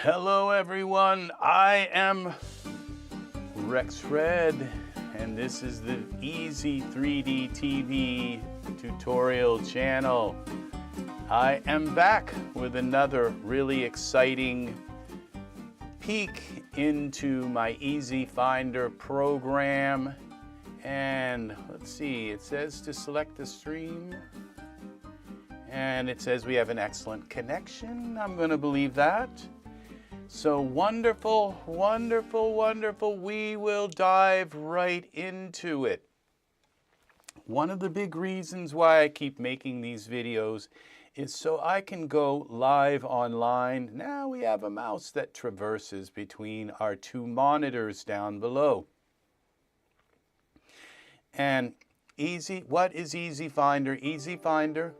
Hello everyone, I am RexRed and this is the Ez3DTv tutorial channel. I am back with another really exciting peek into my EzFinder program. And let's see, it says to select the stream. And it says we have an excellent connection. I'm going to believe that. So wonderful, wonderful, wonderful. We will dive right into it. One of the big reasons why I keep making these videos is so I can go live online. Now we have a mouse that traverses between our two monitors down below. And what is EzFinder?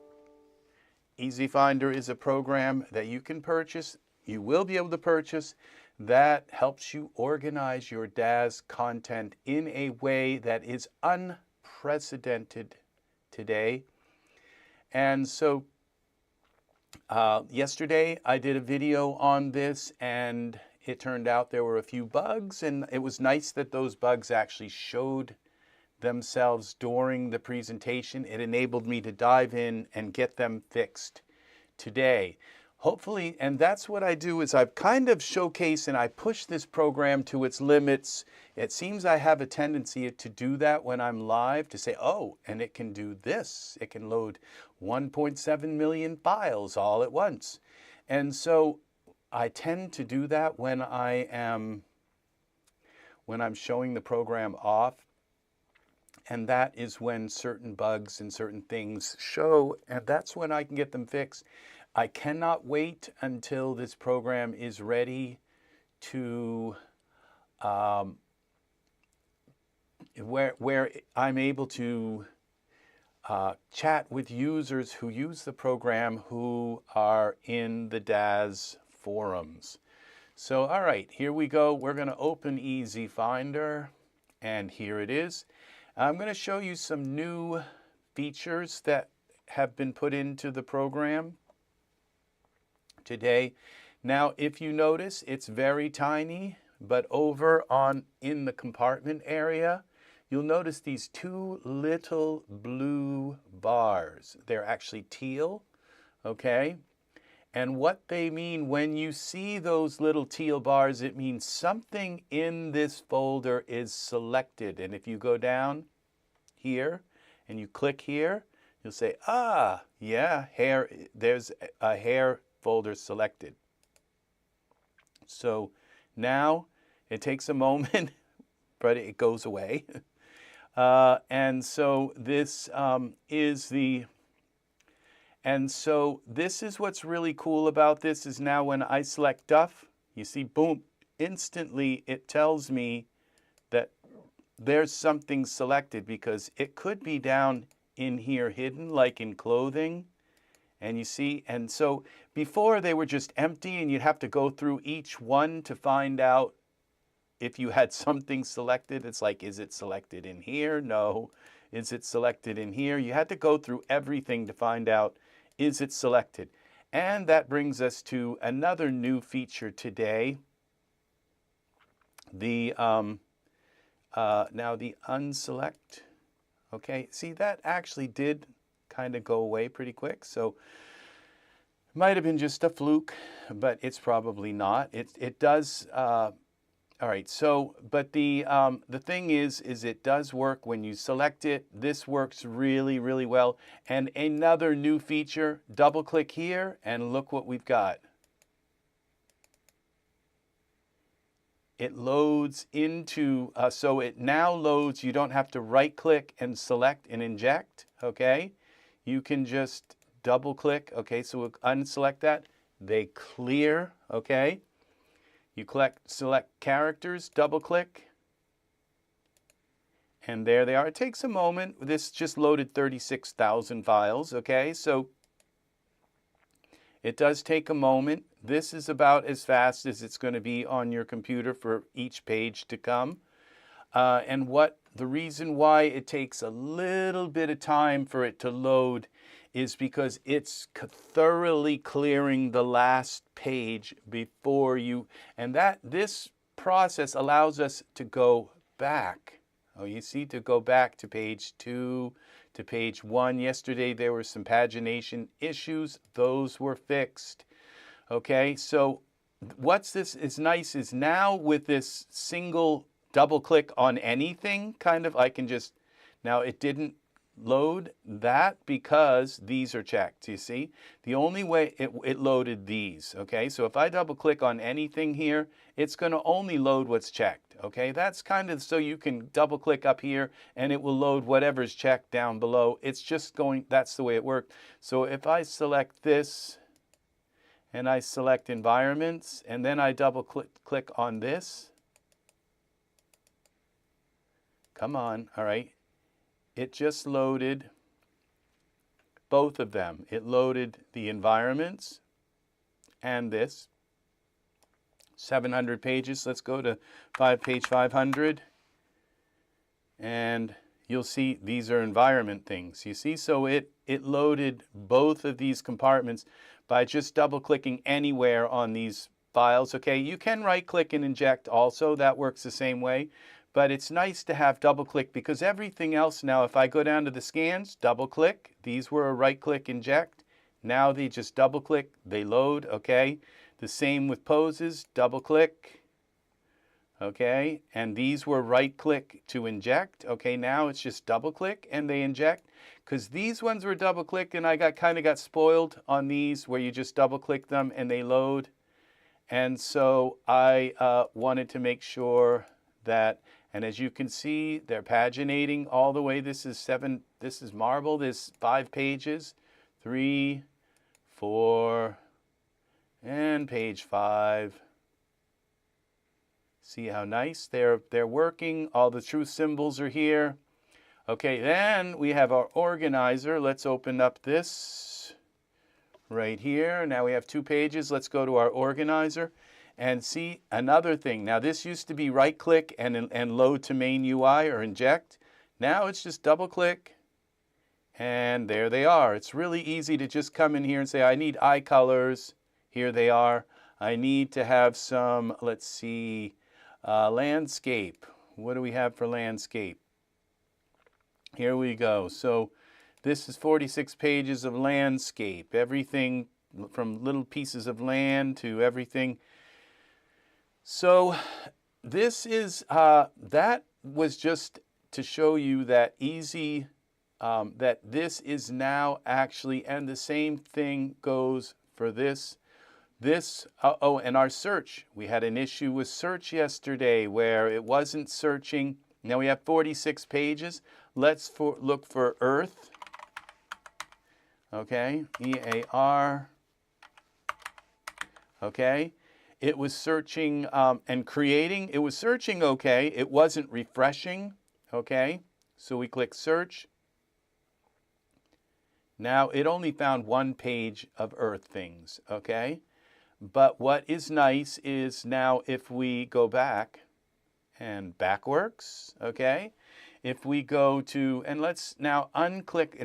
EzFinder is a program that you can purchase, you will be able to purchase, that helps you organize your Daz content in a way that is unprecedented today. And so yesterday I did a video on this and it turned out there were a few bugs, and it was nice that those bugs actually showed themselves during the presentation. It enabled me to dive in and get them fixed today. Hopefully, and that's what I do, is I kind of showcase and I push this program to its limits. It seems I have a tendency to do that when I'm live, to say, oh, and it can do this. It can load 1.7 million files all at once. And so I tend to do that when I'm showing the program off. And that is when certain bugs and certain things show, and that's when I can get them fixed. I cannot wait until this program is ready to, where I'm able to chat with users who use the program who are in the Daz forums. So, all right, here we go. We're going to open EzFinder, and here it is. I'm going to show you some new features that have been put into the program today. Now, if you notice, it's very tiny, but over in the compartment area, you'll notice these two little blue bars. They're actually teal, okay? And what they mean, when you see those little teal bars, it means something in this folder is selected. And if you go down here and you click here, you'll say, ah, yeah, there's a hair folder selected. So now it takes a moment, but it goes away. And so this this is what's really cool about this, is now when I select Duff, you see, boom, instantly it tells me that there's something selected, because it could be down in here hidden, like in clothing. And you see, and so before they were just empty and you'd have to go through each one to find out if you had something selected. It's like, is it selected in here? No. Is it selected in here? You had to go through everything to find out, is it selected? And that brings us to another new feature today. Now the unselect. Okay, see, that actually did kind of go away pretty quick. So it might have been just a fluke, but it's probably not. It does. All right, so, but the thing is it does work when you select it. This works really, really well. And another new feature, double click here and look what we've got. It loads into, so it now loads, you don't have to right click and select and inject, okay? You can just double click, okay, so we'll unselect that. They clear, okay? You select characters, double click, and there they are. It takes a moment. This just loaded 36,000 files, okay? So it does take a moment. This is about as fast as it's going to be on your computer for each page to come. And the reason why it takes a little bit of time for it to load is because it's thoroughly clearing the last page before you, and this process allows us to go back. Oh, you see, to go back to page 2, to page 1. Yesterday there were some pagination issues. Those were fixed. Okay, so what's this is nice is now with this single double click on anything, kind of, I can just, now it didn't load that because these are checked, you see? The only way it loaded these, okay? So if I double click on anything here, it's going to only load what's checked, okay? That's kind of so you can double click up here and it will load whatever's checked down below. It's just going, that's the way it worked. So if I select this and I select environments and then I double click on this, come on, all right. It just loaded both of them. It loaded the environments and this. 700 pages. Let's go to page 500. And you'll see these are environment things. You see, so it loaded both of these compartments by just double clicking anywhere on these files. Okay, you can right click and inject also. That works the same way. But it's nice to have double click because everything else now, if I go down to the scans, double click, these were a right click inject. Now they just double click, they load, okay? The same with poses, double click, okay? And these were right click to inject, okay? Now it's just double click and they inject because these ones were double click and I kind of got spoiled on these where you just double click them and they load. And so I wanted to make sure that, and as you can see, they're paginating all the way. This is marble, this 5 pages, 3, 4, and page 5. See how nice they're working. All the truth symbols are here. Okay, then we have our organizer. Let's open up this right here. Now we have 2 pages. Let's go to our organizer. And see another thing. Now this used to be right click and load to main UI or inject. Now it's just double click and there they are. It's really easy to just come in here and say I need eye colors. Here they are. I need to have some, let's see, landscape. What do we have for landscape? Here we go. So this is 46 pages of landscape. Everything from little pieces of land to everything. So this is, that was just to show you that that this is now actually, and the same thing goes for this. Oh, and our search. We had an issue with search yesterday where it wasn't searching. Now we have 46 pages. Let's look for Earth. Okay, EAR. Okay. It was searching and creating. It was searching okay. It wasn't refreshing. Okay. So we click search. Now it only found 1 page of Earth things. Okay. But what is nice is now if we go back, and back works. Okay. If we go to, and let's now unclick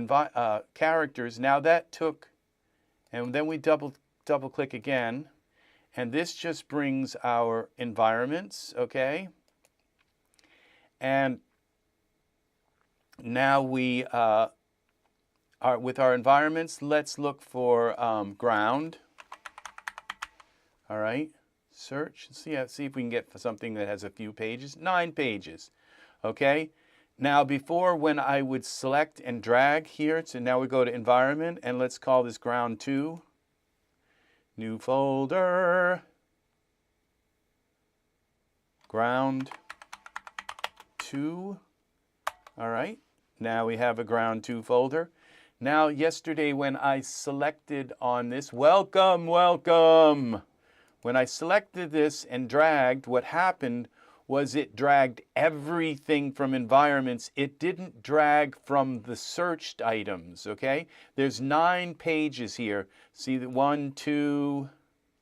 characters. Now that took, and then we double click again. And this just brings our environments, okay? And now we are with our environments. Let's look for ground. All right, search. See if we can get something that has a few pages. 9 pages, okay? Now before, when I would select and drag here, so now we go to environment and let's call this ground 2. New folder, ground 2. All right, now we have a ground 2 folder. Now yesterday when I selected on this, welcome. When I selected this and dragged, what happened was it dragged everything from environments. It didn't drag from the searched items, okay? There's 9 pages here. See the 1, 2,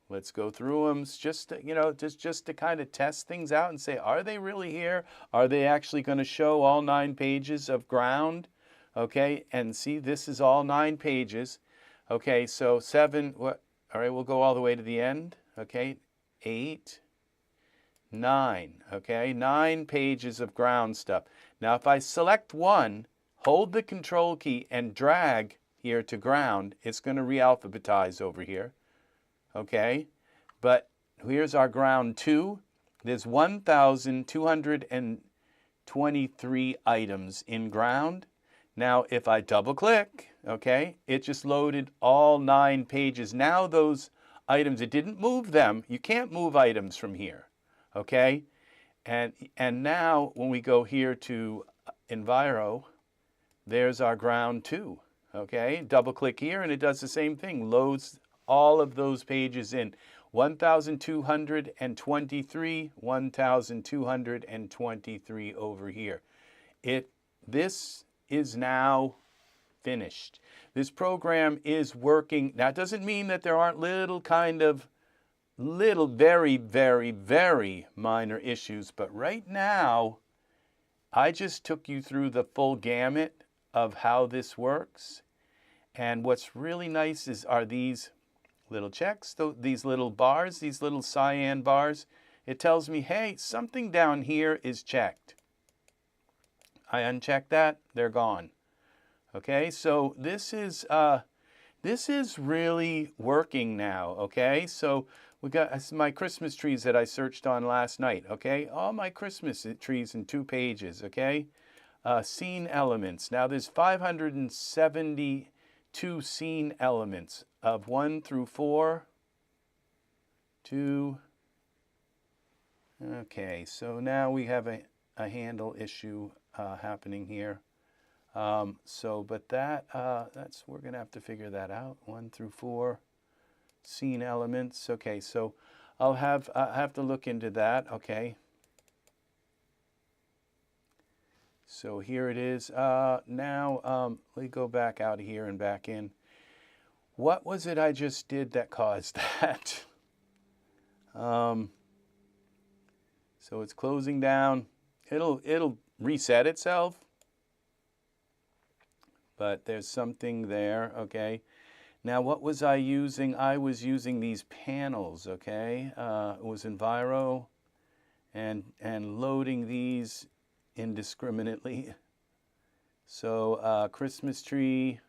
let's go through them. Just to, just to kind of test things out and say, are they really here? Are they actually going to show all 9 pages of ground? Okay, and see, this is all 9 pages. Okay, so 7, what? All right, we'll go all the way to the end. Okay, 8, 9. Okay, 9 pages of ground stuff. Now, if I select one, hold the control key and drag here to ground, it's going to re-alphabetize over here. Okay, but here's our ground 2. There's 1,223 items in ground. Now, if I double click, okay, it just loaded all 9 pages. Now those items, it didn't move them. You can't move items from here, okay? And now when we go here to Enviro, there's our ground 2, okay? Double click here and it does the same thing, loads all of those pages in. 1,223, 1,223 over here. This is now finished. This program is working. Now, it doesn't mean that there aren't very, very, very minor issues, but right now, I just took you through the full gamut of how this works. And what's really nice are these little checks, these little bars, these little cyan bars. It tells me, hey, something down here is checked. I uncheck that, they're gone. Okay, so this is really working now. Okay, so we got my Christmas trees that I searched on last night. Okay, all my Christmas trees in 2 pages. Okay, scene elements. Now there's 572 scene elements of 1 through 4. 2. Okay, so now we have a handle issue happening here. But we're going to have to figure that out. 1 through 4 scene elements. Okay, so I'll have to look into that. Okay. So here it is. Now let me go back out of here and back in. What was it I just did that caused that? So it's closing down. It'll reset itself. But there's something there, okay? Now, what was I using? I was using these panels, okay? It was Enviro and loading these indiscriminately. So, Christmas tree,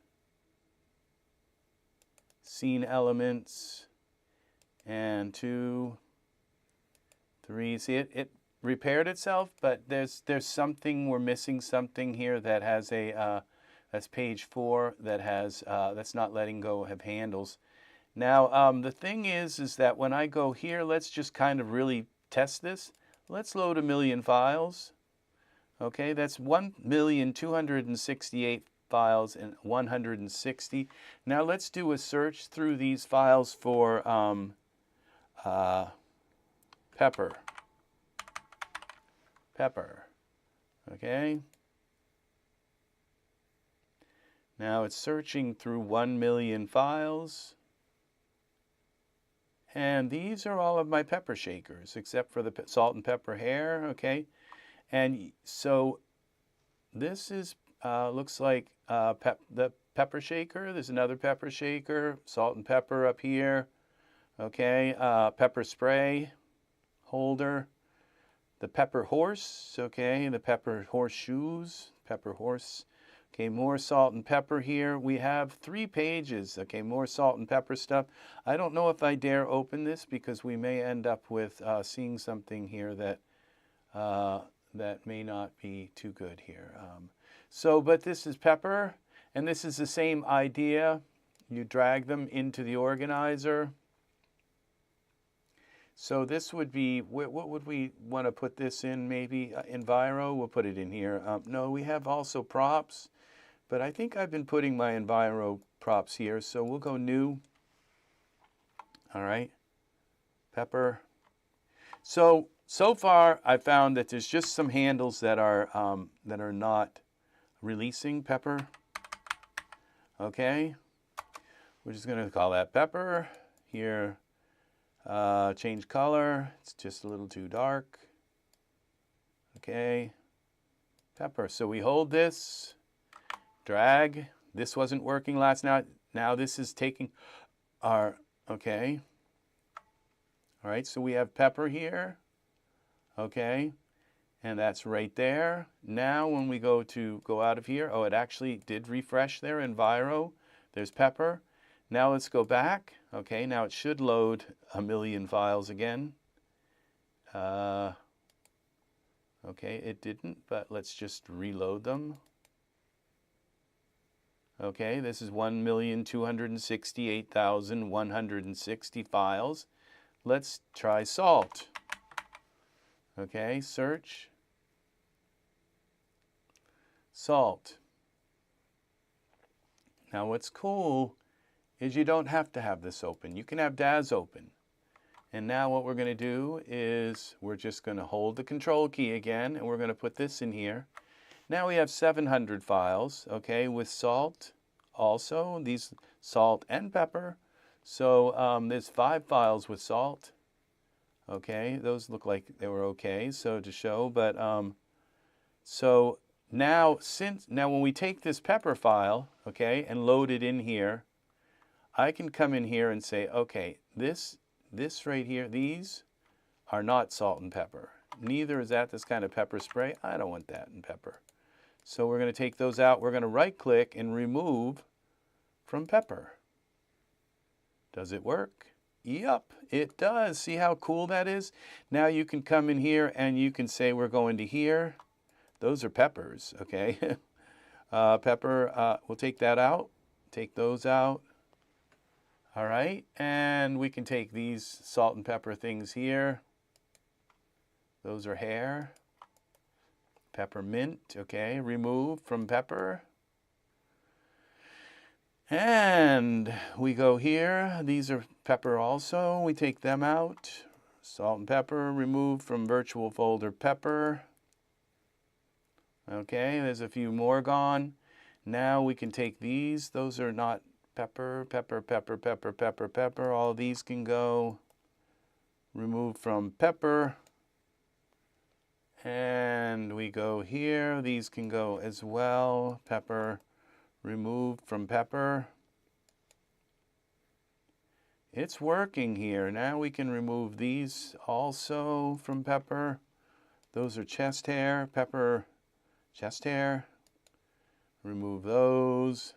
scene elements, and 2, 3. See, it repaired itself, but there's something, we're missing something here that has a... that's page 4 that has that's not letting go of handles. Now the thing is that when I go here, let's just kind of really test this. Let's load 1,000,000 files. Okay, that's 1,268 files and 160. Now let's do a search through these files for pepper. Okay. Now it's searching through 1,000,000 files. And these are all of my pepper shakers, except for the salt and pepper hair, okay? And so this is, looks like the pepper shaker. There's another pepper shaker, salt and pepper up here, okay? Pepper spray holder, the pepper horse, okay? The pepper horseshoes, pepper horse. Okay, more salt and pepper here. We have 3 pages. Okay, more salt and pepper stuff. I don't know if I dare open this because we may end up with seeing something here that that may not be too good here. But this is pepper, and this is the same idea. You drag them into the organizer. So this would be, what would we want to put this in? Maybe Enviro, we'll put it in here. No, we have also props, but I think I've been putting my Enviro props here, so we'll go new. All right, pepper. So far I found that there's just some handles that are not releasing pepper. Okay, we're just going to call that pepper here. Change color, it's just a little too dark. Okay, pepper. So we hold this, drag. This wasn't working last night. Now this is taking our, okay. All right, so we have pepper here, okay, and that's right there. Now when we go out of here, oh, it actually did refresh there in Viro. There's pepper. Now let's go back. Okay, now it should load a million files again. Okay, it didn't, but let's just reload them. Okay, this is 1,268,160 files. Let's try salt. Okay, search. Salt. Now what's cool is you don't have to have this open. You can have Daz open. And now what we're going to do is we're just going to hold the control key again, and we're going to put this in here. Now we have 700 files, okay, with salt also, these salt and pepper. So there's 5 files with salt. Okay, those look like they were okay, so to show, but so now when we take this pepper file, okay, and load it in here, I can come in here and say, okay, this right here, these are not salt and pepper. Neither is that this kind of pepper spray. I don't want that in pepper. So we're going to take those out. We're going to right click and remove from pepper. Does it work? Yup, it does. See how cool that is? Now you can come in here and you can say we're going to here. Those are peppers, okay? Pepper, we'll take that out. Take those out. All right, and we can take these salt and pepper things here. Those are hair. Peppermint, okay, remove from pepper. And we go here. These are pepper also. We take them out. Salt and pepper, remove from virtual folder pepper. Okay, there's a few more gone. Now we can take these. Those are not pepper, pepper, pepper, pepper, pepper, pepper. All these can go. Remove from pepper. And we go here. These can go as well. Pepper. Removed from pepper. It's working here. Now we can remove these also from pepper. Those are chest hair, pepper, chest hair. Remove those.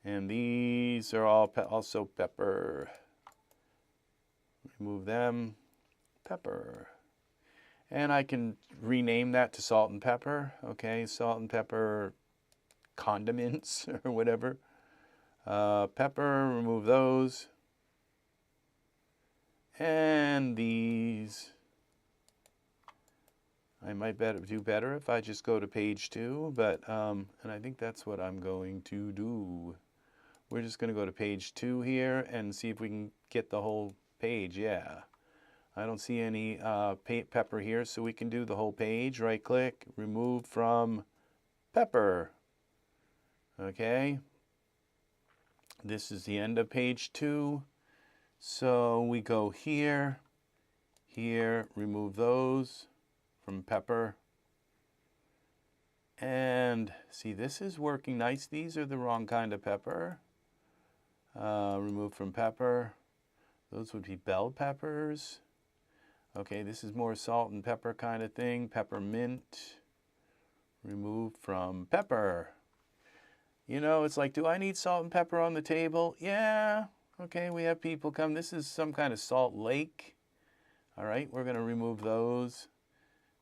And these are all also pepper. Remove them. Pepper. And I can rename that to salt and pepper. Okay, salt and pepper condiments or whatever. Pepper, remove those. And these. I might do better if I just go to page 2, but and I think that's what I'm going to do. We're just going to go to page 2 here and see if we can get the whole page. Yeah. I don't see any pepper here, so we can do the whole page. Right click, remove from pepper. Okay, this is the end of page 2. So we go here, remove those from pepper. And see, this is working nice. These are the wrong kind of pepper. Remove from pepper. Those would be bell peppers. Okay, this is more salt and pepper kind of thing. Peppermint. Remove from pepper. You know, it's like, do I need salt and pepper on the table? Yeah. Okay, we have people come. This is some kind of salt lake. All right, we're going to remove those.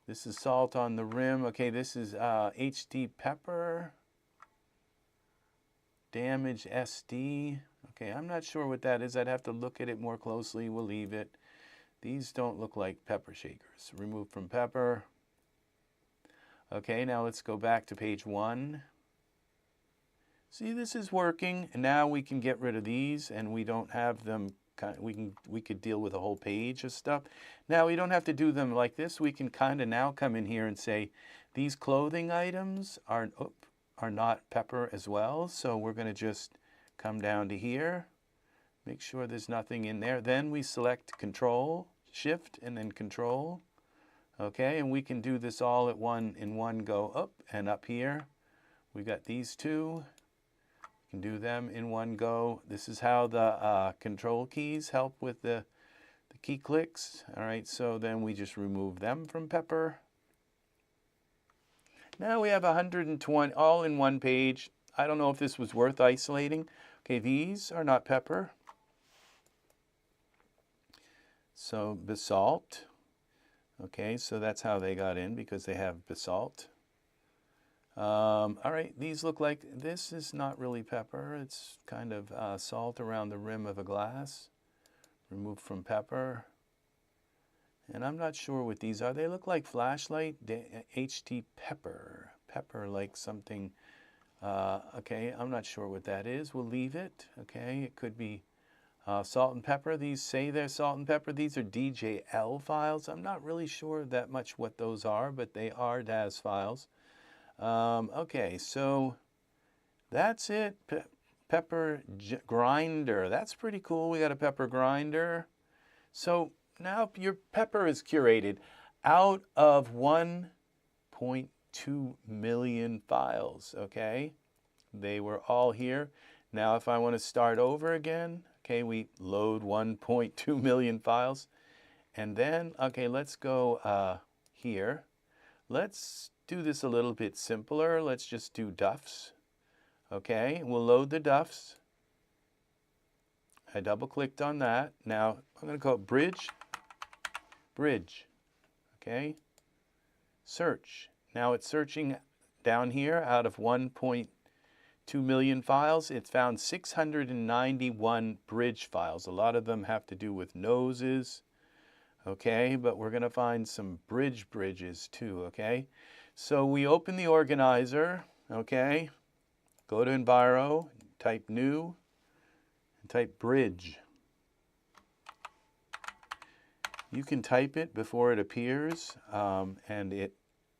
This is salt on the rim. Okay, this is HD pepper. Damage SD. Okay, I'm not sure what that is. I'd have to look at it more closely. We'll leave it. These don't look like pepper shakers. Remove from pepper. Okay, now let's go back to page 1. See, this is working, and now we can get rid of these, and we don't have them. We could deal with a whole page of stuff. Now we don't have to do them like this. We can kind of now come in here and say these clothing items are not pepper as well. So we're going to just come down to here, make sure there's nothing in there. Then we select Control, Shift, and then Control. Okay, and we can do this all in one go up and up here. we got these two. You can do them in one go. This is how the control keys help with the key clicks. All right, so then we just remove them from Pepper. Now we have 120 all in one page. I don't know if this was worth isolating. Okay, these are not Pepper. So basalt. Okay, so that's how they got in, because they have basalt. All right, these look like, this is not really Pepper. It's kind of salt around the rim of a glass. Remove from Pepper. And I'm not sure what these are. They look like flashlight, HT Pepper. Pepper like something, okay, I'm not sure what that is. We'll leave it, okay? It could be salt and pepper. These say they're salt and pepper. These are DJL files. I'm not really sure that much what those are, but they are Daz files. Okay, so that's it. Pepper grinder. That's pretty cool. We got a pepper grinder. So now your Pepper is curated out of 1.2 million files, okay? They were all here. Now if I want to start over again, okay, we load 1.2 million files. And then, okay, let's go here. Let's do this a little bit simpler. Let's just do duffs. Okay, we'll load the duffs. I double clicked on that. Now I'm going to go bridge, okay, search. Now it's searching down here out of 1.2 million files. It's found 691 bridge files. A lot of them have to do with noses, okay, but we're going to find some bridges too, okay. So we open the organizer, okay, go to Enviro, type new, and type bridge. You can type it before it appears, and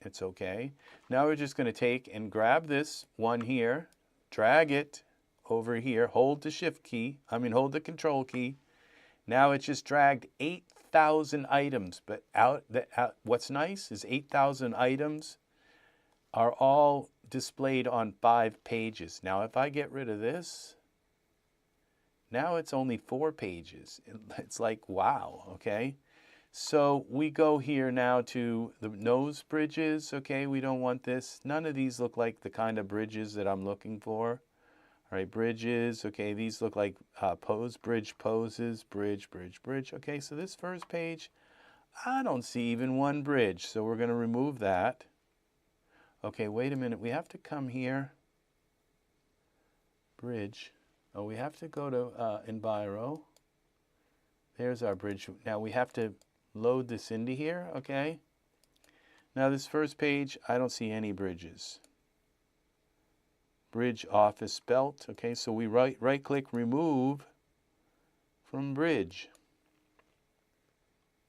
it's okay. Now we're just going to take and grab this one here, drag it over here, hold the shift key, hold the control key. Now it's just dragged 8,000 items, but what's nice is 8,000 items are all displayed on 5 pages. Now if I get rid of this, now it's only 4 pages. It's like, wow, okay? So we go here now to the nose bridges, okay? We don't want this. None of these look like the kind of bridges that I'm looking for. All right, bridges, okay, these look like bridge poses, bridge. Okay, so this first page, I don't see even one bridge, so we're going to remove that. Okay, wait a minute, we have to come here. Bridge. Oh, we have to go to Enviro. There's our bridge. Now we have to load this into here, okay? Now this first page, I don't see any bridges. Bridge office belt, okay, so we right click, remove from bridge.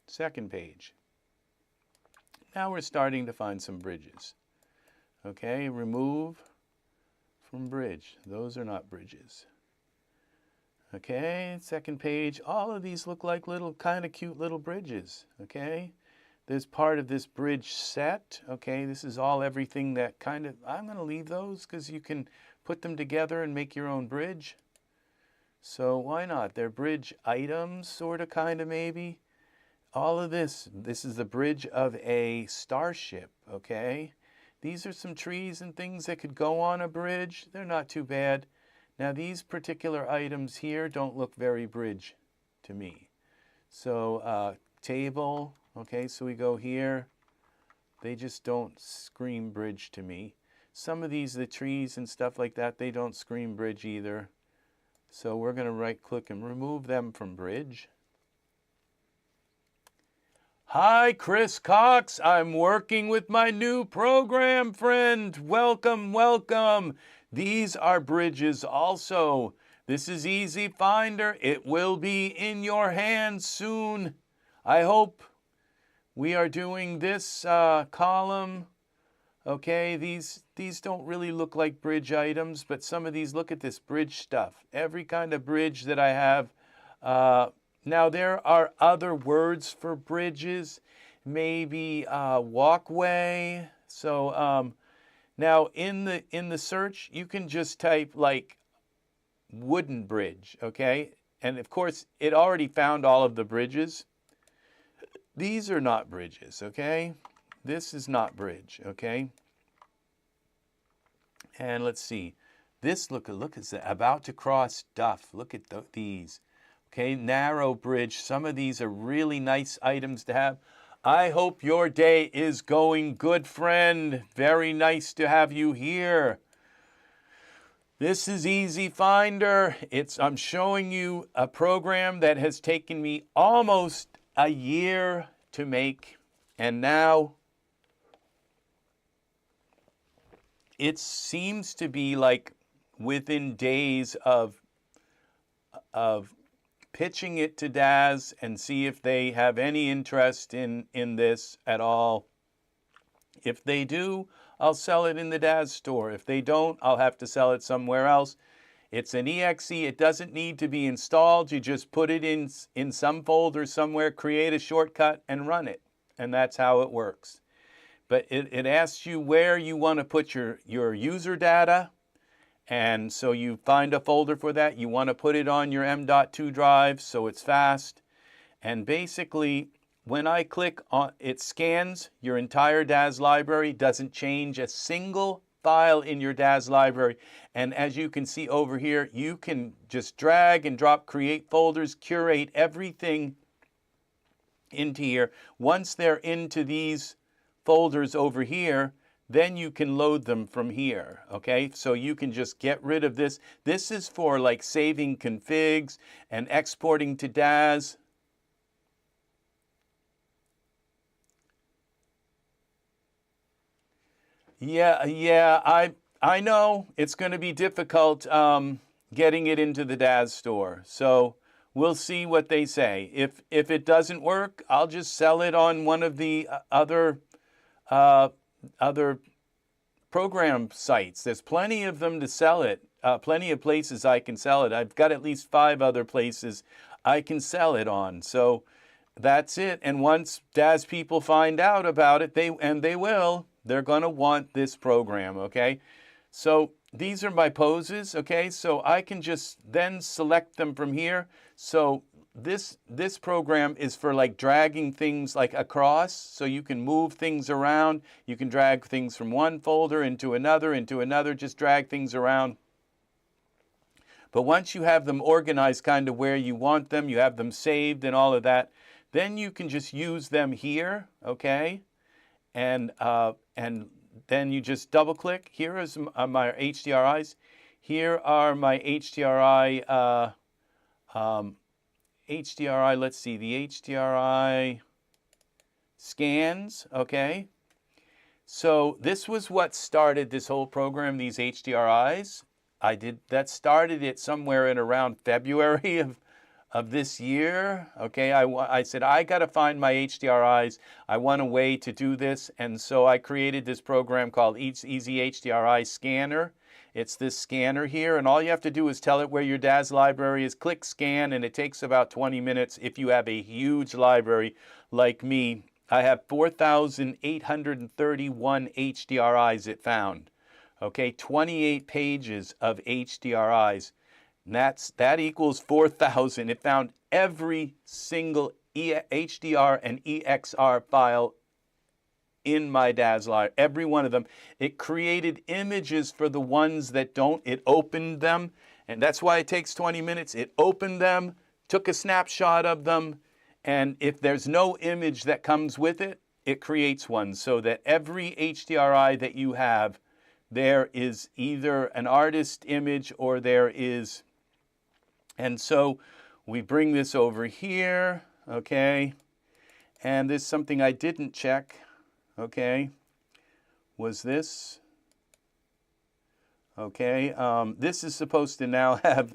Second page. Now we're starting to find some bridges. Okay, remove from bridge. Those are not bridges. Okay, second page. All of these look like little kind of cute little bridges. Okay, there's part of this bridge set. Okay, this is all everything that kind of, I'm going to leave those because you can put them together and make your own bridge. So why not? They're bridge items, sort of, kind of, maybe. All of this is the bridge of a starship, okay? These are some trees and things that could go on a bridge. They're not too bad. Now these particular items here don't look very bridge to me. So table, okay, so we go here. They just don't scream bridge to me. Some of these, the trees and stuff like that, they don't scream bridge either. So we're going to right click and remove them from bridge. Hi, Chris Cox. I'm working with my new program, friend. Welcome, welcome. These are bridges also. This is EzFinder. It will be in your hands soon. I hope. We are doing this column. Okay, these don't really look like bridge items, but some of these, look at this bridge stuff. Every kind of bridge that I have. Now, there are other words for bridges, maybe walkway. So Now in the search, you can just type like wooden bridge, okay? And of course, it already found all of the bridges. These are not bridges, okay? This is not bridge, okay? And let's see. This, look, it's about to cross Duff. Look at these. Okay, narrow bridge. Some of these are really nice items to have. I hope your day is going good, friend. Very nice to have you here. This is EzFinder. I'm showing you a program that has taken me almost a year to make, and now it seems to be like within days of pitching it to Daz and see if they have any interest in this at all. If they do, I'll sell it in the Daz store. If they don't, I'll have to sell it somewhere else. It's an exe. It doesn't need to be installed. You just put it in some folder somewhere, create a shortcut, and run it. And that's how it works. But it asks you where you want to put your user data. And so you find a folder for that. You want to put it on your M.2 drive so it's fast. And basically, when I click on it, scans your entire Daz library, doesn't change a single file in your Daz library. And as you can see over here, you can just drag and drop, create folders, curate everything into here. Once they're into these folders over here, then you can load them from here, okay? So you can just get rid of this. This is for like saving configs and exporting to Daz. Yeah, I know it's going to be difficult getting it into the Daz store. So we'll see what they say. If it doesn't work, I'll just sell it on one of the other program sites. There's plenty of them to sell it. Plenty of places I can sell it. I've got at least 5 other places I can sell it on. So that's it. And once Daz people find out about it, they will, they're going to want this program, okay? So these are my poses, okay? So I can just then select them from here. So this program is for like dragging things like across, so you can move things around. You can drag things from one folder into another, just drag things around. But once you have them organized kind of where you want them, you have them saved and all of that, then you can just use them here, okay? And then you just double click. Here is my HDRIs. Here are my HDRI, let's see, the HDRI scans, okay? So this was what started this whole program, these HDRIs. That started it somewhere in around February of this year, okay? I said, I got to find my HDRIs. I want a way to do this. And so I created this program called EzHDRI Scanner. It's this scanner here. And all you have to do is tell it where your Daz library is, click scan, and it takes about 20 minutes if you have a huge library like me. I have 4,831 HDRIs it found, okay? 28 pages of HDRIs. And that equals 4,000. It found every single HDR and EXR file in my Daz library, every one of them. It created images for the ones that don't. It opened them, and that's why it takes 20 minutes. It opened them, took a snapshot of them, and if there's no image that comes with it, it creates one so that every HDRI that you have, there is either an artist image or there is. And so we bring this over here, okay? And there's something I didn't check, okay? Was this? Okay, this is supposed to now have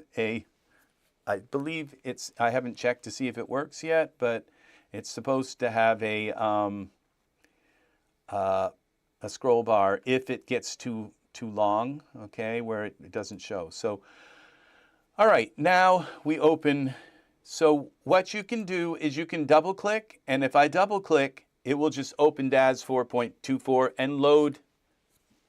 I believe I haven't checked to see if it works yet, but it's supposed to have a scroll bar if it gets too long, okay, where it doesn't show. So, all right, now we open. So what you can do is you can double click, and if I double click, it will just open Daz 4.24 and load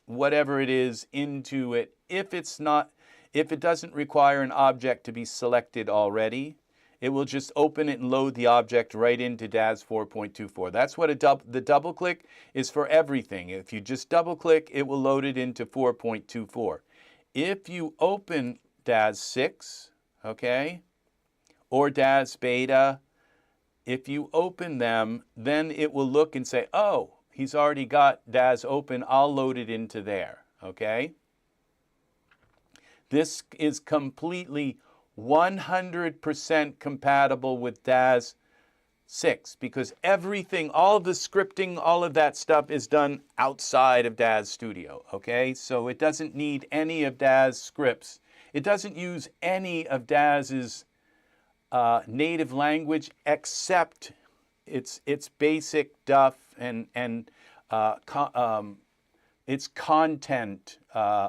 whatever it is into it if it doesn't require an object to be selected already. It will just open it and load the object right into Daz 4.24. That's what the double click is for everything. If you just double click, it will load it into 4.24. If you open Daz 6, okay, or Daz Beta, if you open them, then it will look and say, oh, he's already got Daz open, I'll load it into there, okay? This is completely 100% compatible with Daz 6 because everything, all of the scripting, all of that stuff is done outside of Daz Studio, okay? So it doesn't need any of Daz scripts. It doesn't use any of Daz's native language except its basic duff and its content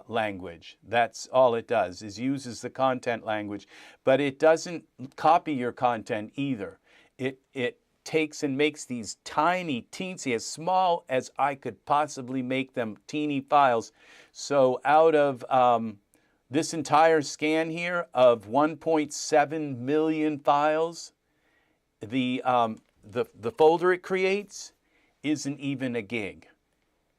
language. That's all it does, is uses the content language, but it doesn't copy your content either. It takes and makes these tiny, teensy, as small as I could possibly make them, teeny files. So out of this entire scan here of 1.7 million files, the folder it creates isn't even a gig.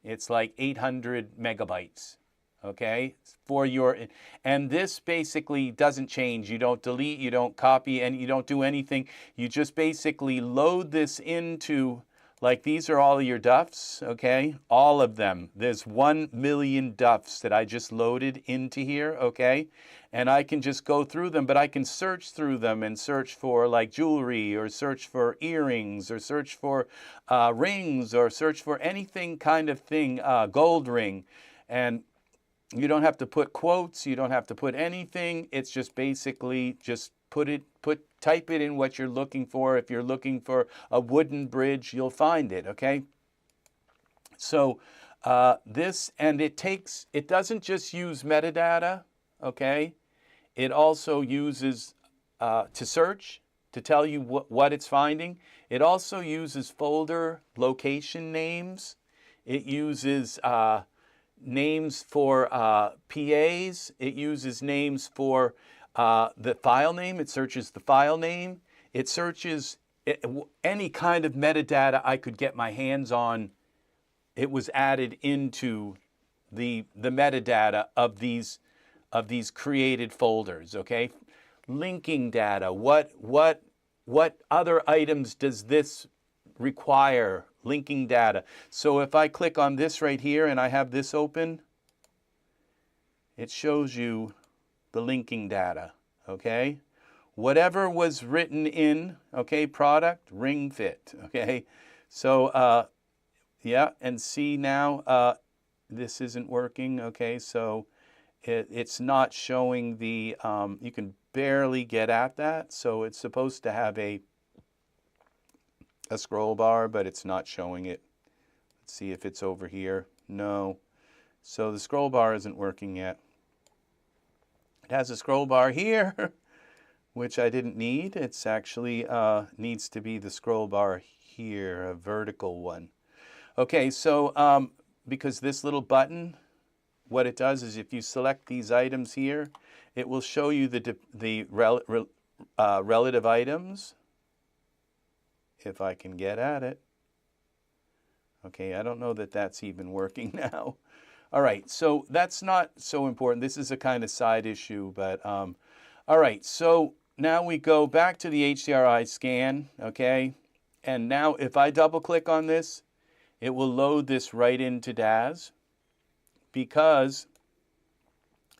It's like 800 megabytes, okay, for your, and this basically doesn't change. You don't delete, you don't copy, and you don't do anything. You just basically load this into, like these are all of your duffs, okay, all of them. There's 1 million duffs that I just loaded into here, okay, and I can just go through them, but I can search through them and search for like jewelry or search for earrings or search for rings or search for anything kind of thing, gold ring. And you don't have to put quotes, you don't have to put anything. It's just basically just type it in what you're looking for. If you're looking for a wooden bridge, you'll find it, okay? So this, and it doesn't just use metadata, okay? It also uses to search, to tell you what it's finding. It also uses folder location names. It uses names for PAs. It uses names for the file name. It searches the file name. It searches any kind of metadata I could get my hands on. It was added into the metadata of these created folders, okay? Linking data, what other items does this require? Linking data. So if I click on this right here and I have this open, it shows you the linking data, okay? Whatever was written in, okay, product, ring fit, okay? So, yeah, and see now, this isn't working, okay? So it's not showing the, you can barely get at that. So it's supposed to have a scroll bar, but it's not showing it. Let's see if it's over here. No. So the scroll bar isn't working yet. It has a scroll bar here, which I didn't need. It's actually needs to be the scroll bar here, a vertical one. Okay, so because this little button, what it does is if you select these items here, it will show you the relative items. If I can get at it. Okay, I don't know that that's even working now. All right, so that's not so important. This is a kind of side issue, but all right, so now we go back to the HDRI scan, okay? And now if I double click on this, it will load this right into Daz because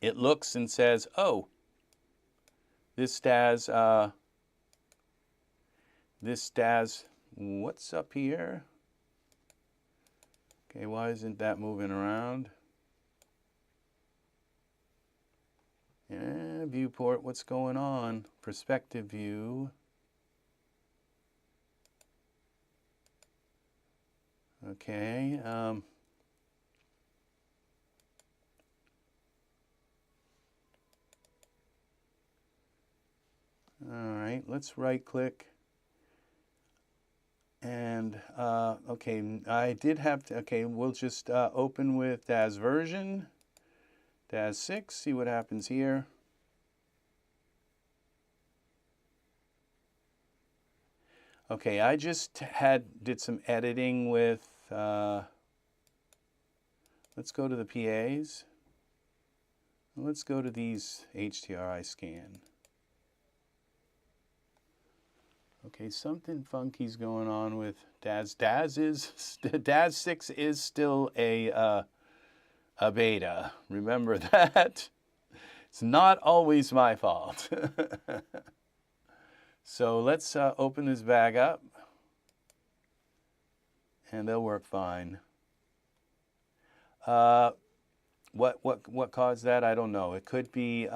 it looks and says, oh, this Daz, what's up here? Okay, why isn't that moving around? Yeah, viewport, what's going on? Perspective view. Okay. All right, let's right click. And And okay, I did have to, okay, we'll just open with Daz version, Daz 6, see what happens here. Okay, I just did some editing with, let's go to the PAs. Let's go to these HDRI scan. Okay, something funky's going on with Daz. Daz 6 is still a beta. Remember that. It's not always my fault. So let's open this bag up, and they'll work fine. What caused that? I don't know. It could be.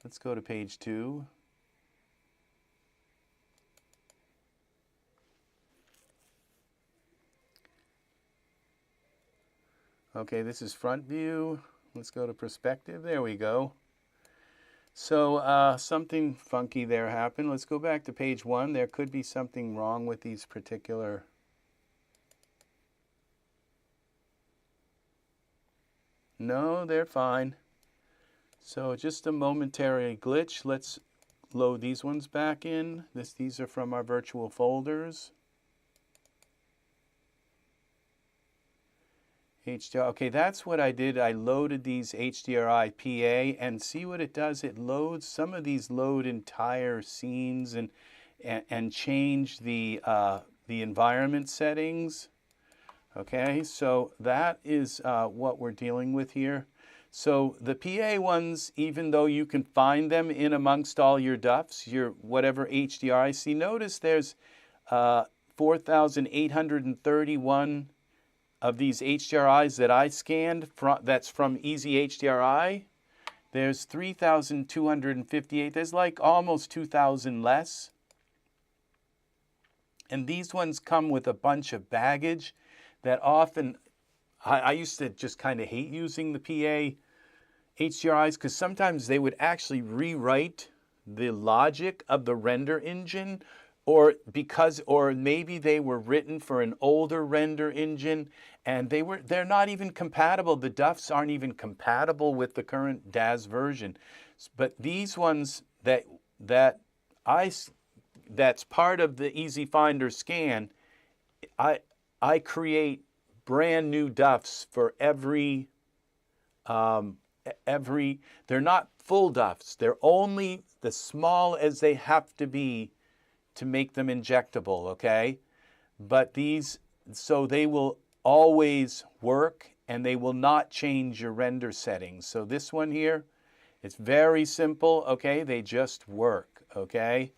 Let's go to page 2. Okay, this is front view. Let's go to perspective. There we go. So something funky there happened. Let's go back to page 1. There could be something wrong with these particular. No, they're fine. So just a momentary glitch. Let's load these ones back in. These are from our virtual folders. HDR. Okay, that's what I did. I loaded these HDRI PA, and see what it does. It loads, some of these load entire scenes and change the environment settings. Okay, so that is what we're dealing with here. So the PA ones, even though you can find them in amongst all your DUFs, your whatever HDRI, see, notice there's 4,831 of these HDRIs that I scanned, that's from EzHDRI. There's 3,258. There's like almost 2,000 less. And these ones come with a bunch of baggage that often, I used to just kind of hate using the PA HDRIs because sometimes they would actually rewrite the logic of the render engine, or maybe they were written for an older render engine and they're not even compatible. The DUFs aren't even compatible with the current Daz version. But these ones that's part of the EzFinder scan, I create brand new DUFs for every, they're not full DUFs. They're only as small as they have to be to make them injectable, okay? But these, so they will always work and they will not change your render settings. So this one here, it's very simple, okay? They just work, okay?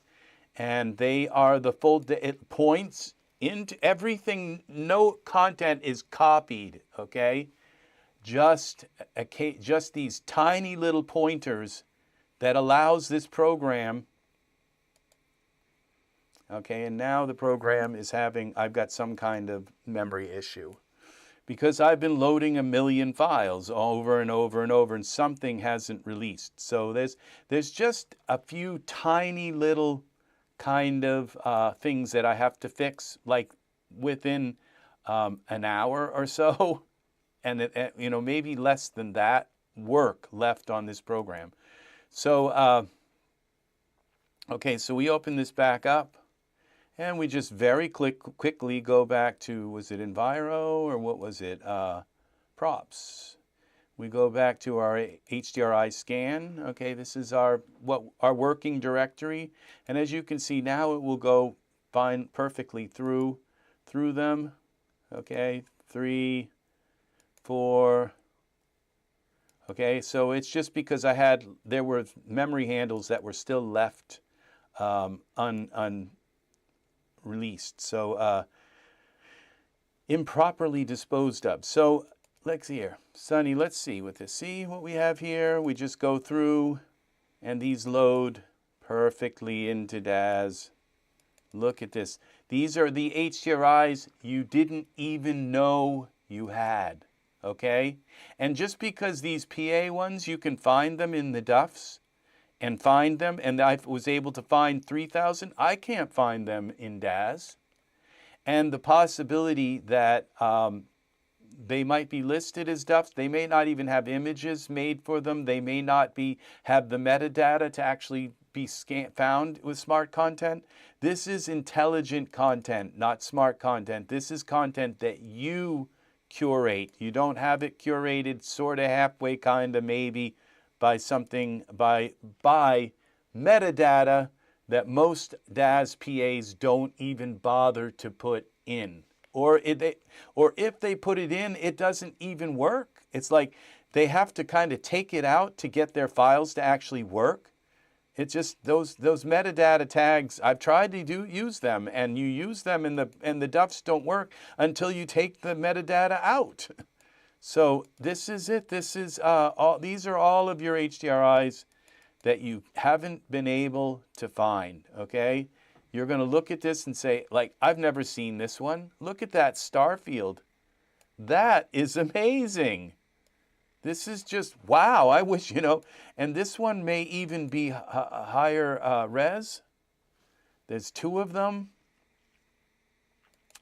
And they are the full, it points into everything, no content is copied, okay? Just these tiny little pointers that allows this program. Okay, and now the program is having, I've got some kind of memory issue because I've been loading a million files over and over and over and something hasn't released. So there's just a few tiny little kind of things that I have to fix, like within an hour or so, and maybe less than that work left on this program. So okay, so we open this back up. And we just very quickly go back to, was it Enviro or what was it? Props. We go back to our HDRI scan. Okay, this is our working directory. And as you can see now, it will go fine perfectly through them. Okay, 3, 4. Okay, so it's just because there were memory handles that were still left released, so improperly disposed of. So let's see here, Sunny, let's see with this. See what we have here? We just go through and these load perfectly into Daz. Look at this. These are the HDRIs you didn't even know you had, okay? And just because these PA ones, you can find them in the DUFs, and find them, and I was able to find 3,000. I can't find them in Daz. and the possibility that they might be listed as DUFs. They may not even have images made for them. They may not have the metadata to actually be found with smart content. This is intelligent content, not smart content. This is content that you curate. You don't have it curated sort of halfway, kind of maybe by something, by metadata that most Daz PAs don't even bother to put in. Or if they put it in, it doesn't even work. It's like they have to kind of take it out to get their files to actually work. It's just those metadata tags, I've tried to use them, and you use them and the DUFs don't work until you take the metadata out. So this is it. This is these are all of your HDRIs that you haven't been able to find, okay? You're going to look at this and say, like, I've never seen this one. Look at that star field. That is amazing. This is just, wow, I wish, and this one may even be higher res. There's 2 of them.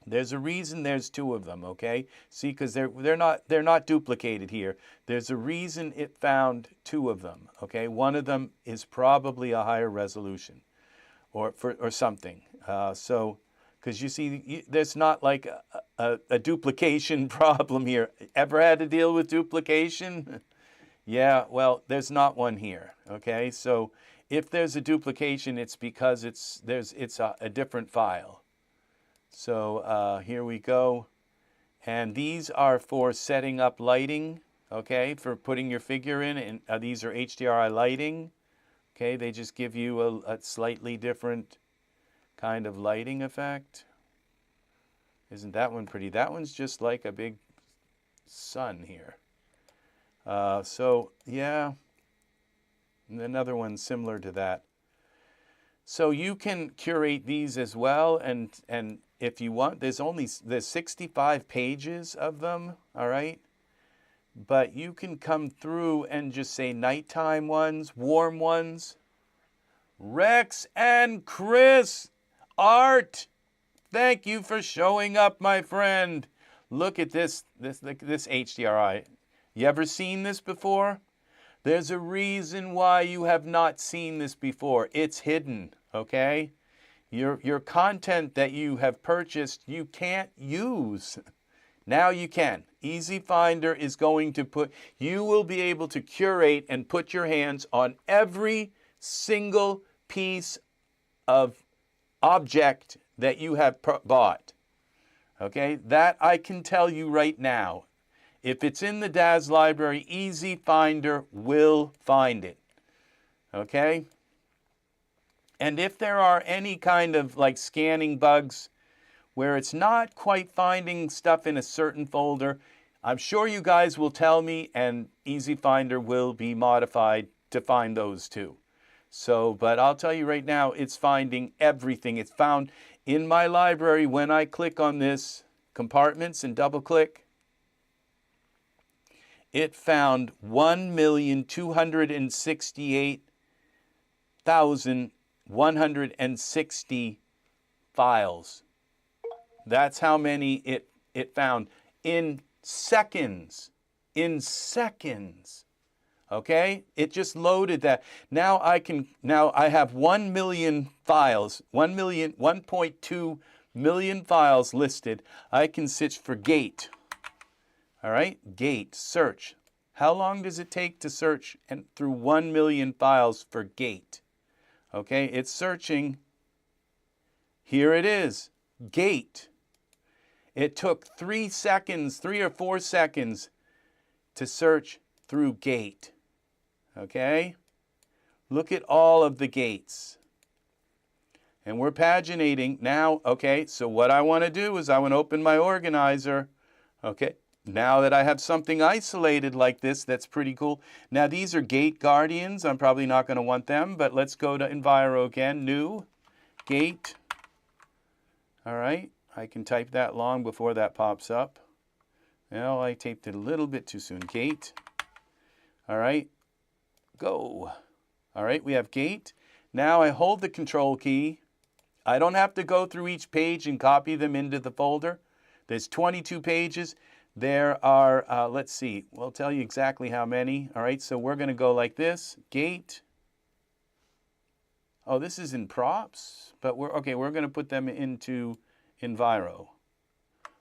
There's a reason there's 2 of them, okay? See, because they're not duplicated here. There's a reason it found 2 of them, okay? One of them is probably a higher resolution. Or something. So, because you see, there's not like a duplication problem here. Ever had to deal with duplication? Yeah, well, there's not one here. Okay, so if there's a duplication, it's because it's a different file. So here we go, and these are for setting up lighting. Okay, for putting your figure in, and these are HDRI lighting. Okay, they just give you a slightly different kind of lighting effect. Isn't that one pretty? That one's just like a big sun here. So, yeah, and another one similar to that. So you can curate these as well, and if you want, there's 65 pages of them, all right? But you can come through and just say nighttime ones, warm ones. Rex and Chris, Art, thank you for showing up, my friend. Look at this HDRI. You ever seen this before? There's a reason why you have not seen this before. It's hidden, okay? Your content that you have purchased, you can't use. Now you can. EzFinder is going to you will be able to curate and put your hands on every single piece of object that you have bought. Okay, that I can tell you right now. If it's in the Daz library, EzFinder will find it. Okay? And if there are any kind of like scanning bugs, where it's not quite finding stuff in a certain folder, I'm sure you guys will tell me, and EzFinder will be modified to find those too. So, but I'll tell you right now, it's finding everything. It's found in my library. When I click on this compartments and double click, it found 1,268,160 files. That's how many it found in seconds. In seconds. Okay? It just loaded that. Now I have 1 million files, 1.2 million files listed. I can search for gate. All right? Gate, search. How long does it take to search through 1 million files for gate? Okay, it's searching. Here it is, gate. It took 3 or 4 seconds to search through gate. Okay? Look at all of the gates. And we're paginating now. Okay, so what I want to do is I want to open my organizer. Okay, now that I have something isolated like this, that's pretty cool. Now these are gate guardians. I'm probably not going to want them, but let's go to Enviro again. New, gate. All right. I can type that long before that pops up. Well, I typed it a little bit too soon. Gate. All right. Go. All right, we have gate. Now I hold the control key. I don't have to go through each page and copy them into the folder. There's 22 pages. There are, let's see, we'll tell you exactly how many. All right, so we're going to go like this, gate. Oh, this is in props, but we're going to put them into Enviro.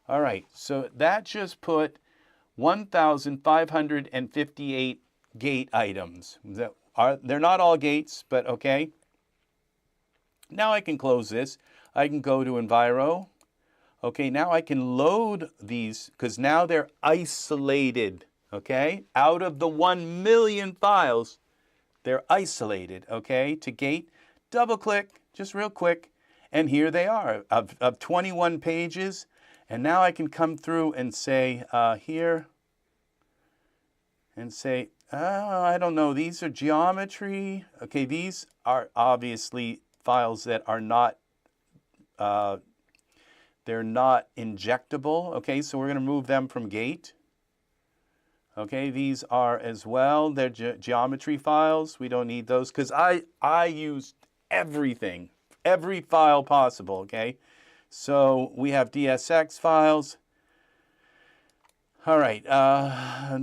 All right, so that just put 1,558 gate items. They're not all gates, but okay. Now I can close this. I can go to Enviro. Okay, now I can load these because now they're isolated, okay? Out of the 1 million files, they're isolated, okay, to gate. Double click, just real quick, and here they are of 21 pages. And now I can come through and say here, and say, I don't know, these are geometry. Okay, these are obviously files that are not, they're not injectable. Okay, so we're going to move them from gate. Okay, these are as well, they're geometry files. We don't need those because I used everything, every file possible, okay? So we have DSX files. All right,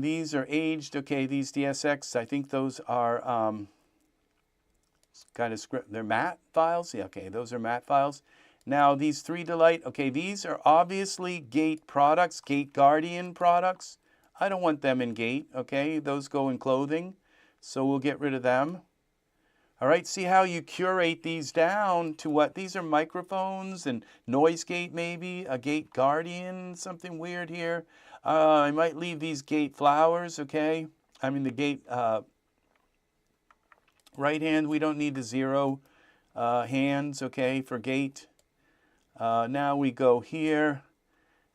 these are aged. Okay, these DSX, I think those are kind of script. They're matte files. Yeah, okay, those are matte files. Now these 3Delight. Okay, these are obviously Gate products, Gate Guardian products. I don't want them in Gate. Okay, those go in clothing, so we'll get rid of them. All right, see how you curate these down to what? These are microphones and noise gate maybe, a Gate Guardian, something weird here. I might leave these gate flowers, okay? I mean the gate right hand, we don't need the 0 hands, okay, for gate. Now we go here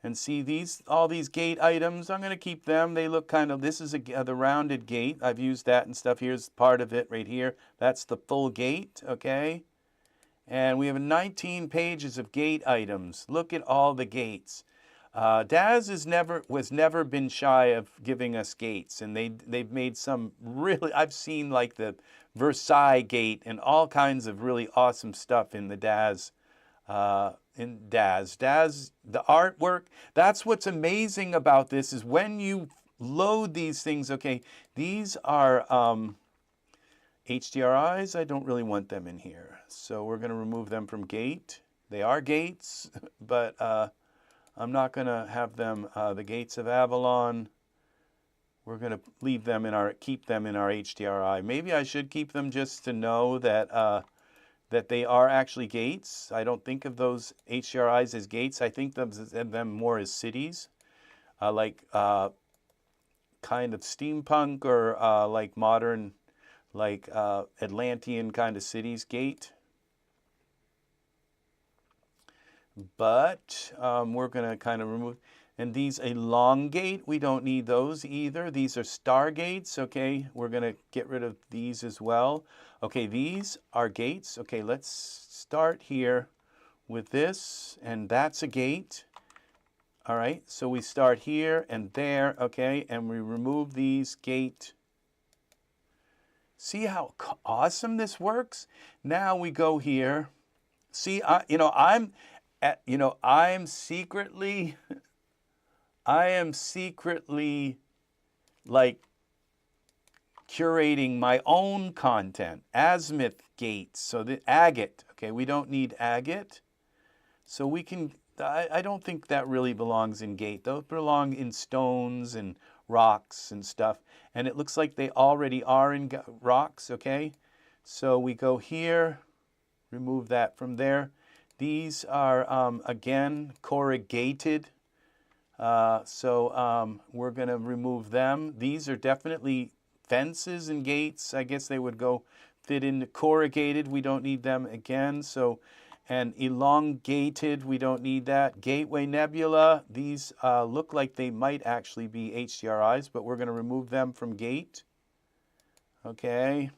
and see these, all these gate items. I'm going to keep them. They look kind of, this is the rounded gate. I've used that and stuff. Here's part of it right here. That's the full gate, okay? And we have 19 pages of gate items. Look at all the gates. Daz was never been shy of giving us gates, and they've made some really, I've seen like the Versailles gate and all kinds of really awesome stuff in the Daz. The artwork, that's what's amazing about this is when you load these things, okay, these are HDRIs. I don't really want them in here. So we're going to remove them from gate. They are gates, but I'm not going to have them, the gates of Avalon. We're going to leave them keep them in our HDRI. Maybe I should keep them just to know that that they are actually gates. I don't think of those HDRIs as gates. I think of them more as cities, like kind of steampunk or like modern, like Atlantean kind of cities gate. But we're going to kind of remove, and these elongate, we don't need those either. These are stargates, okay? We're going to get rid of these as well. Okay, these are gates. Okay, let's start here with this, and that's a gate. All right, so we start here and there, okay, and we remove these gate. See how awesome this works? Now we go here. See, I'm secretly like curating my own content. Azimuth gates, so the agate, okay, we don't need agate. So we can, I don't think that really belongs in gate. Those belong in stones and rocks and stuff. And it looks like they already are in rocks, okay? So we go here, remove that from there. These are, again, corrugated. So we're going to remove them. These are definitely fences and gates. I guess they would go fit into corrugated. We don't need them again. So, and elongated, we don't need that. Gateway nebula, these look like they might actually be HDRIs, but we're going to remove them from gate. Okay.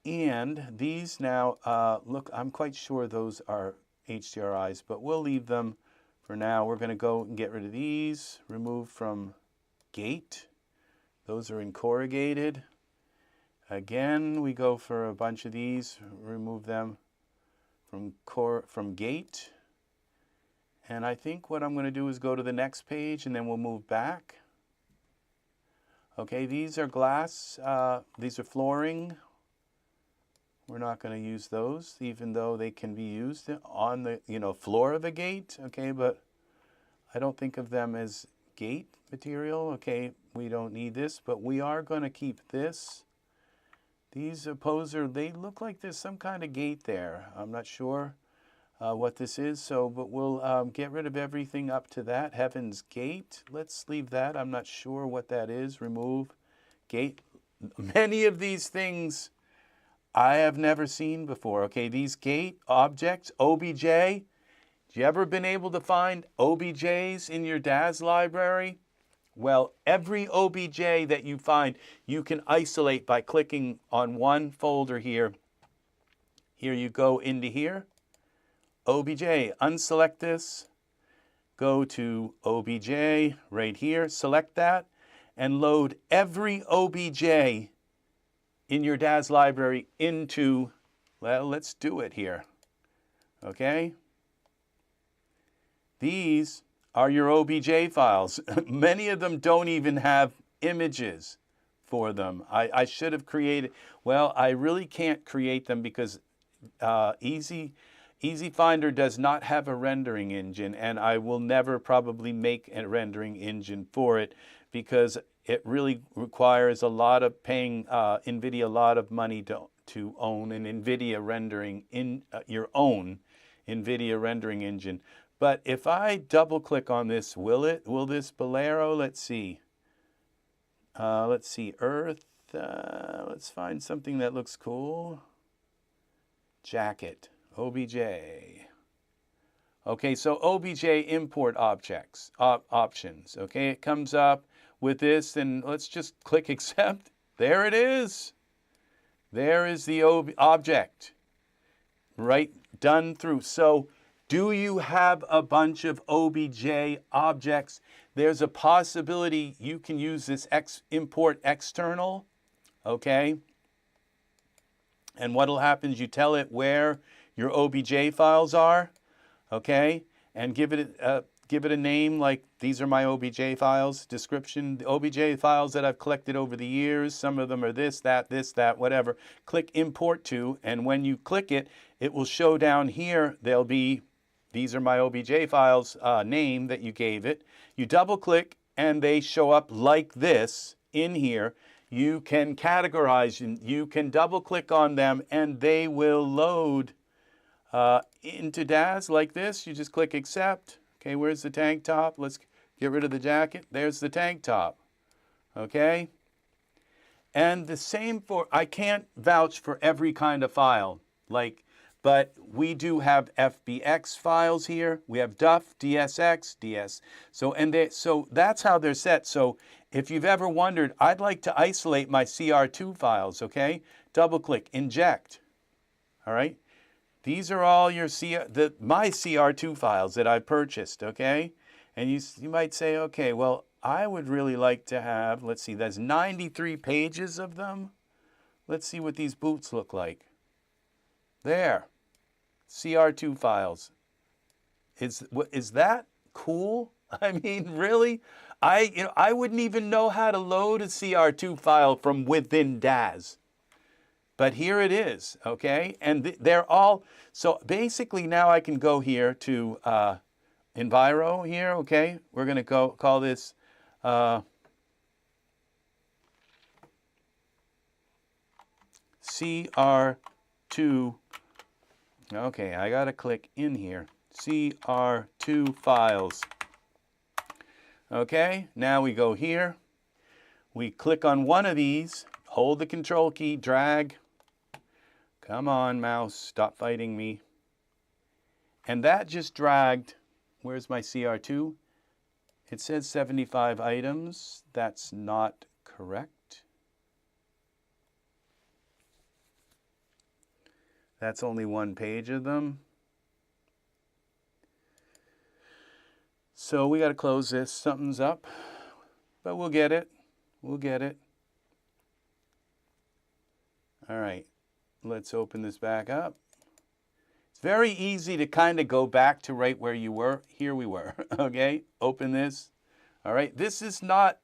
And these now, look, I'm quite sure those are HDRIs, but we'll leave them for now. We're going to go and get rid of these, remove from gate. Those are in corrugated. Again, we go for a bunch of these, remove them from Gate. And I think what I'm going to do is go to the next page and then we'll move back. Okay, these are glass, these are flooring. We're not going to use those, even though they can be used on the floor of a gate. Okay, but I don't think of them as gate material. Okay, we don't need this, but we are going to keep this. These poser, they look like there's some kind of gate there. I'm not sure what this is, but we'll get rid of everything up to that. Heaven's Gate, let's leave that. I'm not sure what that is. Remove gate. Many of these things I have never seen before. Okay, these gate objects, OBJ. Have you ever been able to find OBJs in your Daz library? Well, every OBJ that you find, you can isolate by clicking on one folder here. Here you go into here. OBJ, unselect this. Go to OBJ right here, select that, and load every OBJ in your Daz library into, well, let's do it here. Okay? These are your OBJ files. Many of them don't even have images for them. I should have created, well, I really can't create them because EzFinder does not have a rendering engine, and I will never probably make a rendering engine for it because it really requires a lot of paying NVIDIA a lot of money to own an NVIDIA rendering your own NVIDIA rendering engine. But if I double click on this, will this Bolero? Let's see. Earth. Let's find something that looks cool. Jacket. OBJ. Okay, so OBJ import objects options. Okay, it comes up with this, and let's just click accept. There it is. There is the object. Right, done through. So do you have a bunch of OBJ objects? There's a possibility you can use this import external. Okay. And what'll happen is you tell it where your OBJ files are, okay, and give it a name like these are my OBJ files, description, the OBJ files that I've collected over the years. Some of them are this, that, whatever. Click import to, and when you click it, it will show down here, there'll be, these are my OBJ files name that you gave it. You double click and they show up like this in here. You can categorize, and you can double click on them and they will load into Daz like this. You just click accept. Okay, where's the tank top? Let's get rid of the jacket. There's the tank top. Okay? And the same for, I can't vouch for every kind of file, but we do have FBX files here. We have DUF, DSX, DS. So that's how they're set. So if you've ever wondered, I'd like to isolate my CR2 files, okay? Double click, inject. All right? These are all your my CR2 files that I purchased, okay? And you might say, okay, well, I would really like to have, let's see, there's 93 pages of them. Let's see what these boots look like. There, CR2 files. Is that cool? I mean, really? I wouldn't even know how to load a CR2 file from within Daz. But here it is, okay? And they're all, so basically now I can go here to Enviro here, okay? We're going to call this CR2. Okay, I got to click in here. CR2 files. Okay, now we go here. We click on one of these, hold the control key, drag. Come on, mouse, stop fighting me. And that just dragged, where's my CR2? It says 75 items. That's not correct. That's only one page of them. So we got to close this. Something's up, but we'll get it. We'll get it. All right. Let's open this back up. It's very easy to kind of go back to right where you were. Here we were, okay? Open this. All right, this is not,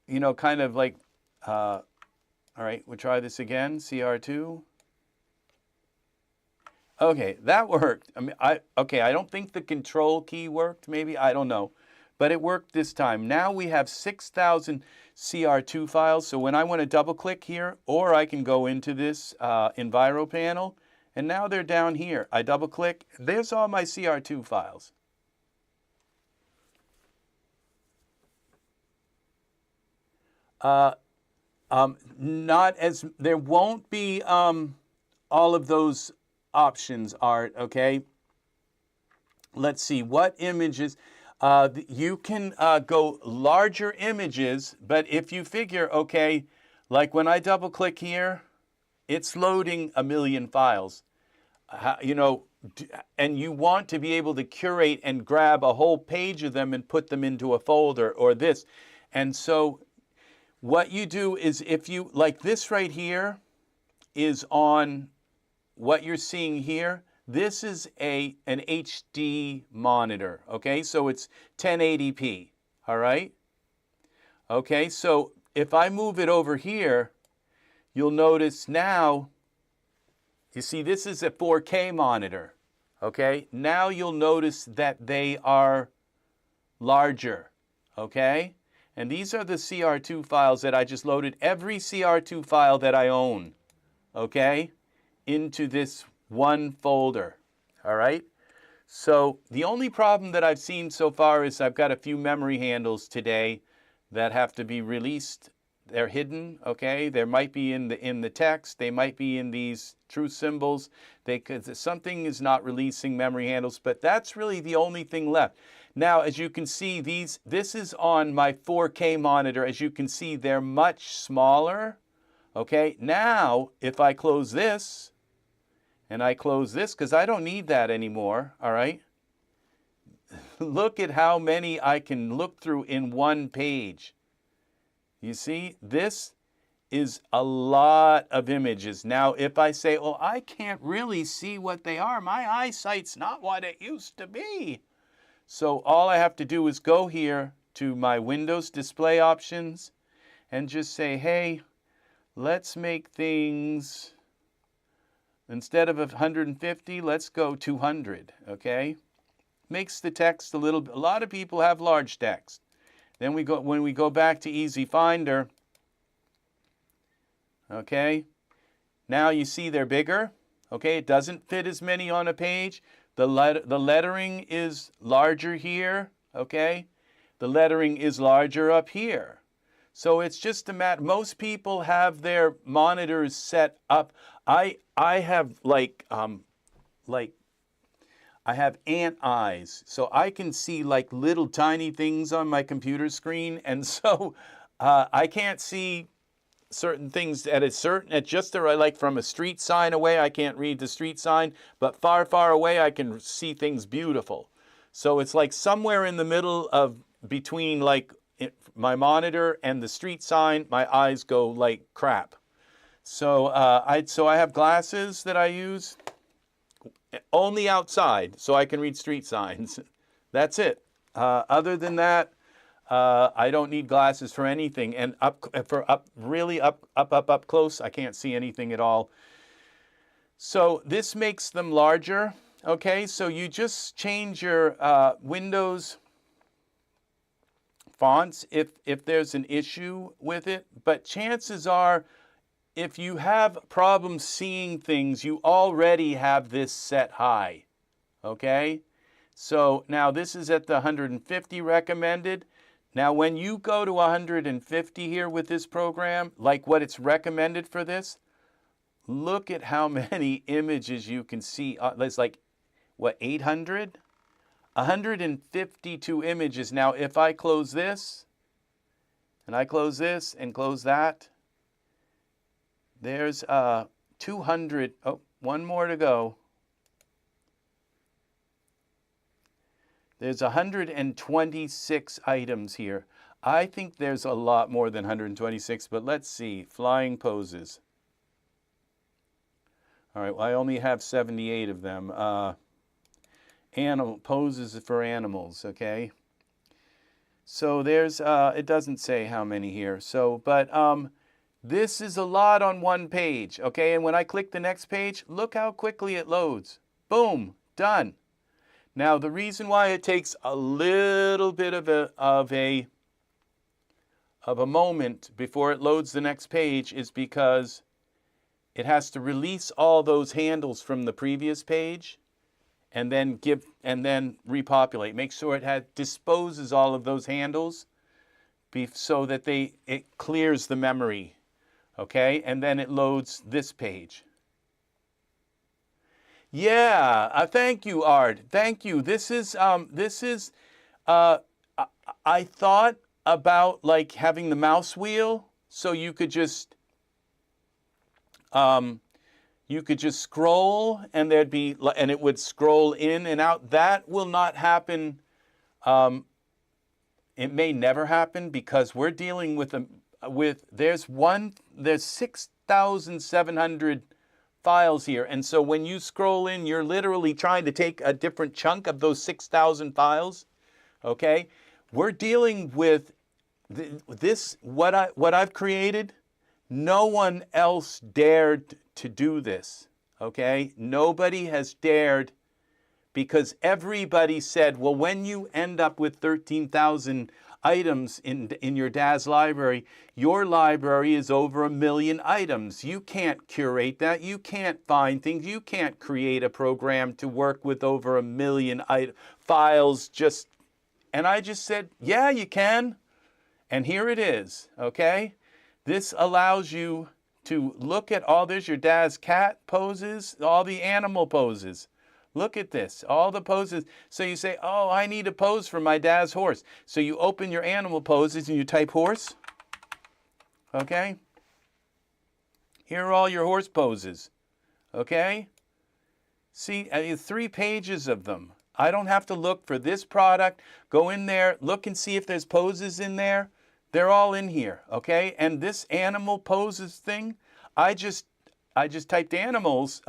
you know, kind of like, all right, we'll try this again, CR2. Okay, that worked. I mean, I don't think the control key worked, maybe, I don't know. But it worked this time. Now we have 6,000 CR2 files, so when I want to double click here, or I can go into this Enviro panel, and now they're down here. I double click, there's all my CR2 files. Not as, there won't be all of those options, Art, okay? Let's see, what images, you can go larger images, but if you figure, okay, like when I double click here, it's loading 1 million files, you know, and you want to be able to curate and grab a whole page of them and put them into a folder or this. And so what you do is if you, like this right here is on what you're seeing here. This is an HD monitor, okay? So it's 1080p, all right? Okay, so if I move it over here, you'll notice now, you see this is a 4K monitor, okay? Now you'll notice that they are larger, okay? And these are the CR2 files that I just loaded, every CR2 file that I own, okay, into this one folder, all right? So the only problem that I've seen so far is I've got a few memory handles today that have to be released. They're hidden, okay? They might be in the text, they might be in these true symbols. Something is not releasing memory handles, but that's really the only thing left. Now, as you can see, this is on my 4K monitor. As you can see, they're much smaller, okay? Now, if I close this, and I close this, because I don't need that anymore, all right? Look at how many I can look through in one page. You see, this is a lot of images. Now, if I say, oh, I can't really see what they are, my eyesight's not what it used to be. So all I have to do is go here to my Windows display options and just say, hey, let's make things, instead of 150, let's go 200, okay? Makes the text a lot of people have large text. Then when we go back to EzFinder, okay, now you see they're bigger, okay? It doesn't fit as many on a page. The lettering is larger here, okay? The lettering is larger up here. So it's just a matter, most people have their monitors set up. I have I have ant eyes, so I can see like little tiny things on my computer screen, and so I can't see certain things at just the right, like from a street sign away, I can't read the street sign, but far, far away, I can see things beautiful. So it's like somewhere in the middle of between like my monitor and the street sign, my eyes go like crap. So I have glasses that I use only outside, so I can read street signs. That's it. Other than that, I don't need glasses for anything. And really up close, I can't see anything at all. So this makes them larger. Okay, so you just change your Windows fonts if there's an issue with it. But chances are, if you have problems seeing things, you already have this set high. Okay, so now this is at the 150 recommended. Now, when you go to 150 here with this program, like what it's recommended for this, look at how many images you can see. There's like, what, 800? 152 images. Now, if I close this, and I close this, and close that, there's 200, oh, one more to go. There's 126 items here. I think there's a lot more than 126, but let's see. Flying poses. All right, well, I only have 78 of them. Animal poses for animals, okay? So there's, it doesn't say how many here. So, but this is a lot on one page, okay? And when I click the next page, look how quickly it loads. Boom, done. Now, the reason why it takes a little bit of a moment before it loads the next page is because it has to release all those handles from the previous page and then repopulate. Make sure it disposes all of those handles so that it clears the memory, okay? And then it loads this page. Yeah, thank you, Art. Thank you. This is I thought about like having the mouse wheel so you could just scroll and it would scroll in and out. That will not happen. It may never happen because we're dealing with there's 6,700 files here. And so when you scroll in, you're literally trying to take a different chunk of those 6,000 files. Okay? We're dealing with what I've created. No one else dared to do this, okay? Nobody has dared because everybody said, well, when you end up with 13,000 items in your Daz library, your library is over 1 million items. You can't curate that. You can't find things. You can't create a program to work with over 1 million files just, and I just said, yeah, you can. And here it is, okay? This allows you to look at there's your Daz cat poses, all the animal poses. Look at this, all the poses. So you say, oh, I need a pose for my Daz horse. So you open your animal poses and you type horse, okay? Here are all your horse poses, okay? See, 3 pages of them. I don't have to look for this product. Go in there, look and see if there's poses in there. They're all in here, okay? And this animal poses thing, I just typed animals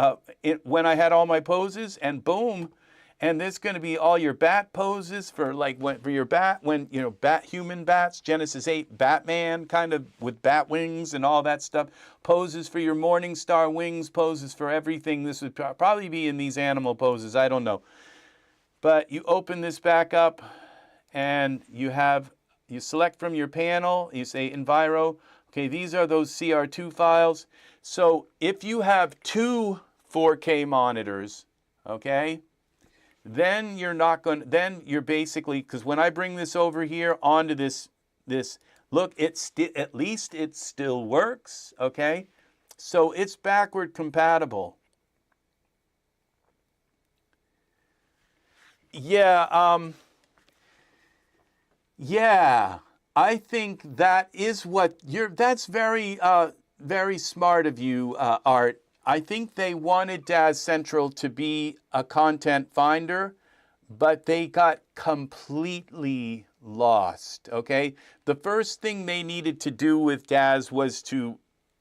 when I had all my poses, and boom, and there's going to be all your bat poses for your bat, human bats, Genesis 8 Batman, kind of with bat wings and all that stuff. Poses for your morning star wings, poses for everything. This would probably be in these animal poses. I don't know. But you open this back up, and you select from your panel, you say Enviro. Okay, these are those CR2 files. So if you have 2 4K monitors, okay, then you're basically, because when I bring this over here onto this look, at least it still works, okay? So it's backward compatible. Yeah, yeah, I think that is that's very, very smart of you, Art. I think they wanted Daz Central to be a content finder, but they got completely lost, okay? The first thing they needed to do with Daz was to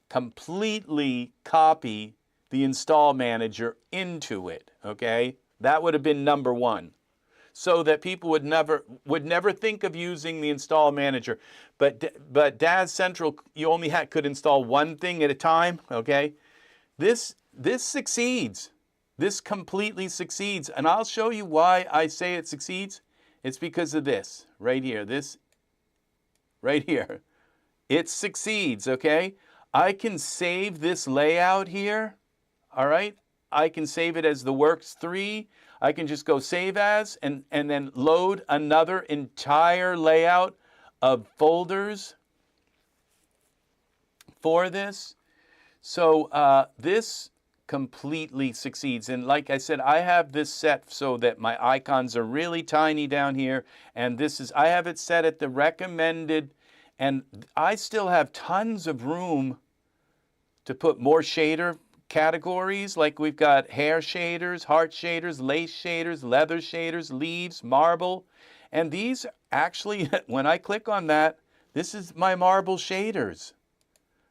completely copy the install manager into it, okay? That would have been number 1. So that people would never think of using the install manager. But Daz Central, you only could install one thing at a time, okay? This succeeds. This completely succeeds. And I'll show you why I say it succeeds. It's because of this right here. This right here. It succeeds, okay? I can save this layout here, all right? I can save it as the Works 3. I can just go save as and then load another entire layout of folders for this. So this completely succeeds. And like I said, I have this set so that my icons are really tiny down here. And I have it set at the recommended. And I still have tons of room to put more shader categories, like we've got hair shaders, heart shaders, lace shaders, leather shaders, leaves, marble. And these actually, when I click on that, this is my marble shaders.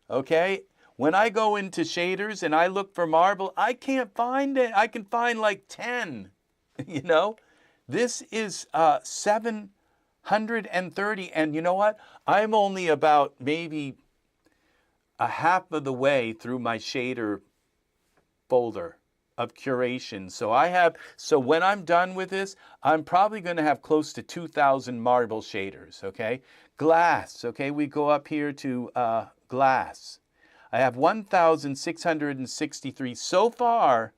Okay? When I go into shaders and I look for marble, I can't find it. I can find like 10, you know? This is 730, and you know what? I'm only about maybe a half of the way through my shader folder of curation. So when I'm done with this, I'm probably going to have close to 2,000 marble shaders, okay? Glass, okay? We go up here to glass. I have 1,663 so far.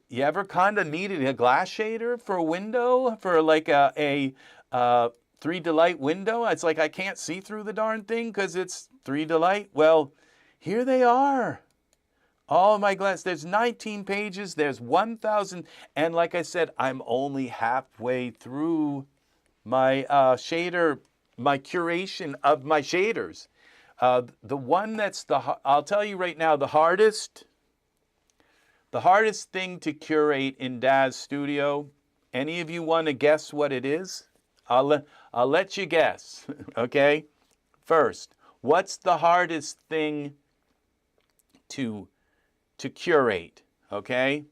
You ever kind of needed a glass shader for a window, for like a 3Delight window? It's like I can't see through the darn thing because it's 3Delight. Well, here they are. All my glass, there's 19 pages, there's 1,000, and like I said, I'm only halfway through my shader, my curation of my shaders. The one that's I'll tell you right now, the hardest thing to curate in Daz Studio, any of you want to guess what it is? I'll let you guess, okay? First, what's the hardest thing to curate, okay?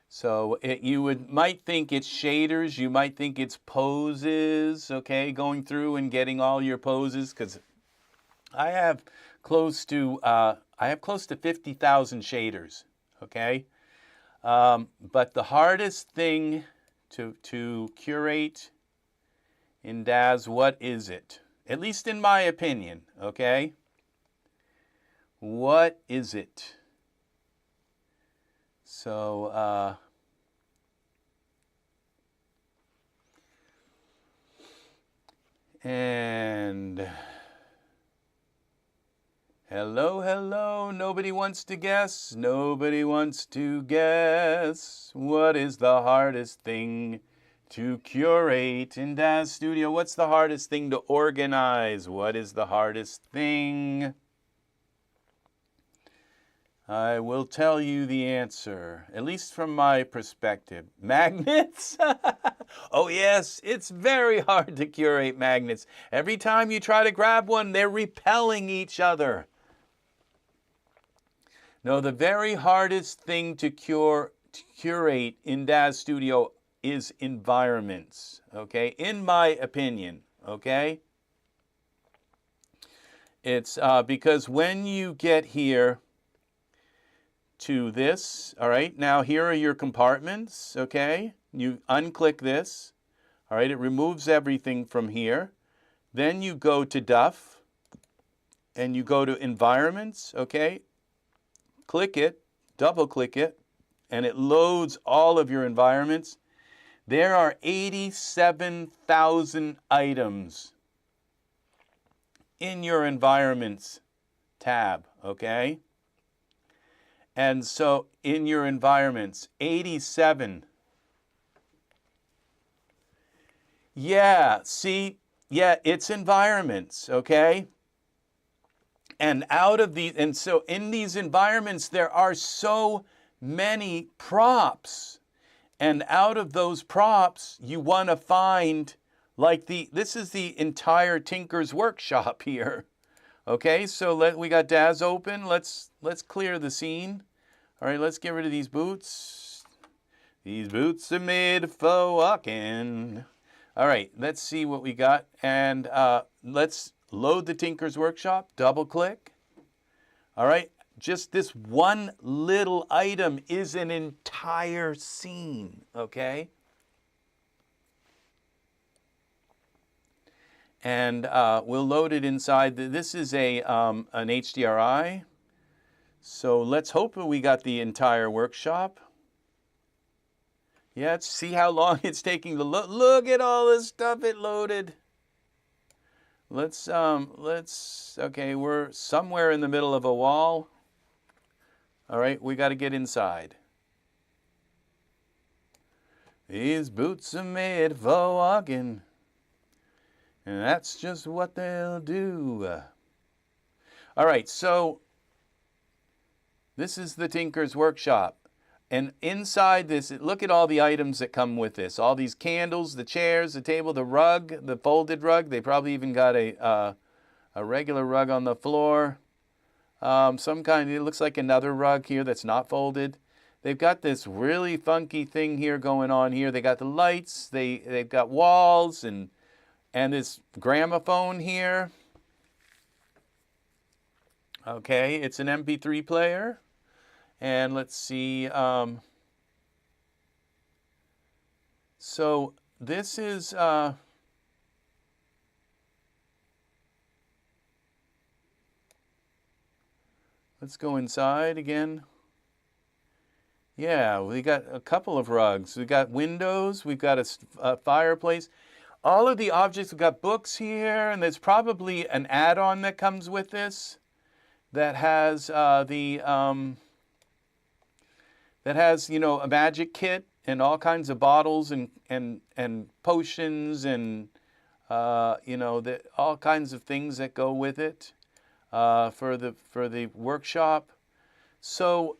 So you might think it's shaders, you might think it's poses, okay? Going through and getting all your poses, because I have close to 50,000 shaders, okay? But the hardest thing to curate in Daz, what is it? At least in my opinion, okay? What is it? So, and hello, nobody wants to guess, nobody wants to guess. What is the hardest thing to curate in Daz Studio? What's the hardest thing to organize? What is the hardest thing? I will tell you the answer, at least from my perspective. Magnets? Oh yes, it's very hard to curate magnets. Every time you try to grab one, they're repelling each other. No, the very hardest thing to curate in Daz Studio is environments, okay? In my opinion, okay? It's because when you get here to this, all right, now here are your compartments, okay? You unclick this, all right, it removes everything from here. Then you go to Duff, and you go to Environments, okay? Click it, double click it, and it loads all of your environments. There are 87,000 items in your Environments tab, okay? And so in your environments, 87. Yeah, see, yeah, it's environments, okay? And out of these, and so in these environments, there are so many props. And out of those props, you want to find, like this is the entire Tinker's Workshop here. Okay, so we got Daz open. Let's clear the scene. All right, let's get rid of these boots. These boots are made for walking. All right, let's see what we got. And let's load the Tinker's Workshop. Double click. All right, just this one little item is an entire scene, okay? And we'll load it inside. This is an HDRI. So let's hope we got the entire workshop. Yeah, see how long it's taking to load. Look at all this stuff it loaded. Okay, we're somewhere in the middle of a wall. All right, we got to get inside. These boots are made for walking. And that's just what they'll do. All right, so this is the Tinker's Workshop. And inside this, look at all the items that come with this. All these candles, the chairs, the table, the rug, the folded rug. They probably even got a regular rug on the floor. Some kind, it looks like another rug here that's not folded. They've got this really funky thing here going on here. They got the lights, they've got walls and this gramophone here. Okay, it's an MP3 player. And let's see, so this is, let's go inside again. Yeah, we got a couple of rugs. We got windows, we've got a fireplace. All of the objects, we've got books here, and there's probably an add-on that comes with this that has that has, you know, a magic kit and all kinds of bottles and potions and, you know, all kinds of things that go with it for the workshop. So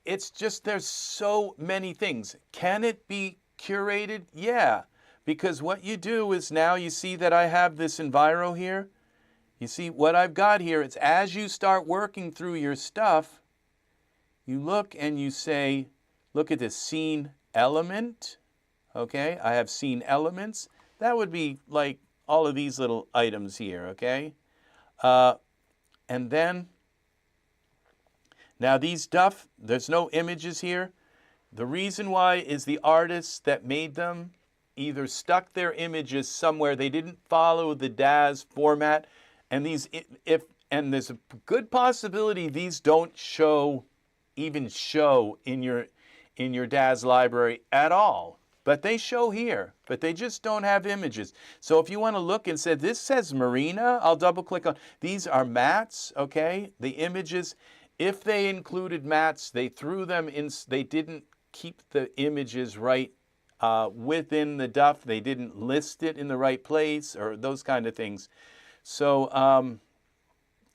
it's just, there's so many things. Can it be curated? Yeah, because what you do is now you see that I have this Enviro here. You see what I've got here, it's as you start working through your stuff, you look and you say, look at this scene element. Okay, I have scene elements. That would be like all of these little items here, okay? And then, now these stuff, there's no images here. The reason why is the artists that made them either stuck their images somewhere, they didn't follow the Daz format, and and there's a good possibility these don't even show in your Daz library at all. But they show here, but they just don't have images. So if you want to look and say, this says Marina, I'll double click on, these are mats, okay? The images, if they included mats, they threw them in, they didn't keep the images right within the duff. They didn't list it in the right place or those kind of things. So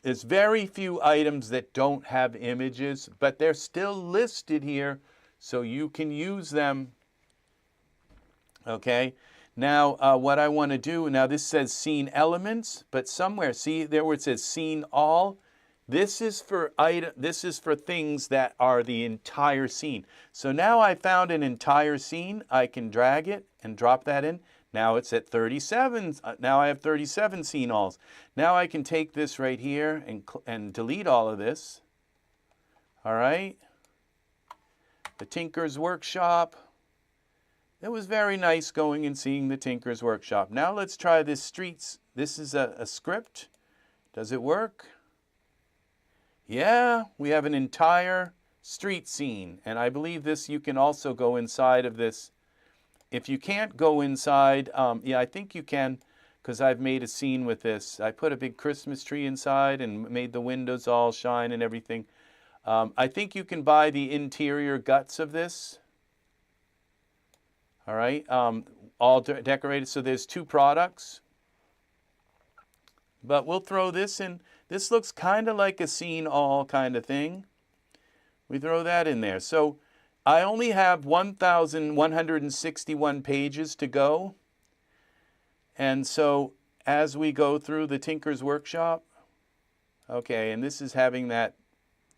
there's very few items that don't have images, but they're still listed here, so you can use them. Okay, now what I want to do, now this says scene elements, but somewhere, see there where it says scene all, this is for things that are the entire scene. So now I found an entire scene, I can drag it and drop that in. Now it's at 37. Now I have 37 scene alls. Now I can take this right here and delete all of this. All right. The Tinker's Workshop. It was very nice going and seeing the Tinker's Workshop. Now let's try this streets. This is a script. Does it work? Yeah, we have an entire street scene. And I believe this, you can also go inside of this. If you can't go inside, yeah, I think you can, because I've made a scene with this. I put a big Christmas tree inside and made the windows all shine and everything. I think you can buy the interior guts of this. All right, all decorated. So there's two products. But we'll throw this in. This looks kind of like a scene all kind of thing. We throw that in there. So I only have 1,161 pages to go. And so as we go through the Tinker's Workshop, okay, and this is having that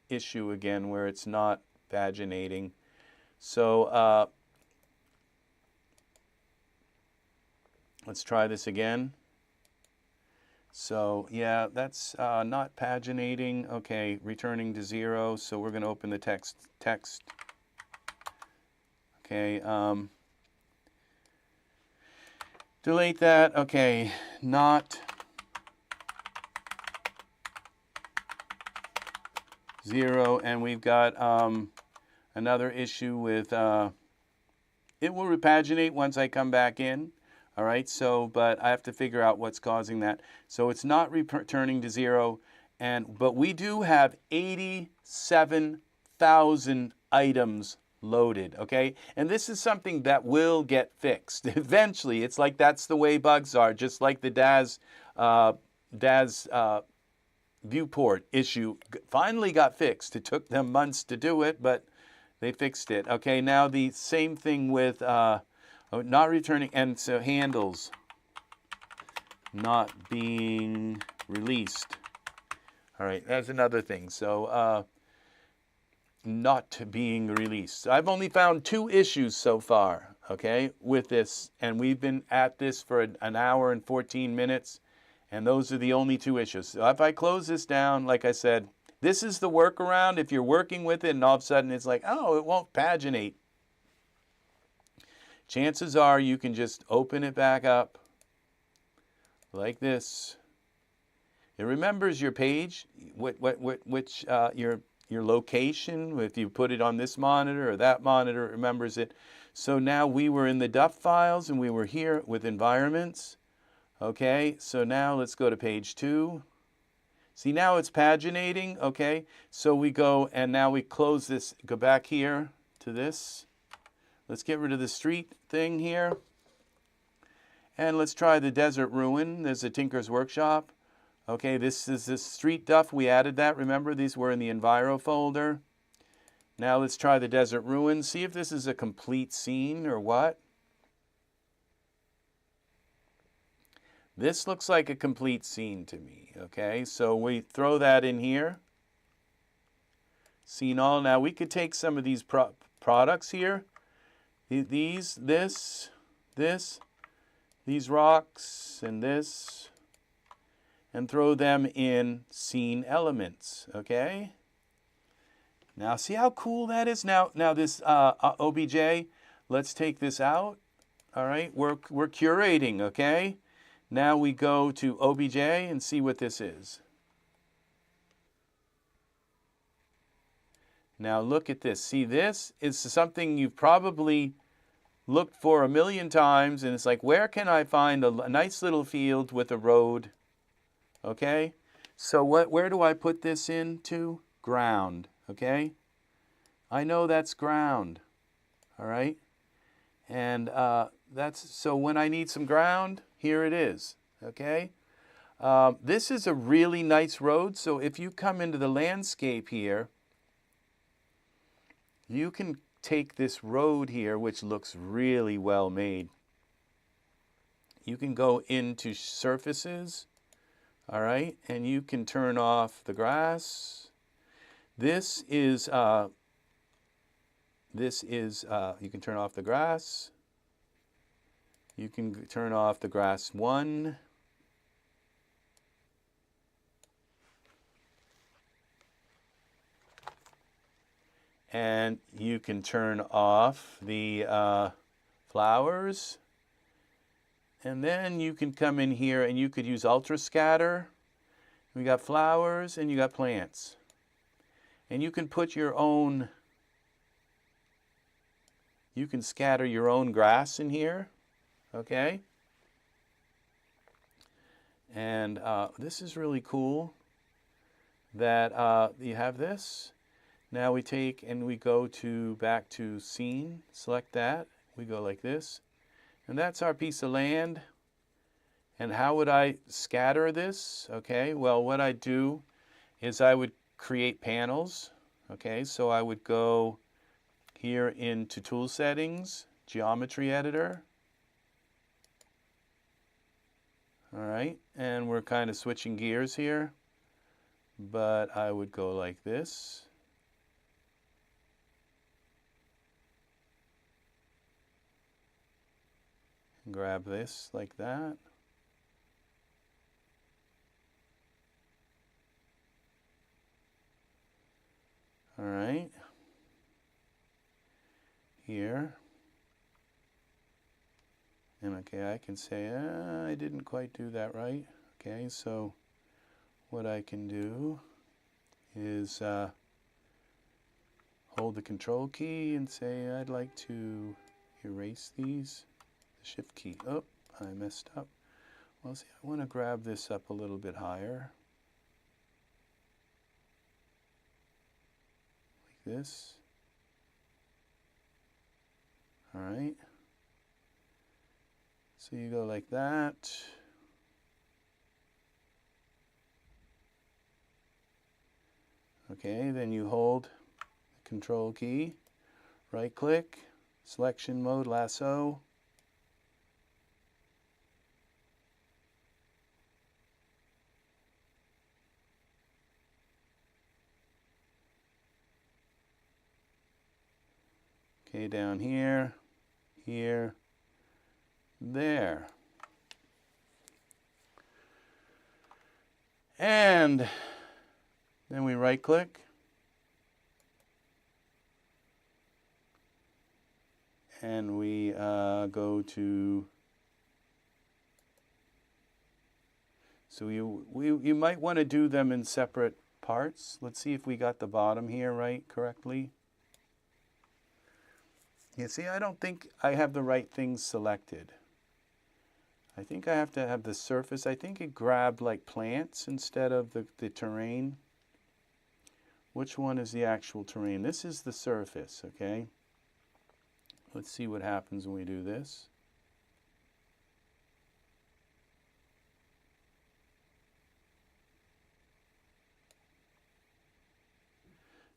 issue again where it's not paginating. So let's try this again. So yeah, that's not paginating. Okay, returning to 0. So we're going to open the text. Okay, delete that. Okay, not 0, and we've got another issue with it will repaginate once I come back in. All right, so but I have to figure out what's causing that. So it's not returning to 0, but we do have 87,000 items loaded, okay? And this is something that will get fixed eventually. It's like that's the way bugs are, just like the Daz viewport issue finally got fixed. It took them months to do it, but They fixed it. Okay, now the same thing with not returning, and so handles not being released. All right, that's another thing. So not being released. So I've only found 2 issues so far, okay, with this, and we've been at this for an hour and 14 minutes, and those are the only 2 issues. So if I close this down, like I said, this is the workaround if you're working with it and all of a sudden it's like, oh, it won't paginate. Chances are you can just open it back up like this. It remembers your page, which your location. If you put it on this monitor or that monitor, it remembers it. So now we were in the DUF files and we were here with environments. Okay, so now let's go to page 2. See, now it's paginating, okay? So we go, and now we close this, go back here to this. Let's get rid of the street thing here. And let's try the desert ruin. There's a Tinker's Workshop. Okay, this is the street DUF. We added that. Remember, these were in the Enviro folder. Now let's try the desert ruin. See if this is a complete scene or what. This looks like a complete scene to me, okay? So we throw that in here. Scene all. Now we could take some of these products here. These rocks, and this, and throw them in scene elements, okay? Now see how cool that is? Now this OBJ, let's take this out, all right? We're curating, okay? Now we go to OBJ and see what this is. Now look at this. See, this is something you've probably looked for a million times, and it's like, where can I find a nice little field with a road? Okay? So where do I put this into? Ground, okay? I know that's ground, all right? And so when I need some ground, here it is, okay? This is a really nice road, so if you come into the landscape here, you can take this road here, which looks really well made. You can go into surfaces, all right, and you can turn off the grass. This is you can turn off the grass. You can turn off the grass 1. And you can turn off the flowers. And then you can come in here and you could use ultra scatter. We got flowers and you got plants. And you can put your own, you can scatter your own grass in here. Okay? And this is really cool that you have this. Now we take and we go back to scene, select that, we go like this, and that's our piece of land. And how would I scatter this? Okay, well what I do is I would create panels. Okay, so I would go here into Tool Settings, Geometry Editor. All right, and we're kind of switching gears here, but I would go like this. Grab this like that. All right. Here. And okay, I can say, I didn't quite do that right. Okay, so what I can do is hold the Control key and say, I'd like to erase these. Shift key. Oh, I messed up. Well, see, I want to grab this up a little bit higher. Like this. All right. So you go like that. Okay, then you hold the Control key. Right click, selection mode, lasso. Okay, down here, here, there. And then we right click. And we go to, so you might want to do them in separate parts. Let's see if we got the bottom here right correctly. You see, I don't think I have the right things selected. I think I have to have the surface. I think it grabbed like plants instead of the terrain. Which one is the actual terrain? This is the surface, okay? Let's see what happens when we do this.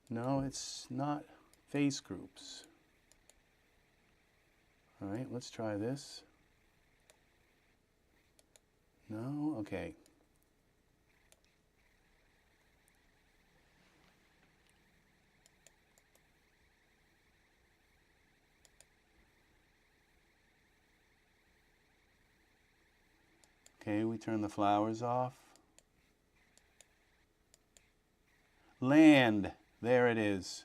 No, it's not face groups. All right, let's try this. No, okay. Okay, we turn the flowers off. Land, there it is.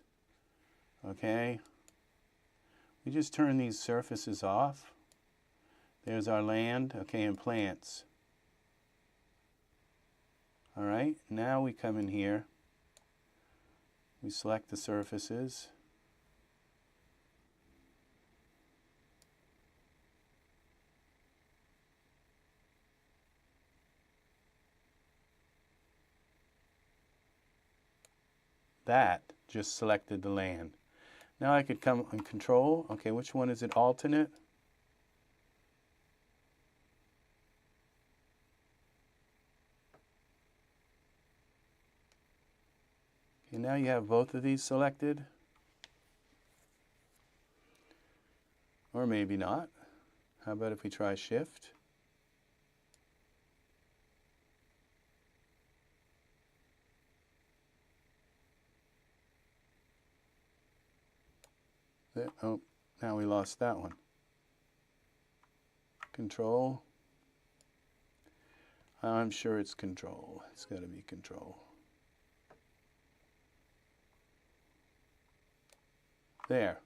Okay. We just turn these surfaces off. There's our land, okay, and plants. All right, now we come in here. We select the surfaces. That just selected the land. Now I could come on control. Okay, which one is it? Alternate. Okay, now you have both of these selected. Or maybe not. How about if we try shift? Oh, now we lost that one. Control. I'm sure it's control. It's got to be control. There.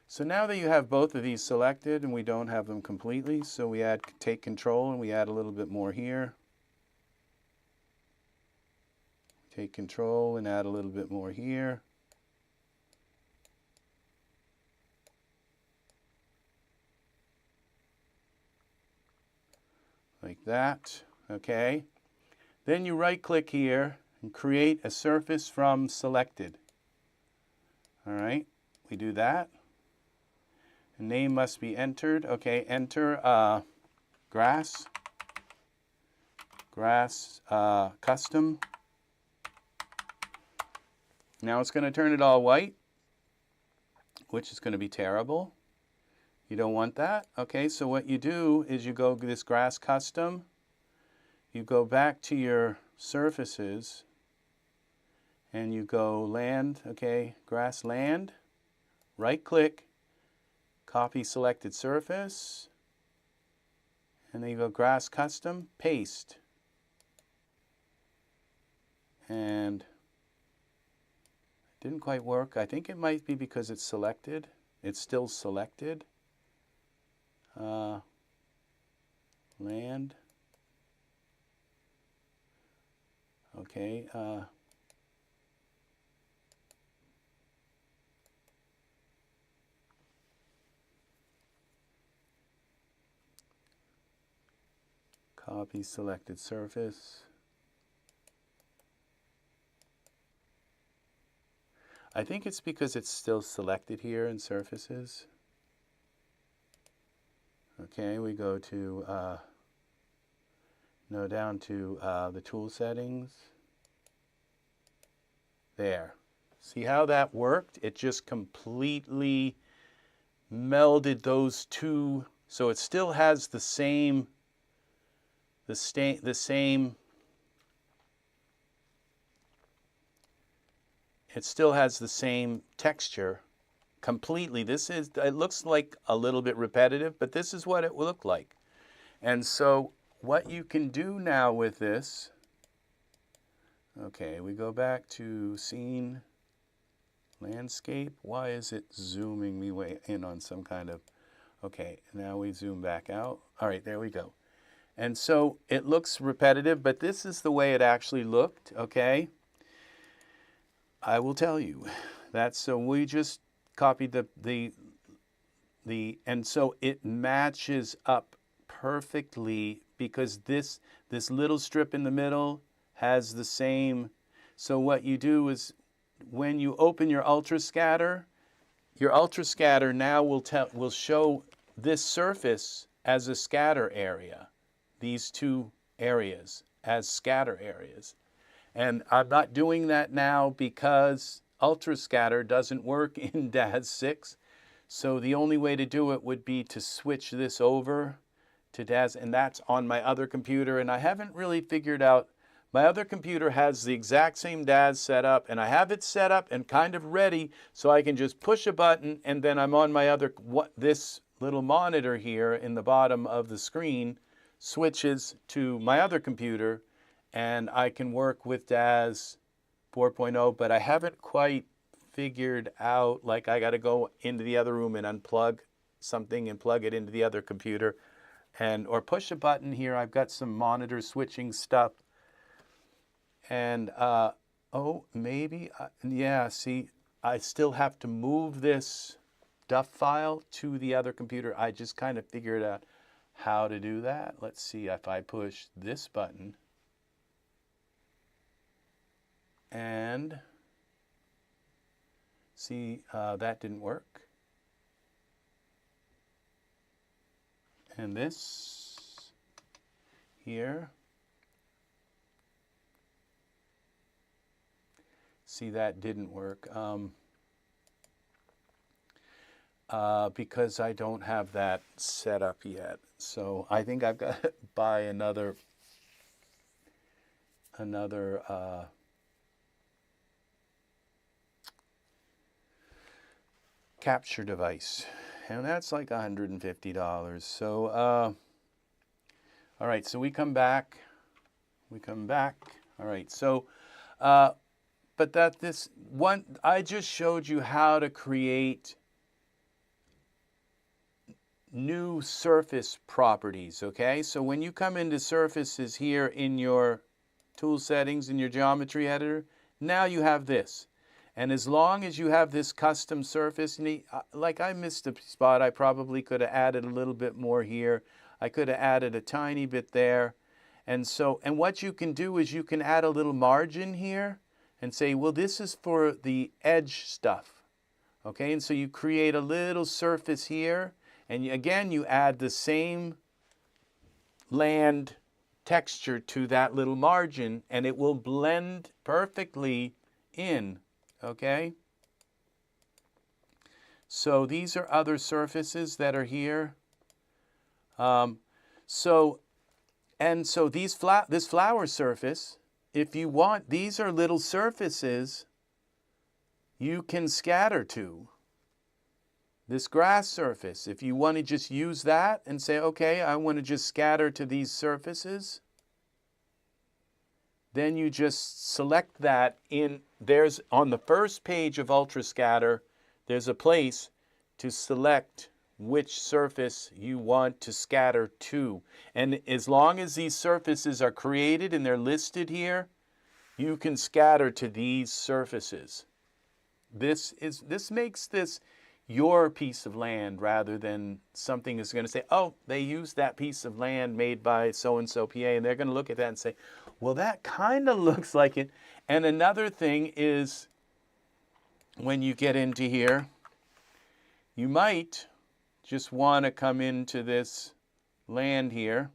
So now that you have both of these selected and we don't have them completely, so we take control and we add a little bit more here. Take control and add a little bit more here. Like that, okay? Then you right click here and create a surface from selected. All right, we do that. The name must be entered. Okay, enter grass custom. Now it's going to turn it all white, which is going to be terrible. You don't want that. Okay, so what you do is you go this grass custom, you go back to your surfaces, and you go land, okay, grass land, right click, copy selected surface, and then you go grass custom, paste. And it didn't quite work. I think it might be because it's selected. It's still selected. Land. Okay. Copy selected surface. I think it's because it's still selected here in surfaces. Okay, we go to, down to the tool settings. There. See how that worked? It just completely melded those two, so it still has the same, it still has the same texture completely. It looks like a little bit repetitive, but this is what it will look like. And so what you can do now with this, okay, we go back to scene, landscape. Why is it zooming me way in on some kind of, okay, now we zoom back out. All right, there we go. And so it looks repetitive, but this is the way it actually looked, okay? I will tell you. So we just copied and so it matches up perfectly because this little strip in the middle has the same. So what you do is when you open your ultra scatter now will show this surface as a scatter area, these two areas as scatter areas. And I'm not doing that now because ultra scatter doesn't work in Daz 6. So the only way to do it would be to switch this over to Daz, and that's on my other computer. And I haven't really figured out, my other computer has the exact same Daz setup, and I have it set up and kind of ready so I can just push a button and then I'm on my other, this little monitor here in the bottom of the screen switches to my other computer and I can work with Daz 4.0, but I haven't quite figured out, like I got to go into the other room and unplug something and plug it into the other computer or push a button here. I've got some monitor switching stuff. And, oh, maybe, yeah, see, I still have to move this DUF file to the other computer. I just kind of figured out how to do that. Let's see if I push this button. And see, that didn't work. And this here. See, that didn't work because I don't have that set up yet. So I think I've got to buy another capture device, and that's like $150. So all right, so we come back. All right, so but this one, I just showed you how to create new surface properties, okay? So when you come into surfaces here in your tool settings in your geometry editor, now you have this. And as long as you have this custom surface, like I missed a spot, I probably could have added a little bit more here. I could have added a tiny bit there. And what you can do is you can add a little margin here and say, well, this is for the edge stuff, okay? And so you create a little surface here, and again, you add the same land texture to that little margin, and it will blend perfectly in, okay? So these are other surfaces that are here. So this flower surface, if you want, these are little surfaces you can scatter to. This grass surface, if you want to just use that and say, okay, I want to just scatter to these surfaces, then you just select that there's on the first page of UltraScatter, there's a place to select which surface you want to scatter to. And as long as these surfaces are created and they're listed here, you can scatter to these surfaces. This makes this your piece of land rather than something is going to say, oh, they used that piece of land made by so-and-so PA, and they're going to look at that and say, well, that kind of looks like it. And another thing is when you get into here, you might just want to come into this land here.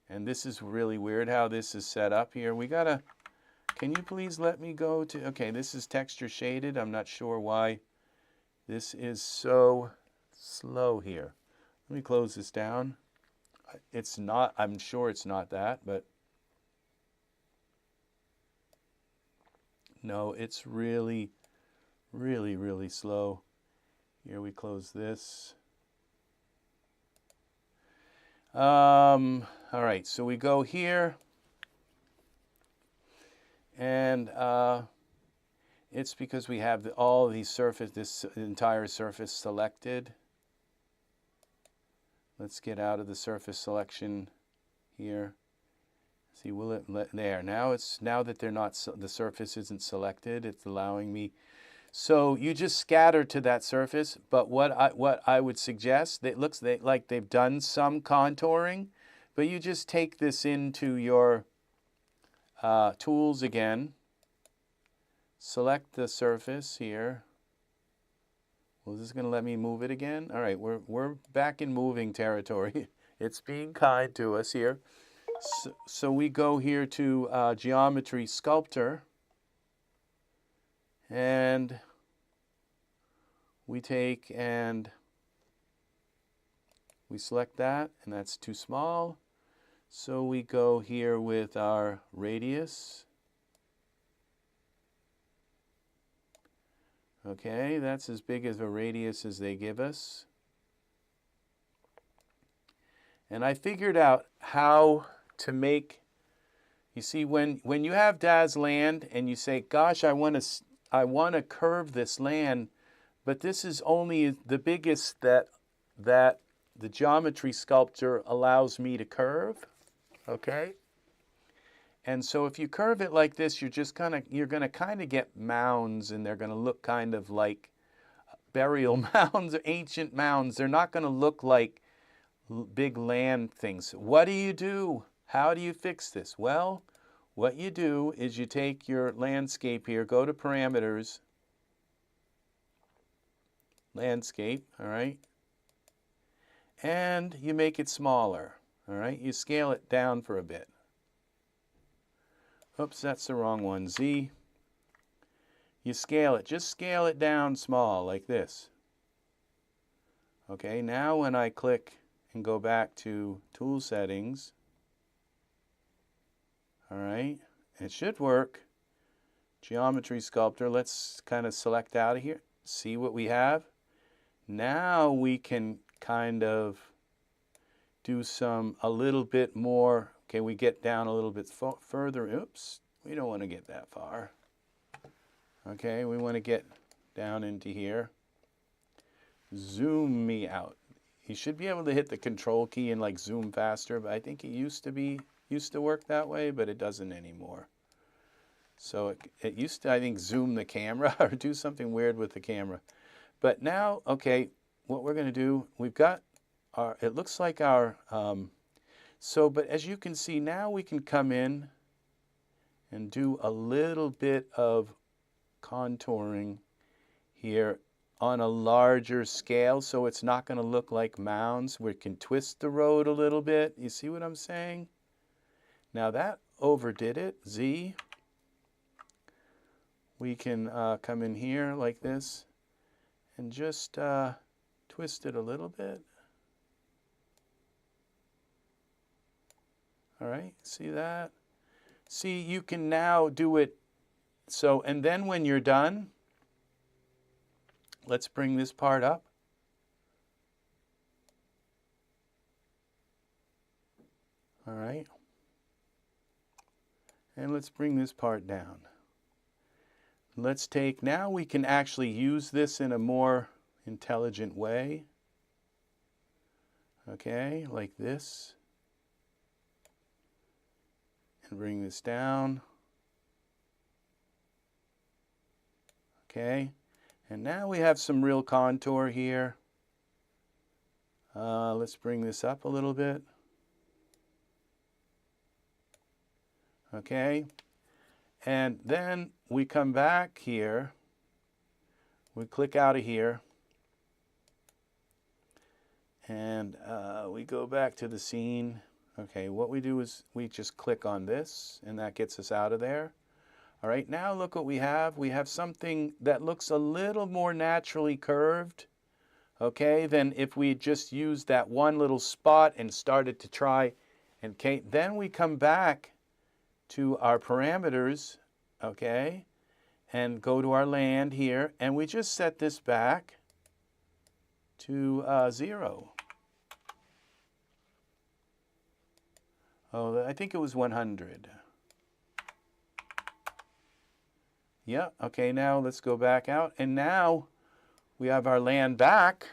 And this is really weird how this is set up here. Can you please let me go to, okay, this is texture shaded. I'm not sure why This is so slow here. Let me close this down. It's not, I'm sure it's not that, but no, it's really, really, really slow. Here we close this. All right, so we go here, and it's because we have all these this entire surface selected. Let's get out of the surface selection here. See, will it there? Now that they're not, the surface isn't selected, it's allowing me. So you just scatter to that surface, but what I would suggest, it looks like they've done some contouring, but you just take this into your tools again, select the surface here. Well, this is going to let me move it again. All right, we're back in moving territory. It's being kind to us here. So we go here to Geometry Sculptor, and we take and we select that, and that's too small. So we go here with our radius. Okay, that's as big as a radius as they give us. And I figured out how to make, you see, when you have Daz land and you say, gosh, I want to curve this land, but this is only the biggest that the geometry sculptor allows me to curve, okay? And so if you curve it like this, you're going to kind of get mounds, and they're going to look kind of like burial mounds or ancient mounds. They're not going to look like big land things. What do you do? How do you fix this? Well, what you do is you take your landscape here, go to parameters, landscape, all right? And you make it smaller, all right? You scale it down for a bit. Oops, that's the wrong one. Z. You scale it. Just scale it down small like this. Okay, now when I click and go back to Tool Settings, all right, it should work. Geometry Sculptor, let's kind of select out of here. See what we have? Now we can kind of do a little bit more. Okay, we get down a little bit further. Oops, we don't want to get that far. Okay, we want to get down into here. Zoom me out. You should be able to hit the control key and like zoom faster, but I think it used to work that way, but it doesn't anymore. So it used to, I think, zoom the camera or do something weird with the camera. But now, okay, what we're going to do, we've got our, it looks like our, but as you can see, now we can come in and do a little bit of contouring here on a larger scale, so it's not going to look like mounds. We can twist the road a little bit. You see what I'm saying? Now that overdid it. Z. We can come in here like this and just twist it a little bit. All right, see that? See, you can now do it. So, and then when you're done, let's bring this part up. All right. And let's bring this part down. Let's take, now we can actually use this in a more intelligent way. Okay, like this. And bring this down. Okay, and now we have some real contour here. Let's bring this up a little bit. Okay, and then we come back here. We click out of here. And we go back to the scene. Okay, what we do is we just click on this, and that gets us out of there. All right, now look what we have. We have something that looks a little more naturally curved, okay, than if we just used that one little spot and started to try. And okay, then we come back to our parameters, okay, and go to our land here, and we just set this back to 0. Oh, I think it was 100. Yeah, okay, now let's go back out. And now we have our land back,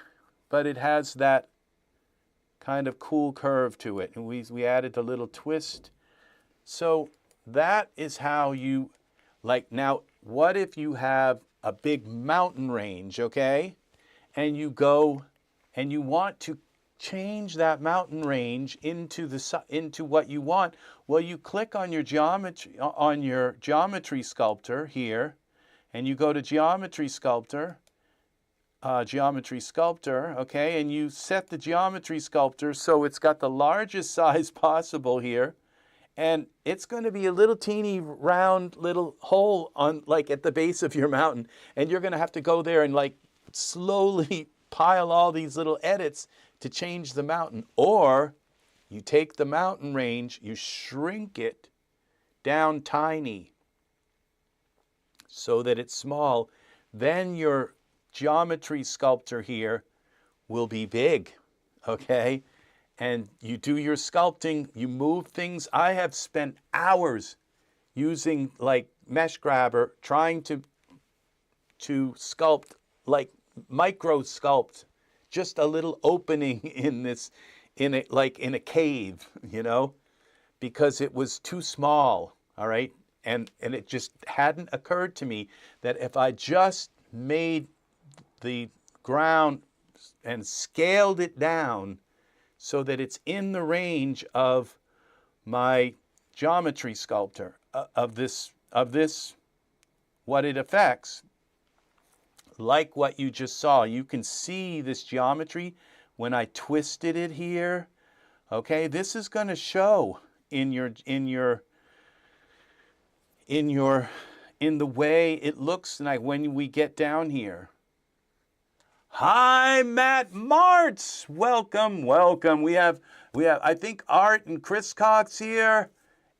but it has that kind of cool curve to it. And we added a little twist. So that is how you, like, now, what if you have a big mountain range, okay? And you go and you want to change that mountain range into what you want. Well, you click on your geometry sculptor here, and you go to geometry sculptor, okay, and you set the geometry sculptor so it's got the largest size possible here, and it's going to be a little teeny round little hole on, like, at the base of your mountain, and you're going to have to go there and, like, slowly pile all these little edits to change the mountain. Or you take the mountain range, you shrink it down tiny so that it's small. Then your geometry sculptor here will be big, okay? And you do your sculpting, you move things. I have spent hours using, like, Mesh Grabber trying to sculpt, like micro sculpt, just a little opening in this, like in a cave, you know, because it was too small, all right? And it just hadn't occurred to me that if I just made the ground and scaled it down so that it's in the range of my geometry sculptor, of this, what it affects, like what you just saw. You can see this geometry when I twisted it here. Okay, this is going to show in the way it looks like when we get down here. Hi, Matt Martz. Welcome, welcome. We have I think Art and Chris Cox here.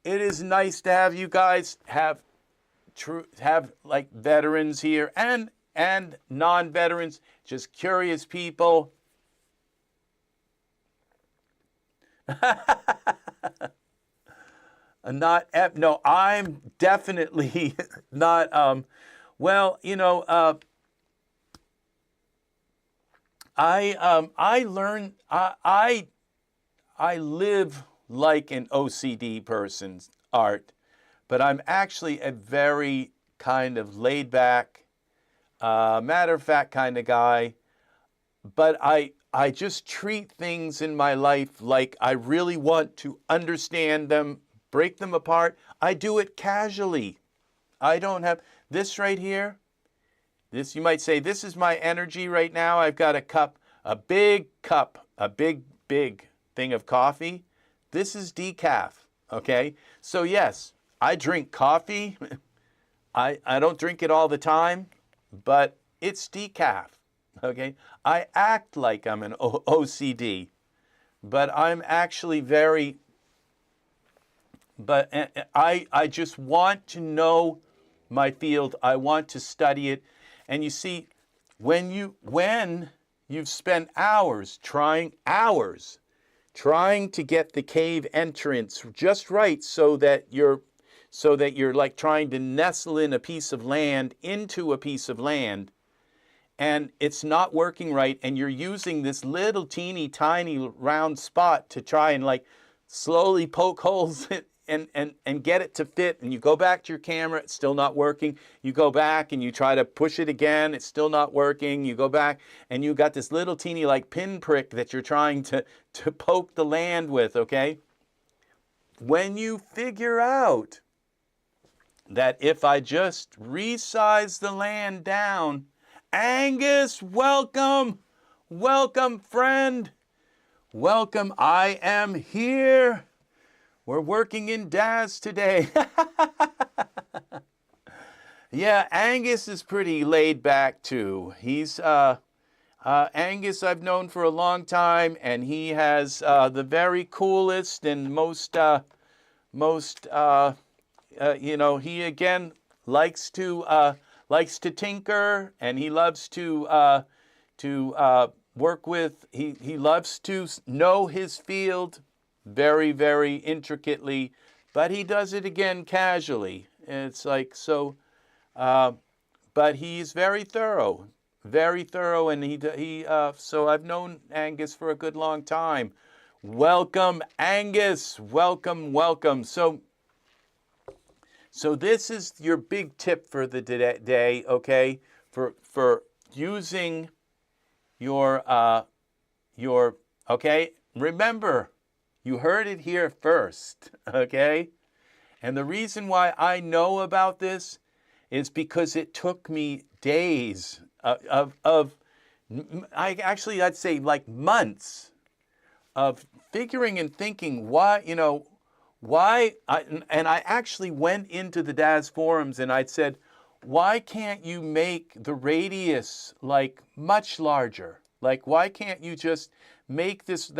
It is nice to have you guys have like veterans here and non-veterans, just curious people. No, I'm definitely not. Well, you know, I learn. I live like an OCD person's Art, but I'm actually a very kind of laid back, matter of fact kind of guy. But I just treat things in my life like I really want to understand them, break them apart. I do it casually. I don't have this right here. This, you might say, this is my energy right now. I've got a cup, a big thing of coffee. This is decaf, okay? So yes, I drink coffee. I don't drink it all the time, but it's decaf, okay? I act like I'm an OCD, but I'm actually very, but I just want to know my field. I want to study it. And you see, when you've spent hours trying to get the cave entrance just right so that you're like trying to nestle in a piece of land into a piece of land, and it's not working right, and you're using this little teeny tiny round spot to try and like slowly poke holes and get it to fit, and you go back to your camera, it's still not working. You go back and you try to push it again, it's still not working. You go back and you got this little teeny like pinprick that you're trying to poke the land with, okay? When you figure out that if I just resize the land down, Angus, welcome, welcome friend, welcome, I am here. We're working in Daz today. Yeah, Angus is pretty laid back too. He's Angus I've known for a long time, and he has the very coolest and he again likes to tinker, and he loves to work with. He loves to know his field very, very intricately, but he does it again casually. It's like so. But he's very thorough, and so I've known Angus for a good long time. Welcome, Angus. Welcome, welcome. So this is your big tip for the day, okay? For using your okay. Remember, you heard it here first, okay? And the reason why I know about this is because it took me days I'd say like months of figuring and thinking and I actually went into the Daz forums and I'd said, why can't you make the radius like much larger? Like, why can't you just make this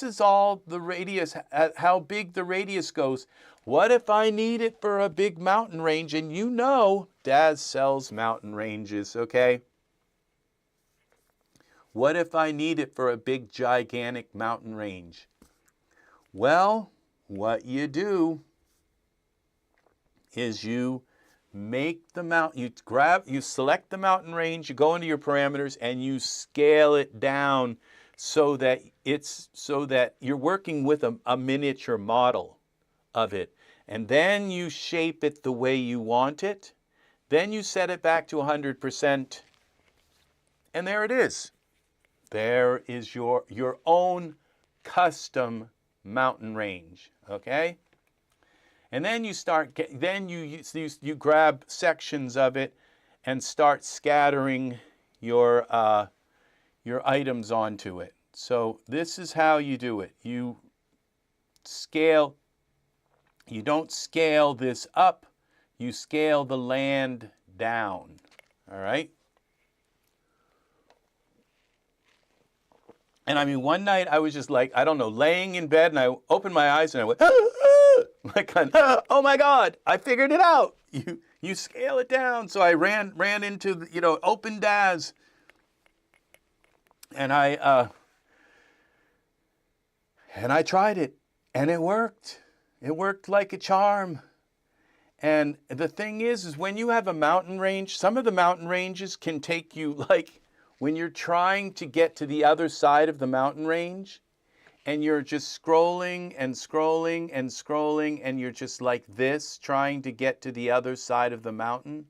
is all the radius, how big the radius goes. What if I need it for a big mountain range? And you know, Daz sells mountain ranges, okay? What if I need it for a big, gigantic mountain range? Well, what you do is you make the mountain, you select the mountain range, you go into your parameters, and you scale it down so that you're working with a miniature model of it. And then you shape it the way you want it. Then you set it back to 100%. And there it is. There is your own custom mountain range, okay? And then you grab sections of it and start scattering your items onto it. So this is how you do it. You don't scale this up, you scale the land down, all right? And I mean, one night I was just like, I don't know, laying in bed, and I opened my eyes and I went, like, oh my God, I figured it out. You scale it down. So I ran into Open Daz, and I tried it, and it worked. It worked like a charm. And the thing is when you have a mountain range, some of the mountain ranges can take you, like, when you're trying to get to the other side of the mountain range, and you're just scrolling and scrolling and scrolling, and you're just like this, trying to get to the other side of the mountain,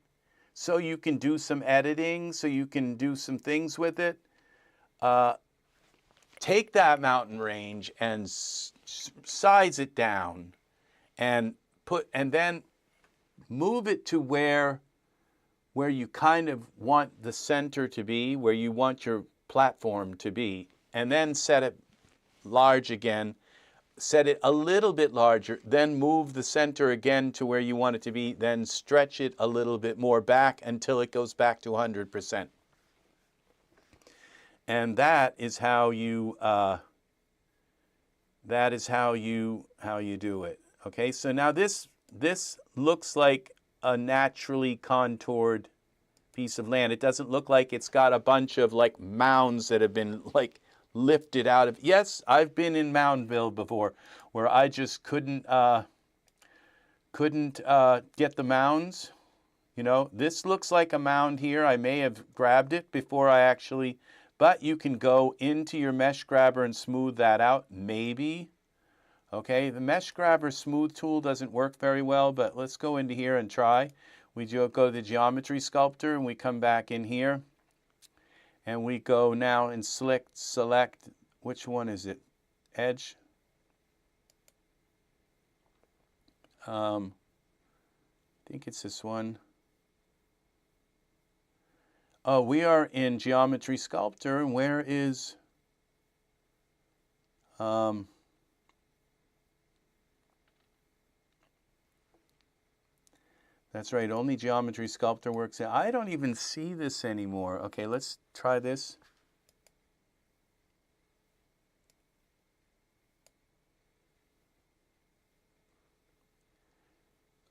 so you can do some editing, so you can do some things with it. Take that mountain range and size it down, and then move it to where you kind of want the center to be, where you want your platform to be, and then set it large again, set it a little bit larger, then move the center again to where you want it to be, then stretch it a little bit more back until it goes back to 100%. And that is how you do it. Okay, so now this looks like a naturally contoured piece of land. It doesn't look like it's got a bunch of like mounds that have been like lifted out of. Yes, I've been in Moundville before, where I just couldn't get the mounds. This looks like a mound here. I may have grabbed it before I actually, but you can go into your mesh grabber and smooth that out, maybe. Okay, the mesh grabber smooth tool doesn't work very well, but let's go into here and try. We go to the geometry sculptor, and we come back in here, and we go now and select, which one is it? Edge. I think it's this one. Oh, we are in geometry sculptor, and where is That's right, only Geometry Sculptor works. I don't even see this anymore. Okay, let's try this.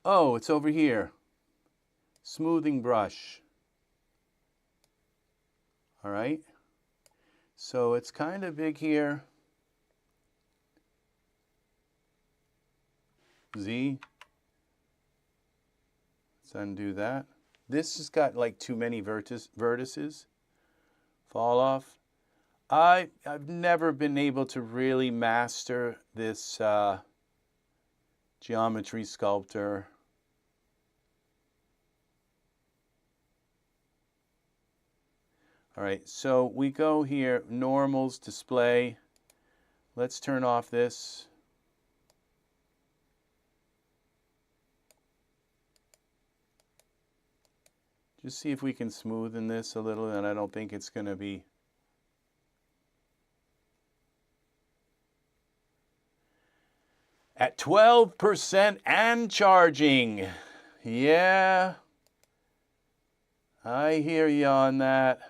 Oh, it's over here. Smoothing brush. All right. So it's kind of big here. Z. Let's undo that. This has got like too many vertices. Fall off. I've never been able to really master this Geometry Sculptor. All right, so we go here, normals, display. Let's turn off this. Just see if we can smoothen this a little, and I don't think it's going to be. At 12% and charging. Yeah, I hear you on that.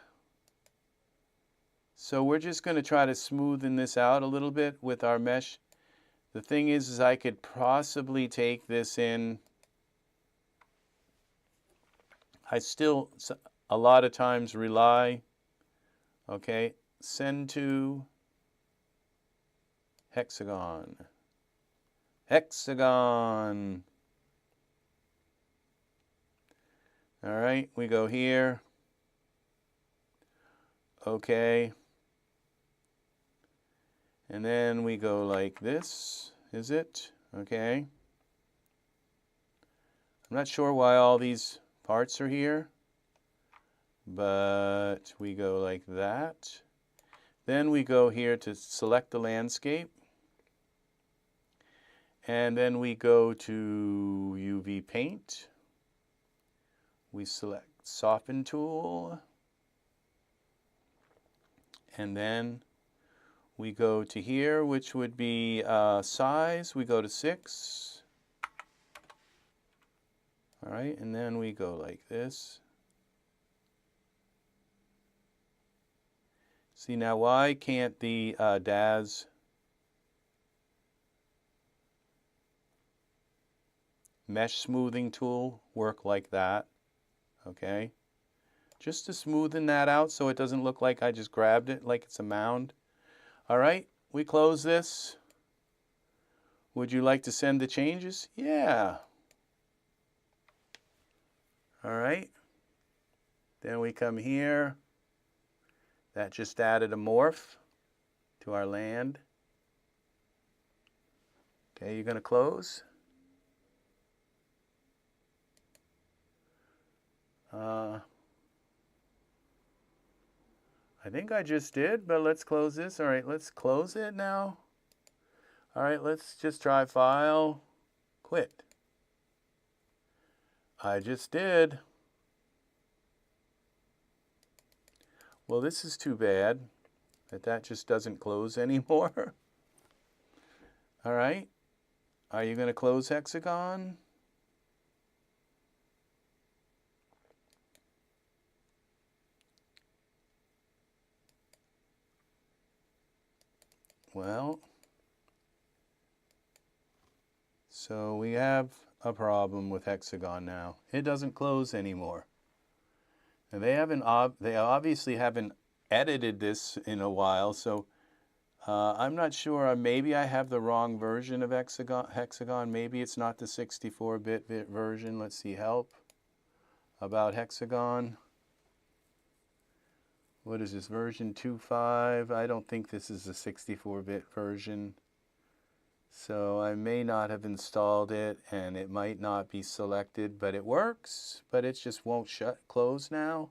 So we're just going to try to smoothen this out a little bit with our mesh. The thing is I could possibly take this in. I still a lot of times rely, okay, send to hexagon. Hexagon. All right, we go here. Okay. And then we go like this, is it? Okay. I'm not sure why all these parts are here, but we go like that. Then we go here to select the landscape. And then we go to UV paint. We select soften tool. And then we go to here, which would be size. We go to 6. All right, and then we go like this. See, now why can't the Daz mesh smoothing tool work like that? Okay, just to smoothen that out so it doesn't look like I just grabbed it like it's a mound. All right, we close this. Would you like to send the changes? Yeah. All right. Then we come here. That just added a morph to our land. Okay, you're going to close. I think I just did, but let's close this. All right, let's close it now. All right, let's just try file, quit. I just did. Well, this is too bad that just doesn't close anymore. All right, are you going to close hexagon? Well, so we have a problem with hexagon now. It doesn't close anymore. And they obviously haven't edited this in a while, so I'm not sure. Maybe I have the wrong version of hexagon. Maybe it's not the 64-bit version. Let's see, help about hexagon. What is this, version 2.5? I don't think this is a 64-bit version. So I may not have installed it, and it might not be selected, but it works, but it just won't close now.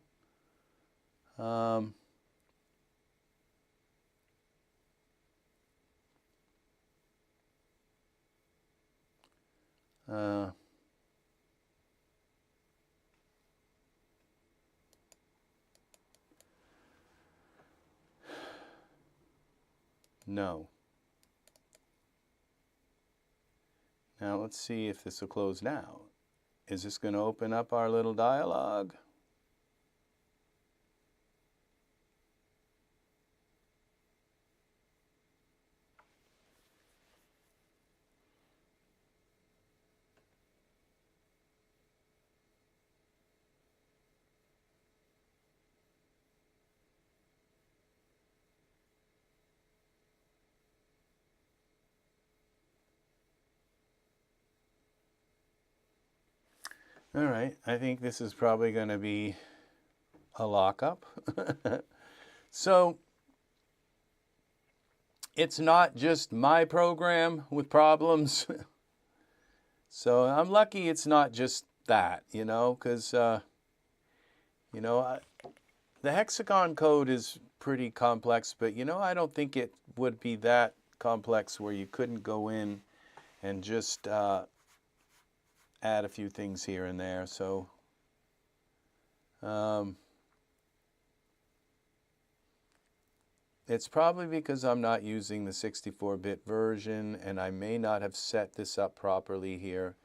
No. Now let's see if this will close now. is this going to open up our little dialog? All right, I think this is probably going to be a lockup. So it's not just my program with problems. So I'm lucky it's not just that, you know, because, you know, the hexagon code is pretty complex, but, you know, I don't think it would be that complex where you couldn't go in and just add a few things here and there. So it's probably because I'm not using the 64-bit version, and I may not have set this up properly here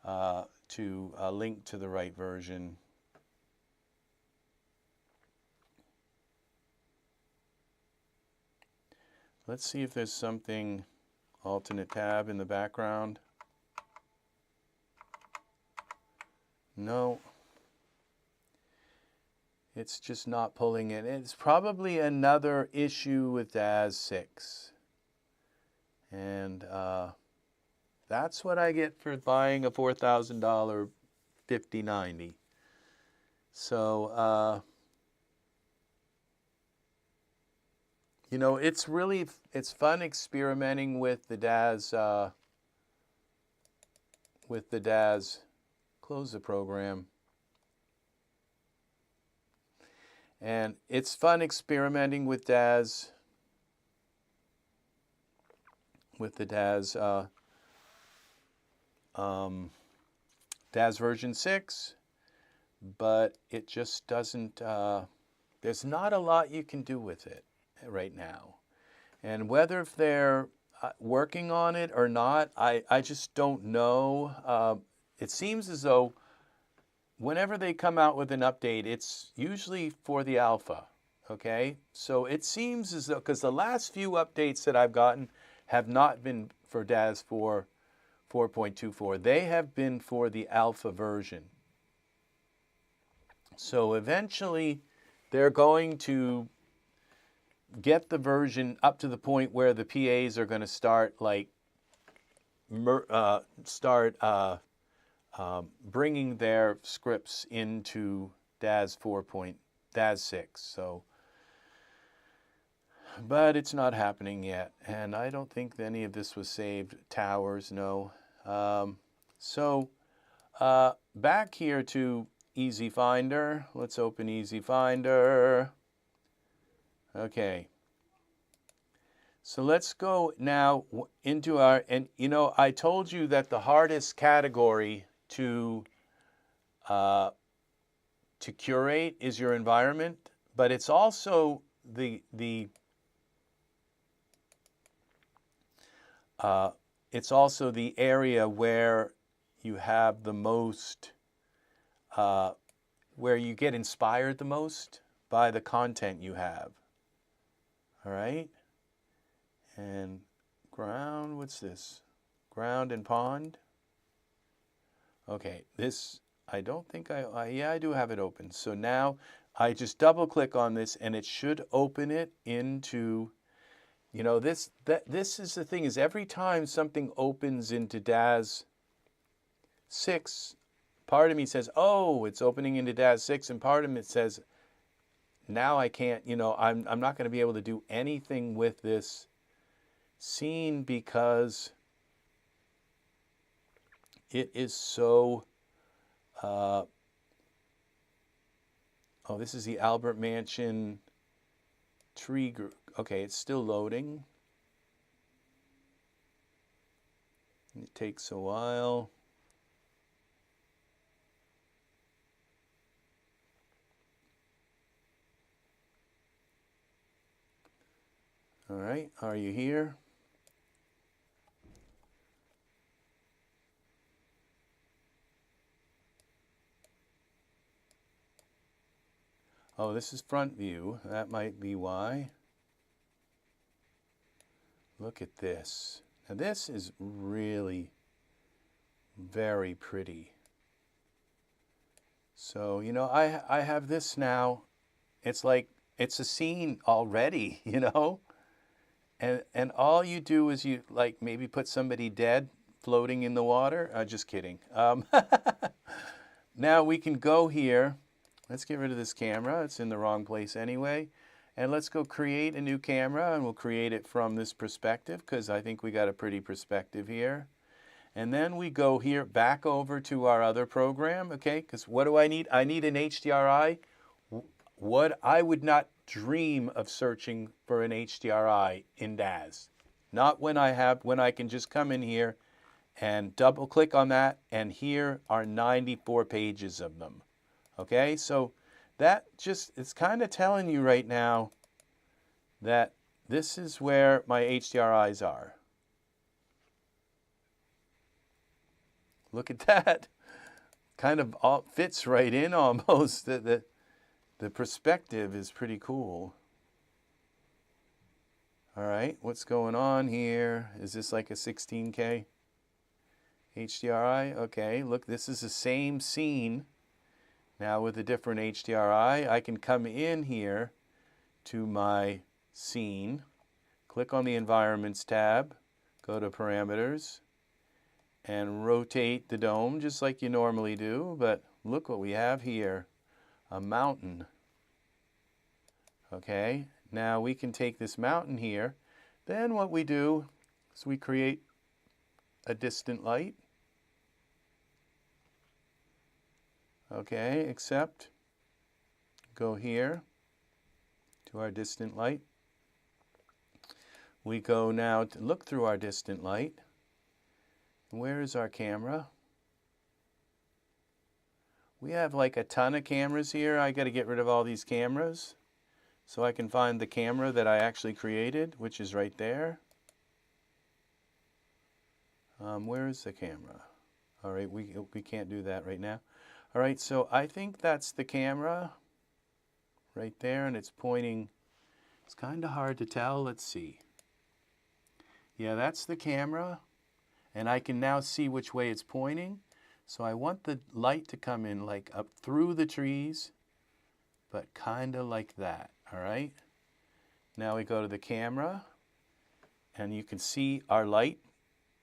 to link to the right version. Let's see if there's something, alternate tab in the background. No. It's just not pulling it. It's probably another issue with Daz 6. And that's what I get for buying a $4,000 5090. So, you know, it's fun experimenting with the Daz, close the program. And it's fun experimenting with Daz, Daz version 6, but it just doesn't, there's not a lot you can do with it right now. And whether if they're working on it or not, I just don't know. It seems as though whenever they come out with an update, it's usually for the alpha, okay? So it seems as though, because the last few updates that I've gotten have not been for Daz 4.24. They have been for the alpha version. So eventually, they're going to get the version up to the point where the PAs are going to start, like, bringing their scripts into Daz 6. So, but it's not happening yet, and I don't think any of this was saved. Towers, no. Back here to EzFinder. Let's open EzFinder. Okay. So let's go now into our, and you know, I told you that the hardest category to curate is your environment, but it's also the area where you have the most, where you get inspired the most by the content you have. All right? And ground, what's this? Ground and pond. Okay, this, I don't think yeah, I do have it open. So now I just double click on this and it should open it into, you know, this is the thing, is every time something opens into Daz 6, part of me says, oh, it's opening into Daz 6, and part of me says, now I can't, you know, I'm not going to be able to do anything with this scene because it is so, oh, this is the Albert Mansion tree group. Okay, it's still loading. It takes a while. All right, are you here? Oh, this is front view. That might be why. Look at this. Now this is really very pretty. So, you know, I have this now. It's like, it's a scene already, you know? And all you do is you, like, maybe put somebody dead floating in the water. Just kidding. Now we can go here. Let's get rid of this camera. It's in the wrong place anyway. And let's go create a new camera, and we'll create it from this perspective because I think we got a pretty perspective here. And then we go here back over to our other program, okay? Because what do I need? I need an HDRI. What I would not dream of searching for an HDRI in Daz. Not when I can just come in here and double click on that, and here are 94 pages of them. Okay, so that just, it's kind of telling you right now that this is where my HDRIs are. Look at that. Kind of all fits right in almost. The perspective is pretty cool. All right, what's going on here? Is this like a 16K HDRI? Okay, look, this is the same scene. Now with a different HDRI, I can come in here to my scene, click on the Environments tab, go to Parameters, and rotate the dome just like you normally do. But look what we have here, a mountain. Okay, now we can take this mountain here. Then what we do is we create a distant light. Okay, except go here to our distant light. We go now to look through our distant light. Where is our camera? We have like a ton of cameras here. I got to get rid of all these cameras so I can find the camera that I actually created, which is right there. Where is the camera? All right, we can't do that right now. All right, so I think that's the camera right there, and it's pointing. It's kind of hard to tell. Let's see. Yeah, that's the camera, and I can now see which way it's pointing. So I want the light to come in like up through the trees, but kind of like that, all right? Now we go to the camera, and you can see our light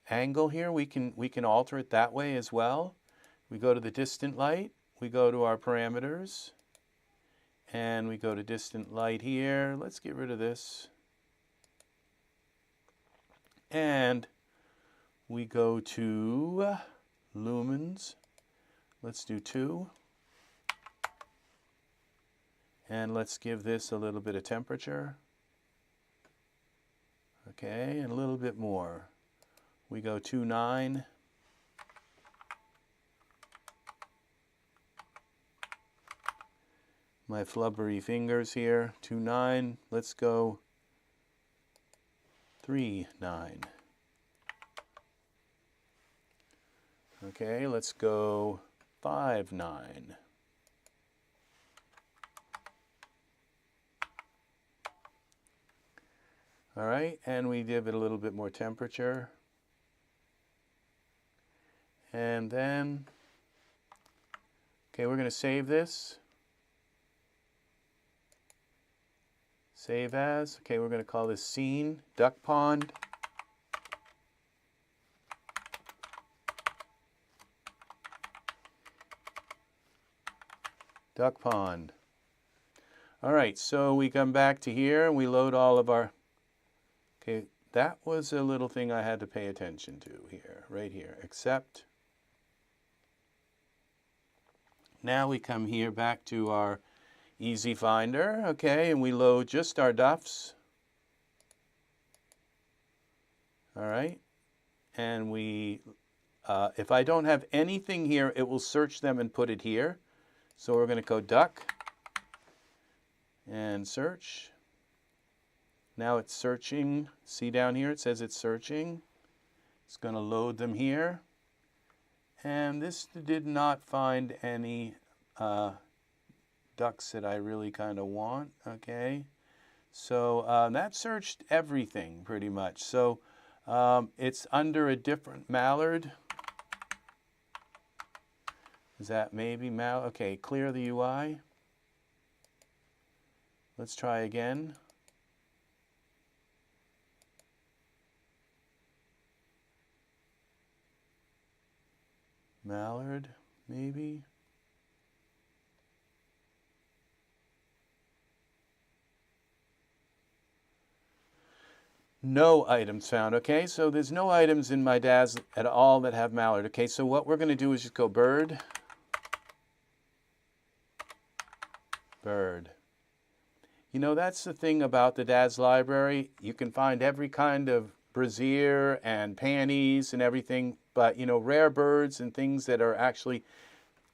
angle here. We can alter it that way as well. We go to the distant light, we go to our parameters, and we go to distant light here. Let's get rid of this. And we go to lumens. Let's do 2. And let's give this a little bit of temperature. Okay, and a little bit more. We go 2.9. My flubbery fingers here, 2.9. Let's go 3.9. Okay, let's go 5.9. All right, and we give it a little bit more temperature. And then, okay, we're going to save this. Save as. Okay, we're going to call this scene, duck pond. Duck pond. All right, so we come back to here and we load all of our, okay, that was a little thing I had to pay attention to here, right here, except. Now we come here back to our EzFinder, okay, and we load just our duffs. All right, and we, if I don't have anything here, it will search them and put it here. So we're going to go duck and search. Now it's searching. See down here, it says it's searching. It's going to load them here. And this did not find any ducks that I really kind of want. Okay, so that searched everything pretty much. So it's under a different mallard. Is that maybe mallard? Okay, clear the UI. Let's try again. Mallard, maybe. No items found. Okay, so there's no items in my Daz at all that have mallard. Okay, so what we're going to do is just go bird, bird. You know, that's the thing about the Daz library. You can find every kind of brassiere and panties and everything, but, you know, rare birds and things that are actually,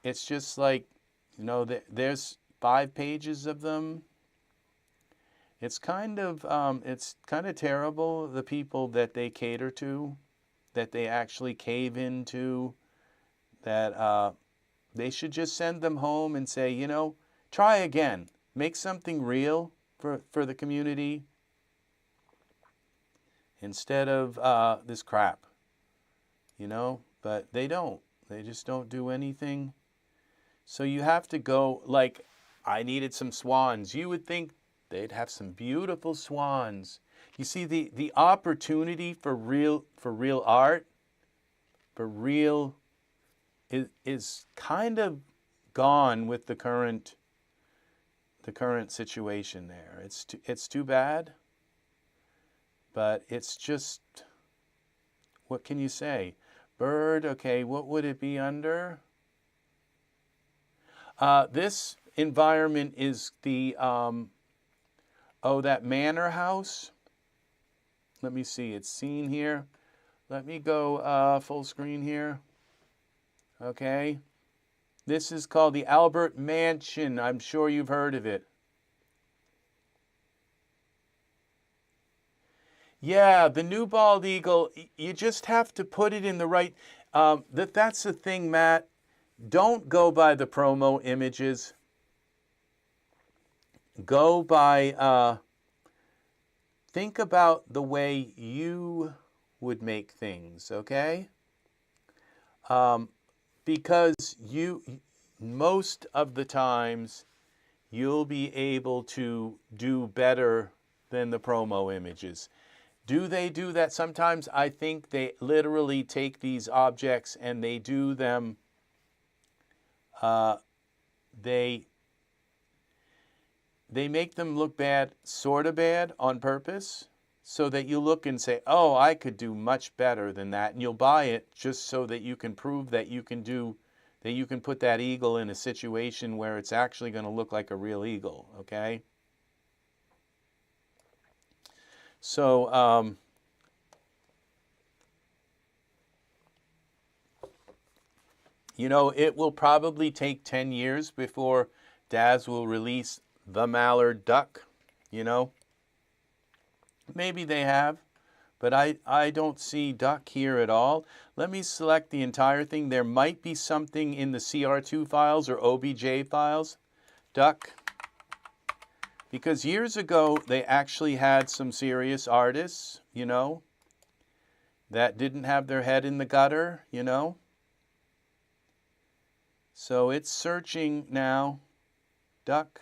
it's just like, you know, there's 5 pages of them. It's kind of terrible, the people that they cater to, that they actually cave into, that they should just send them home and say, you know, try again. Make something real for the community instead of this crap, you know? But they don't. They just don't do anything. So you have to go, like, I needed some swans. You would think they'd have some beautiful swans. You see, the opportunity for real art, for real, is kind of gone with the current situation there. It's too bad, but it's just, what can you say? Bird, okay, what would it be under? This environment is the, that manor house. Let me see, it's seen here. Let me go full screen here. Okay. This is called the Albert Mansion. I'm sure you've heard of it. Yeah, the new bald eagle, you just have to put it in the right, that's the thing, Matt. Don't go by the promo images. Go by, think about the way you would make things, okay? Because most of the times, you'll be able to do better than the promo images. Do they do that? Sometimes I think they literally take these objects and they do them, they make them look bad, sort of bad, on purpose, so that you look and say, oh, I could do much better than that. And you'll buy it just so that you can prove that you can put that eagle in a situation where it's actually going to look like a real eagle, okay? So, you know, it will probably take 10 years before Daz will release the mallard duck, you know. Maybe they have, but I don't see duck here at all. Let me select the entire thing. There might be something in the CR2 files or OBJ files. Duck. Because years ago, they actually had some serious artists, you know, that didn't have their head in the gutter, you know. So it's searching now. Duck.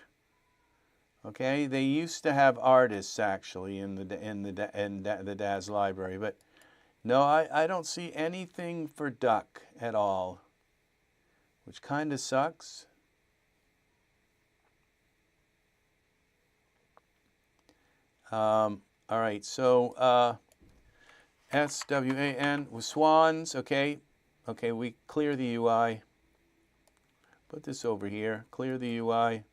Okay, they used to have artists actually in the Daz library, but no, I don't see anything for duck at all, which kind of sucks. All right, so SWAN with swans. Okay, we clear the UI. Put this over here. Clear the UI.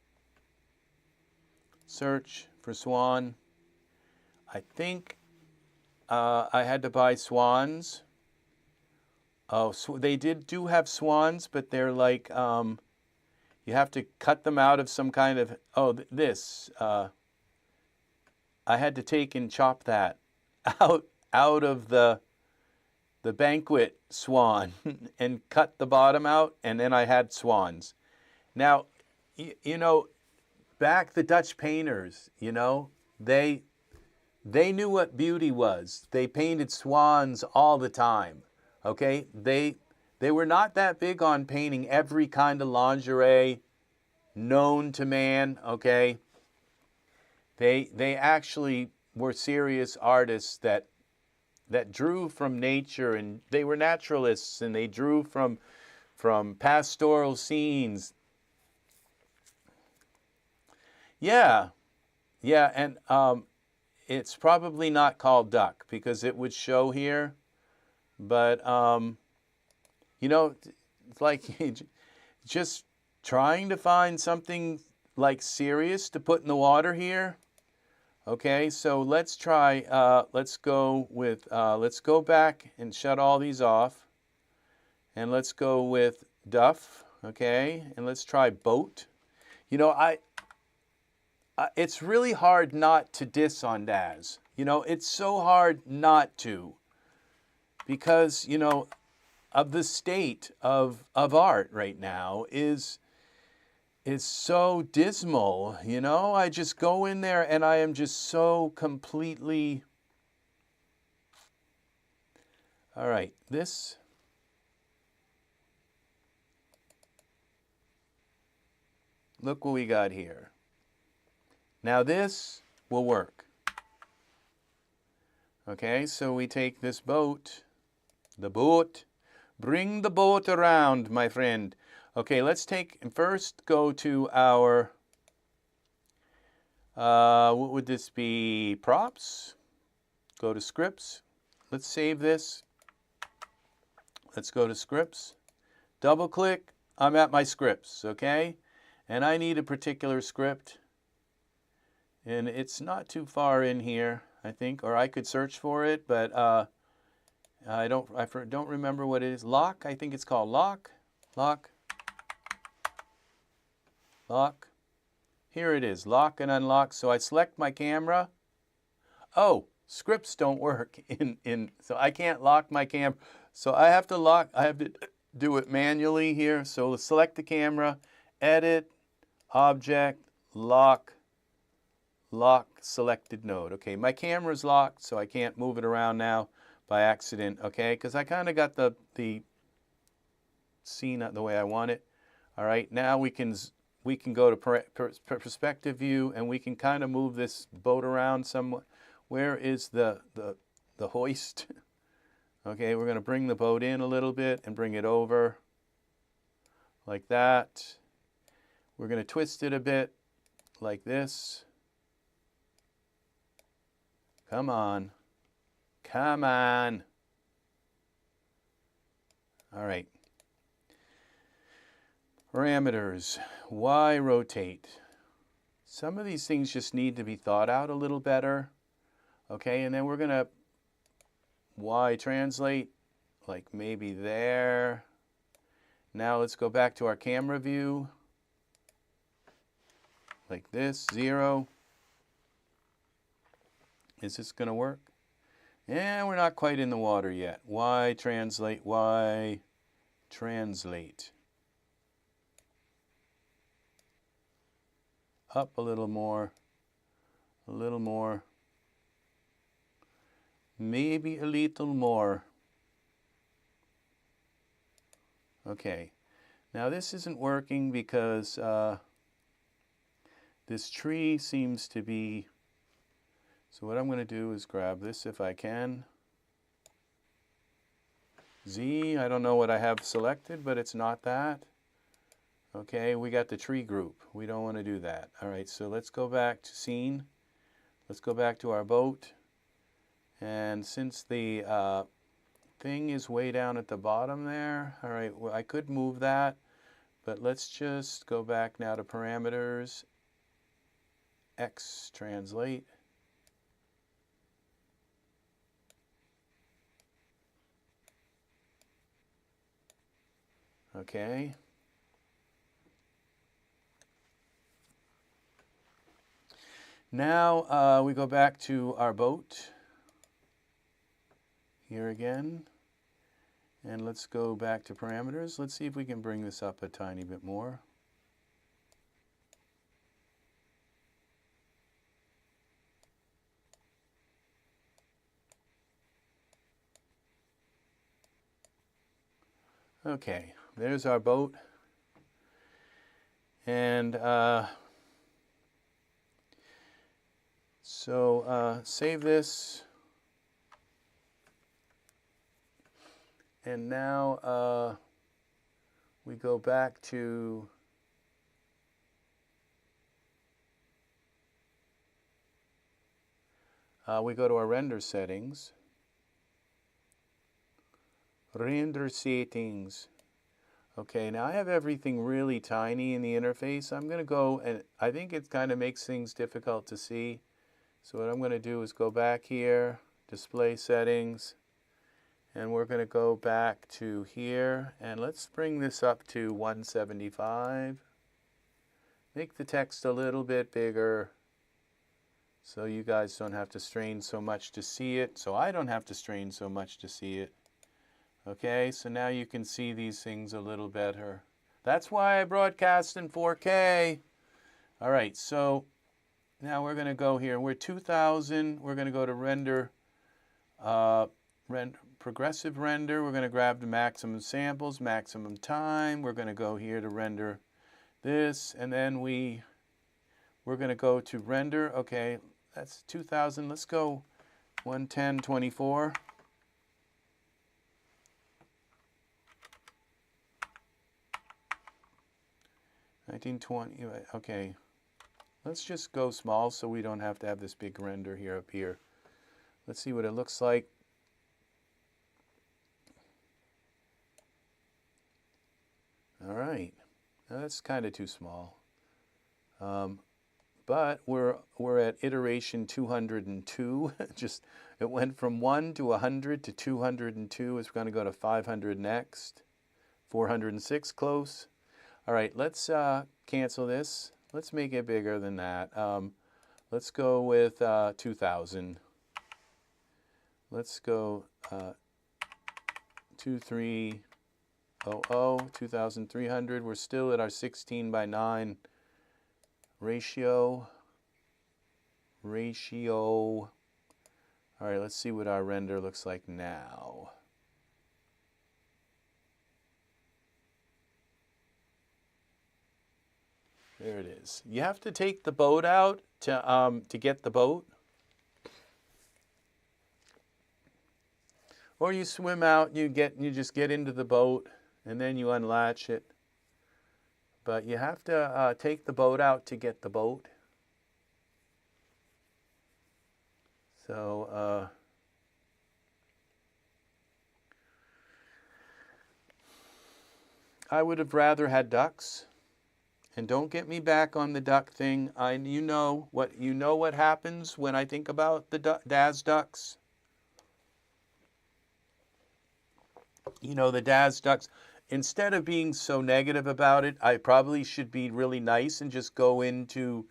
Search for swan. I think I had to buy swans. Oh, so they do have swans, but they're like, you have to cut them out of some kind of, this. I had to take and chop that out of the banquet swan and cut the bottom out, and then I had swans. Now, you know, back the Dutch painters, you know, they knew what beauty was. They painted swans all the time, okay? They were not that big on painting every kind of lingerie known to man, okay? They actually were serious artists that drew from nature, and they were naturalists, and they drew from pastoral scenes. Yeah, yeah, and it's probably not called duck because it would show here, but you know, it's like just trying to find something like serious to put in the water here. Okay, so let's try, let's go back and shut all these off. And let's go with duff, okay? And let's try boat. You know, it's really hard not to diss on Daz. You know, it's so hard not to. Because, you know, of the state of art right now is so dismal, you know? I just go in there and I am just so completely... All right, this... Look what we got here. Now this will work. Okay, so we take this boat, the boat, bring the boat around, my friend. Okay, let's first go to our, what would this be, props? Go to scripts. Let's save this. Let's go to scripts. Double click, I'm at my scripts, okay? And I need a particular script. And it's not too far in here, I think, or I could search for it, but I don't remember what it is. Lock, I think it's called lock. Lock. Lock. Here it is, lock and unlock. So I select my camera. Oh, scripts don't work so I can't lock my camera. So I have to do it manually here. So let's select the camera, edit, object, lock, selected node. Okay, my camera's locked, so I can't move it around now by accident, okay? Because I kind of got the scene the way I want it. All right, now we can go to perspective view, and we can kind of move this boat around somewhat. Where is the hoist? Okay, we're going to bring the boat in a little bit and bring it over like that. We're going to twist it a bit like this. Come on. Come on. All right. Parameters. Y rotate. Some of these things just need to be thought out a little better. Okay, and then we're going to Y translate, like maybe there. Now let's go back to our camera view. Like this, 0. Is this going to work? Yeah, we're not quite in the water yet. Y translate, Y translate. Up a little more, maybe a little more. Okay, now this isn't working because this tree seems to be, so what I'm going to do is grab this if I can. Z, I don't know what I have selected, but it's not that. Okay, we got the tree group. We don't want to do that. All right, so let's go back to scene. Let's go back to our boat. And since the thing is way down at the bottom there, all right, well, I could move that, but let's just go back now to parameters, X translate. Okay. Now we go back to our boat here again, and let's go back to parameters. Let's see if we can bring this up a tiny bit more. Okay, there's our boat. And so save this. And now we go back to we go to our render settings. Render settings. Okay, now I have everything really tiny in the interface. I'm going to go, and I think it kind of makes things difficult to see. So what I'm going to do is go back here, display settings, and we're going to go back to here, and let's bring this up to 175. Make the text a little bit bigger so you guys don't have to strain so much to see it, so I don't have to strain so much to see it. Okay, so now you can see these things a little better. That's why I broadcast in 4K. All right, so now we're going to go here. We're 2000. We're going to go to render, progressive render. We're going to grab the maximum samples, maximum time. We're going to go here to render this, and then we're going to go to render. Okay, that's 2000. Let's go 11024. 1920, okay. Let's just go small so we don't have to have this big render here up here. Let's see what it looks like. All right, now that's kind of too small. But we're at iteration 202. Just it went from 1 to 100 to 202. It's going to go to 500 next. 406 close. All right, let's cancel this. Let's make it bigger than that. Let's go with 2000. Let's go 2300, 2300. We're still at our 16:9 ratio. All right, let's see what our render looks like now. There it is. You have to take the boat out to get the boat. Or you swim out, you just get into the boat, and then you unlatch it. But you have to take the boat out to get the boat. So I would have rather had ducks. And don't get me back on the duck thing. You know what happens when I think about the Daz ducks. You know, the Daz ducks. Instead of being so negative about it, I probably should be really nice and just go into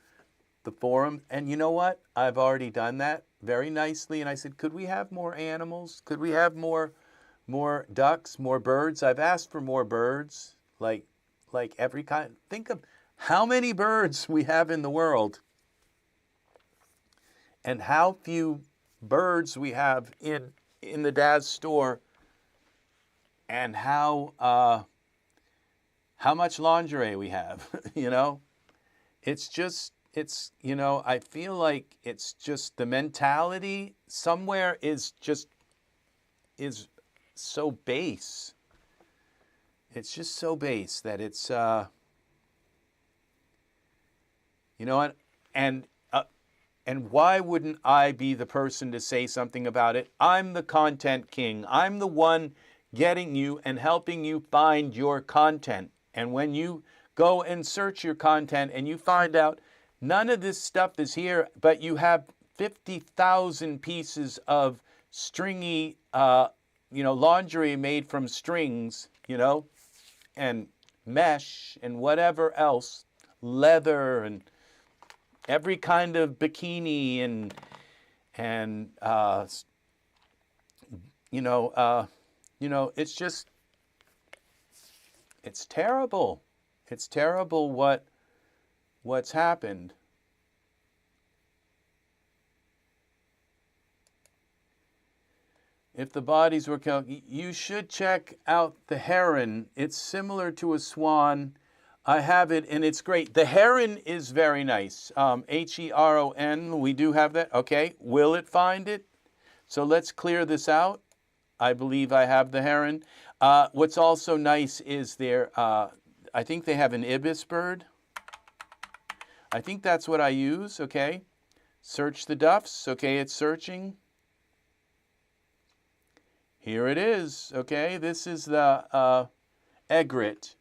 the forum. And you know what? I've already done that very nicely. And I said, could we have more animals? Could we have more ducks, more birds? I've asked for more birds, like every kind. Think of how many birds we have in the world and how few birds we have in the Daz store, and how much lingerie we have. You know, you know, I feel like it's just the mentality somewhere is so base. It's just so base that it's you know what? And why wouldn't I be the person to say something about it? I'm the content king. I'm the one getting you and helping you find your content. And when you go and search your content and you find out none of this stuff is here, but you have 50,000 pieces of stringy, you know, lingerie made from strings, you know, and mesh and whatever else, leather and every kind of bikini and you know, it's just, it's terrible. It's terrible what's happened. if the bodies were you should check out the heron. It's similar to a swan. I have it, and it's great. The heron is very nice. Heron, we do have that. Okay, will it find it? So let's clear this out. I believe I have the heron. What's also nice is I think they have an ibis bird. I think that's what I use, okay. Search the duffs, okay, it's searching. Here it is, okay, this is the egret.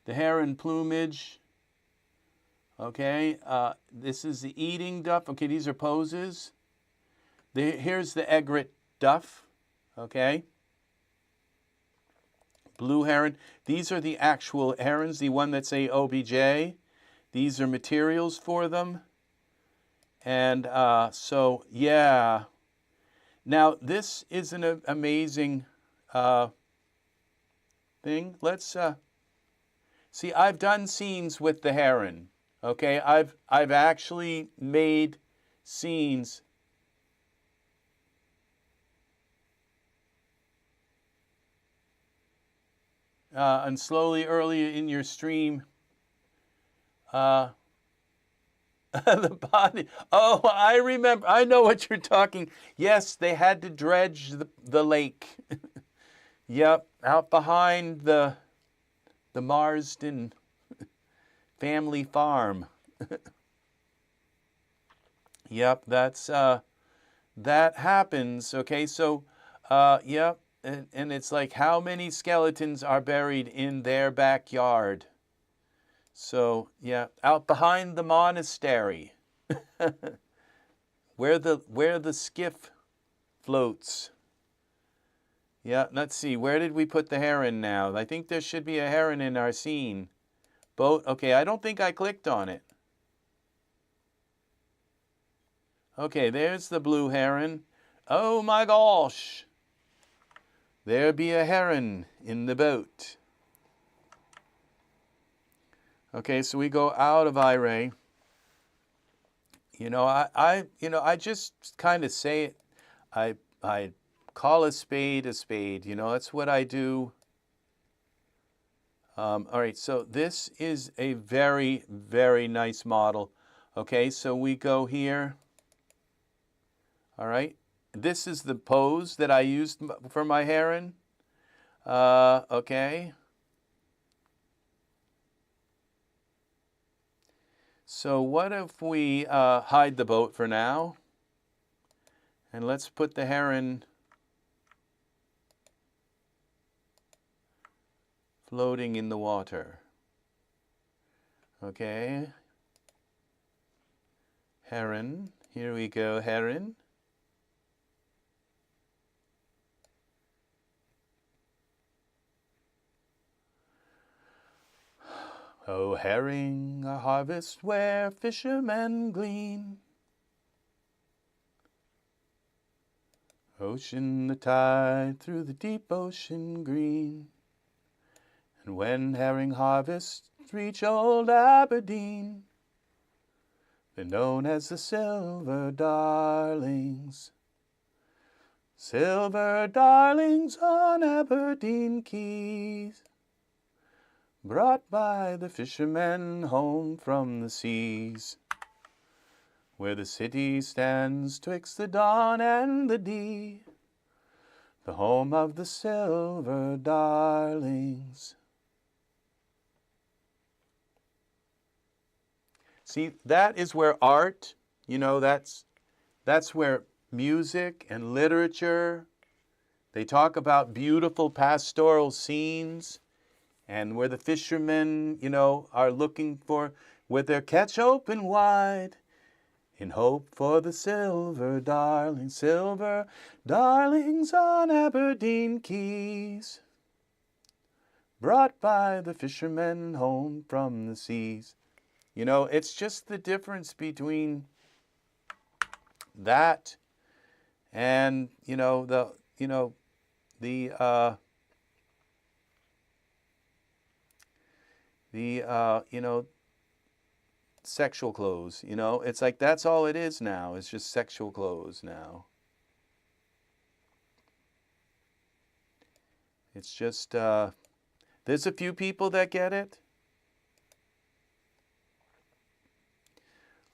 The heron plumage, okay, this is the eating duff, okay, these are poses. Here's the egret duff, okay. Blue heron, these are the actual herons, the one that say OBJ. These are materials for them. And so, yeah. Now, this is an amazing thing. Let's see, I've done scenes with the heron. Okay, I've actually made scenes. And slowly earlier in your stream, the body. Oh, I remember. I know what you're talking. Yes, they had to dredge the lake. Yep, out behind the Marsden family farm. Yep, that happens. Okay, so yep. And it's like, how many skeletons are buried in their backyard? So, yeah, out behind the monastery, where the skiff floats. Yeah, let's see, where did we put the heron now? I think there should be a heron in our scene. Boat, okay, I don't think I clicked on it. Okay, there's the blue heron. Oh my gosh! There be a heron in the boat. Okay, so we go out of iRay. You know, I just kind of say it. I call a spade a spade. You know, that's what I do. All right, so this is a very, very nice model. Okay, so we go here. All right, this is the pose that I used for my heron. Okay. So what if we hide the boat for now? And let's put the heron floating in the water. Okay. Heron. Here we go, heron. O herring, a harvest where fishermen glean. Ocean the tide through the deep ocean green. And when herring harvests reach old Aberdeen, they're known as the silver darlings. Silver darlings on Aberdeen quays, brought by the fishermen home from the seas, where the city stands twixt the dawn and the Dee, the home of the silver darlings. See, that is where art, you know, that's where music and literature, they talk about beautiful pastoral scenes, and where the fishermen, you know, are looking for, with their catch open wide, in hope for the silver darlings on Aberdeen quays, brought by the fishermen home from the seas. You know, it's just the difference between that and, you know, the sexual clothes, you know? It's like that's all it is now. It's just sexual clothes now. It's just, there's a few people that get it.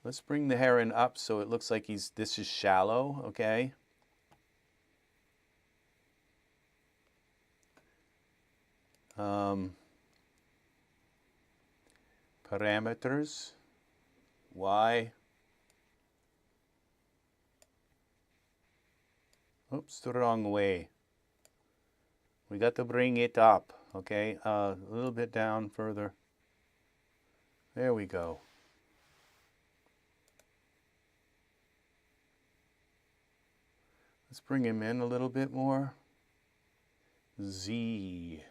Let's bring the heron up so it looks like this is shallow, okay? Parameters, Y. Oops, the wrong way. We got to bring it up, okay? A little bit down further. There we go. Let's bring him in a little bit more. Z.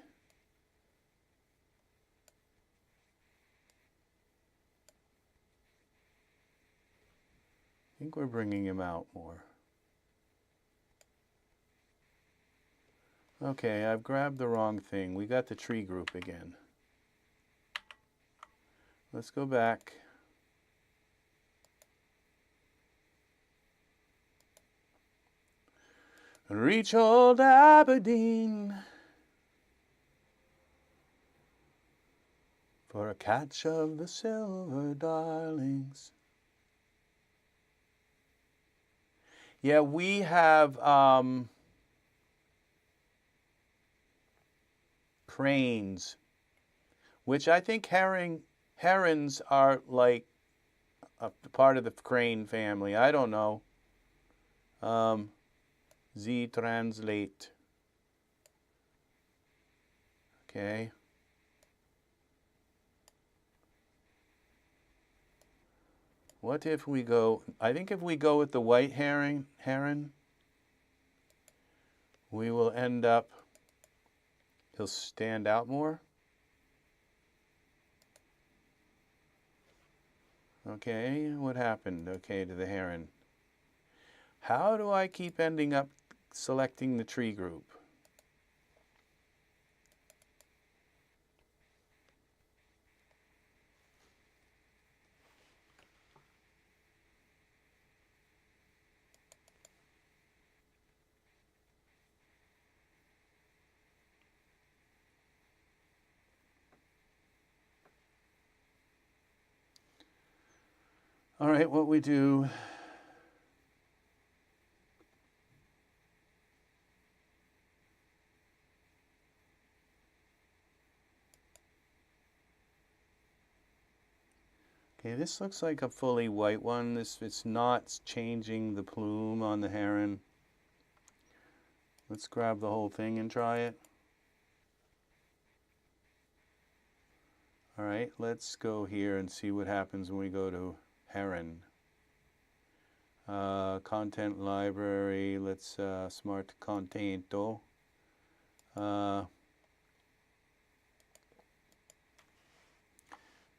I think we're bringing him out more. Okay, I've grabbed the wrong thing. We got the tree group again. Let's go back. Reach old Aberdeen for a catch of the silver darlings. Yeah, we have cranes, which I think herons are like a part of the crane family. I don't know. Z translate. Okay. What if we go, I think if we go with the white heron, we will end up, he'll stand out more. Okay, what happened? Okay, to the heron. How do I keep ending up selecting the tree group? All right, what we do, okay, this looks like a fully white one. It's not changing the plume on the heron. Let's grab the whole thing and try it. All right, let's go here and see what happens when we go to heron. Content library, let's smart contento.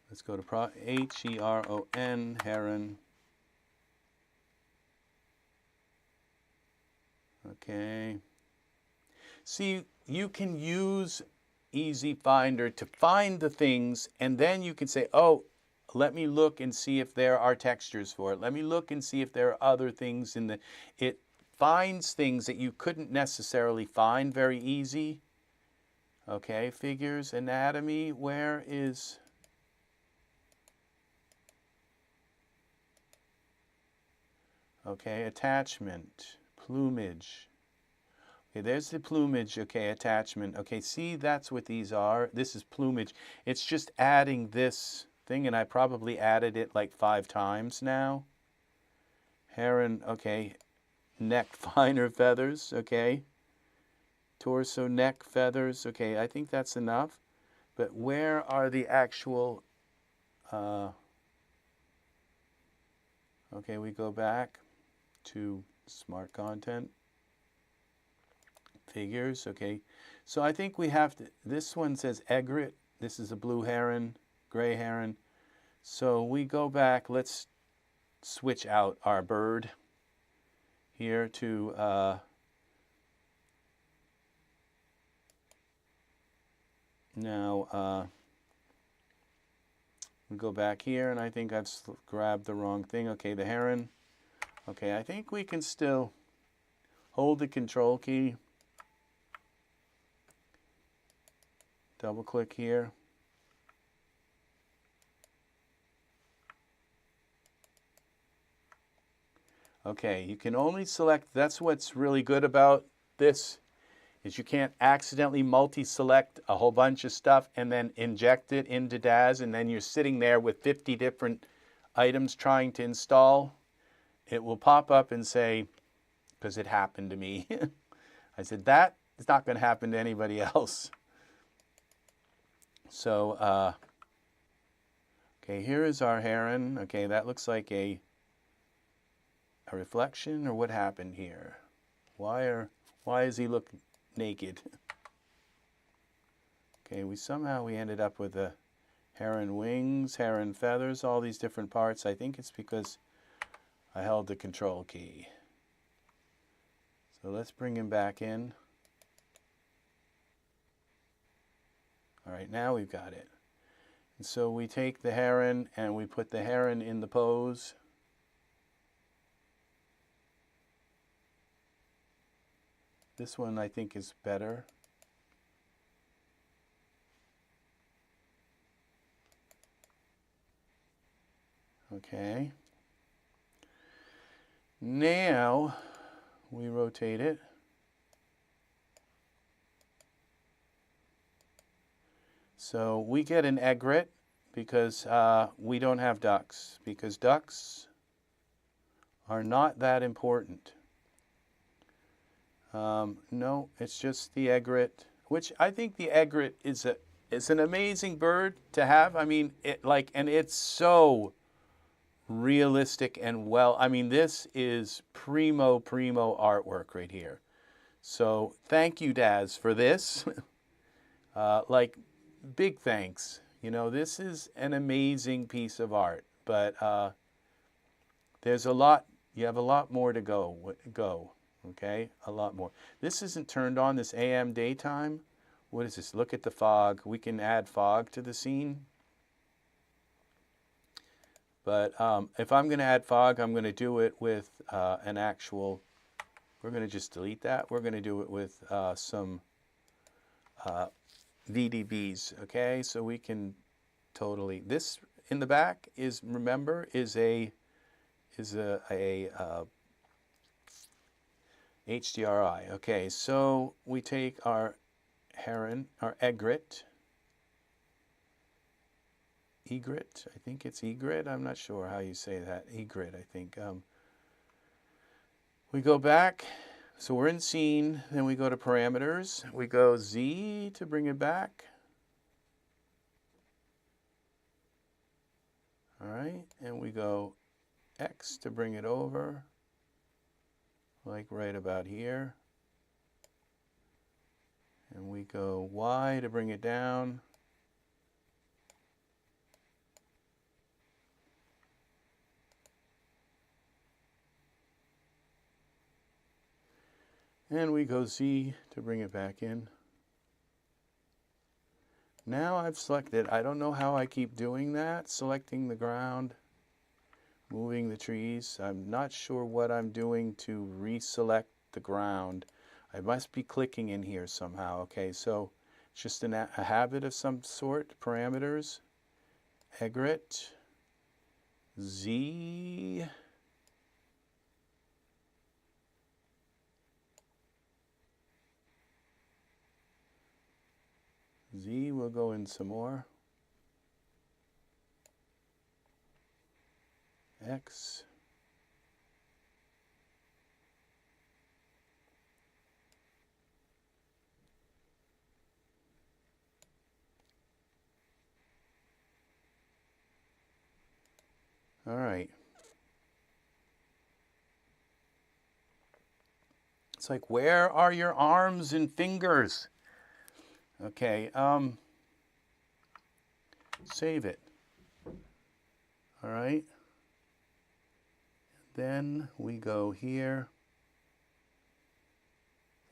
Let's go to H-E-R-O-N, heron. Okay. See, you can use EzFinder to find the things, and then you can say, oh, let me look and see if there are textures for it. Let me look and see if there are other things in the... It finds things that you couldn't necessarily find very easy. Okay, figures, anatomy, where is... Okay, attachment, plumage. Okay, there's the plumage, okay, attachment. Okay, see, that's what these are. This is plumage. It's just adding this thing, and I probably added it like 5 times now. Heron, okay, neck, finer feathers, okay. Torso, neck, feathers, okay, I think that's enough. But where are the actual, okay, we go back to smart content. Figures, okay. So I think we have to, this one says egret. This is a blue heron, gray heron. So we go back, let's switch out our bird here to now We go back here, and I think I've grabbed the wrong thing. Okay, the heron. Okay, I think we can still hold the control key. Double click here. Okay, you can only select, that's what's really good about this, is you can't accidentally multi-select a whole bunch of stuff and then inject it into Daz, and then you're sitting there with 50 different items trying to install. It will pop up and say, because it happened to me. I said, that is not going to happen to anybody else. So, okay, here is our heron. Okay, that looks like a reflection, or what happened here? Why is he look naked? Okay, we ended up with a heron wings, heron feathers, all these different parts. I think it's because I held the control key. So let's bring him back in. All right, now we've got it. And so we take the heron and we put the heron in the pose. This one I think is better. Okay. Now we rotate it. So we get an egret because we don't have ducks, because ducks are not that important. No, it's just the egret, which I think the egret is an amazing bird to have. I mean, and it's so realistic and well. I mean, this is primo artwork right here. So thank you, Daz, for this. Big thanks. You know, this is an amazing piece of art, but there's a lot. You have a lot more to go. Okay, a lot more. This isn't turned on, this AM daytime. What is this? Look at the fog. We can add fog to the scene. But if I'm going to add fog, I'm going to do it with an actual, we're going to just delete that. We're going to do it with some VDBs, okay? So we can totally, this in the back is, remember, is a HDRI. Okay, so we take our heron, our egret, I think it's egret, I'm not sure how you say that, egret, I think. We go back, so we're in scene, then we go to parameters, we go Z to bring it back. All right, and we go X to bring it over, like right about here. And we go Y to bring it down. And we go Z to bring it back in. Now I've selected, I don't know how I keep doing that, selecting the ground, moving the trees. I'm not sure what I'm doing to reselect the ground. I must be clicking in here somehow. Okay, so it's just a habit of some sort. Parameters, egret, Z. Z will go in some more. X. All right. It's like, where are your arms and fingers? Okay, save it. All right. Then we go here.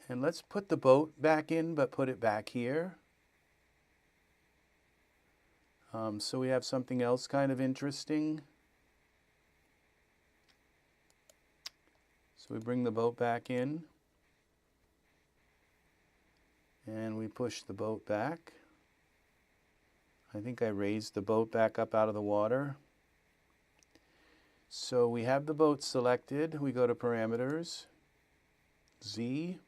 And let's put the boat back in, but put it back here. So we have something else kind of interesting. So we bring the boat back in, and we push the boat back. I think I raised the boat back up out of the water. So we have the boat selected. We go to Parameters, Z.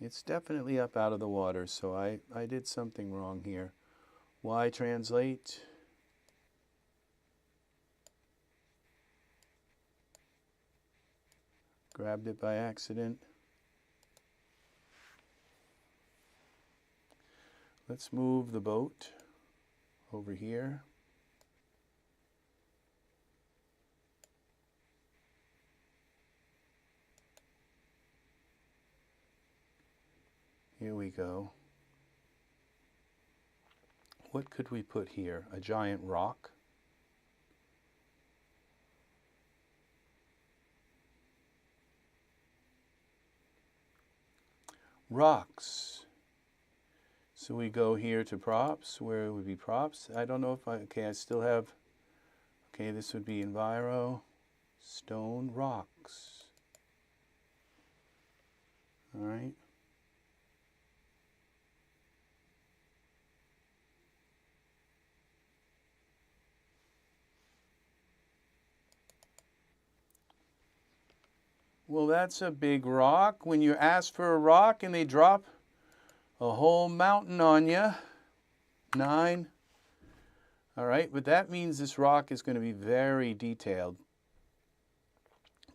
It's definitely up out of the water, so I did something wrong here. Y translate. Grabbed it by accident. Let's move the boat over here. Here we go. What could we put here? A giant rock? Rocks. So we go here to props. Where would be props? I don't know if I still have, okay, this would be enviro, stone, rocks. All right. Well, that's a big rock. When you ask for a rock and they drop a whole mountain on you. 9. All right, but that means this rock is going to be very detailed.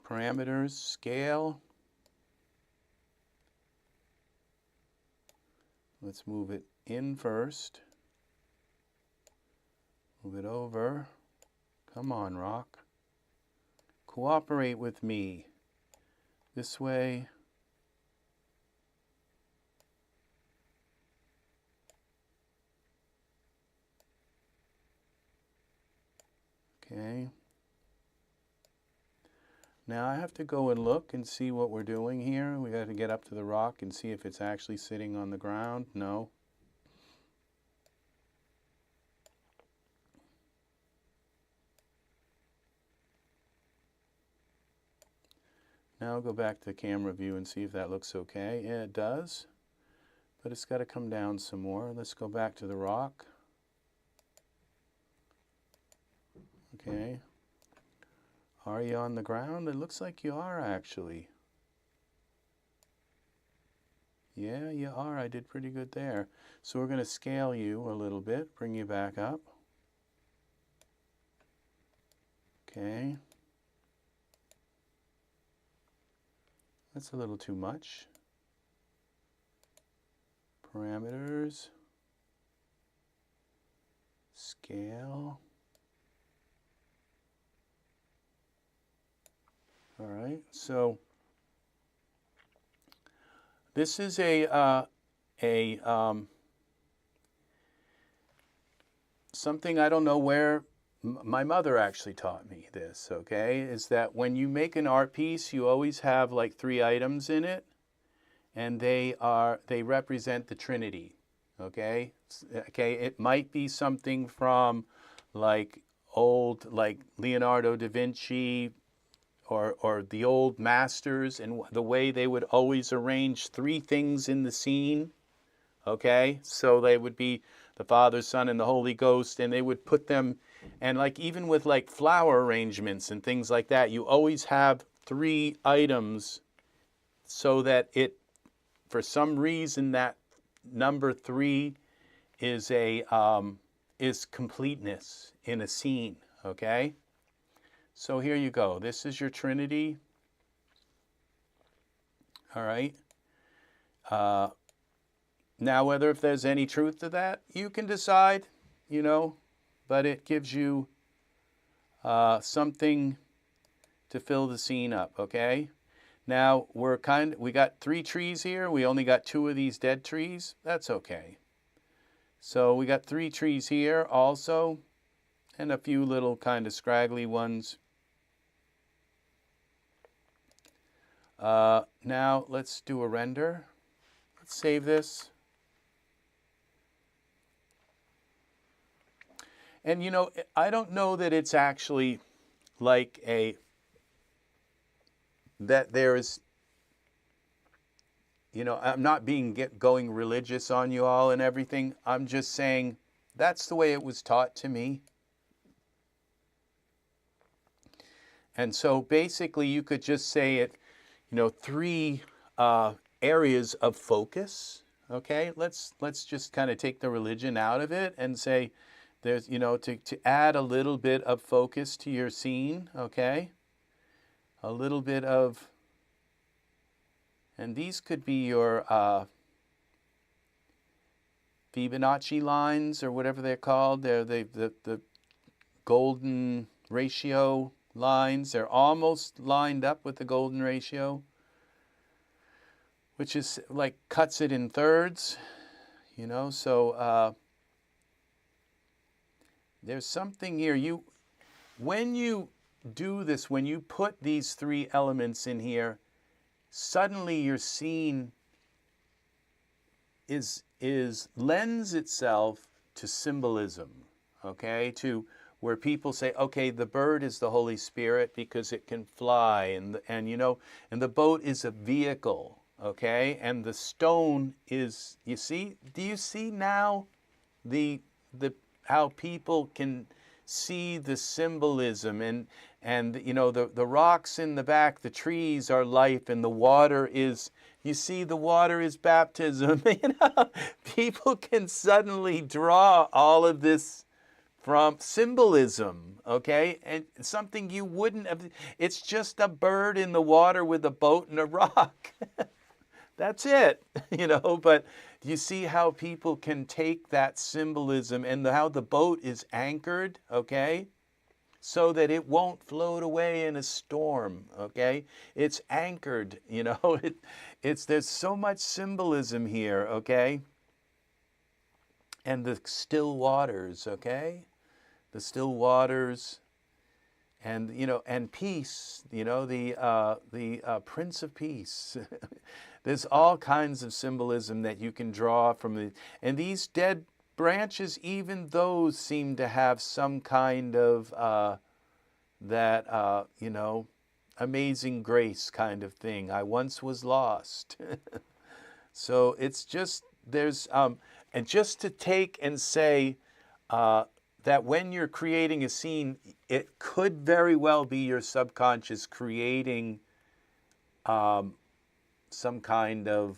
Parameters, scale. Let's move it in first. Move it over. Come on, rock. Cooperate with me. This way. Okay. Now I have to go and look and see what we're doing here. We got to get up to the rock and see if it's actually sitting on the ground. No. Now I'll go back to camera view and see if that looks okay. Yeah, it does. But it's got to come down some more. Let's go back to the rock. Okay. Are you on the ground? It looks like you are, actually. Yeah, you are. I did pretty good there. So we're going to scale you a little bit, bring you back up. Okay. That's a little too much. Parameters. Scale. All right, so this is something I don't know where. My mother actually taught me this, okay, is that when you make an art piece, you always have like 3 items in it, and they represent the Trinity, okay? Okay, it might be something from like Leonardo da Vinci or the old masters, and the way they would always arrange 3 things in the scene, okay? So they would be the Father, Son, and the Holy Ghost, and they would put them. And like even with like flower arrangements and things like that, you always have 3 items so that it, for some reason, that number 3 is is completeness in a scene, okay? So here you go. This is your Trinity. All right. Now, whether if there's any truth to that, you can decide, you know. But it gives you something to fill the scene up, okay? Now, we got 3 trees here. We only got 2 of these dead trees. That's okay. So we got 3 trees here also, and a few little kind of scraggly ones. Now let's do a render. Let's save this. And you know, I don't know that it's actually like that there is, you know, I'm not going religious on you all and everything. I'm just saying that's the way it was taught to me. And so basically you could just say it, you know, 3 areas of focus. Okay, let's just kind of take the religion out of it and say there's, you know, to add a little bit of focus to your scene. Okay, a little bit of, and these could be your Fibonacci lines or whatever they're called. They're the golden ratio lines. They're almost lined up with the golden ratio, which is like cuts it in thirds, you know. So there's something here. When you do this, when you put these 3 elements in here, suddenly your scene lends itself to symbolism, okay? To where people say, okay, the bird is the Holy Spirit because it can fly, and you know, and the boat is a vehicle, okay? And the stone is, you see, do you see now the how people can see the symbolism, and you know, the rocks in the back, the trees are life, and the water is, you see, the water is baptism. You know, people can suddenly draw all of this from symbolism, okay? And something you wouldn't have, it's just a bird in the water with a boat and a rock. That's it, you know. But you see how people can take that symbolism and how the boat is anchored, okay, so that it won't float away in a storm, okay? It's anchored, you know. There's so much symbolism here, okay? And the still waters, okay? The still waters, and you know, and peace, you know, the Prince of Peace. There's all kinds of symbolism that you can draw from and these dead branches, even those seem to have some kind of you know, amazing grace kind of thing. I once was lost. So it's just, there's and just to take and say that when you're creating a scene, it could very well be your subconscious creating some kind of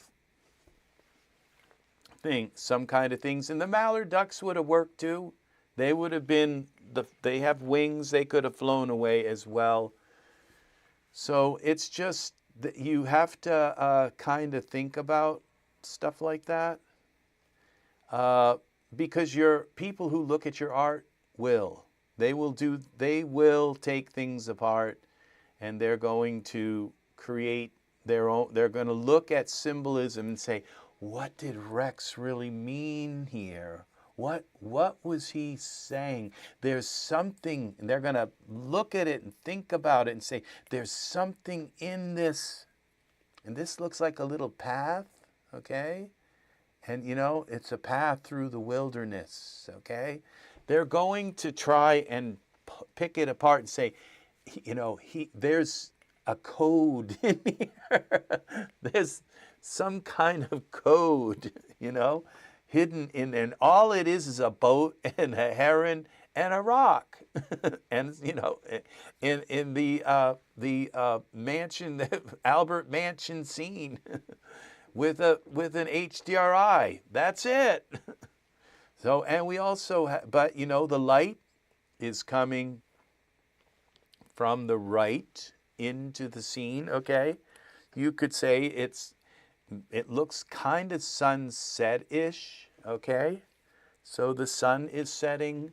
things. And the mallard ducks would have worked too. They would have been, they have wings, they could have flown away as well. So it's just that you have to kind of think about stuff like that. Because your people who look at your art they will take things apart, and they're going to create their own. They're going to look at symbolism and say, what did Rex really mean here? What was he saying? There's something, and they're going to look at it and think about it and say, there's something in this, and this looks like a little path, okay? And, you know, it's a path through the wilderness, okay? They're going to try and pick it apart and say, you know, there's a code in here. There's some kind of code, you know, hidden in there. And all it is a boat and a heron and a rock. And, you know, in the mansion, the Albert Mansion scene, with an HDRI. That's it. So, and we also, but you know, the light is coming from the right into the scene, okay? You could say it looks kind of sunset-ish, okay? So the sun is setting.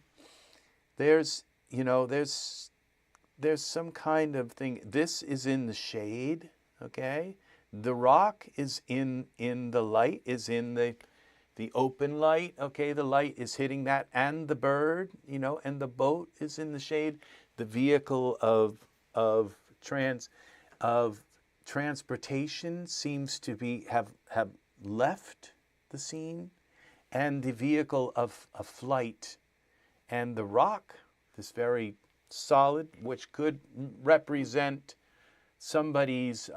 There's, you know, there's some kind of thing. This is in the shade, okay? The rock is in the light, is in the open light, okay? The light is hitting that, and the bird, you know, and the boat is in the shade. The vehicle of transportation seems to have left the scene, and the vehicle of flight, and the rock, this very solid, which could represent somebody's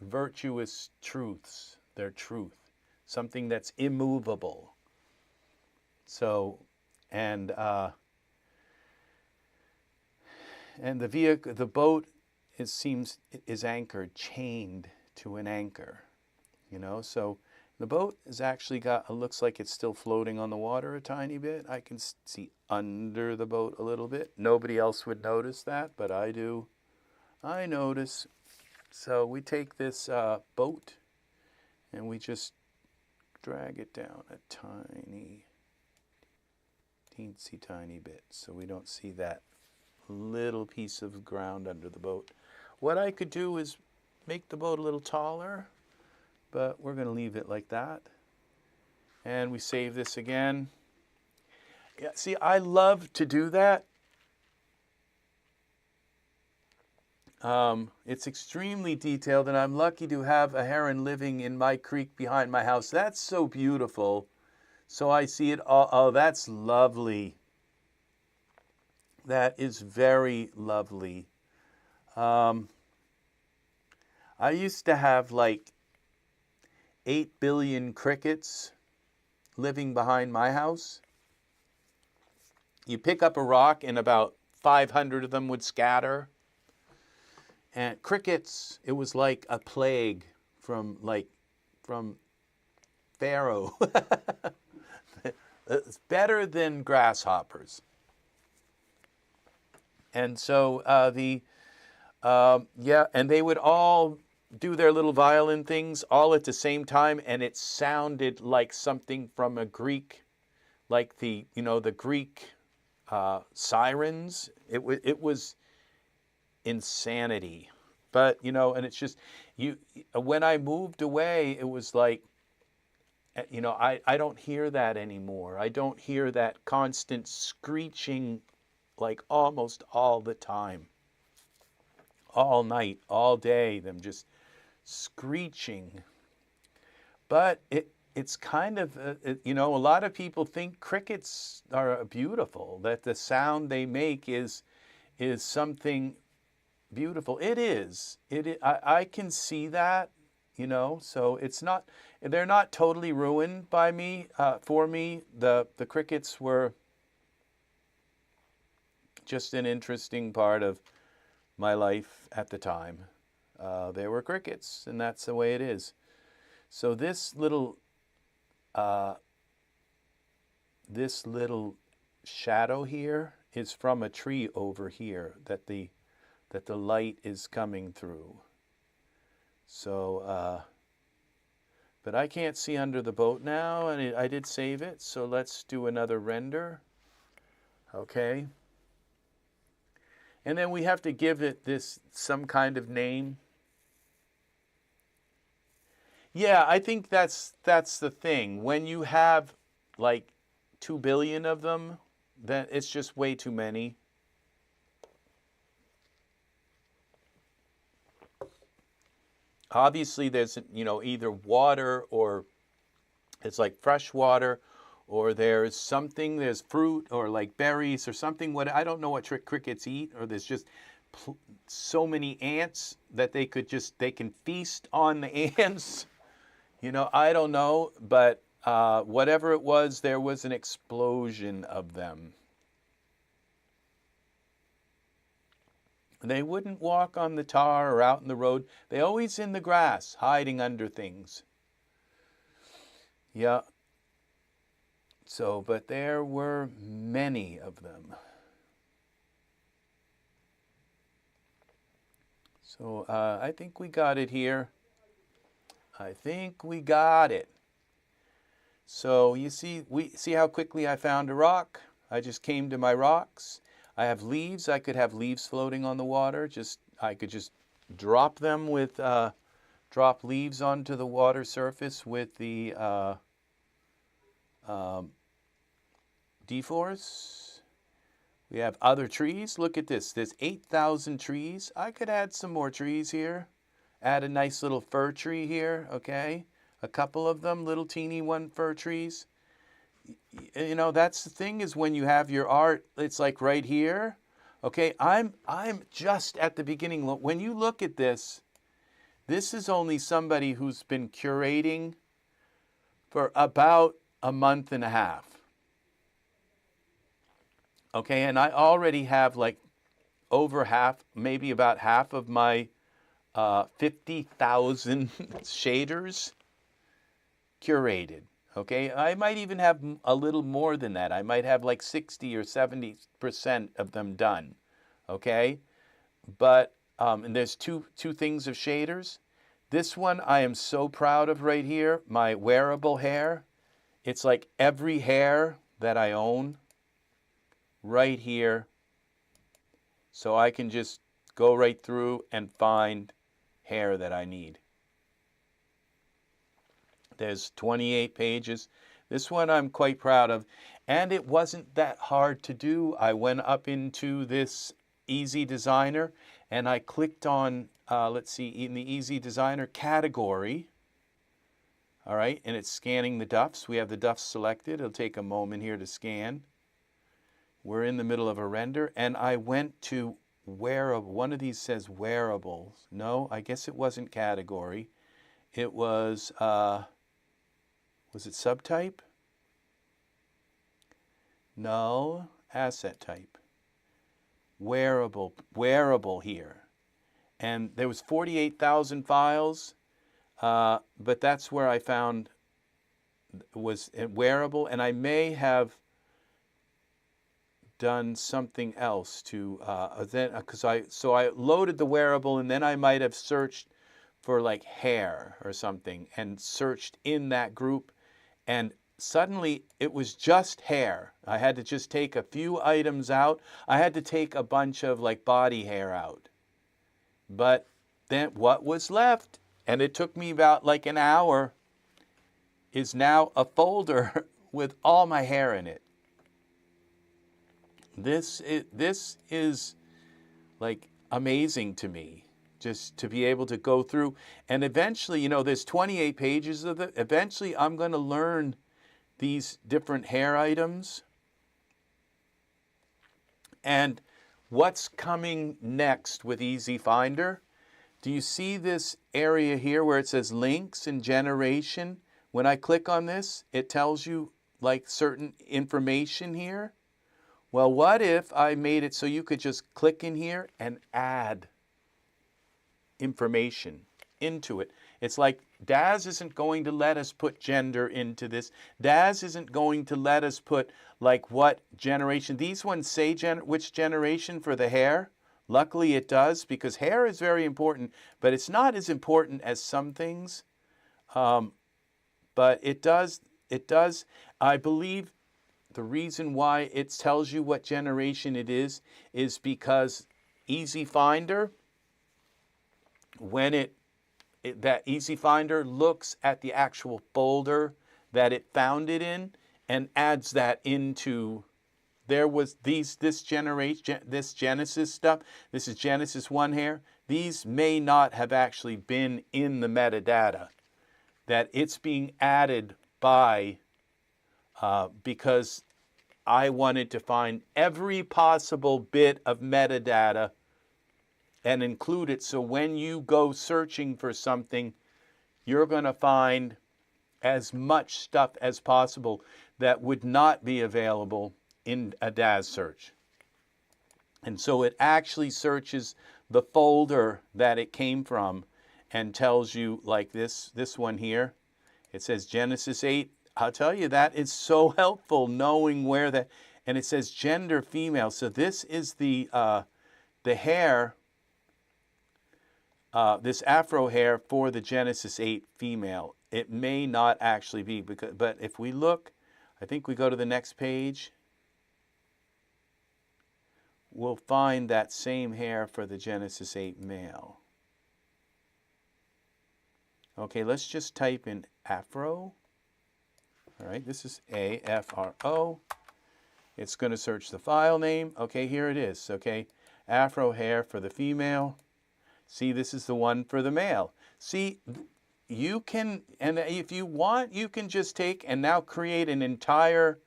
virtuous truths, their truth, something that's immovable. So, and the vehicle, the boat, is anchored, chained to an anchor, you know. So the boat is actually looks like it's still floating on the water a tiny bit. I can see under the boat a little bit. Nobody else would notice that, but I do. I notice. So we take this boat and we just drag it down a tiny, teensy tiny bit so we don't see that little piece of ground under the boat. What I could do is make the boat a little taller, but we're going to leave it like that. And we save this again. Yeah, see, I love to do that. It's extremely detailed, and I'm lucky to have a heron living in my creek behind my house. That's so beautiful. So I see it all. Oh, that's lovely. That is very lovely. I used to have like 8 billion crickets living behind my house. You pick up a rock and about 500 of them would scatter. And crickets, it was like a plague from Pharaoh. It's better than grasshoppers. And so and they would all do their little violin things all at the same time, and it sounded like something from a Greek, like the Greek sirens. It was insanity. But and it's just when I moved away, it was like, I don't hear that anymore. I don't hear that constant screeching like almost all the time, all night, all day, them just screeching. But it's kind of a lot of people think crickets are beautiful, that the sound they make is something beautiful. It is. I can see that, so they're not totally ruined by me. For me, the crickets were just an interesting part of my life at the time. They were crickets, and that's the way it is. So this little shadow here is from a tree over here that the light is coming through. So, but I can't see under the boat now, and I did save it, so let's do another render. Okay. And then we have to give it some kind of name. Yeah, I think that's the thing. When you have like 2 billion of them, then it's just way too many. Obviously, there's either water, or it's like fresh water, or there's fruit, or like berries or something. I don't know what crickets eat, or there's just so many ants that they can feast on the ants. I don't know, but whatever it was, there was an explosion of them. They wouldn't walk on the tar or out in the road. They always in the grass, hiding under things. Yeah. So, but there were many of them. So I think we got it here. I think we got it. So you see, see how quickly I found a rock? I just came to my rocks. I have leaves. I could have leaves floating on the water. I could just drop them with, drop leaves onto the water surface with the deforce. We have other trees. Look at this. There's 8,000 trees. I could add some more trees here. Add a nice little fir tree here, okay? A couple of them, little teeny one fir trees. You know, that's the thing is when you have your art, it's like right here. Okay, I'm just at the beginning. When you look at this, this is only somebody who's been curating for about a month and a half. Okay, and I already have like over half, maybe about half of my 50,000 shaders curated. Okay, I might even have a little more than that. I might have like 60 or 70% of them done. Okay, but and there's two things of shaders. This one I am so proud of right here, my wearable hair. It's like every hair that I own right here. So I can just go right through and find hair that I need. There's 28 pages. This one I'm quite proud of. And it wasn't that hard to do. I went up into this Easy Designer and I clicked on, let's see, in the Easy Designer category. All right, and it's scanning the duffs. We have the duffs selected. It'll take a moment here to scan. We're in the middle of a render, and I went to wearable. One of these says wearables. No, I guess it wasn't category. It was it subtype? No, asset type. Wearable here. And there was 48,000 files, but that's where I found was wearable, and I may have done something else to then because I loaded the wearable and then I might have searched for like hair or something and searched in that group, and suddenly it was just hair. I had to just take a few items out. I had to take a bunch of like body hair out, but then what was left, and it took me about like an hour, is now a folder with all my hair in it. This is like amazing to me, just to be able to go through. And eventually, you know, there's 28 pages of it. Eventually, I'm going to learn these different hair items. And what's coming next with EzFinder? Do you see this area here where it says links and generation? When I click on this, it tells you like certain information here. Well, what if I made it so you could just click in here and add information into it? It's like Daz isn't going to let us put gender into this. Daz isn't going to let us put like what generation. These ones say which generation for the hair. Luckily it does, because hair is very important, but it's not as important as some things. But it does. I believe the reason why it tells you what generation it is because EzFinder, when that EzFinder looks at the actual folder that it found it in and adds that into. There was this generation, this Genesis stuff. This is Genesis 1 hair. These may not have actually been in the metadata. That it's being added by because I wanted to find every possible bit of metadata and include it, so when you go searching for something, you're going to find as much stuff as possible that would not be available in a Daz search. And so it actually searches the folder that it came from and tells you, like this one here, it says Genesis 8. I'll tell you, that is so helpful knowing where that, and it says gender female. So this is the hair, this afro hair for the Genesis 8 female. It may not actually be, but if we look, I think we go to the next page, we'll find that same hair for the Genesis 8 male. Okay, let's just type in afro. All right, this is A-F-R-O. It's going to search the file name. Okay, here it is. Okay, afro hair for the female. See, this is the one for the male. See, you can, and if you want, you can just take and now create an entire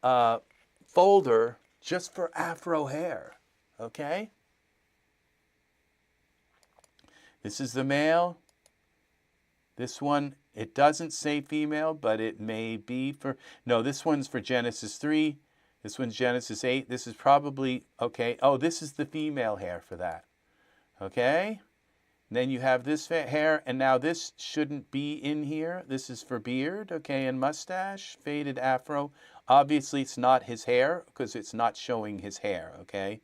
folder just for afro hair. Okay? This is the male. This one, it doesn't say female, but it may be for, no, this one's for Genesis 3. This one's Genesis 8. This is probably, okay, oh, this is the female hair for that. Okay? And then you have this hair, and now this shouldn't be in here. This is for beard, okay, and mustache, faded afro. Obviously, it's not his hair because it's not showing his hair, okay?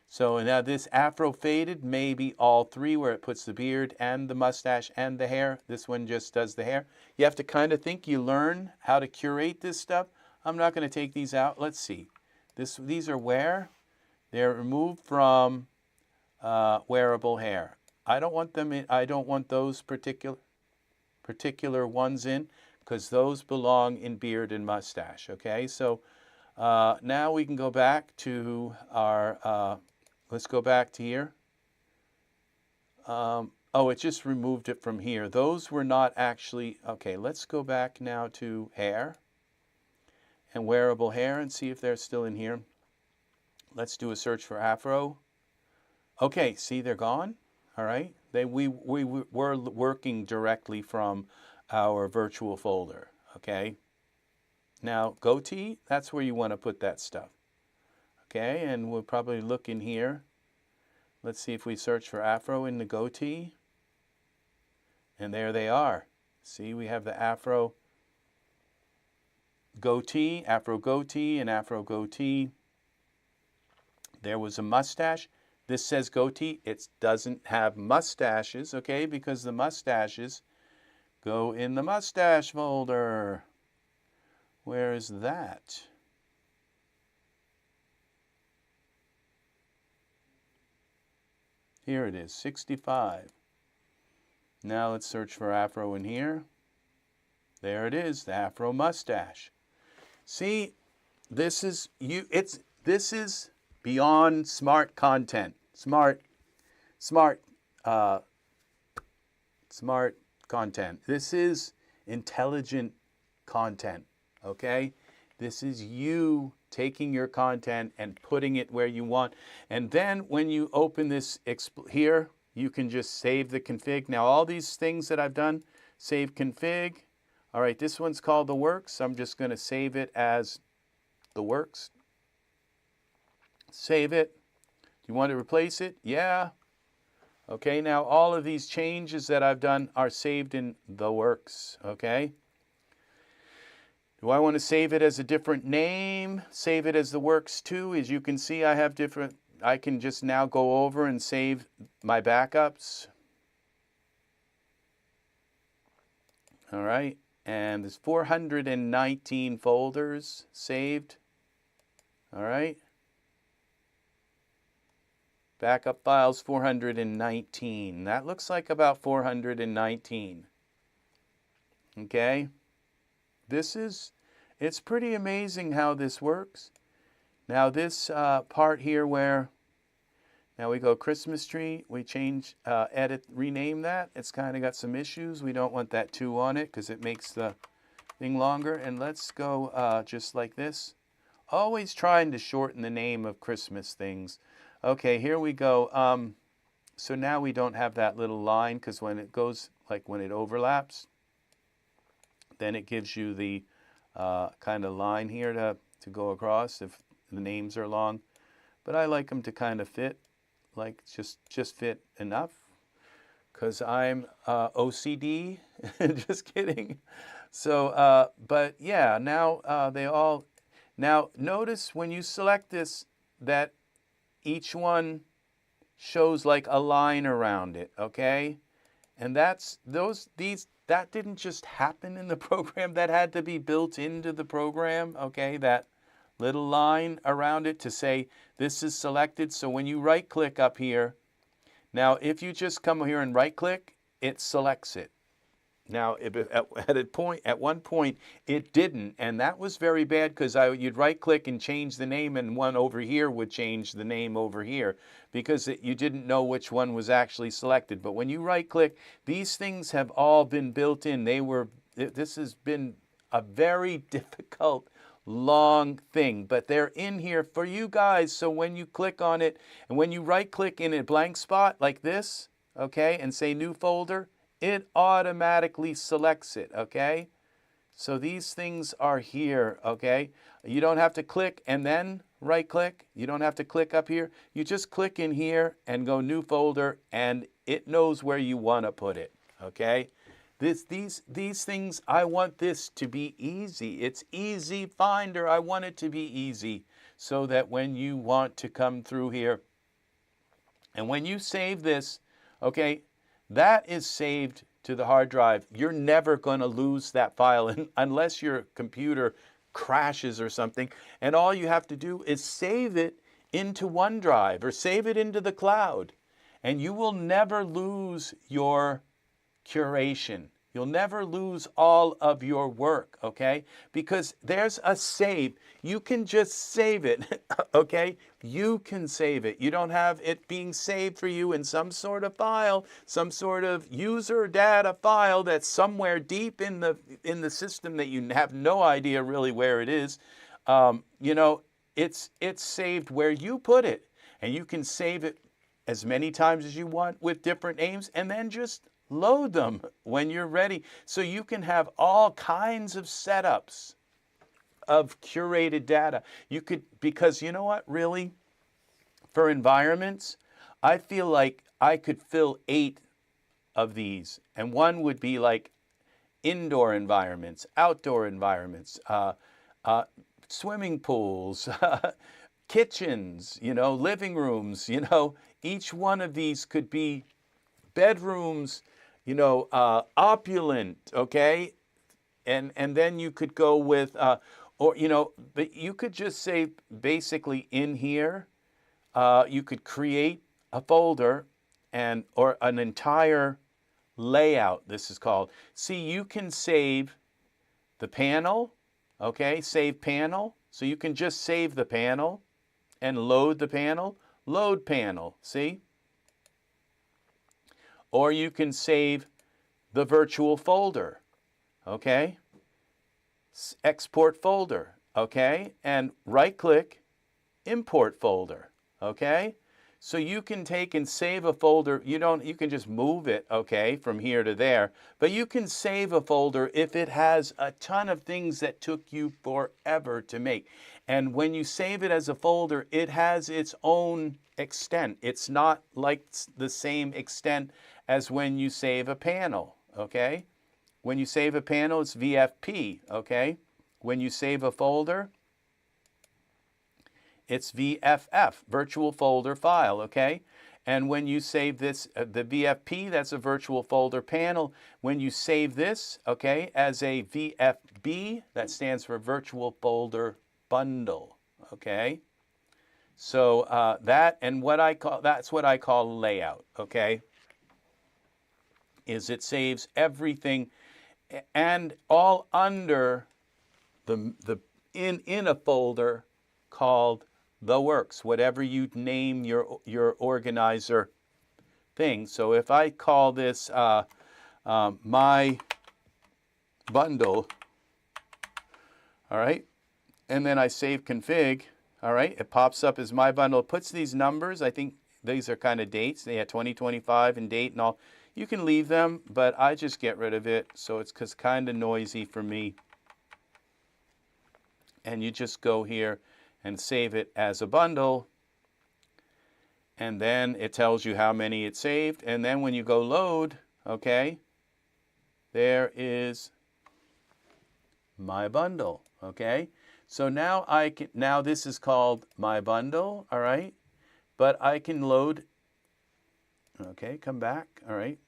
So now this afro faded may be all three where it puts the beard and the mustache and the hair. This one just does the hair. You have to kind of think you learn how to curate this stuff. I'm not going to take these out. Let's see. These are where? They're removed from wearable hair. I don't want them in, I don't want those particular ones in because those belong in beard and mustache. Okay, so now we can go back to our, let's go back to here. Oh, it just removed it from here. Those were not actually, okay, let's go back now to hair and wearable hair and see if they're still in here. Let's do a search for afro. Okay, see, they're gone. All right, we were working directly from our virtual folder, okay? Now, goatee, that's where you want to put that stuff, okay? And we'll probably look in here. Let's see if we search for afro in the goatee. And there they are. See, we have the afro goatee, and afro goatee. There was a mustache. This says goatee. It doesn't have mustaches, okay, because the mustaches go in the mustache folder. Where is that? Here it is, 65. Now let's search for afro in here. There it is, the afro mustache. See, this is beyond smart content. Smart content. This is intelligent content, okay? This is you taking your content and putting it where you want. And then when you open this here, you can just save the config. Now all these things that I've done, save config. All right, this one's called the works. I'm just going to save it as the works. Save it. You want to replace it? Yeah. Okay, now all of these changes that I've done are saved in the works, okay? Do I want to save it as a different name? Save it as the works too. As you can see, I have different, I can just now go over and save my backups. All right, and there's 419 folders saved. All right. Backup files 419. That looks like about 419. Okay. It's pretty amazing how this works. Now this part here where, now we go Christmas tree, we change, edit, rename that. It's kind of got some issues. We don't want that 2 on it because it makes the thing longer. And let's go just like this. Always trying to shorten the name of Christmas things. Okay, here we go. So now we don't have that little line because when it goes, like when it overlaps, then it gives you the kind of line here to go across if the names are long. But I like them to kind of fit, like just fit enough because I'm OCD. Just kidding. So, but yeah, now they all, now notice when you select this that each one shows like a line around it, okay? And that didn't just happen in the program, that had to be built into the program, okay? That little line around it to say this is selected. So when you right click up here, now if you just come here and right click, it selects it. Now, at one point, it didn't, and that was very bad because you'd right-click and change the name, and one over here would change the name over here because you didn't know which one was actually selected. But when you right-click, these things have all been built in. This has been a very difficult, long thing, but they're in here for you guys. So when you click on it, and when you right-click in a blank spot like this, okay, and say New Folder, it automatically selects it, okay? So these things are here, okay? You don't have to click and then right-click. You don't have to click up here. You just click in here and go New Folder, and it knows where you want to put it, okay? These things, I want this to be easy. It's EzFinder. I want it to be easy so that when you want to come through here, and when you save this, okay, that is saved to the hard drive. You're never going to lose that file unless your computer crashes or something. And all you have to do is save it into OneDrive or save it into the cloud. And you will never lose your curation. You'll never lose all of your work, okay? Because there's a save. You can just save it, okay? You can save it. You don't have it being saved for you in some sort of file, some sort of user data file that's somewhere deep in the system that you have no idea really where it is. You know, it's saved where you put it. And you can save it as many times as you want with different names, and then just load them when you're ready. So you can have all kinds of setups of curated data. You could, because you know what, really, for environments, I feel like I could fill 8 of these. And one would be like indoor environments, outdoor environments, swimming pools, kitchens, you know, living rooms, you know. Each one of these could be bedrooms, you know, opulent, okay? And then you could go with, or, you know, but you could just say basically in here, you could create a folder or an entire layout, this is called. See, you can save the panel, okay? Save panel. So you can just save the panel and load the panel. Load panel, see? Or you can save the virtual folder, okay? Export folder, okay? And right-click, import folder, okay? So you can take and save a folder. You can just move it, okay, from here to there. But you can save a folder if it has a ton of things that took you forever to make. And when you save it as a folder, it has its own extent. It's not like the same extent as when you save a panel, okay? When you save a panel, it's VFP, okay? When you save a folder, it's VFF, virtual folder file, okay? And when you save this, the VFP, that's a virtual folder panel. When you save this, okay, as a VFB, that stands for virtual folder bundle, okay? So that's what I call layout, okay? Is it saves everything and all under in a folder called the works, whatever you name your organizer thing. So if I call this my bundle, all right, and then I save config, all right, it pops up as my bundle. It puts these numbers, I think these are kind of dates. They had 2025 and date and all. You can leave them, but I just get rid of it, so it's kind of noisy for me. And you just go here and save it as a bundle, and then it tells you how many it saved, and then when you go load, okay, there is my bundle, okay? So now this is called my bundle, all right? But I can load, okay, come back, all right?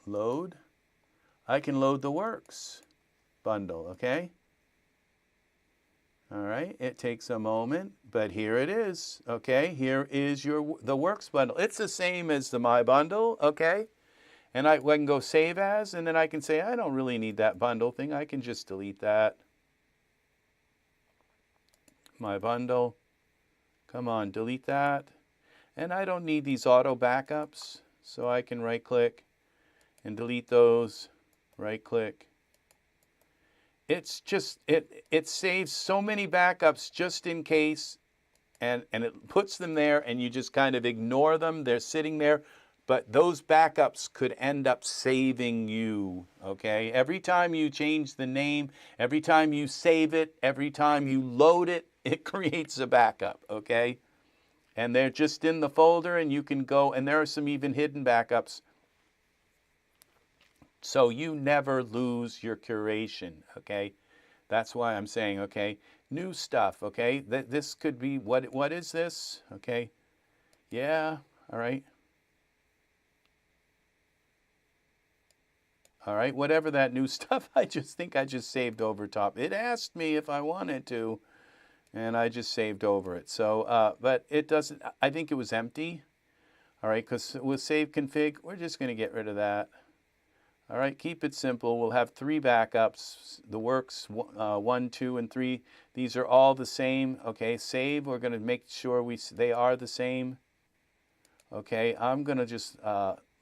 Load. I can load the works bundle, okay? All right, it takes a moment, but here it is, okay? Here is the works bundle. It's the same as the My Bundle, okay? And I can go save as, and then I can say, I don't really need that bundle thing. I can just delete that. My bundle. Come on, delete that. And I don't need these auto backups, so I can right click and delete those. Right click. It's just, it saves so many backups just in case, and it puts them there, and you just kind of ignore them. They're sitting there. But those backups could end up saving you, okay? Every time you change the name, every time you save it, every time you load it, it creates a backup, okay? And they're just in the folder, and you can go, and there are some even hidden backups. So you never lose your curation, okay? That's why I'm saying, okay, new stuff, okay? This could be, what is this? Okay, yeah, all right. All right, whatever that new stuff, I just think I just saved over top. It asked me if I wanted to, and I just saved over it. So, but it doesn't, I think it was empty. All right, because with save config, we're just going to get rid of that. All right, keep it simple. We'll have 3 backups. The works 1, 2, and 3. These are all the same. Okay, save. We're going to make sure they are the same. Okay, I'm going to just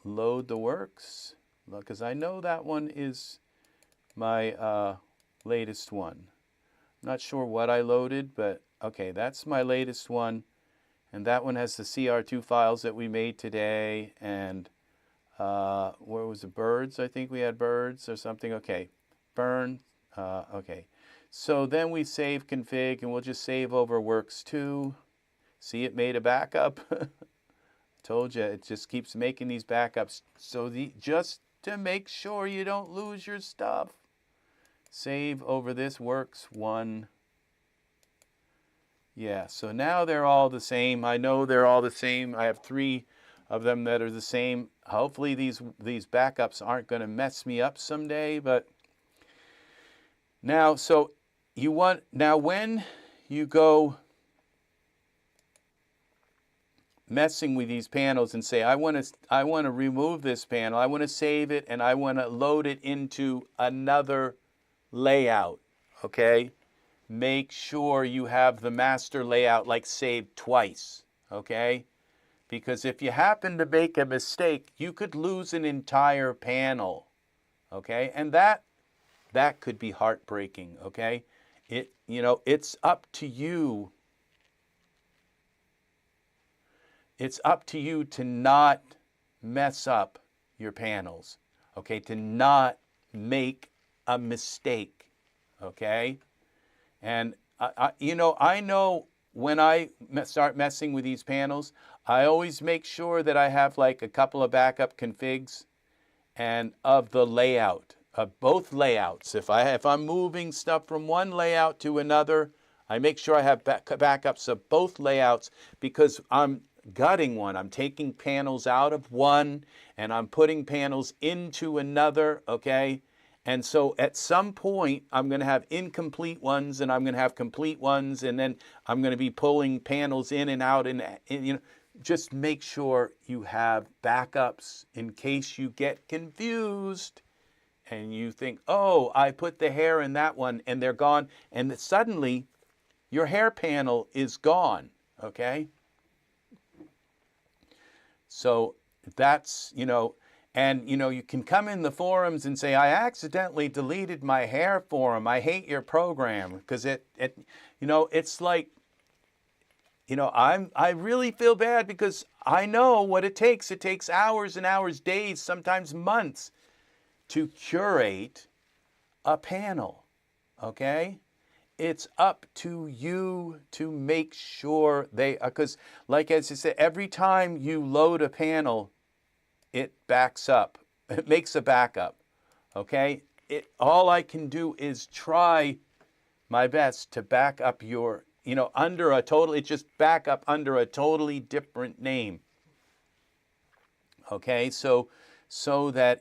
load the works, because I know that one is my latest one. I'm not sure what I loaded, but okay, that's my latest one. And that one has the CR2 files that we made today. And where was the birds? I think we had birds or something. Okay, burn. Okay, so then we save config, and we'll just save over works 2. See, it made a backup. Told you, it just keeps making these backups. So just to make sure you don't lose your stuff. Save over this works 1. Yeah, so now they're all the same. I know they're all the same. I have 3 of them that are the same. Hopefully these backups aren't going to mess me up someday. But now, so now when you go messing with these panels and say, I want to remove this panel, I want to save it, and I want to load it into another layout, okay? Make sure you have the master layout like saved twice, okay? Because if you happen to make a mistake, you could lose an entire panel, okay? And that could be heartbreaking, okay? It's up to you. It's up to you to not mess up your panels, okay? To not make a mistake, okay? And I know when I start messing with these panels, I always make sure that I have like a couple of backup configs and of the layout, of both layouts. If I'm moving stuff from one layout to another, I make sure I have backups of both layouts, because I'm gutting one. I'm taking panels out of one and I'm putting panels into another, okay? And so at some point, I'm going to have incomplete ones, and I'm going to have complete ones, and then I'm going to be pulling panels in and out, and just make sure you have backups in case you get confused and you think, oh, I put the hair in that one and they're gone, and suddenly your hair panel is gone, okay? So that's, and you can come in the forums and say, I accidentally deleted my hair forum. I hate your program, because it's like, I really feel bad, because I know what it takes. It takes hours and hours, days, sometimes months to curate a panel, okay? It's up to you to make sure because like as I said, every time you load a panel, it backs up. It makes a backup, okay? All I can do is try my best to back up your, under a total, it just back up under a totally different name, okay? So that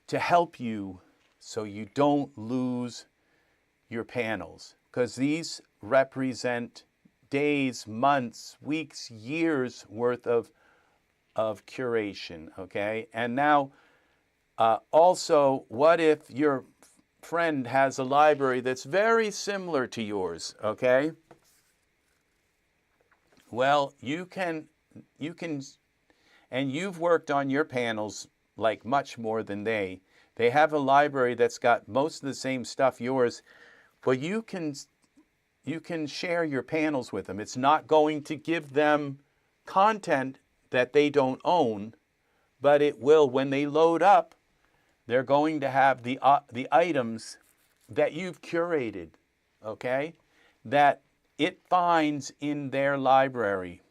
to help you, so you don't lose your panels, because these represent days, months, weeks, years worth of of curation, okay? And now, also, what if your friend has a library that's very similar to yours, okay? Well, you can, and you've worked on your panels like much more than they. They have a library that's got most of the same stuff yours, but you can share your panels with them. It's not going to give them content that they don't own, but it will, when they load up, they're going to have the items that you've curated, okay, that it finds in their library.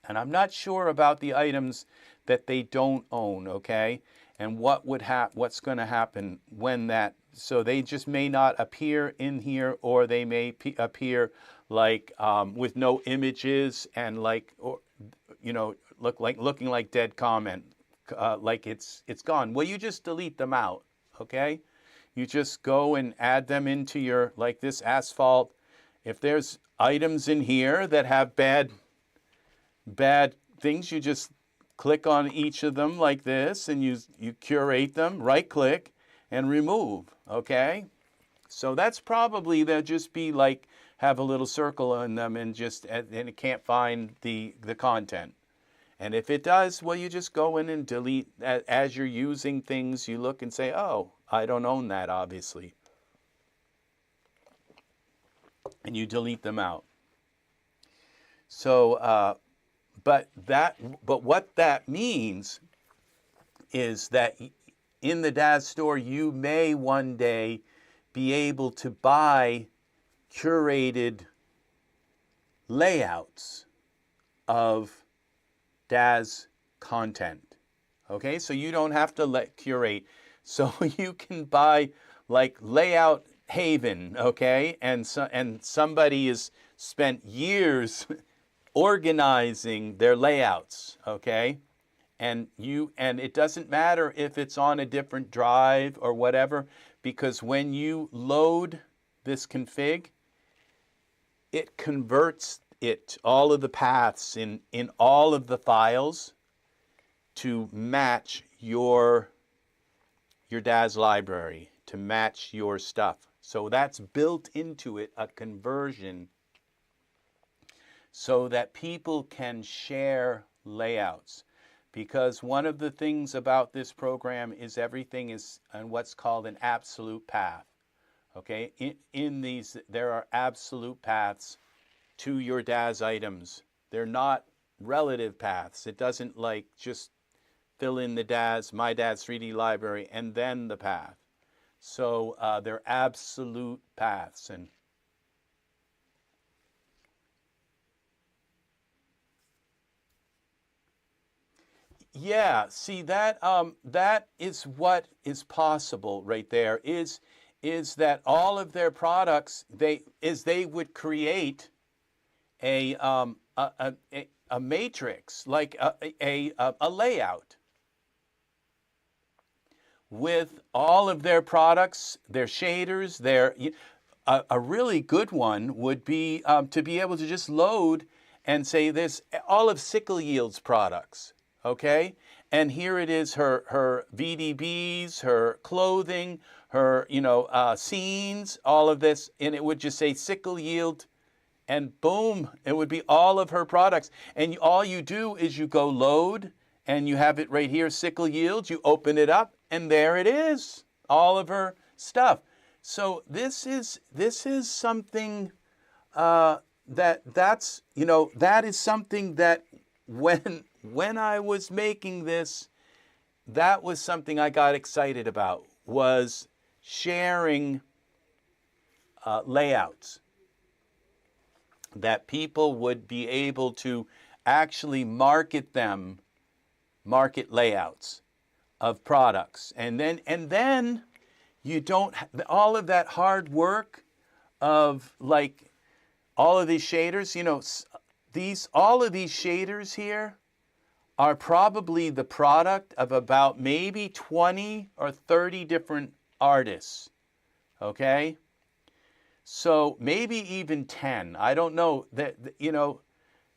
And I'm not sure about the items that they don't own, okay, and what's going to happen when that. So they just may not appear in here, or they may appear like with no images and like, or looking like dead comment, like it's gone. Well, you just delete them out, okay? You just go and add them into your, like this asphalt. If there's items in here that have bad things, you just click on each of them like this, and you curate them, right click, and remove, okay? So that's probably, they'll just be like, have a little circle in them, and it can't find the content. And if it does, well, you just go in and delete. As you're using things, you look and say, oh, I don't own that, obviously. And you delete them out. So, but what that means is that in the Daz store, you may one day be able to buy curated layouts of Daz content. Okay, so you don't have to curate. So you can buy like Layout Haven, okay, and somebody has spent years organizing their layouts, okay, and it doesn't matter if it's on a different drive or whatever, because when you load this config, it converts all of the paths in all of the files to match your Daz library, to match your stuff. So that's built into it, a conversion, so that people can share layouts. Because one of the things about this program is everything is on what's called an absolute path. Okay, in these, there are absolute paths to your Daz items. They're not relative paths. It doesn't like just fill in the my Daz 3D library and then the path. So they're absolute paths. And yeah, see that that is what is possible right there. Is that all of their products, they would create a matrix, like a layout with all of their products, their shaders, a really good one would be to be able to just load and say this, all of Sickle Yield's products, okay? And here it is, her VDBs, her clothing, her scenes, all of this, and it would just say Sickle Yield, and boom, it would be all of her products. And all you do is you go load, and you have it right here, Sickle Yield. You open it up, and there it is, all of her stuff. So this is something that is something that when I was making this, that was something I got excited about, was sharing layouts, that people would be able to actually market layouts of products. And then you don't, all of that hard work of like all of these shaders, all of these shaders here are probably the product of about maybe 20 or 30 different artists, okay? So maybe even 10, I don't know,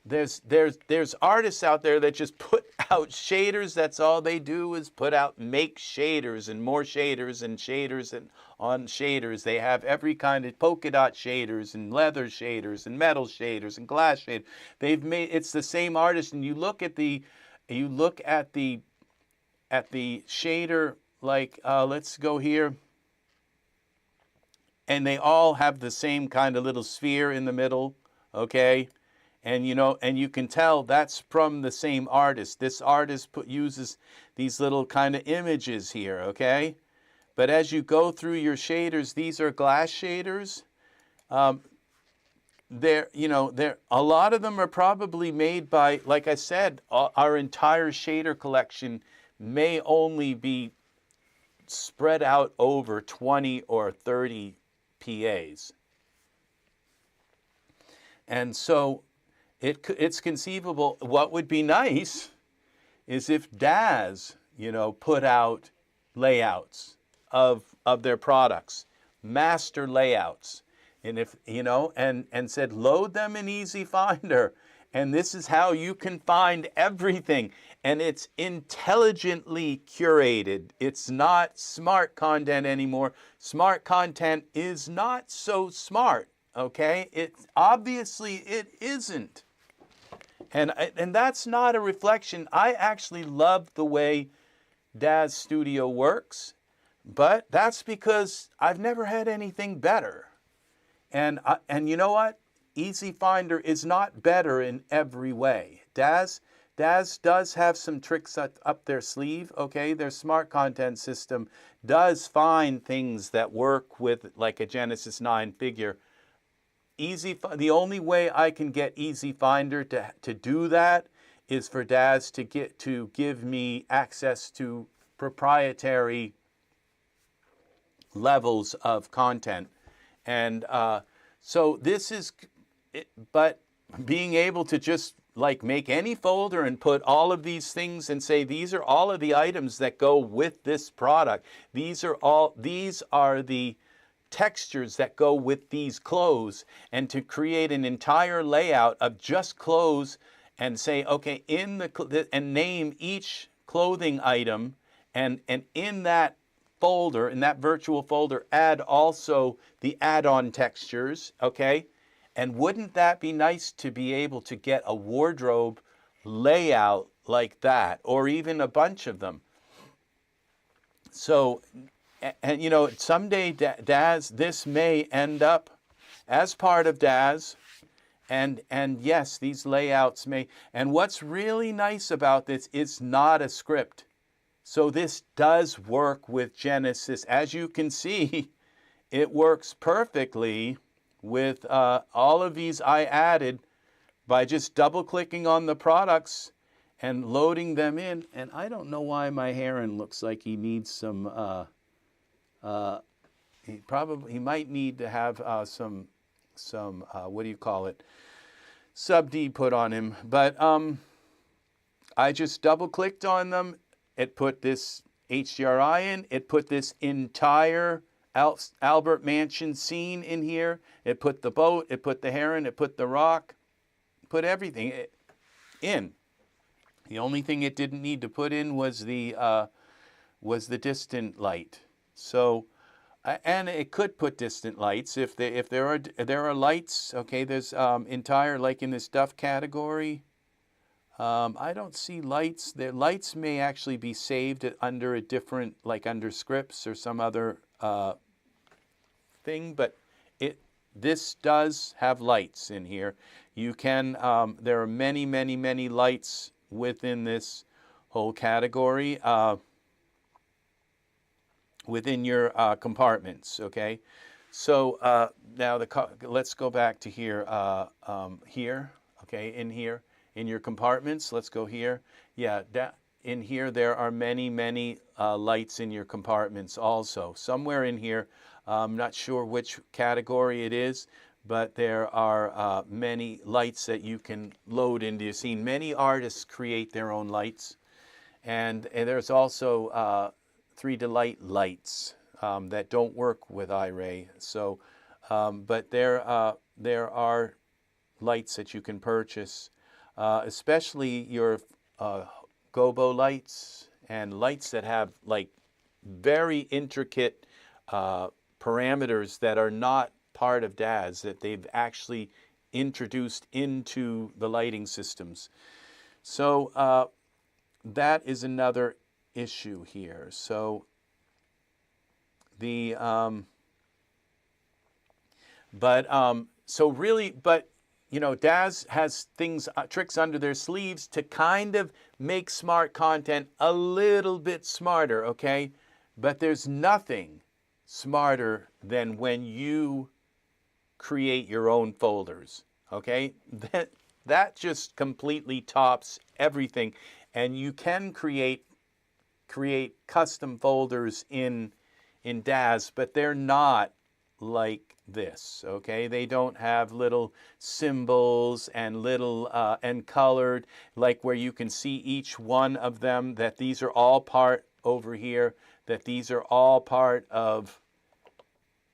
there's artists out there that just put out shaders. That's all they do is make shaders and more shaders and shaders and on shaders. They have every kind of polka dot shaders and leather shaders and metal shaders and glass shaders. It's the same artist, and you look at the shader, like let's go here, and they all have the same kind of little sphere in the middle, okay? And you can tell that's from the same artist. This artist uses these little kind of images here, okay? But as you go through your shaders, these are glass shaders. A lot of them are probably made by, like I said, our entire shader collection may only be spread out over 20 or 30 PAs. And so it's conceivable. What would be nice is if Daz, put out layouts of their products, master layouts, and if and said load them in EzFinder, and this is how you can find everything, and it's intelligently curated. It's not smart content anymore. Smart content is not so smart. Okay, it isn't. And that's not a reflection. I actually love the way Daz Studio works, but that's because I've never had anything better. And you know what? EzFinder is not better in every way. Daz does have some tricks up their sleeve, okay? Their smart content system does find things that work with like a Genesis 9 figure. The only way I can get EzFinder to do that is for Daz to give me access to proprietary levels of content, and so this is. But being able to just like make any folder and put all of these things and say these are all of the items that go with this product. These are the textures that go with these clothes, and to create an entire layout of just clothes and say, okay, and name each clothing item, and in that folder, in that virtual folder, add also the add-on textures, okay? And wouldn't that be nice to be able to get a wardrobe layout like that, or even a bunch of them? So, and someday Daz, this may end up as part of Daz, and yes, these layouts may. And what's really nice about this, it's not a script. So this does work with Genesis. As you can see, it works perfectly with all of these I added by just double clicking on the products and loading them in. And I don't know why my heron looks like he needs some he might need to have some what do you call it, sub D put on him. But I just double clicked on them. It put this HDRI in. It put this entire Albert Mansion scene in here. It put the boat. It put the heron. It put the rock. Put everything in. The only thing it didn't need to put in was the distant light. So, and it could put distant lights if there are lights. Okay, there's entire, like in this stuff category. I don't see lights. The lights may actually be saved under a different, like under scripts or some other thing, but this does have lights in here. You can there are many lights within this whole category. Within your compartments, okay? So now let's go back to here, okay, in here, in your compartments, let's go here. Yeah, in here there are many lights in your compartments also. Somewhere in here, I'm not sure which category it is, but there are many lights that you can load into. You've seen many artists create their own lights, and there's also 3D lights that don't work with iRay. So, but there are lights that you can purchase especially your gobo lights and lights that have like very intricate parameters that are not part of Daz, that they've actually introduced into the lighting systems. So that is another issue here. So the but you know, Daz has things, tricks under their sleeves to kind of make smart content a little bit smarter, okay? But there's nothing smarter than when you create your own folders, okay? That just completely tops everything. And you can create custom folders in Daz, but they're not like this, okay? They don't have little symbols and little and colored, like where you can see each one of them, that these are all part over here, that these are all part of,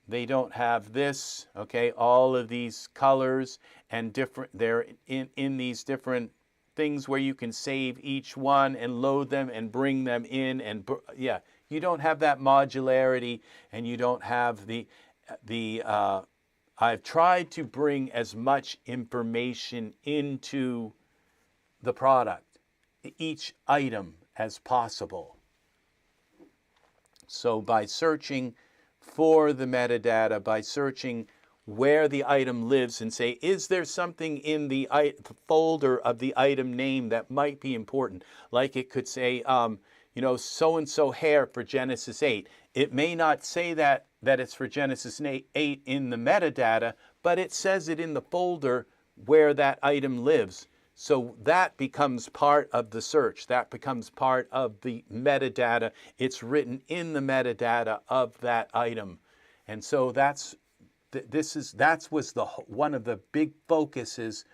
they don't have this, okay? All of these colors and different, they're in these different things where you can save each one and load them and bring them in, and yeah, you don't have that modularity, and you don't have I've tried to bring as much information into the product, each item, as possible. So by searching for the metadata, by searching where the item lives and say, is there something in the folder of the item name that might be important? Like it could say, you know, so-and-so hair for Genesis 8. It may not say that it's for Genesis 8 in the metadata, but it says it in the folder where that item lives. So that becomes part of the search. That becomes part of the metadata. It's written in the metadata of that item. And so that was one of the big focuses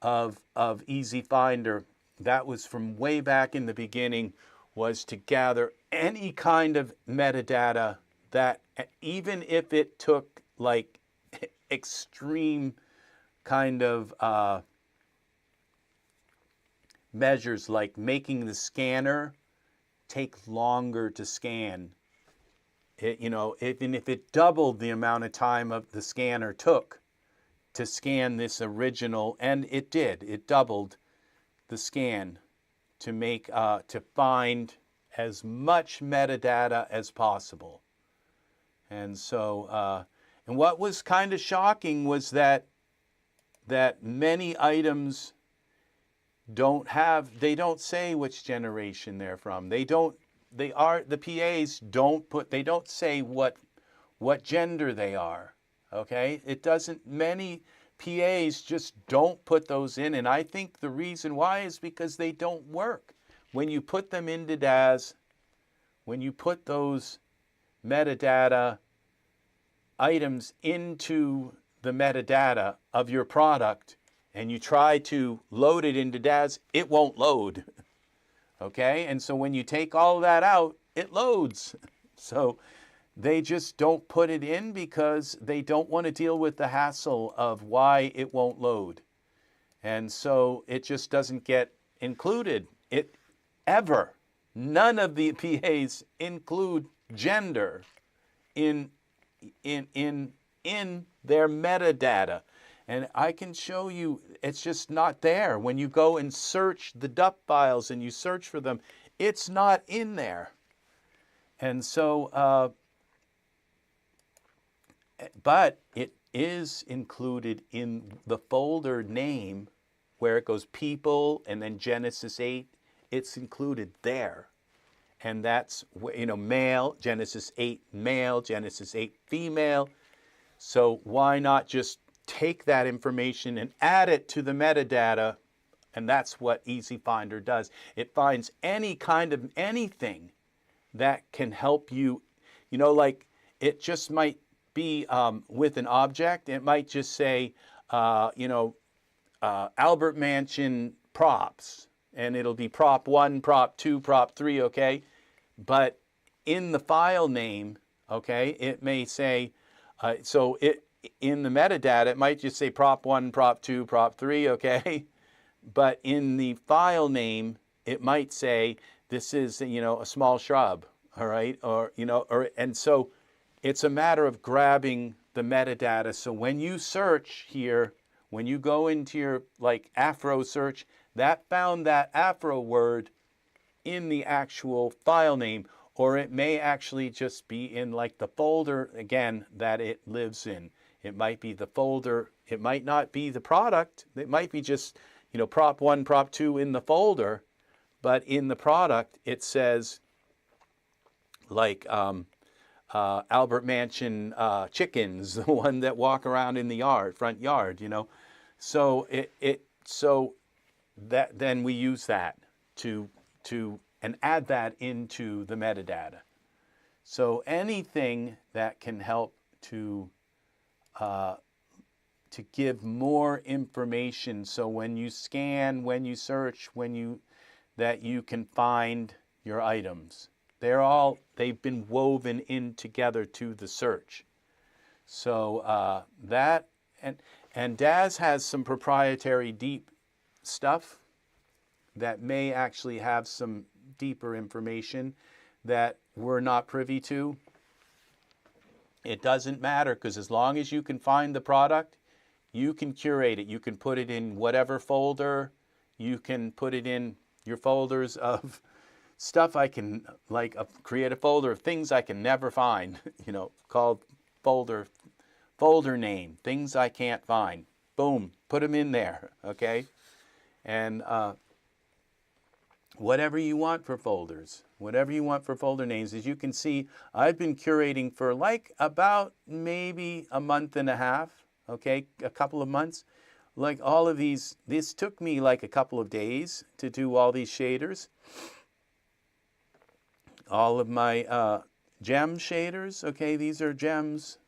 of EzFinder. That was from way back in the beginning, was to gather any kind of metadata that, even if it took like extreme kind of measures, like making the scanner take longer to scan. You know, even if it doubled the amount of time of the scanner took to scan this original, and it did, it doubled the scan to make to find as much metadata as possible. And so, and what was kind of shocking was that many items they don't say which generation they're from. The PAs don't say what gender they are, okay? Many PAs just don't put those in, and I think the reason why is because they don't work. When you put them into Daz, when you put those metadata items into the metadata of your product, and you try to load it into Daz, it won't load, okay? And so when you take all of that out, it loads. So they just don't put it in because they don't want to deal with the hassle of why it won't load. And so it just doesn't get included. Ever. None of the PAs include gender in their metadata. And I can show you, it's just not there. When you go and search the DUP files and you search for them, it's not in there. And so, but it is included in the folder name where it goes people and then Genesis 8. It's included there. And that's, you know, male, Genesis 8 male, Genesis 8 female. So why not just take that information and add it to the metadata? And that's what EzFinder does. It finds any kind of anything that can help you, you know, like it just might be with an object. It might just say, you know, Albert Mansion props, and it'll be prop 1, prop 2, prop 3, okay? But in the file name, okay, it may say, in the metadata, it might just say prop 1, prop 2, prop 3, okay? but in the file name, it might say this is, a small shrub, all right? Or, and so it's a matter of grabbing the metadata. So when you search here, when you go into your like Afro search, that found that Afro word in the actual file name, or it may actually just be in like the folder, again, that it lives in. It might be the folder. It might not be the product. It might be just, prop 1, prop 2 in the folder, but in the product, it says like Albert Mansion chickens, the one that walk around in the yard, front yard, So so that then we use that to and add that into the metadata. So anything that can help to give more information, so when you scan, when you search, that you can find your items. They've been woven in together to the search. So that, and Daz has some proprietary deep stuff that may actually have some deeper information that we're not privy to. It doesn't matter, because as long as you can find the product, you can curate it. You can put it in whatever folder. You can put it in your folders of stuff I can, like, create a folder of things I can never find, called folder name, things I can't find. Boom, put them in there, okay? And whatever you want for folders, whatever you want for folder names. As you can see, I've been curating for like about maybe a month and a half, okay, a couple of months. Like all of these, this took me like a couple of days to do all these shaders. All of my gem shaders, okay, these are gems.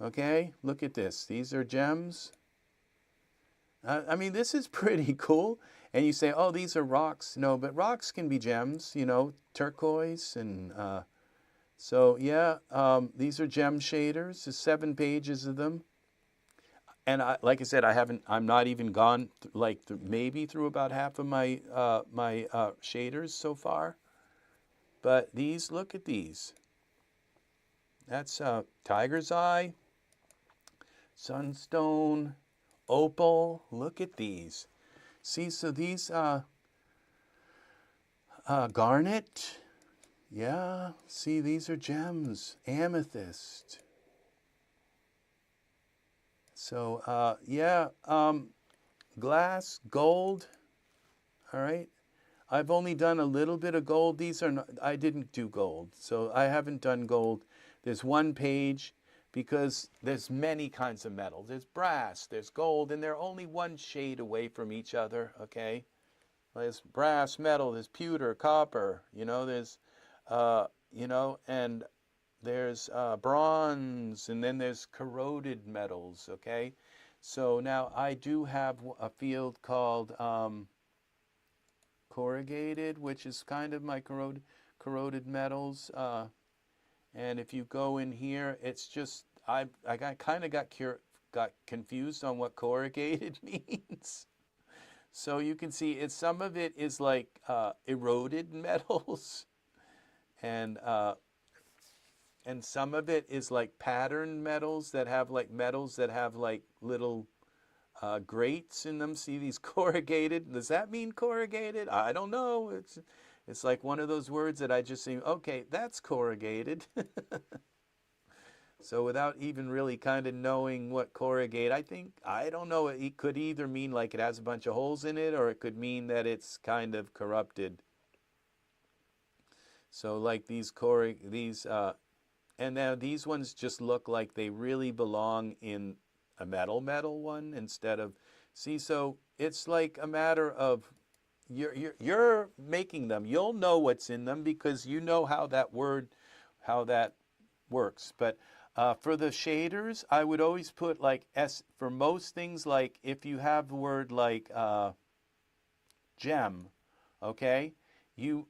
Okay, look at this. These are gems. I mean, this is pretty cool. And you say, oh, these are rocks. No, but rocks can be gems, turquoise. And so, yeah, these are gem shaders. There's 7 pages of them. And like I said, I'm not even gone, maybe through about half of my, shaders so far. But these, look at these. That's tiger's eye, sunstone, opal. Look at these. See, so these garnet, yeah. See, these are gems, amethyst. So yeah, glass, gold. All right. I've only done a little bit of gold. These are not, I didn't do gold, so I haven't done gold. There's one page, because there's many kinds of metal. There's brass, there's gold, and they're only one shade away from each other, okay? There's brass, metal, there's pewter, copper, there's, and there's bronze, and then there's corroded metals, okay? So now I do have a field called corrugated, which is kind of my corroded metals. And if you go in here, it's just, I kind of got confused on what corrugated means. So you can see some of it is like eroded metals, and some of it is like patterned metals that have like little grates in them. See these corrugated? Does that mean corrugated? I don't know. It's like one of those words that I just say, okay, that's corrugated. So without even really kind of knowing what corrugate, I don't know, it could either mean like it has a bunch of holes in it, or it could mean that it's kind of corrupted. So like and now these ones just look like they really belong in a metal one instead of, see, so it's like a matter of, you're making them. You'll know what's in them because you know how that works. But for the shaders, I would always put like S for most things. Like if you have the word like gem, okay, you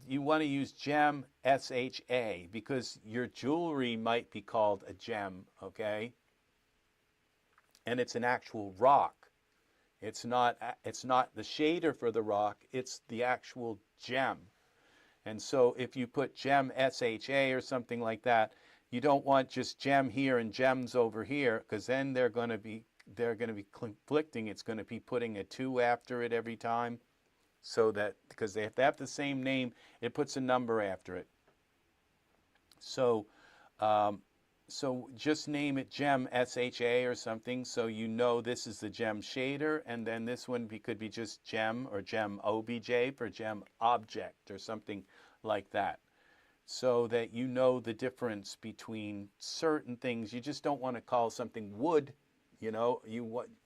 want to use gem, SHA, because your jewelry might be called a gem, okay, and it's an actual rock. It's not the shader for the rock, it's the actual gem. And so if you put gem SHA or something like that, you don't want just gem here and gems over here, because then they're going to be conflicting. It's going to be putting a 2 after it every time, so that because they have the same name, it puts a number after it. So so just name it gem SHA or something, so you know this is the gem shader, and then this one could be just gem or gem OBJ for gem object or something like that, so that you know the difference between certain things. You just don't want to call something wood, you know,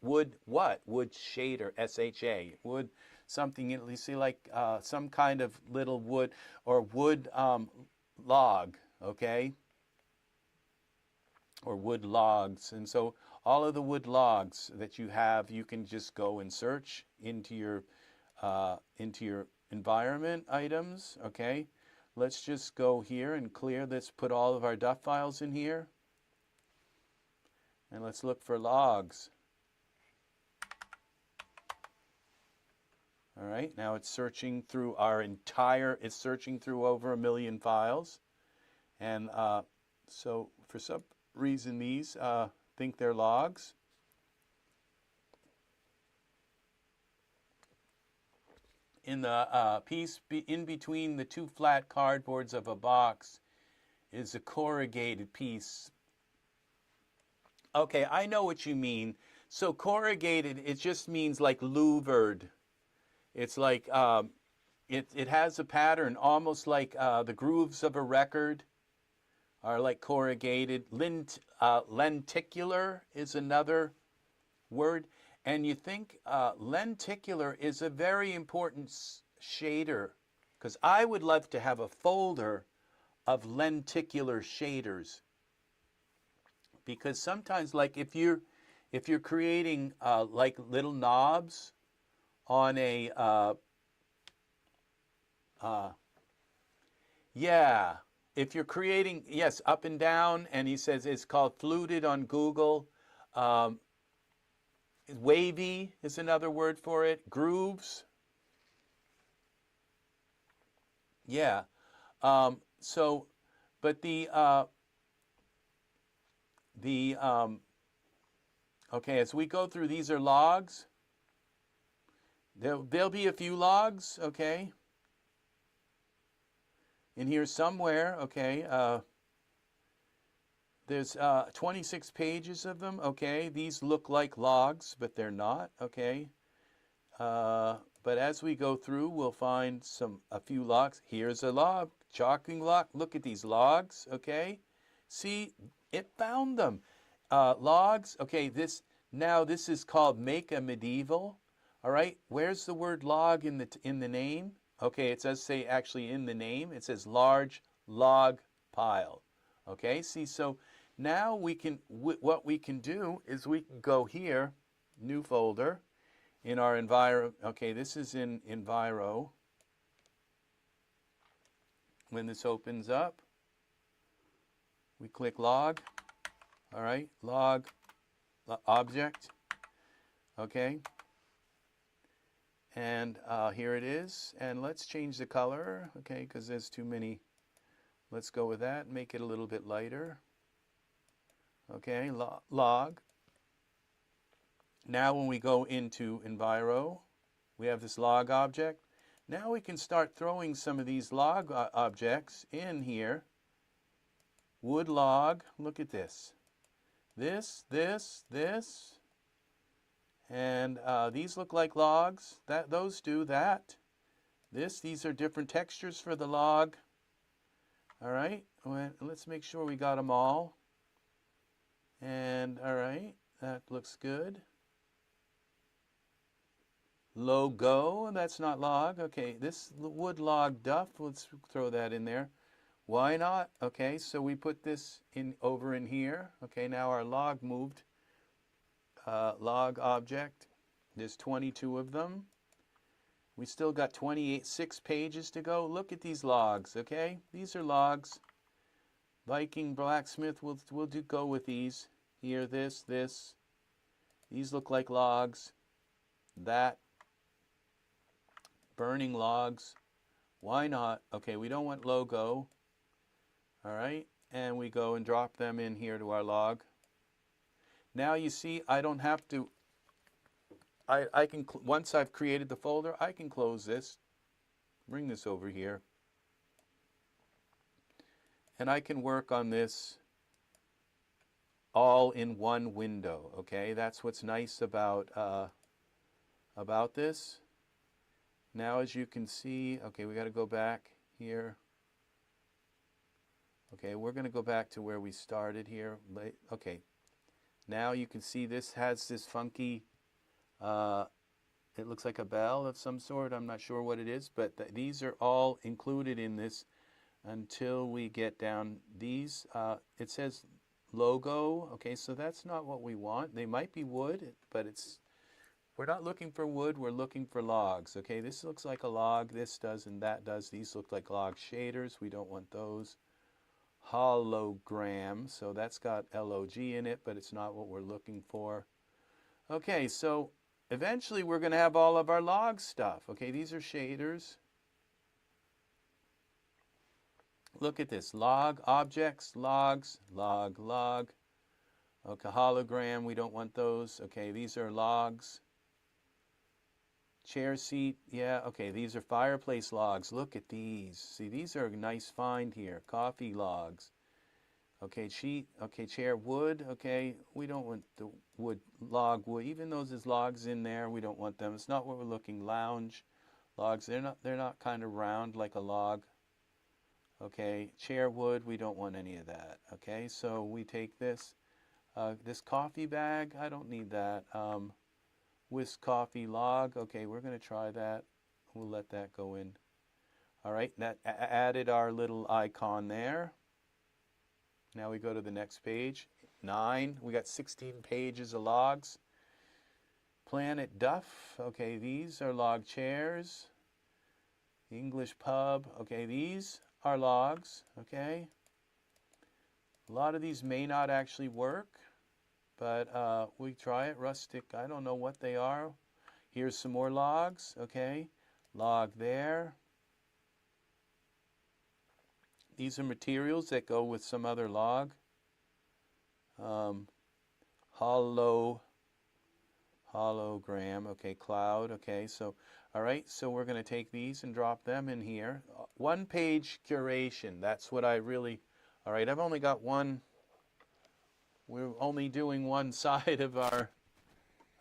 wood shader SHA, wood something, you see, like some kind of little wood, or wood log, okay, or wood logs. And so all of the wood logs that you have, you can just go and search into your environment items. Okay, let's just go here and clear this, put all of our DUF files in here, and let's look for logs. All right, now it's searching through it's searching through over 1 million files. And so for some reason these think they're logs. In the piece in between the 2 flat cardboards of a box is a corrugated piece. Okay, I know what you mean. So corrugated, it just means like louvered. It's like it has a pattern, almost like the grooves of a record are like corrugated. Lenticular is another word. And you think lenticular is a very important shader, because I would love to have a folder of lenticular shaders. Because sometimes, like if you're creating like little knobs on a yeah, if you're creating, yes, up and down, and he says it's called fluted on Google. Wavy is another word for it. Grooves. Yeah. So, but okay, as we go through, these are logs. There'll be a few logs, okay, in here somewhere, okay. There's 26 pages of them, okay. These look like logs, but they're not, okay. But as we go through, we'll find a few logs. Here's a log, chalking log. Look at these logs, okay. See, it found them. Logs, okay. Now this is called Make a Medieval. All right, where's the word log in the name? Okay, it does say actually in the name. It says large log pile. Okay, see, so now we can, what we can do is we can go here, new folder, in our Enviro. Okay, this is in Enviro. When this opens up, we click log. All right, log object. Okay. And here it is, and let's change the color, okay, because there's too many. Let's go with that, make it a little bit lighter. Okay, log. Now when we go into Enviro, we have this log object. Now we can start throwing some of these log objects in here. Wood log, look at this. This. And these look like logs. Those do that. These are different textures for the log. All right. Let's make sure we got them all. And all right, that looks good. Logo, that's not log. Okay, this wood log DUF, let's throw that in there. Why not? Okay, so we put this over in here. Okay, now our log moved. Log object. There's 22 of them. We still got 6 pages to go. Look at these logs, okay? These are logs. Viking blacksmith, we'll go with these. Here, this. These look like logs. that. Burning logs. Why not? Okay, we don't want logo. All right, and we go and drop them in here to our log. Now you see I don't have to, I can, once I've created the folder, I can close this, bring this over here, and I can work on this all in one window, okay? That's what's nice about this. Now as you can see, okay, we got to go back here. Okay, we're going to go back to where we started here. Okay, now you can see this has this funky, it looks like a bell of some sort. I'm not sure what it is, but these are all included in this until we get down these. It says logo. Okay, so that's not what we want. They might be wood, but we're not looking for wood, we're looking for logs. Okay, this looks like a log, this does and that does. These look like log shaders, we don't want those. Hologram, so that's got LOG in it, but it's not what we're looking for. Okay, so eventually we're going to have all of our log stuff. Okay, these are shaders. Look at this, log, objects, logs, log, log. Okay, hologram, we don't want those. Okay, these are logs. Chair seat, yeah, okay, these are fireplace logs. Look at these. See, these are a nice find here. Coffee logs. Okay, sheet, okay, chair, wood, okay, we don't want the wood, log wood. Even though there's logs in there, we don't want them. It's not what we're looking. Lounge logs, they're not kind of round like a log. Okay, chair wood, we don't want any of that. Okay, so we take this. This coffee bag, I don't need that. Whisk coffee log, okay, we're going to try that. We'll let that go in. All right, that added our little icon there. Now we go to the next page. 9, we got 16 pages of logs. Planet Duff, okay, these are log chairs. English pub, okay, these are logs, okay. A lot of these may not actually work, but we try it. Rustic, I don't know what they are. Here's some more logs, okay. Log there. These are materials that go with some other log. Hologram, okay, cloud, okay. So, all right, so we're going to take these and drop them in here. One page curation, that's what I really, all right, I've only got one. We're only doing one side of our,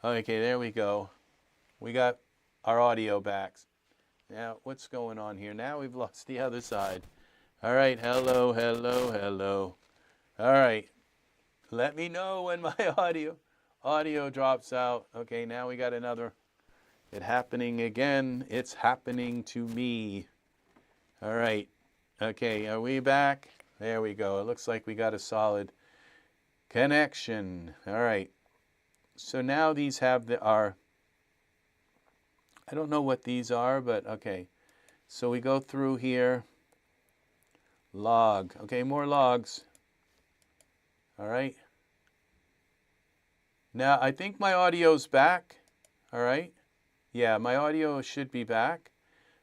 okay, there we go. We got our audio back. Now, what's going on here? Now we've lost the other side. All right, hello, hello, hello. All right, let me know when my audio drops out. Okay, now we got another, it happening again. It's happening to me. All right, okay, are we back? There we go. It looks like we got a solid connection. All right, so now these have our, I don't know what these are, but okay. So we go through here. Log, okay, more logs. All right. Now I think my audio's back. All right. Yeah, my audio should be back.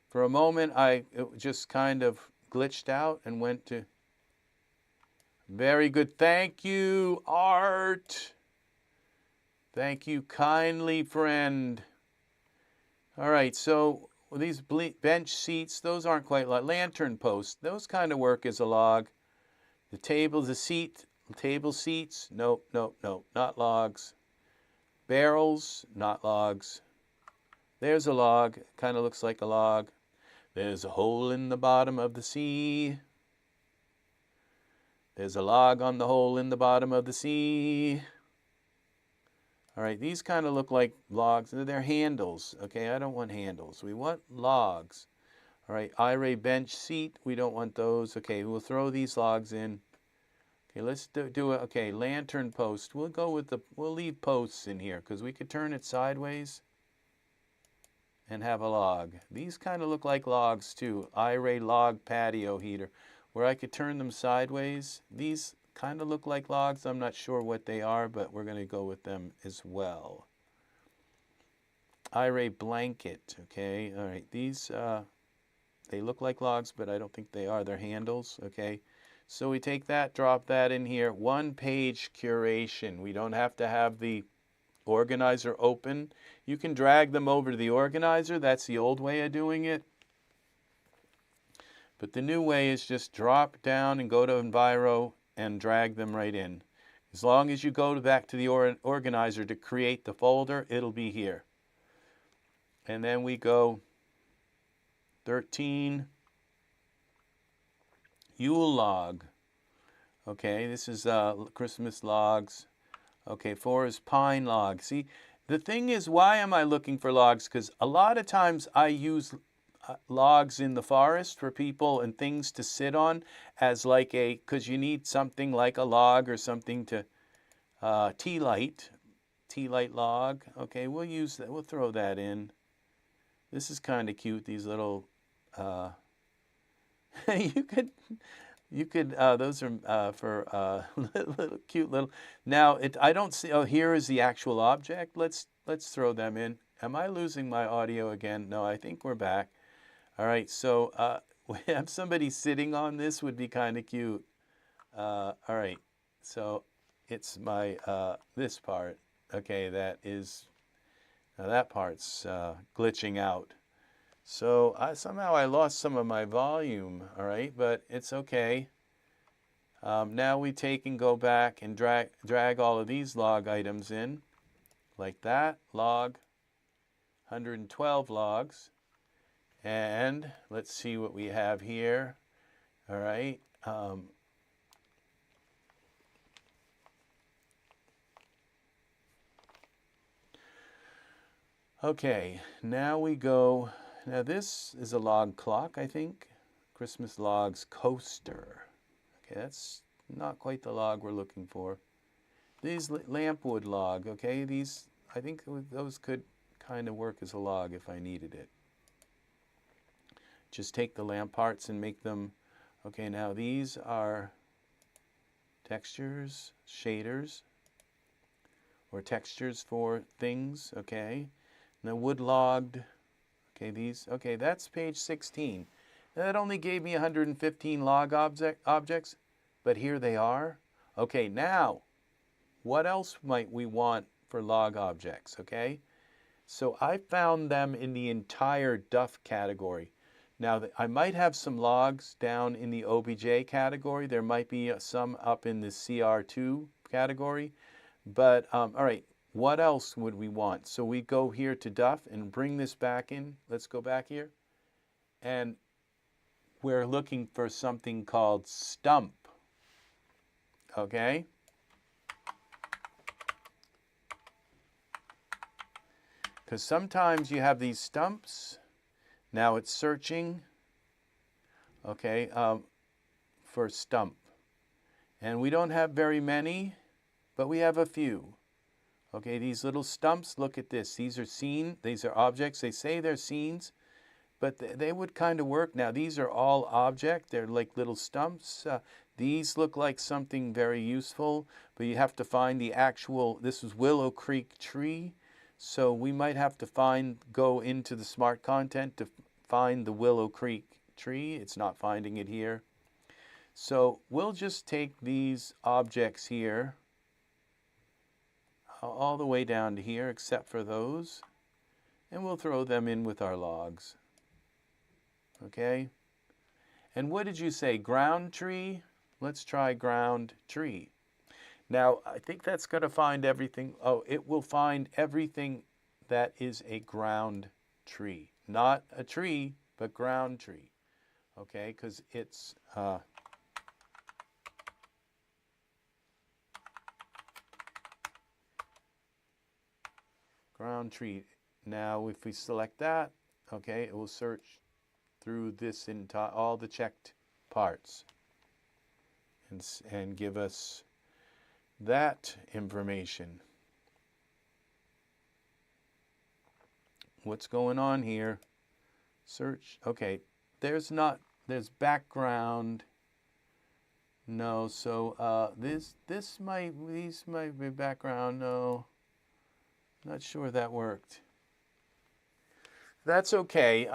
For a moment, it just kind of glitched out and went to. Very good. Thank you, Art. Thank you kindly, friend. All right, so these bench seats, those aren't quite like lantern posts. Those kind of work as a log. The table, the seat, table seats, nope, nope, nope, not logs. Barrels, not logs. There's a log, kind of looks like a log. There's a hole in the bottom of the sea. There's a log on the hole in the bottom of the sea. All right, these kind of look like logs. They're handles. Okay, I don't want handles. We want logs. All right, IRA bench seat. We don't want those. Okay, we'll throw these logs in. Okay, let's do it. Okay, lantern post. We'll go with we'll leave posts in here because we could turn it sideways and have a log. These kind of look like logs too. IRA log patio heater, where I could turn them sideways. These kind of look like logs. I'm not sure what they are, but we're going to go with them as well. array blanket. Okay, all right. These they look like logs, but I don't think they are. They're handles. Okay, so we take that, drop that in here. One page curation. We don't have to have the organizer open. You can drag them over to the organizer. That's the old way of doing it. But the new way is just drop down and go to Enviro and drag them right in. As long as you go back to the organizer to create the folder, it'll be here. And then we go 13, Yule log. Okay, this is Christmas logs. Okay, 4 is pine log. See, the thing is, why am I looking for logs? Because a lot of times I use logs in the forest for people and things to sit on as like a, because you need something like a log or something to tea light log. Okay, we'll use that. We'll throw that in. This is kind of cute. These little, you could. Those are for little cute little. Now I don't see. Oh, here is the actual object. Let's throw them in. Am I losing my audio again? No, I think we're back. All right. So we have somebody sitting on this would be kind of cute. All right. So it's my this part. Okay, that is. Now that part's glitching out. So somehow I lost some of my volume, all right, but it's okay. Now we take and go back and drag all of these log items in, like that, log, 112 logs. And let's see what we have here, all right. Okay, now we go. Now this is a log clock, I think. Christmas logs coaster. Okay, that's not quite the log we're looking for. These lampwood log, okay, these, I think those could kind of work as a log if I needed it. Just take the lamp parts and make them, okay, now these are textures, shaders, or textures for things, okay. Now wood logged, okay, these, okay, that's page 16. That only gave me 115 log objects, but here they are. Okay, now, what else might we want for log objects, okay? So I found them in the entire Duff category. Now, I might have some logs down in the OBJ category. There might be some up in the CR2 category. But, all right, what else would we want? So we go here to Duff and bring this back in. Let's go back here. And we're looking for something called stump. Okay? Because sometimes you have these stumps. Now it's searching, okay, for stump. And we don't have very many, but we have a few. Okay, these little stumps, look at this. These are seen, these are objects. They say they're scenes, but they would kind of work. Now these are all object. They're like little stumps. These look like something very useful, but you have to find the actual, this is Willow Creek tree. So we might have to go into the smart content to find the Willow Creek tree. It's not finding it here. So we'll just take these objects here all the way down to here except for those, and we'll throw them in with our logs. Okay? And what did you say? Ground tree? Let's try ground tree. Now, I think that's going to find everything. Oh, it will find everything that is a ground tree. Not a tree, but ground tree. Okay, because it's ground tree. Now, if we select that, okay, it will search through this entire, all the checked parts and give us that information. What's going on here? Search. Okay, there's background. No, so these might be background. No, not sure that worked. That's okay.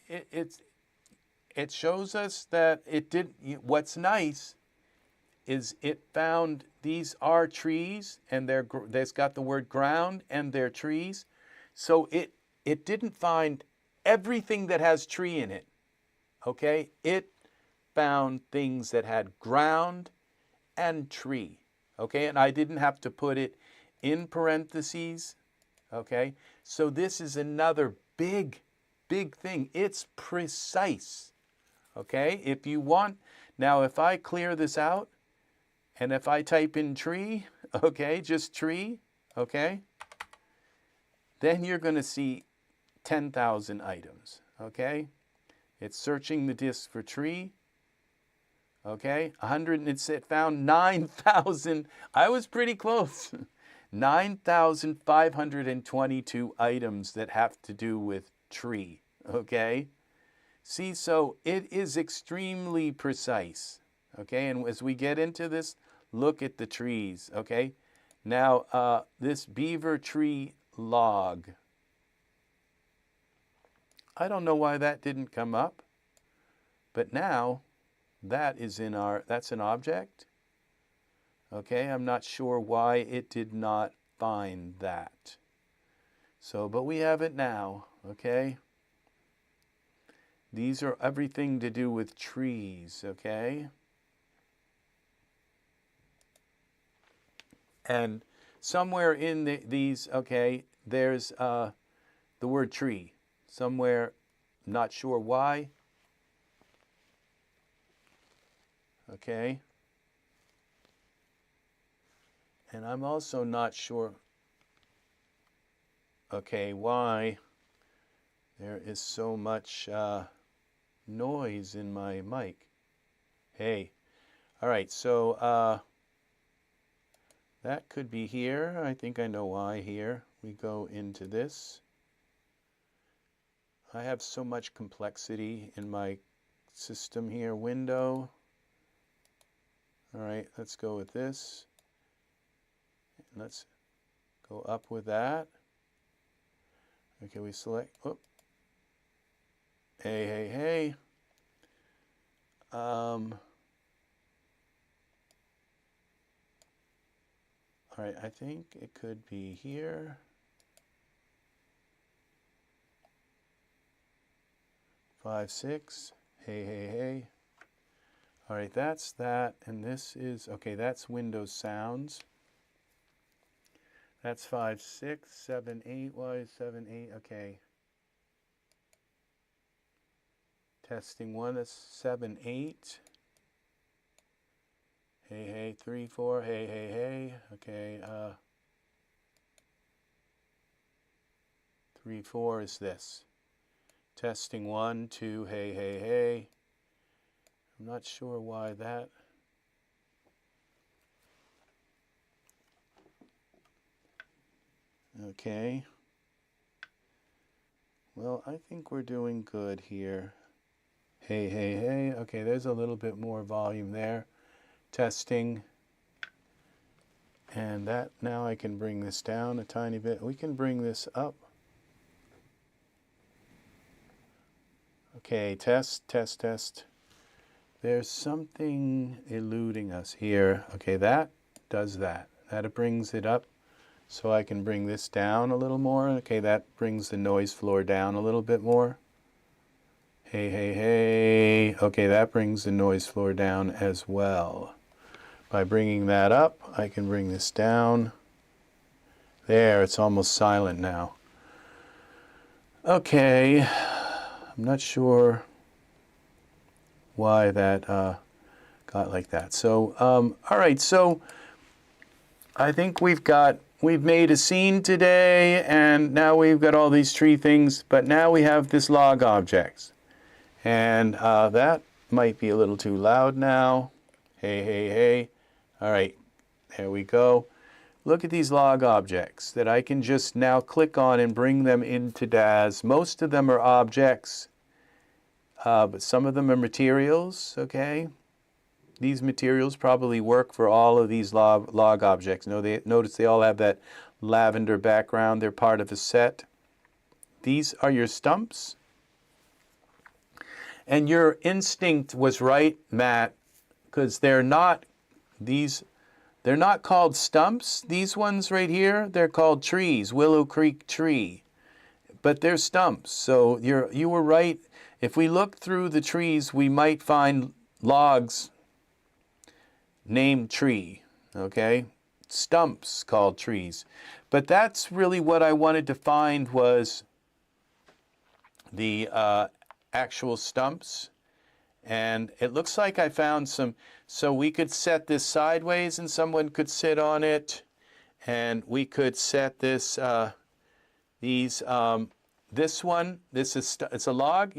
It shows us that it did. What's nice is it found these are trees, and there's got the word ground, and they're trees. So it didn't find everything that has tree in it. Okay, it found things that had ground and tree. Okay, and I didn't have to put it in parentheses. Okay, so this is another big thing. It's precise. Okay, if you want, now if I clear this out and if I type in tree, okay, just tree, okay, then you're going to see 10,000 items. Okay, it's searching the disk for tree. Okay, 100, and it found 9,000. I was pretty close. 9,522 items that have to do with tree. Okay, see, so it is extremely precise. Okay, and as we get into this, look at the trees. Okay, now this beaver tree log. I don't know why that didn't come up, but now that is in our, that's an object. Okay, I'm not sure why it did not find that. So, but we have it now, okay? These are everything to do with trees, okay? And somewhere in these, okay, there's the word tree. Somewhere, not sure why. Okay. And I'm also not sure, okay, why there is so much noise in my mic. Hey, all right, so that could be here. I think I know why here. We go into this. I have so much complexity in my system here. Window. All right, let's go with this. Let's go up with that. Okay, we select, oh. Hey. All right, I think it could be here. Five, six, hey. All right, that's that, and this is, okay, that's Windows sounds. That's 5, 6, 7, 8. Why is 7, 8? Okay. Testing 1, that's 7, 8. Hey, 3, 4, hey. Okay, 3, 4 is this. Testing 1, 2, hey. I'm not sure why that. Okay. Well, I think we're doing good here. Hey. Okay, there's a little bit more volume there. Testing. And that, now I can bring this down a tiny bit. We can bring this up. Okay, test. There's something eluding us here. Okay, that does that. That brings it up. So I can bring this down a little more. Okay, that brings the noise floor down a little bit more. Hey. Okay, that brings the noise floor down as well. By bringing that up, I can bring this down. There, it's almost silent now. Okay, I'm not sure why that got like that. So, all right, so I think we've made a scene today, and now we've got all these tree things, but now we have this log objects. And that might be a little too loud now. Hey. All right, there we go. Look at these log objects that I can just now click on and bring them into Daz. Most of them are objects, but some of them are materials, okay? These materials probably work for all of these log objects. Notice they all have that lavender background. They're part of a set. These are your stumps. And your instinct was right, Matt, because they're not called stumps. These ones right here, they're called trees, Willow Creek tree. But they're stumps. So you were right. If we look through the trees, we might find logs named tree, okay? Stumps called trees. But that's really what I wanted to find, was the actual stumps. And it looks like I found some. So we could set this sideways and someone could sit on it. And we could set this, this one, it's a log.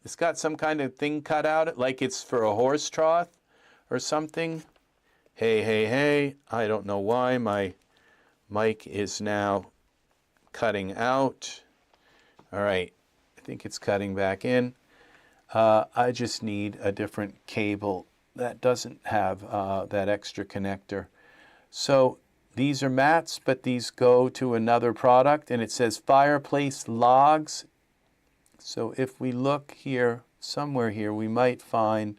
It's got some kind of thing cut out, like it's for a horse trough or something. Hey, hey, hey, I don't know why my mic is now cutting out. All right, I think it's cutting back in. I just need a different cable that doesn't have that extra connector. So these are mats, but these go to another product, and it says fireplace logs. So if we look here, somewhere here, we might find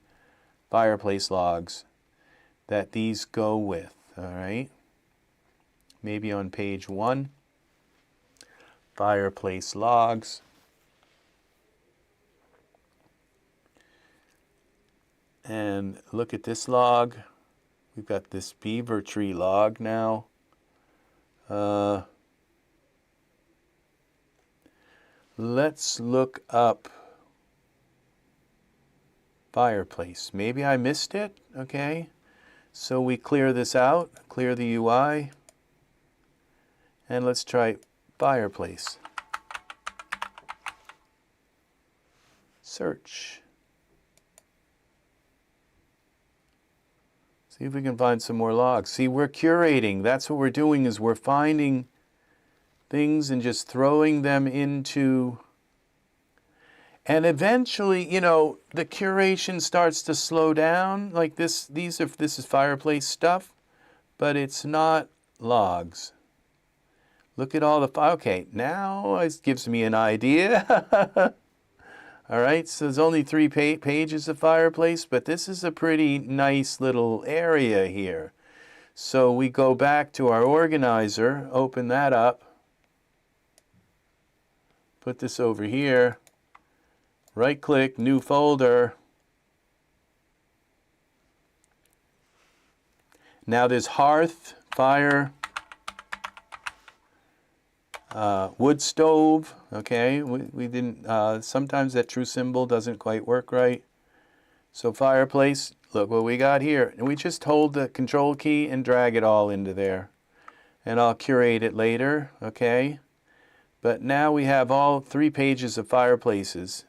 fireplace logs that these go with, all right? Maybe on page 1, fireplace logs. And look at this log. We've got this beaver tree log now. Let's look up fireplace. Maybe I missed it, okay? So we clear this out, clear the UI, and let's try fireplace. Search. See if we can find some more logs. See, we're curating. That's what we're doing, is we're finding things and just throwing them into. And eventually, you know, the curation starts to slow down. Like this is fireplace stuff, but it's not logs. Look at all the, okay, now it gives me an idea. All right, so there's only 3 pages of fireplace, but this is a pretty nice little area here. So we go back to our organizer, open that up, put this over here, right-click, new folder. Now there's hearth, fire, wood stove, okay, we didn't, sometimes that true symbol doesn't quite work right. So fireplace, look what we got here. And we just hold the control key and drag it all into there. And I'll curate it later, okay. But now we have all 3 pages of fireplaces.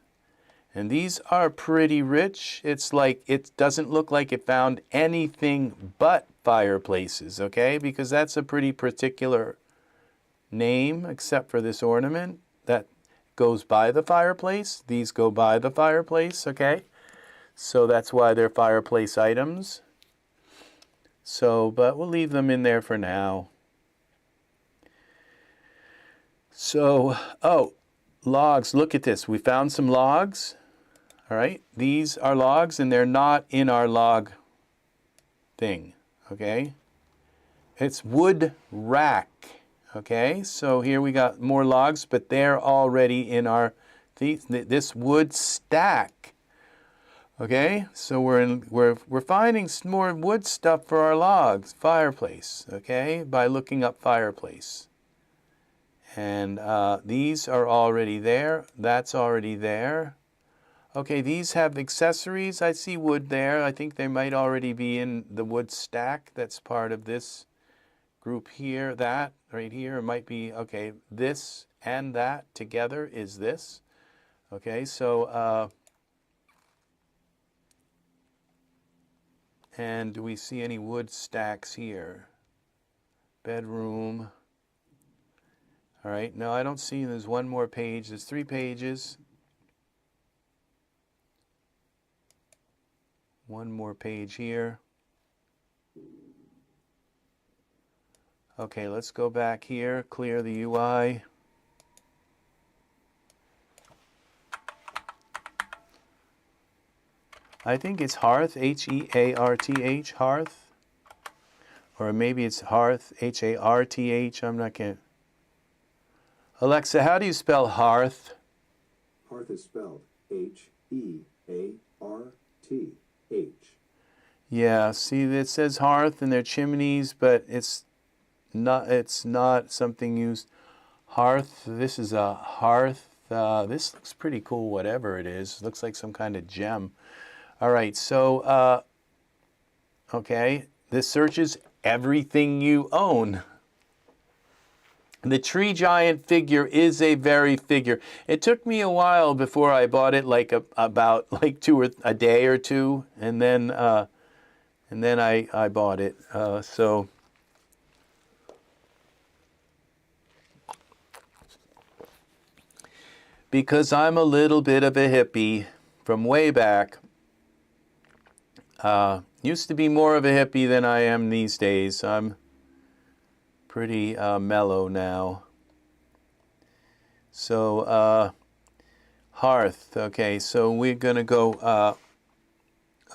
And these are pretty rich. It's like, it doesn't look like it found anything but fireplaces, okay, because that's a pretty particular name, except for this ornament that goes by the fireplace. These go by the fireplace, okay? So that's why they're fireplace items. So, but we'll leave them in there for now. So, oh, logs, look at this. We found some logs, all right? These are logs, and they're not in our log thing, okay? It's wood rack. Okay, so here we got more logs, but they're already in our this wood stack. Okay, so we're finding some more wood stuff for our logs, fireplace. Okay, by looking up fireplace, and these are already there. That's already there. Okay, these have accessories. I see wood there. I think they might already be in the wood stack. That's part of this group here. That right here might be, okay, this and that together is this. Okay, so and do we see any wood stacks here? Bedroom. All right, no, I don't see. There's one more page. There's 3 pages. One more page here. Okay, let's go back here, clear the UI. I think it's Hearth, H-E-A-R-T-H, Hearth. Or maybe it's Hearth, H-A-R-T-H. I'm not going to... Alexa, how do you spell Hearth? Hearth is spelled H-E-A-R-T-H. Yeah, see, it says hearth and they're chimneys, but it's not something used. Hearth, this is a hearth. This looks pretty cool, whatever it is. Looks like some kind of gem. All right, so, okay, this searches everything you own. The tree giant figure is a very figure. It took me a while before I bought it, like about like a day or two, and then I bought it. So because I'm a little bit of a hippie from way back. Used to be more of a hippie than I am these days. I'm pretty mellow now. So hearth. Okay, so we're gonna go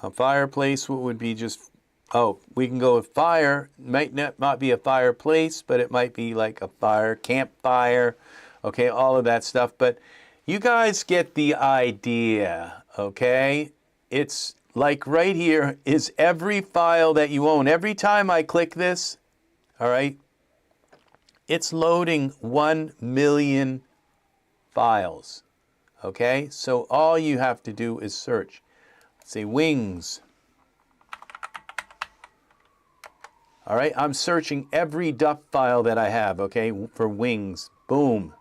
a fireplace. What would be just, oh, we can go with fire. Might not be a fireplace, but it might be like a fire, campfire. Okay, all of that stuff. But you guys get the idea. Okay, it's like right here is every file that you own. Every time I click this, all right, it's loading 1 million files. Okay, so all you have to do is search. Say wings. All right, I'm searching every duff file that I have, okay, for wings. Boom.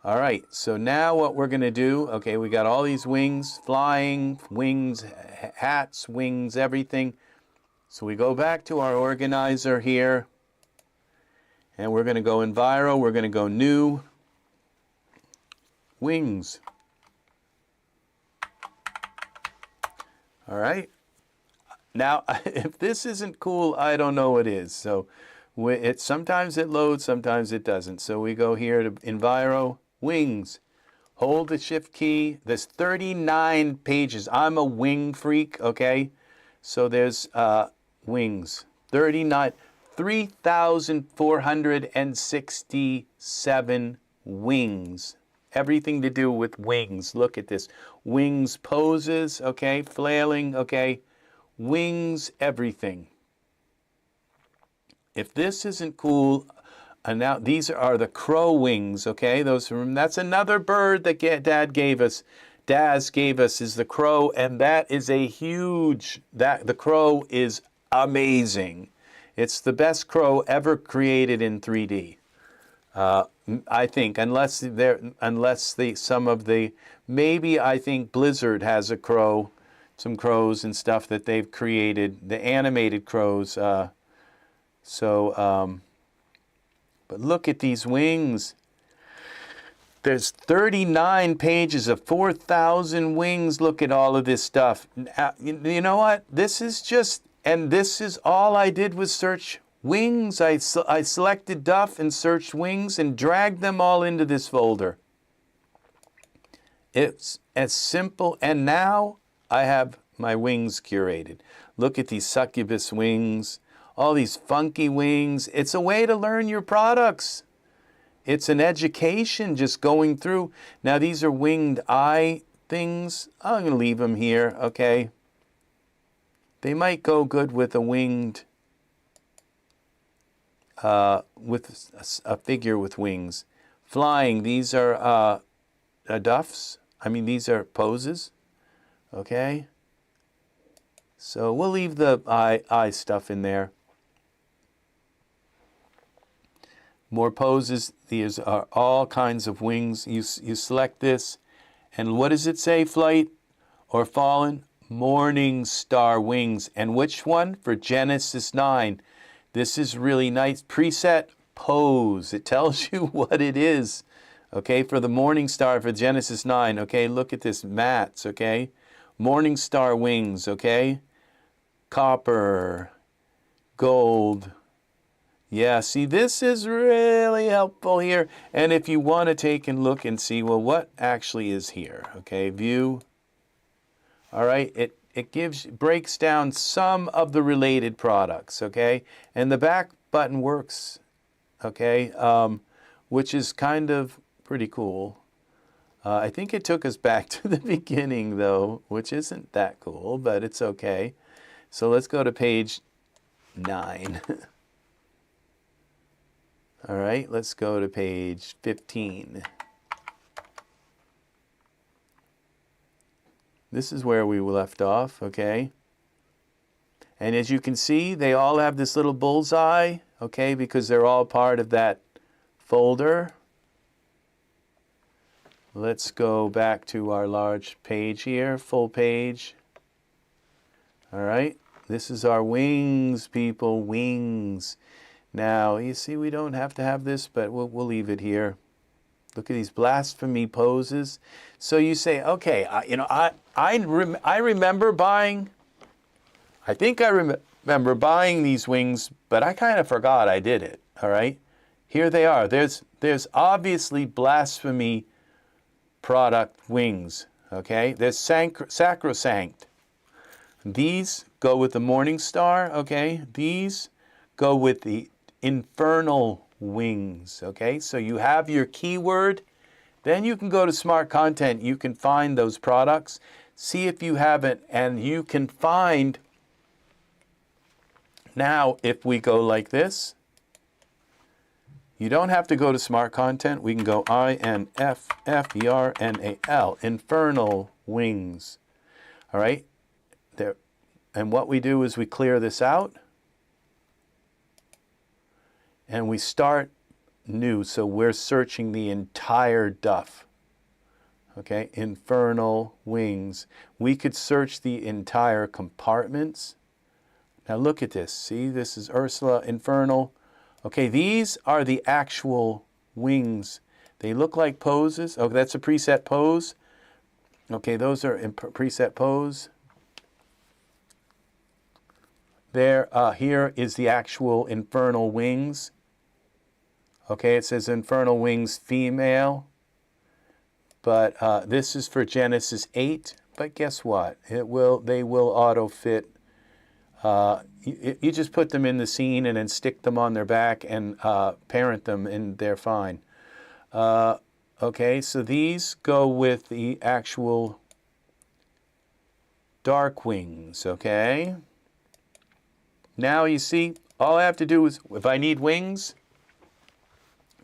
All right, so now what we're going to do, okay, we got all these wings, flying, wings, hats, wings, everything. So we go back to our organizer here, and we're going to go Enviro, we're going to go New, Wings. All right. Now, if this isn't cool, I don't know what is. So sometimes it loads, sometimes it doesn't. So we go here to Enviro, Wings. Hold the Shift key. There's 39 pages. I'm a wing freak, okay? So there's wings. 39, 3,467 wings. Everything to do with wings. Look at this. Wings poses, okay? Flailing, okay? Wings, everything. If this isn't cool, now these are the crow wings, okay? That's another bird that Dad gave us. Daz gave us is the crow, and that is a huge, the crow is amazing. It's the best crow ever created in 3D. I think, maybe I think Blizzard has a crow, some crows and stuff that they've created, the animated crows. But look at these wings. There's 39 pages of 4,000 wings. Look at all of this stuff. You know what? This is all I did was search wings. I selected Duff and searched wings and dragged them all into this folder. It's as simple, and now I have my wings curated. Look at these succubus wings, all these funky wings. It's a way to learn your products. It's an education just going through. Now these are winged eye things. I'm going to leave them here, okay? They might go good with a winged, with a figure with wings. Flying, these are duffs. These are poses, okay? So we'll leave the eye stuff in there. More poses. These are all kinds of wings. You select this, and what does it say? Flight or fallen? Morning star wings. And which one? For Genesis 9. This is really nice. Preset pose. It tells you what it is. Okay, for the morning star for Genesis 9. Okay, look at this. Mats. Okay, morning star wings. Okay, copper, gold. Yeah, see, this is really helpful here. And if you want to take a look and see, well, what actually is here? Okay, view. All right, it breaks down some of the related products, okay? And the back button works, okay, which is kind of pretty cool. I think it took us back to the beginning, though, which isn't that cool, but it's okay. So let's go to page 9. All right, let's go to page 15. This is where we left off, okay? And as you can see, they all have this little bullseye, okay, because they're all part of that folder. Let's go back to our large page here, full page. All right, this is our wings, people, wings. Now, you see, we don't have to have this, but we'll leave it here. Look at these blasphemy poses. So you say, okay, I remember buying, I think I remember buying these wings, but I kind of forgot I did it, all right? Here they are. There's obviously blasphemy product wings, okay? There's sacrosanct. These go with the morning star, okay? These go with the infernal wings, okay? So you have your keyword, then you can go to Smart Content, you can find those products, see if you haven't, and you can find, now if we go like this, you don't have to go to Smart Content, we can go INFFERNAL, infernal wings, all right? There, and what we do is we clear this out, and we start new, so we're searching the entire duff. Okay, infernal wings. We could search the entire compartments. Now look at this. See, this is Ursula, infernal. Okay, these are the actual wings. They look like poses. Oh, that's a preset pose. Okay, those are in preset pose. There, here is the actual infernal wings. Okay, it says infernal wings female, but this is for Genesis 8. But guess what? They will auto fit. You just put them in the scene and then stick them on their back and parent them, and they're fine. Okay, so these go with the actual dark wings. Okay. Now you see, all I have to do is, if I need wings.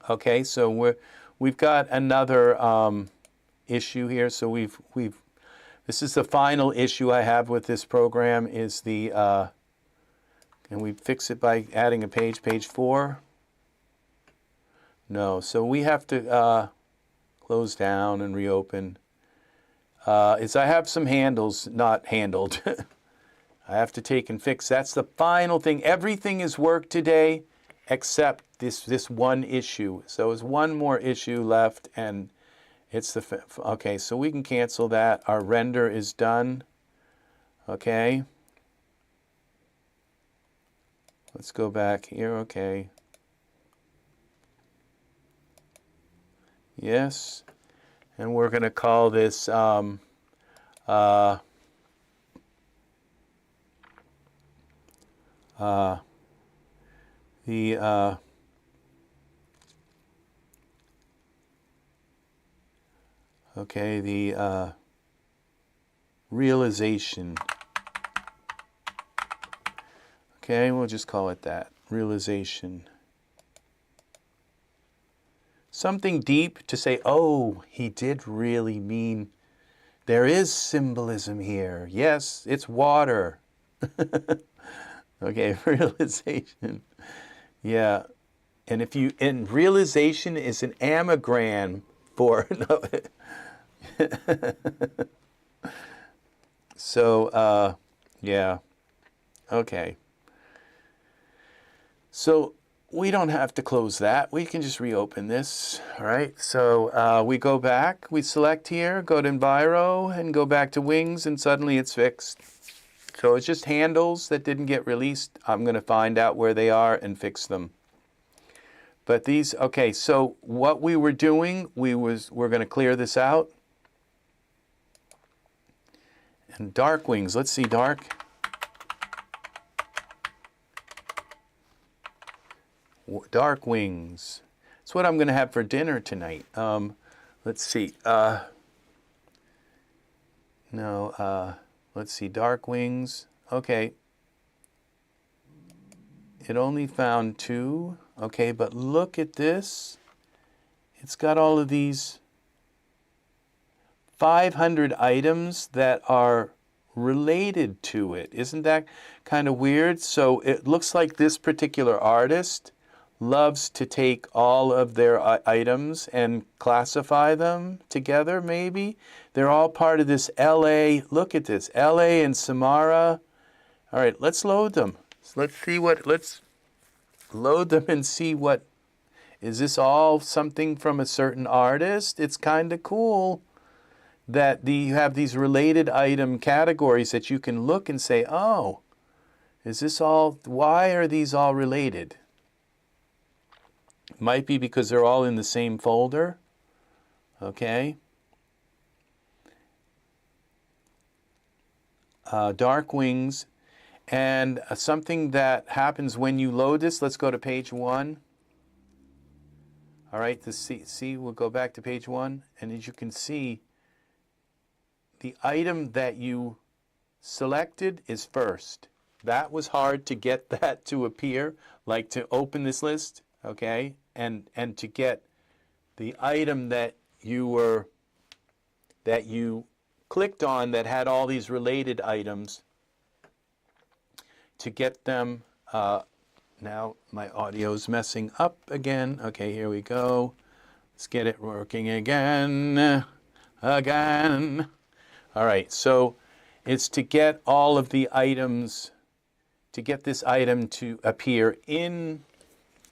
Okay, so we've got another issue here. So this is the final issue I have with this program, is the and we fix it by adding a page 4. No, so we have to close down and reopen. I have some handles not handled. I have to take and fix. That's the final thing. Everything is worked today except this one issue. So there's one more issue left, and it's the, okay, so we can cancel that. Our render is done. Okay. Let's go back here. Okay. Yes. And we're going to call this the realization. Okay, we'll just call it that, realization. Something deep to say, oh, he did really mean, there is symbolism here. Yes, it's water. Okay, realization. Yeah. And realization is an anagram for, no. So, yeah. Okay. So we don't have to close that. We can just reopen this. All right. So we go back, we select here, go to Enviro, and go back to wings, and suddenly it's fixed. So it's just handles that didn't get released. I'm going to find out where they are and fix them. But these, okay, so what we were doing, we're going to clear this out. And dark wings. Let's see dark. Dark wings. That's what I'm going to have for dinner tonight. Let's see. Let's see. Dark wings. Okay. It only found 2. Okay, but look at this. It's got all of these 500 items that are related to it. Isn't that kind of weird? So it looks like this particular artist loves to take all of their items and classify them together, maybe. They're all part of this LA. Look at this, LA and Samara. All right, let's load them. Let's load them and see what, is this all something from a certain artist? It's kind of cool that you have these related item categories that you can look and say, oh, is this all, why are these all related? Might be because they're all in the same folder. Okay. Dark wings. And something that happens when you load this, let's go to page 1. All right, we'll go back to page 1. And as you can see, the item that you selected is first. That was hard to get that to appear, like to open this list, okay? And to get the item that you clicked on that had all these related items, to get them, now my audio's messing up again. Okay, here we go. Let's get it working again. All right, so it's to get all of the items, to get this item to appear in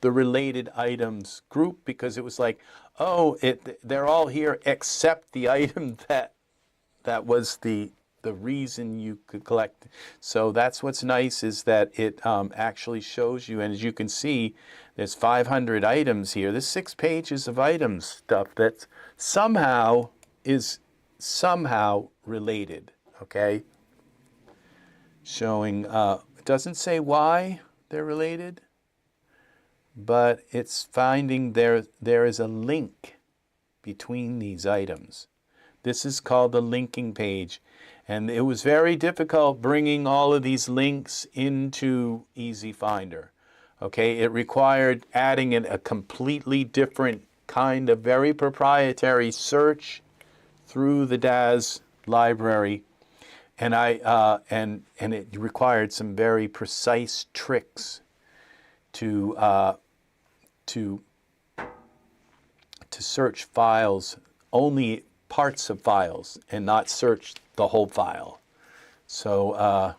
the related items group, because it was like, oh, they're all here except the item that was the reason you could collect. So that's what's nice, is that it actually shows you, and as you can see, there's 500 items here. There's 6 pages of items stuff that somehow is related, okay? Showing, it doesn't say why they're related, but it's finding there is a link between these items. This is called the linking page. And it was very difficult bringing all of these links into EzFinder. Okay, it required adding in a completely different kind of very proprietary search through the Daz library, and it required some very precise tricks to search files, only parts of files, and not search the whole file. So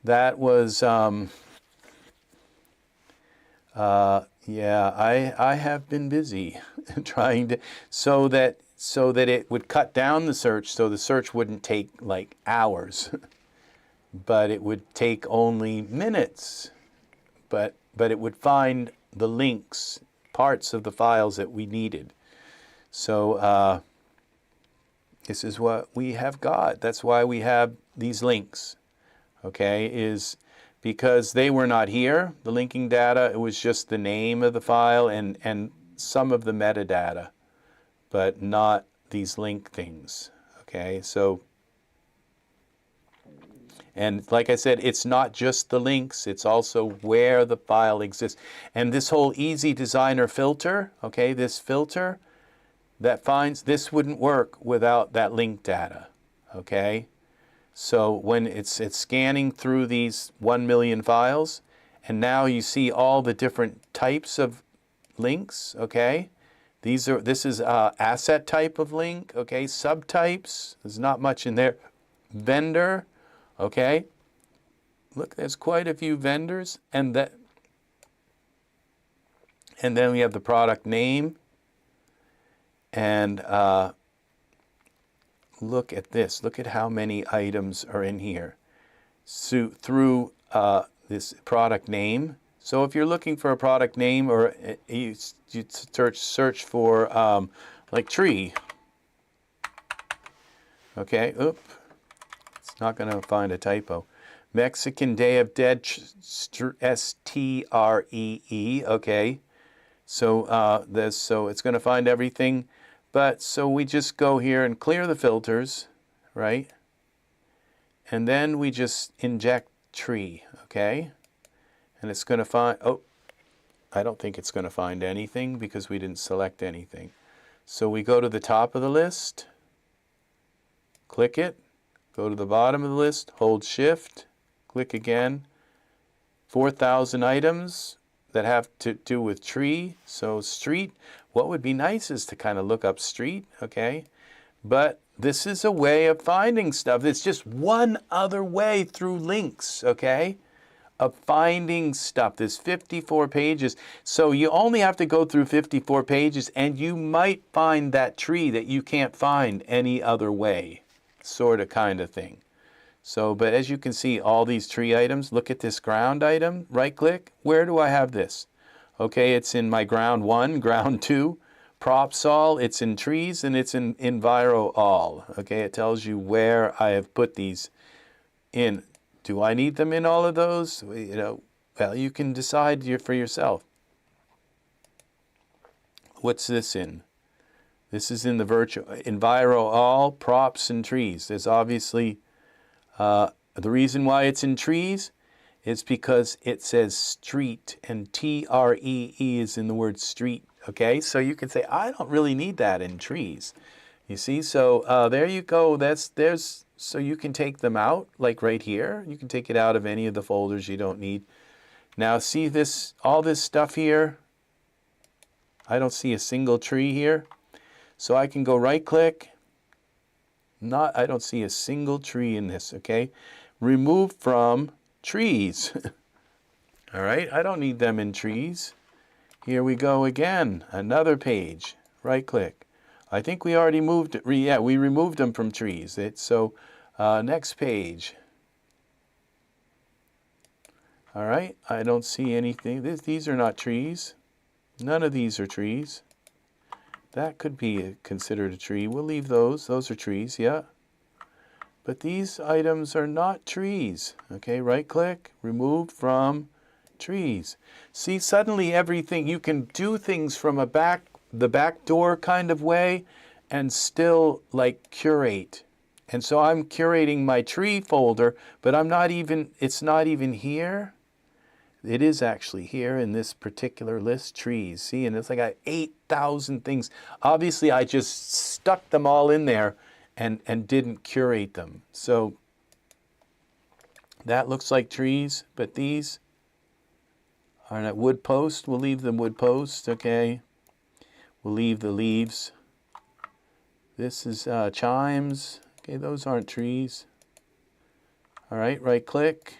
that was, yeah, I have been busy trying to, so that it would cut down the search, so the search wouldn't take like hours, but it would take only minutes, but it would find the links, parts of the files that we needed. So this is what we have got. That's why we have these links, okay, is because they were not here, the linking data. It was just the name of the file and some of the metadata, but not these link things, okay? So, and like I said, it's not just the links, it's also where the file exists. And this whole Easy Designer filter, okay, this filter, that finds, this wouldn't work without that link data, okay? So when it's scanning through these 1 million files, and now you see all the different types of links, okay? This is asset type of link, okay? Subtypes, there's not much in there. Vendor, okay? Look, there's quite a few vendors, and then we have the product name. And look at this. Look at how many items are in here. So through this product name. So if you're looking for a product name, or you search for like tree. Okay. Oop. Not going to find a typo. Mexican Day of Dead, STREE. Okay. So so it's going to find everything. But so we just go here and clear the filters, right? And then we just inject tree, okay? And it's going to find, oh, I don't think it's going to find anything because we didn't select anything. So we go to the top of the list, click it, go to the bottom of the list, hold shift, click again. 4,000 items that have to do with tree. So street, what would be nice is to kind of look up street, okay? But this is a way of finding stuff. It's just one other way through links, okay? Of finding stuff. There's 54 pages. So you only have to go through 54 pages and you might find that tree that you can't find any other way. Sort of kind of thing. So, but as you can see, all these tree items, look at this ground item, right click. Where do I have this? Okay, it's in my ground 1, ground 2, props all, it's in trees, and it's in enviro all. Okay, it tells you where I have put these in. Do I need them in all of those? You know, well, you can decide for yourself. What's this in? This is in the virtual enviro all, props and trees. There's obviously the reason why it's in trees is because it says street, and T-R-E-E is in the word street, okay? So you can say, I don't really need that in trees. You see, so there you go. So you can take them out, like right here. You can take it out of any of the folders you don't need. Now see this, all this stuff here? I don't see a single tree here. So I can go right click. I don't see a single tree in this, okay? Remove from trees. All right, I don't need them in trees. Here we go again, another page. Right click. I think we already moved it. Yeah, we removed them from trees. Next page. All right, I don't see anything. These are not trees. None of these are trees. That could be considered a tree. We'll leave those. Those are trees, yeah. But these items are not trees. Okay, right click, remove from trees. See, suddenly everything, you can do things from the back door kind of way and still like curate. And so I'm curating my tree folder, but it's not even here. It is actually here in this particular list, trees. See, and it's like I got 8,000 things. Obviously, I just stuck them all in there and didn't curate them. So that looks like trees, but these are not wood post. We'll leave them wood post, okay? We'll leave the leaves. This is chimes. Okay, those aren't trees. All right, right click.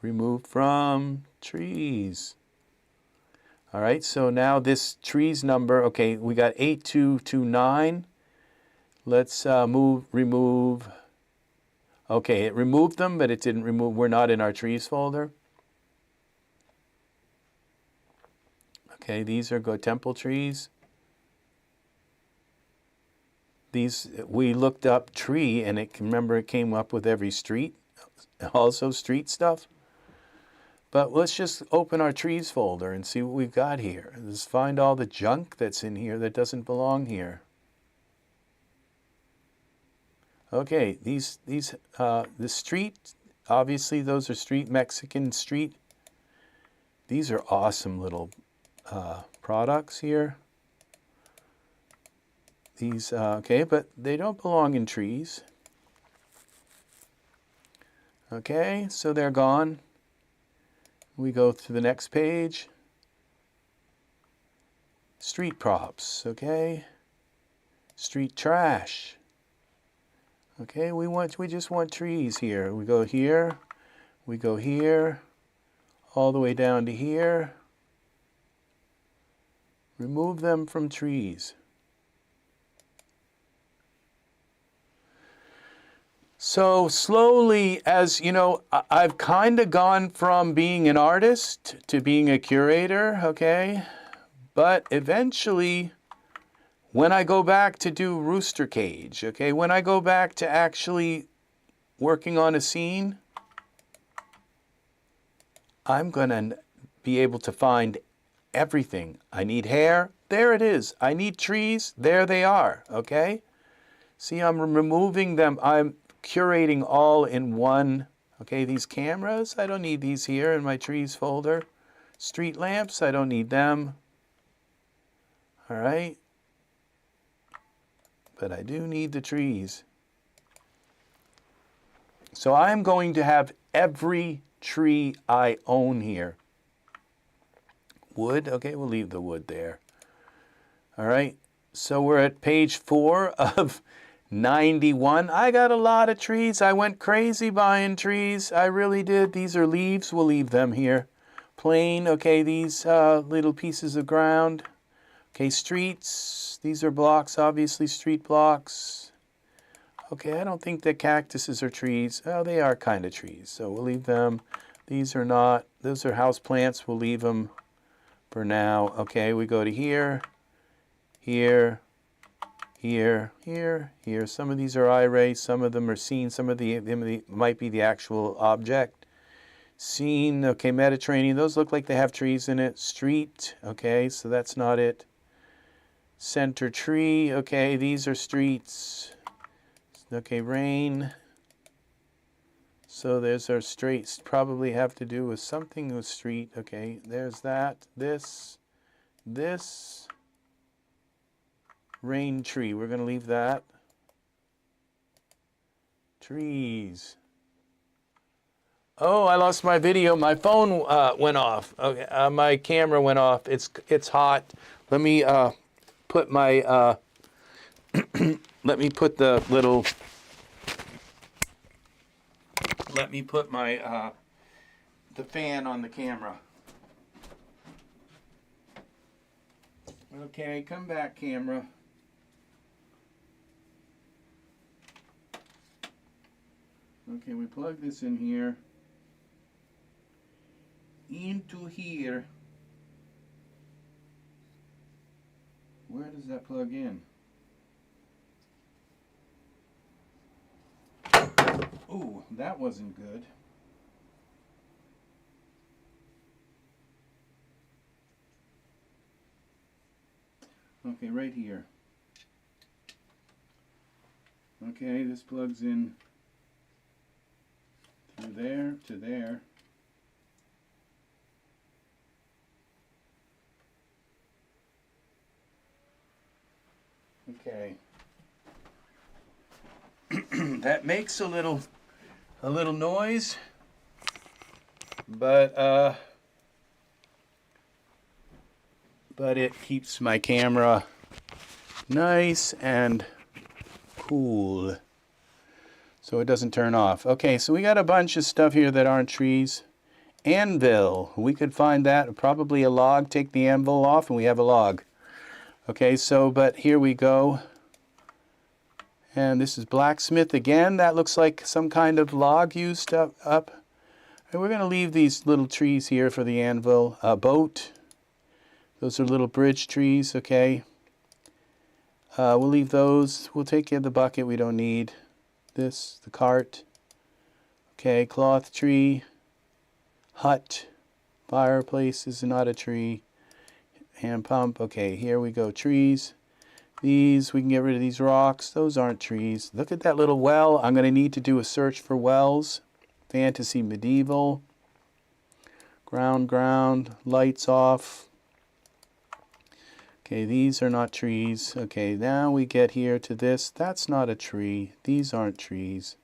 Remove from trees. All right, so now this trees number, okay, we got 8229. Let's remove. Okay, it removed them, but it didn't remove, we're not in our trees folder. Okay, these are temple trees. These, we looked up tree, and remember it came up with every street, also street stuff. But let's just open our trees folder and see what we've got here. Let's find all the junk that's in here that doesn't belong here. Okay, the street, obviously those are street, Mexican street. These are awesome little products here. These, okay, but they don't belong in trees. Okay, so they're gone. We go to the next page. Street props, okay? Street trash. Okay, we just want trees here. We go here, all the way down to here. Remove them from trees. So slowly, as you know, I've kind of gone from being an artist to being a curator, okay? But eventually, when I go back to do Rooster Cage, okay, when I go back to actually working on a scene, I'm going to be able to find everything. I need hair, there it is. I need trees, there they are, okay? See, I'm removing them. I'm curating all in one. Okay, these cameras, I don't need these here in my trees folder. Street lamps, I don't need them. All right. But I do need the trees. So I'm going to have every tree I own here. Wood, okay, we'll leave the wood there. All right, so we're at page 4 of 91. I got a lot of trees. I went crazy buying trees. I really did. These are leaves. We'll leave them here. Plain, okay, these little pieces of ground. Okay, streets. These are blocks, obviously street blocks. Okay, I don't think that cactuses are trees. Oh, they are kind of trees, so we'll leave them. These are not. Those are house plants. We'll leave them for now. Okay, we go to here, here, here, here, here. Some of these are eye-rays, some of them are seen, some of them might be the actual object. Scene, okay, Mediterranean, those look like they have trees in it. Street, okay, so that's not it. Center tree, okay, these are streets. Okay, rain. So there's our streets, probably have to do with something with street. Okay, there's that, this. Rain tree, we're going to leave that. Trees. Oh, I lost my video. My phone went off. Okay, my camera went off. It's hot. Let me put my let me put the little. Let me put my the fan on the camera. Okay, come back, camera. Okay, we plug this in here. Into here. Where does that plug in? Ooh, that wasn't good. Okay, right here. Okay, this plugs in through there to there. Okay. That makes a little noise, but it keeps my camera nice and cool, so it doesn't turn off. Okay, so we got a bunch of stuff here that aren't trees. Anvil, we could find that, probably a log. Take the anvil off and we have a log. Okay, so, but here we go. And this is blacksmith again. That looks like some kind of log used up. And we're going to leave these little trees here for the anvil. Boat. Those are little bridge trees, okay. We'll leave those. We'll take care of the bucket we don't need. This, the cart. Okay, cloth tree. Hut. Fireplace is not a tree. Hand pump. Okay, here we go. Trees. These, we can get rid of these rocks. Those aren't trees. Look at that little well. I'm going to need to do a search for wells. Fantasy medieval. Ground. Lights off. Okay, these are not trees. Okay, now we get here to this. That's not a tree. These aren't trees.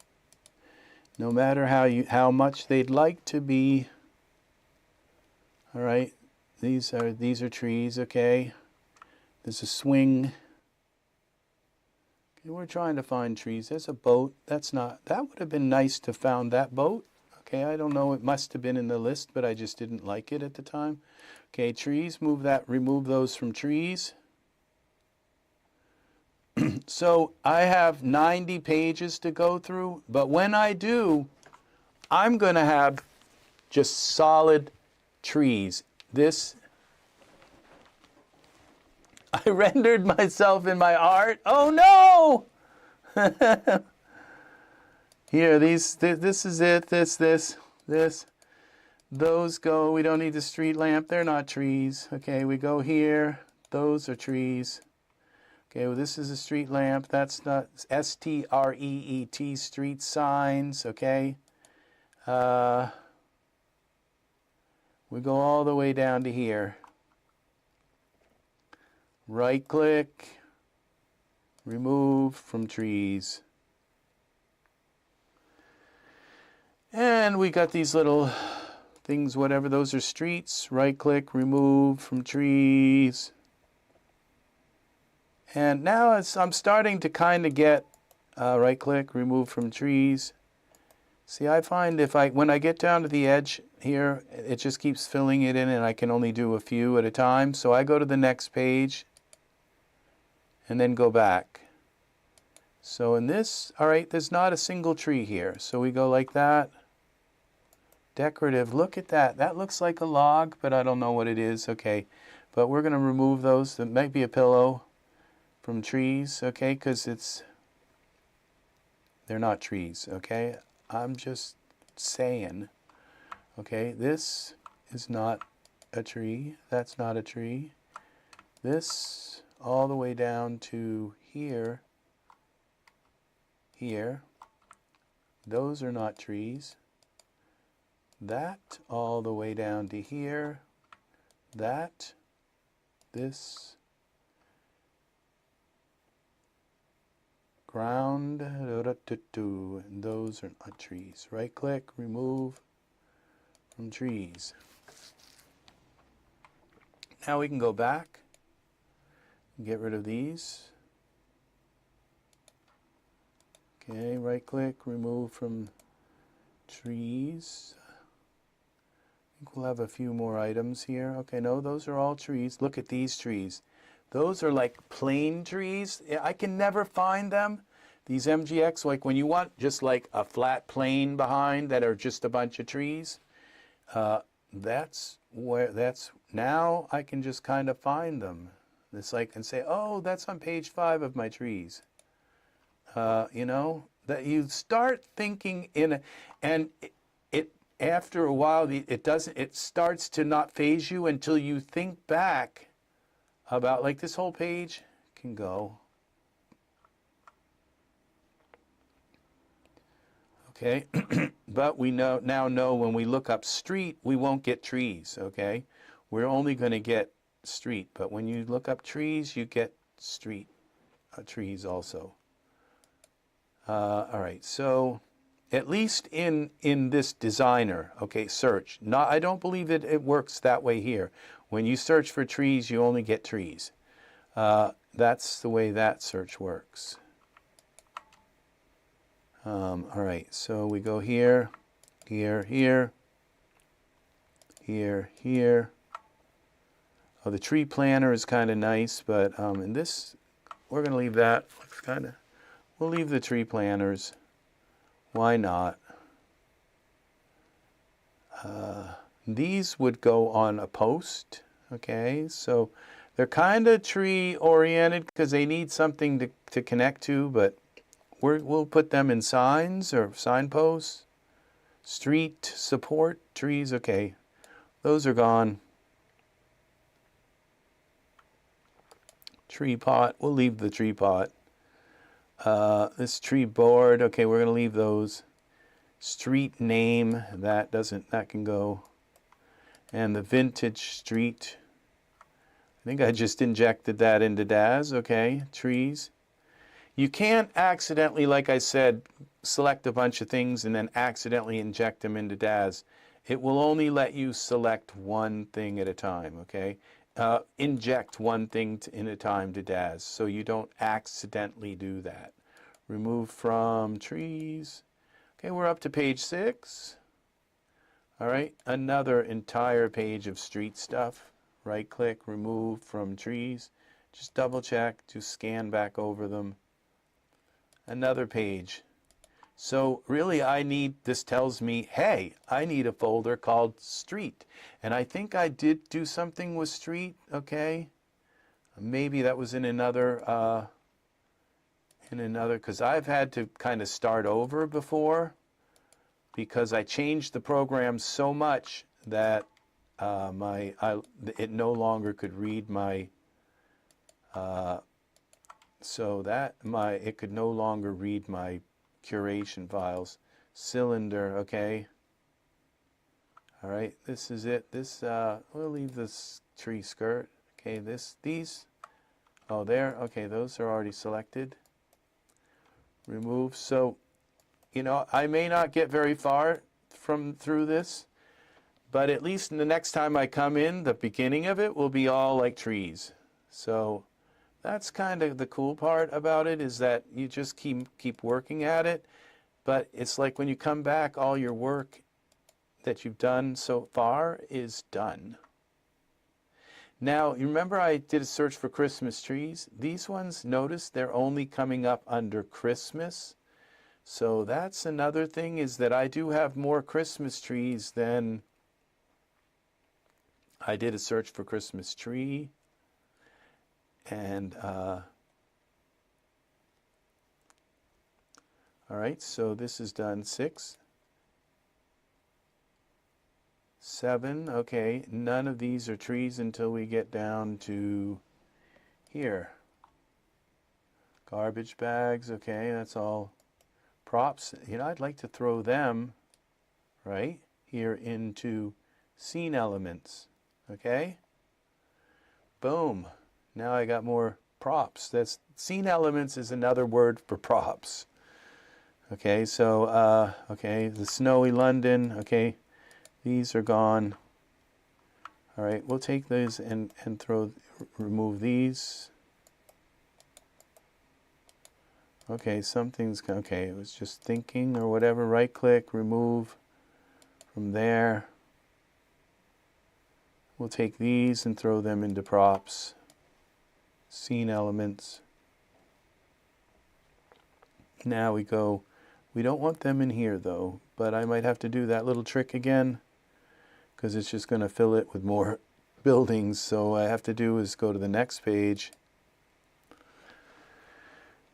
No matter how much they'd like to be. All right. These are trees, okay. There's a swing. Okay, we're trying to find trees. There's a boat. That's not, that would have been nice to found that boat. Okay, I don't know, it must have been in the list, but I just didn't like it at the time. Okay, trees, remove those from trees. So I have 90 pages to go through, but when I do, I'm going to have just solid trees. This, I rendered myself in my art. Oh no! Here, this is it, this. Those go, we don't need the street lamp, they're not trees. Okay, we go here, those are trees. Okay, well this is a street lamp, that's not, S-T-R-E-E-T, street signs, okay. We go all the way down to here. Right click, remove from trees. And we got these little things, whatever, those are streets. Right click, remove from trees. And now I'm starting to kind of get right click, remove from trees. See, I find when I get down to the edge here, it just keeps filling it in and I can only do a few at a time. So I go to the next page and then go back. So in this, all right, there's not a single tree here. So we go like that. Decorative, look at that. That looks like a log, but I don't know what it is. Okay, but we're going to remove those. That might be a pillow from trees, okay, because they're not trees, okay? I'm just saying, okay, this is not a tree. That's not a tree. This all the way down to here. Those are not trees. That all the way down to here. That, this, ground, and those are not trees. Right click, remove from trees. Now we can go back and get rid of these. Okay, right click, remove from trees. I think we'll have a few more items here. Okay, no, those are all trees. Look at these trees. Those are like plain trees. I can never find them. These MGX, like when you want just like a flat plane behind that are just a bunch of trees, now I can just kind of find them. It's like, and say, oh, that's on page 5 of my trees. You know, that you start thinking and it after a while, it starts to not faze you until you think back about, like, this whole page can go. Okay, but we now know when we look up street, we won't get trees, okay? We're only going to get street, but when you look up trees, you get street trees also. All right, so at least in this designer, okay, search. I don't believe it works that way here. When you search for trees, you only get trees. That's the way that search works. All right, so we go here, here, here, here, here. Oh, the tree planter is kind of nice, but in this, we're going to leave that. We'll leave the tree planters. Why not? These would go on a post, okay? So they're kind of tree oriented because they need something to connect to, but we'll put them in signs or signposts. Street support trees, okay. Those are gone. Tree pot, we'll leave the tree pot. This tree board, okay, we're going to leave those. Street name, that can go. And the vintage street, I think I just injected that into Daz, okay, trees. You can't accidentally, like I said, select a bunch of things and then accidentally inject them into Daz. It will only let you select one thing at a time, okay? Inject one thing in a time to Daz, so you don't accidentally do that. Remove from trees. Okay, we're up to page 6. All right, another entire page of street stuff. Right click, remove from trees. Just double check to scan back over them. Another page. So really this tells me, hey, I need a folder called street. And I think I did do something with street, okay? Maybe that was in another in another, because I've had to kind of start over before because I changed the program so much that it no longer could read my it could no longer read my curation files. Cylinder, okay. All right, this is it. This we'll leave this tree skirt. Okay, these. Oh, there. Okay, those are already selected. Remove. So, you know, I may not get very far through this, but at least the next time I come in, the beginning of it will be all like trees. So that's kind of the cool part about it, is that you just keep working at it. But it's like when you come back, all your work that you've done so far is done. Now, you remember I did a search for Christmas trees? These ones, notice they're only coming up under Christmas. So that's another thing, is that I do have more Christmas trees than I did a search for Christmas tree. And all right, so this is done 6, 7, okay, none of these are trees until we get down to here. Garbage bags, okay, that's all props. You know, I'd like to throw them right here into scene elements, okay? Boom. Now I got more props. That's scene elements is another word for props. Okay, so okay, the snowy London, okay. These are gone. All right, we'll take these and remove these. Okay, something's, okay, it was just thinking or whatever. Right click, remove from there. We'll take these and throw them into props. Scene elements. Now we go, we don't want them in here though, but I might have to do that little trick again, because it's just going to fill it with more buildings. So what I have to do is go to the next page.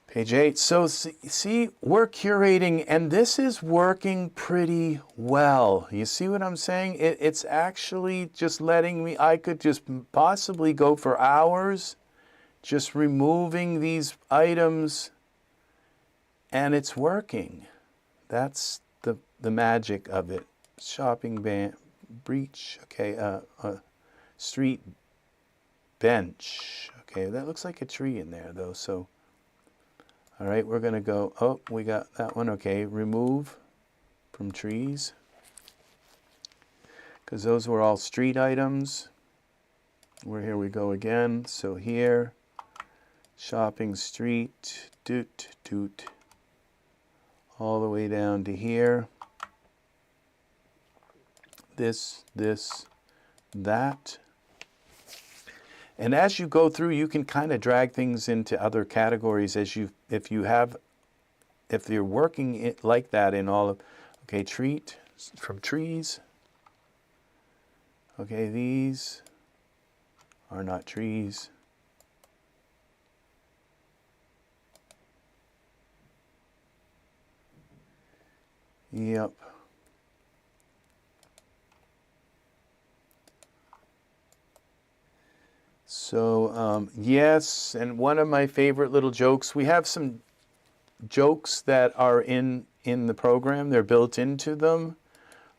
Page 8. So see, we're curating, and this is working pretty well. You see what I'm saying? It's actually just letting me, I could just possibly go for hours just removing these items, and it's working. That's the magic of it. Shopping breach, okay, street bench. Okay, that looks like a tree in there though, so all right, we're gonna go, oh, we got that one. Okay, remove from trees, because those were all street items. Here we go again. So here, shopping street, doot, all the way down to here. This, that. And as you go through, you can kind of drag things into other categories if you're working it like that in all of, okay, treat from trees. Okay, these are not trees. Yep. So, yes, and one of my favorite little jokes, we have some jokes that are in the program, they're built into them.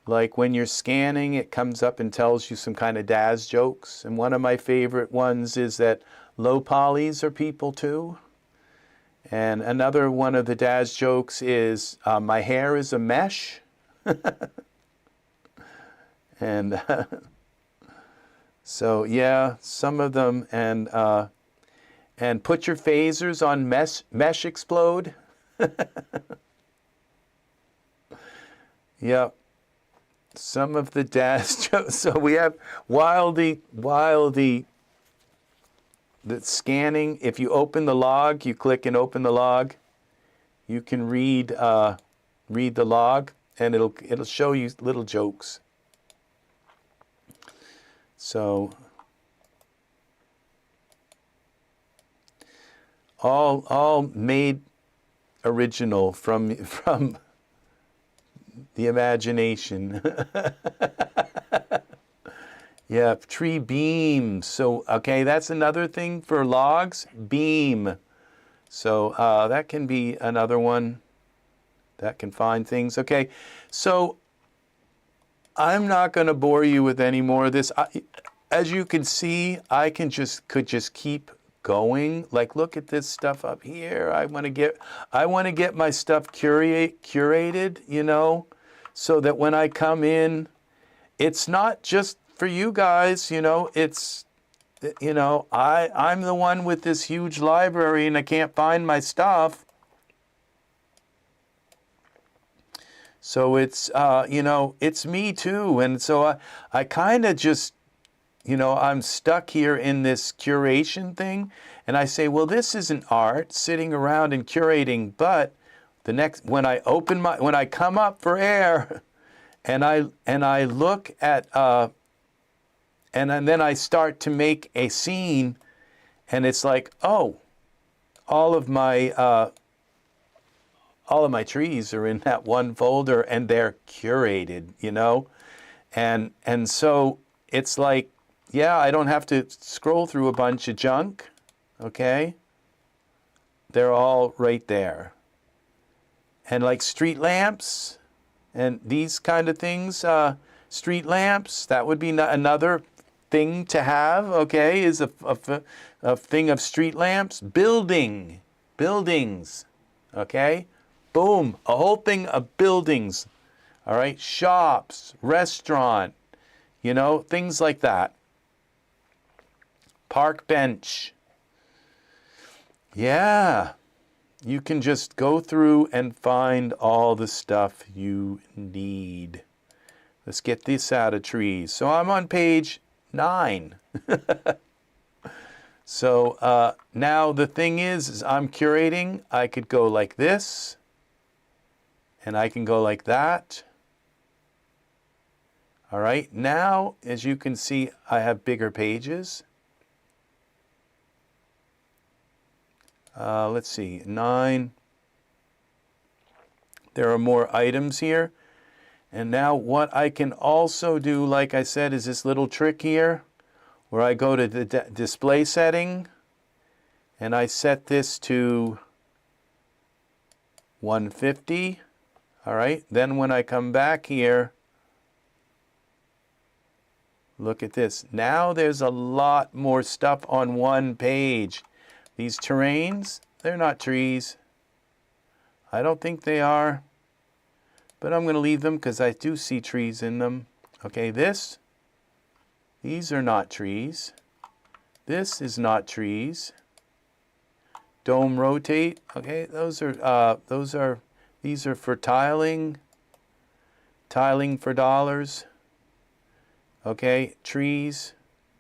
Like when you're scanning, it comes up and tells you some kind of Daz jokes. And one of my favorite ones is that low polys are people too. And another one of the Daz jokes is, my hair is a mesh. And so yeah, some of them, and put your phasers on mesh explode. Yep. Some of the Daz jokes. So we have while the scanning, if you open the log, you click and open the log, you can read the log, and it'll show you little jokes. So all made original from the imagination. Yeah, tree beams. So, okay, that's another thing for logs, beam. So that can be another one that can find things. Okay, so I'm not going to bore you with any more of this. As you can see, I could just keep going. Like, look at this stuff up here. I want to get my stuff curated, you know, so that when I come in, it's not just for you guys, you know, it's, you know, I'm the one with this huge library and I can't find my stuff. So it's, you know, it's me too. And so I kind of just, you know, I'm stuck here in this curation thing. And I say, well, this isn't art, sitting around and curating. But the next, when I come up for air and I look at, and then I start to make a scene, and it's like, oh, all of my trees are in that one folder, and they're curated, you know, and so it's like, yeah, I don't have to scroll through a bunch of junk, okay? They're all right there. And like street lamps and these kind of things, street lamps, that would be another thing to have, okay, is a thing of street lamps. Buildings, okay? Boom, a whole thing of buildings, all right? Shops, restaurant, you know, things like that. Park bench. Yeah, you can just go through and find all the stuff you need. Let's get this out of trees. So I'm on page 9. So now the thing is I'm curating. I could go like this, and I can go like that. All right, now, as you can see, I have bigger pages. Let's see, 9. There are more items here. And now what I can also do, like I said, is this little trick here, where I go to the display setting, and I set this to 150. All right, then when I come back here, look at this. Now there's a lot more stuff on one page. These terrains, they're not trees. I don't think they are, but I'm going to leave them because I do see trees in them. Okay, these are not trees. This is not trees. Dome rotate. Okay, these are for tiling for dollars. Okay, trees.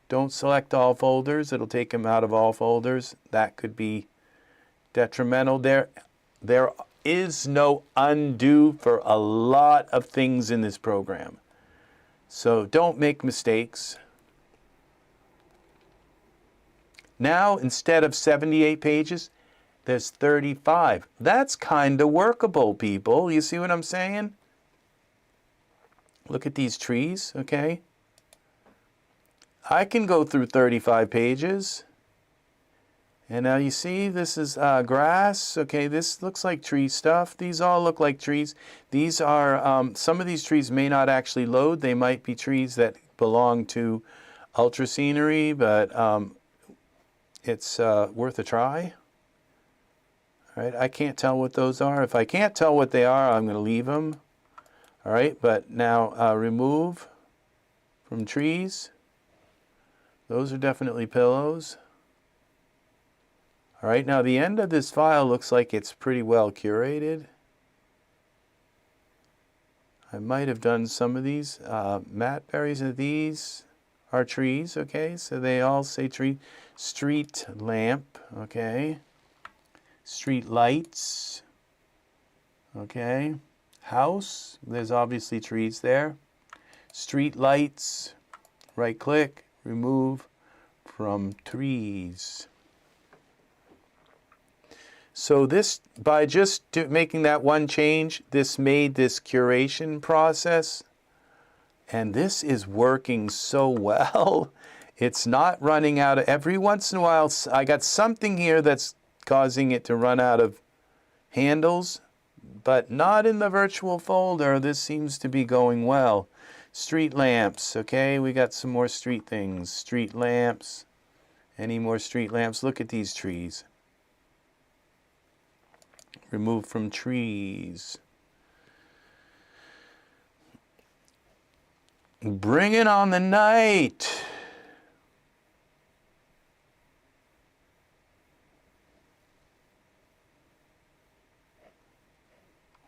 Don't select all folders. It'll take them out of all folders. That could be detrimental. There is no undo for a lot of things in this program. So don't make mistakes. Now, instead of 78 pages, there's 35. That's kind of workable, people. You see what I'm saying? Look at these trees, okay? I can go through 35 pages. And now you see, this is grass. Okay, this looks like tree stuff. These all look like trees. These are, some of these trees may not actually load. They might be trees that belong to ultra scenery, but it's worth a try. All right, I can't tell what those are. If I can't tell what they are, I'm going to leave them. All right, but now remove from trees. Those are definitely pillows. All right, now the end of this file looks like it's pretty well curated. I might have done some of these. Matte berries of these are trees, okay? So they all say tree. Street lamp, okay? Street lights, okay? House, there's obviously trees there. Street lights, right click, remove from trees. So this, by just making that one change, this made this curation process. And this is working so well. It's not running out of, every once in a while, I got something here that's causing it to run out of handles, but not in the virtual folder. This seems to be going well. Street lamps, okay, we got some more street things. Street lamps, any more street lamps? Look at these trees. Remove from trees. Bring it on the night.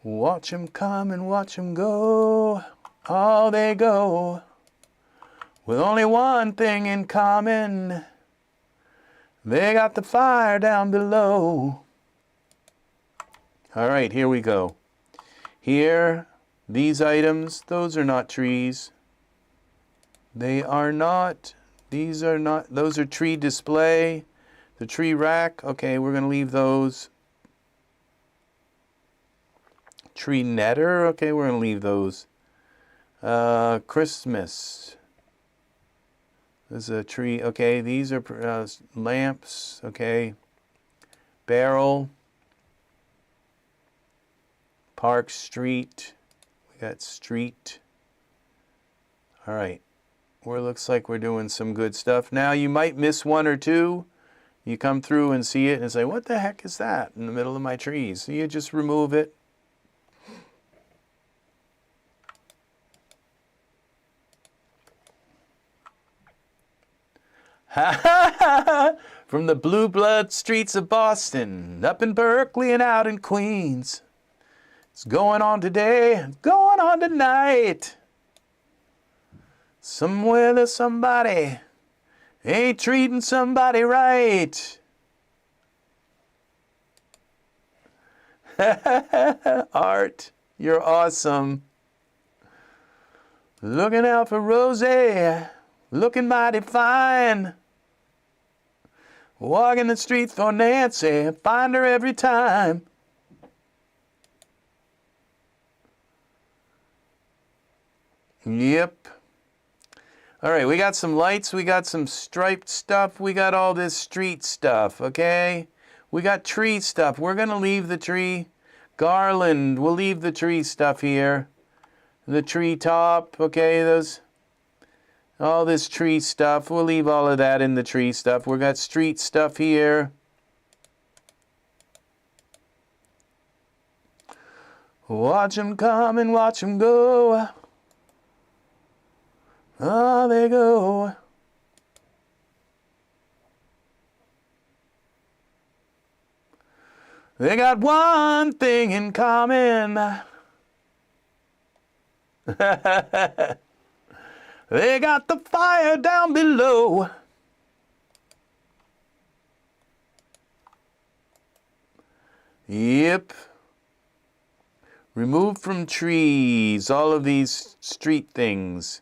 Watch 'em come and watch 'em go. All they go with only one thing in common. They got the fire down below. All right, here we go. Here, these items, those are not trees. They are not, these are not, those are tree display. The tree rack, okay, we're going to leave those. Tree netter, okay, we're going to leave those. Christmas. There's a tree, okay, these are lamps, okay. Barrel. Park, street. We got street. All right. Well, looks like we're doing some good stuff. Now, you might miss one or two. You come through and see it and say, what the heck is that in the middle of my trees? So you just remove it. From the blue blood streets of Boston, up in Berkeley and out in Queens. It's going on today, going on tonight. Somewhere there's somebody ain't treating somebody right. Art, you're awesome. Looking out for Rosie, looking mighty fine. Walking the streets for Nancy, find her every time. Yep. All right, we got some lights, we got some striped stuff, we got all this street stuff, okay? We got tree stuff. We're going to leave the tree. Garland, we'll leave the tree stuff here. The tree top, okay, those, all this tree stuff, we'll leave all of that in the tree stuff. We got street stuff here. Watch 'em come and watch 'em go. Oh, they go. They got one thing in common. They got the fire down below. Yep. Remove from trees all of these street things.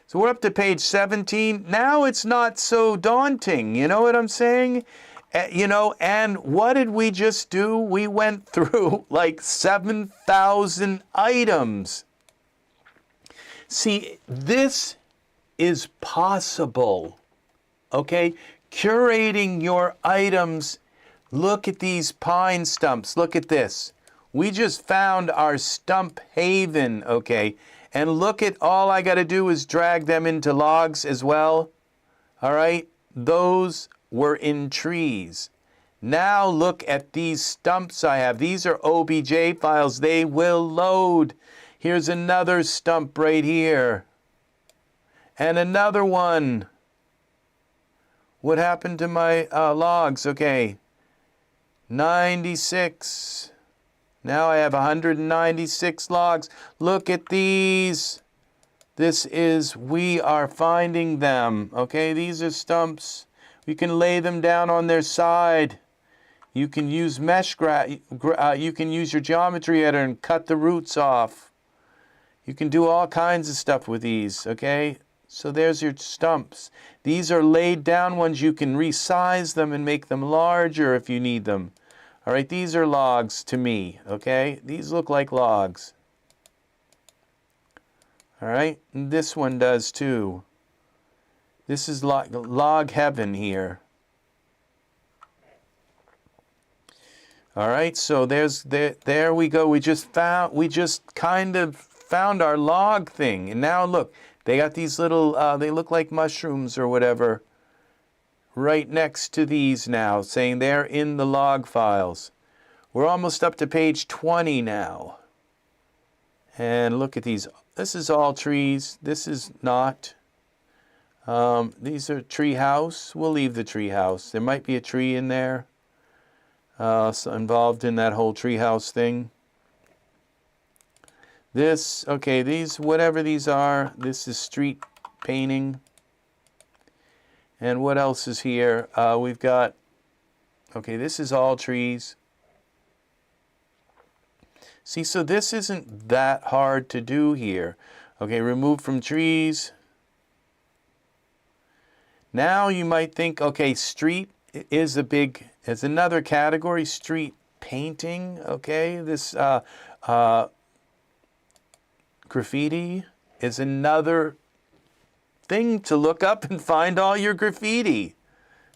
So we're up to page 17. Now it's not so daunting. You know what I'm saying? You know, and what did we just do? We went through like 7,000 items. See, this is possible, okay? Curating your items. Look at these pine stumps. Look at this. We just found our stump haven, okay? And look at, all I got to do is drag them into logs as well. All right? Those were in trees. Now look at these stumps I have. These are OBJ files. They will load. Here's another stump right here. And another one. What happened to my logs? Okay. 96. Now I have 196 logs. Look at these. This is, we are finding them. Okay, these are stumps. You can lay them down on their side. You can use you can use your geometry editor and cut the roots off. You can do all kinds of stuff with these, okay? So there's your stumps. These are laid down ones. You can resize them and make them larger if you need them. All right, these are logs to me, okay? These look like logs. All right, and this one does too. This is log heaven here. All right, so there we go. We just kind of found our log thing. And now look, they got these little, they look like mushrooms or whatever, right next to these now, saying they're in the log files. We're almost up to page 20 now. And look at these. This is all trees. This is not. These are tree house. We'll leave the tree house. There might be a tree in there. So involved in that whole treehouse thing. This, okay, these, whatever these are, this is street painting. And what else is here? We've got, okay, this is all trees. See, so this isn't that hard to do here. Okay, remove from trees. Now you might think, okay, street is another category, street painting, okay? This graffiti is another thing to look up and find all your graffiti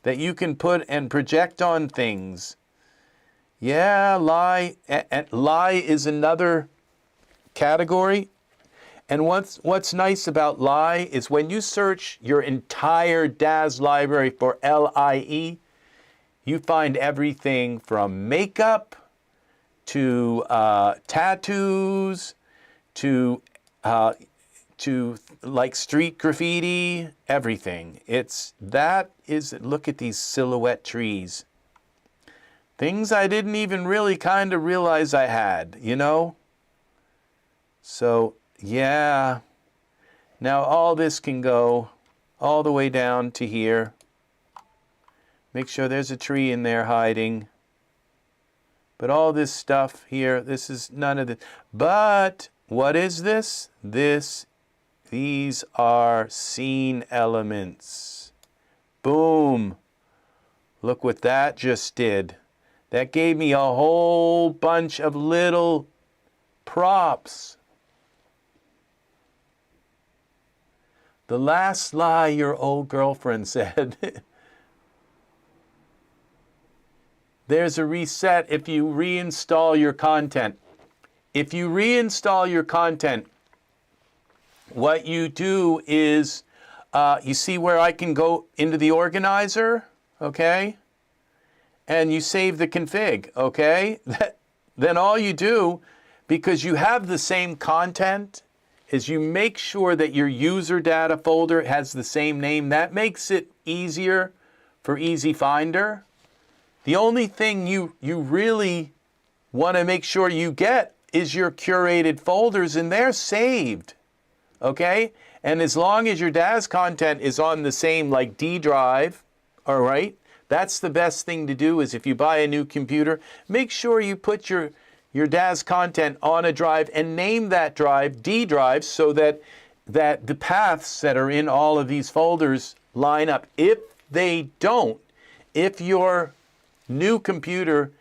that you can put and project on things. Yeah, lie is another category. And what's nice about lie is when you search your entire Daz library for LIE, you find everything from makeup to tattoos to like street graffiti, everything. Look at these silhouette trees. Things I didn't even really kind of realize I had, you know? So, yeah. Now all this can go all the way down to here. Make sure there's a tree in there hiding. But all this stuff here, this is none of this. But what is this? These are scene elements. Boom. Look what that just did. That gave me a whole bunch of little props. The last lie your old girlfriend said. There's a reset if you reinstall your content. If you reinstall your content, what you do is, you see where I can go into the organizer, okay? And you save the config, okay? Then all you do, because you have the same content, is you make sure that your user data folder has the same name. That makes it easier for EzFinder. The only thing you really want to make sure you get is your curated folders, and they're saved, okay? And as long as your Daz content is on the same, like, D drive, all right? That's the best thing to do is if you buy a new computer, make sure you put your Daz content on a drive and name that drive D drive so that the paths that are in all of these folders line up. If they don't, if your new computer,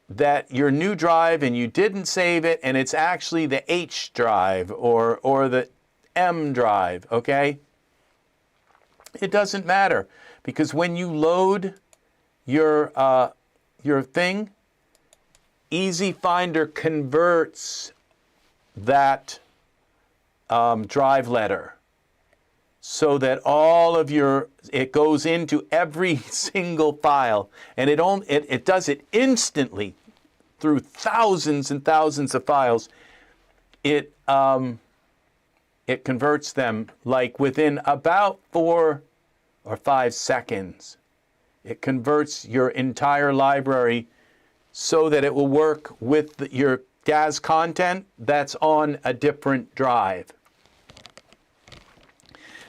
that your new drive and you didn't save it and it's actually the H drive or the M drive, okay? It doesn't matter because when you load your thing, EzFinder converts that drive letter so that all of it goes into every single file, and it does it instantly through thousands and thousands of files. It converts them like within about 4 or 5 seconds. It converts your entire library so that it will work with your Daz content that's on a different drive.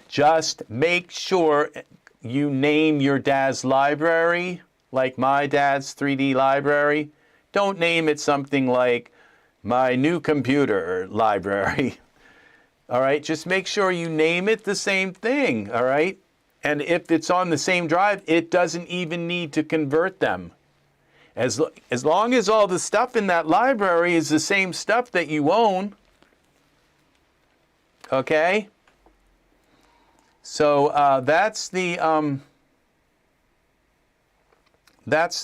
Just make sure you name your Daz library, like my Daz3D library. Don't name it something like my new computer library. All right, just make sure you name it the same thing, all right? And if it's on the same drive, it doesn't even need to convert them. As long as all the stuff in that library is the same stuff that you own, okay? So that's the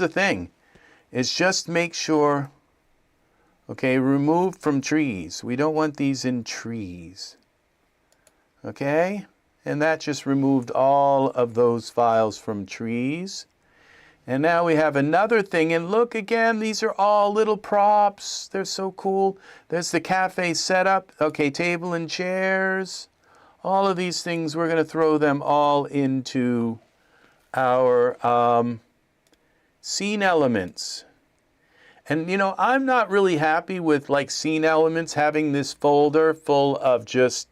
thing. Is just make sure, okay, remove from trees. We don't want these in trees, okay? And that just removed all of those files from trees. And now we have another thing, and look again, these are all little props. They're so cool. There's the cafe setup, okay, table and chairs. All of these things, we're going to throw them all into our scene elements. And you know, I'm not really happy with like scene elements having this folder full of just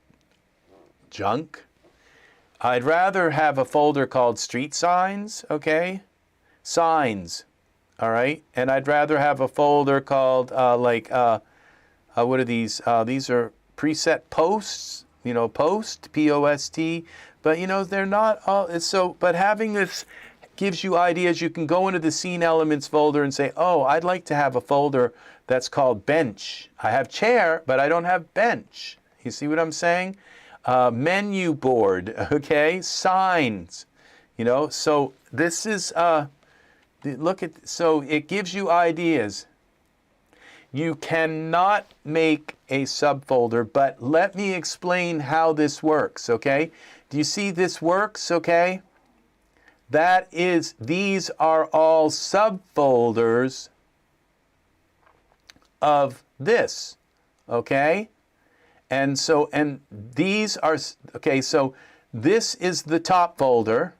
junk. I'd rather have a folder called street signs, okay? Signs, all right? And I'd rather have a folder called what are these? These are preset posts, you know, post, P-O-S-T. But you know, they're not all, so, but having this gives you ideas. You can go into the scene elements folder and say, oh, I'd like to have a folder that's called bench. I have chair, but I don't have bench. You see what I'm saying? Menu board, okay? Signs, you know? So this is, look at, so it gives you ideas. You cannot make a subfolder, but let me explain how this works, okay? Do you see this works, okay? That is, these are all subfolders of this, okay? And so, and these are, okay, so this is the top folder.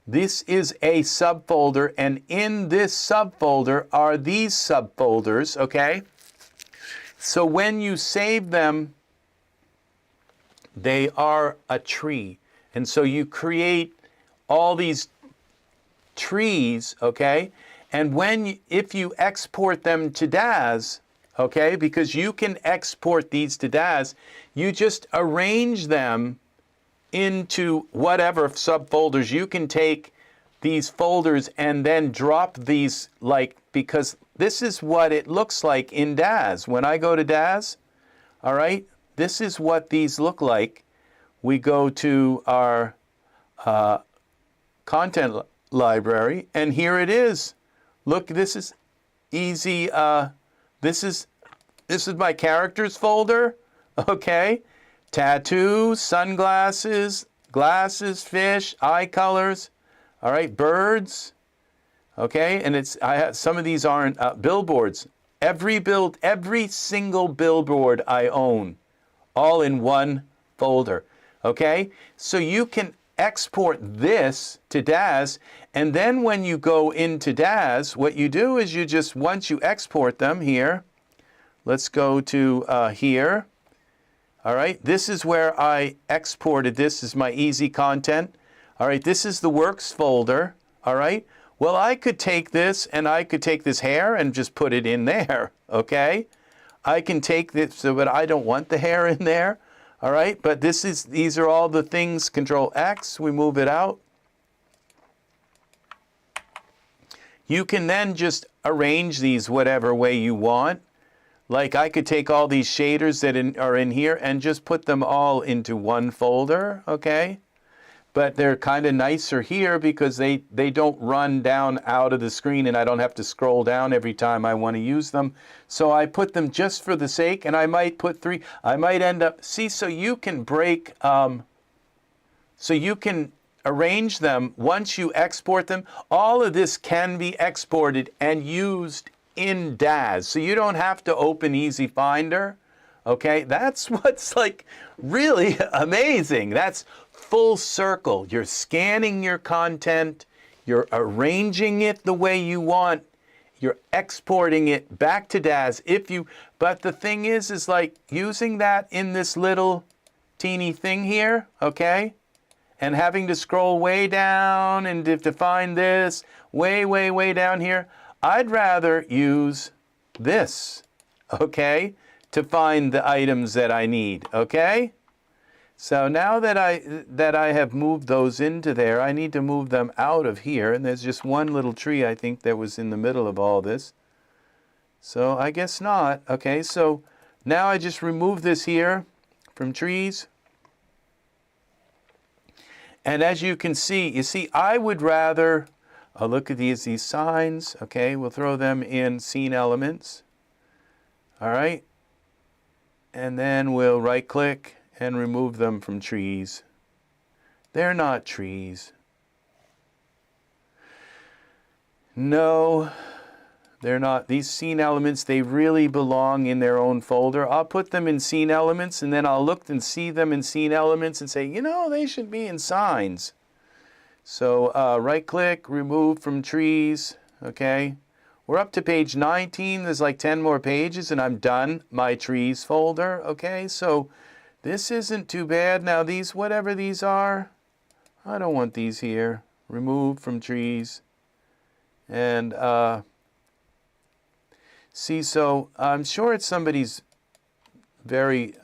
This is a subfolder, and in this subfolder are these subfolders, okay? So when you save them, they are a tree. And so you create all these trees, okay? And when, if you export them to Daz, okay, because you can export these to Daz, you just arrange them into whatever subfolders. You can take these folders and then drop these, like, because this is what it looks like in Daz. When I go to Daz, all right, this is what these look like. We go to our content library, and here it is. Look, this is easy. This is my characters folder, okay? Tattoo, sunglasses, glasses, fish, eye colors, all right, birds, okay? And it's, I have, some of these aren't billboards. Every single billboard I own, all in one folder, okay? So you can export this to Daz, and then when you go into Daz, what you do is you just, once you export them here, let's go to here. All right, this is where I exported. This is my easy content. All right, this is the works folder. All right, well, I could take this and I could take this hair and just put it in there, okay? I can take this, but I don't want the hair in there. All right, but these are all the things. Control X, we move it out. You can then just arrange these whatever way you want. Like I could take all these shaders that are in here and just put them all into one folder, okay? But they're kind of nicer here because they don't run down out of the screen and I don't have to scroll down every time I want to use them. So I put them just for the sake, and I might put 3. I might end up, see, so you can break, so you can arrange them once you export them. All of this can be exported and used in Daz. So you don't have to open EzFinder, okay? That's what's like really amazing. That's full circle. You're scanning your content, you're arranging it the way you want, you're exporting it back to Daz. But the thing is like using that in this little teeny thing here, okay? And having to scroll way down and to find this, way down here. I'd rather use this, okay, to find the items that I need, okay? So now that I have moved those into there, I need to move them out of here. And there's just one little tree, I think, that was in the middle of all this. So I guess not. Okay, so now I just remove this here from trees. And as you can see, I would rather, look at these signs. Okay, we'll throw them in scene elements. All right. And then we'll right click and remove them from trees. They're not trees. No, they're not. These scene elements, they really belong in their own folder. I'll put them in scene elements, and then I'll look and see them in scene elements and say, you know, they should be in signs. So right click, remove from trees. Okay. We're up to page 19. There's like 10 more pages, and I'm done my trees folder. Okay, so this isn't too bad. Now these, whatever these are, I don't want these here. Remove from trees. And see, so I'm sure it's somebody's very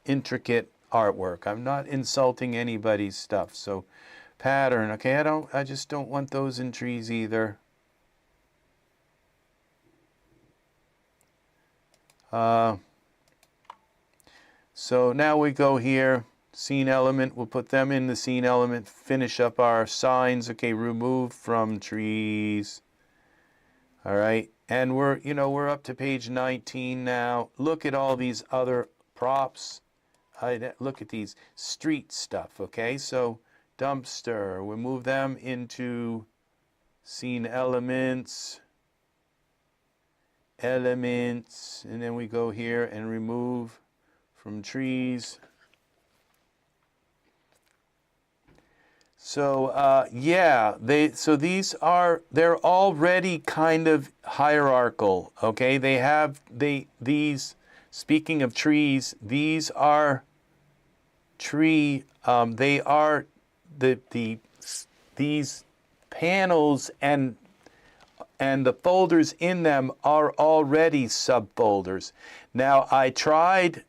intricate artwork. I'm not insulting anybody's stuff. So pattern, okay, I just don't want those in trees either. So now we go here, scene element, we'll put them in the scene element, finish up our signs. Okay, remove from trees. All right, and we're up to page 19 now. Look at all these other props. Look at these street stuff. Okay, so dumpster, we'll move them into scene elements, and then we go here and remove from trees. So yeah, they're already kind of hierarchical. Okay, these. Speaking of trees, these are tree. They are these panels and the folders in them are already subfolders. Now I tried.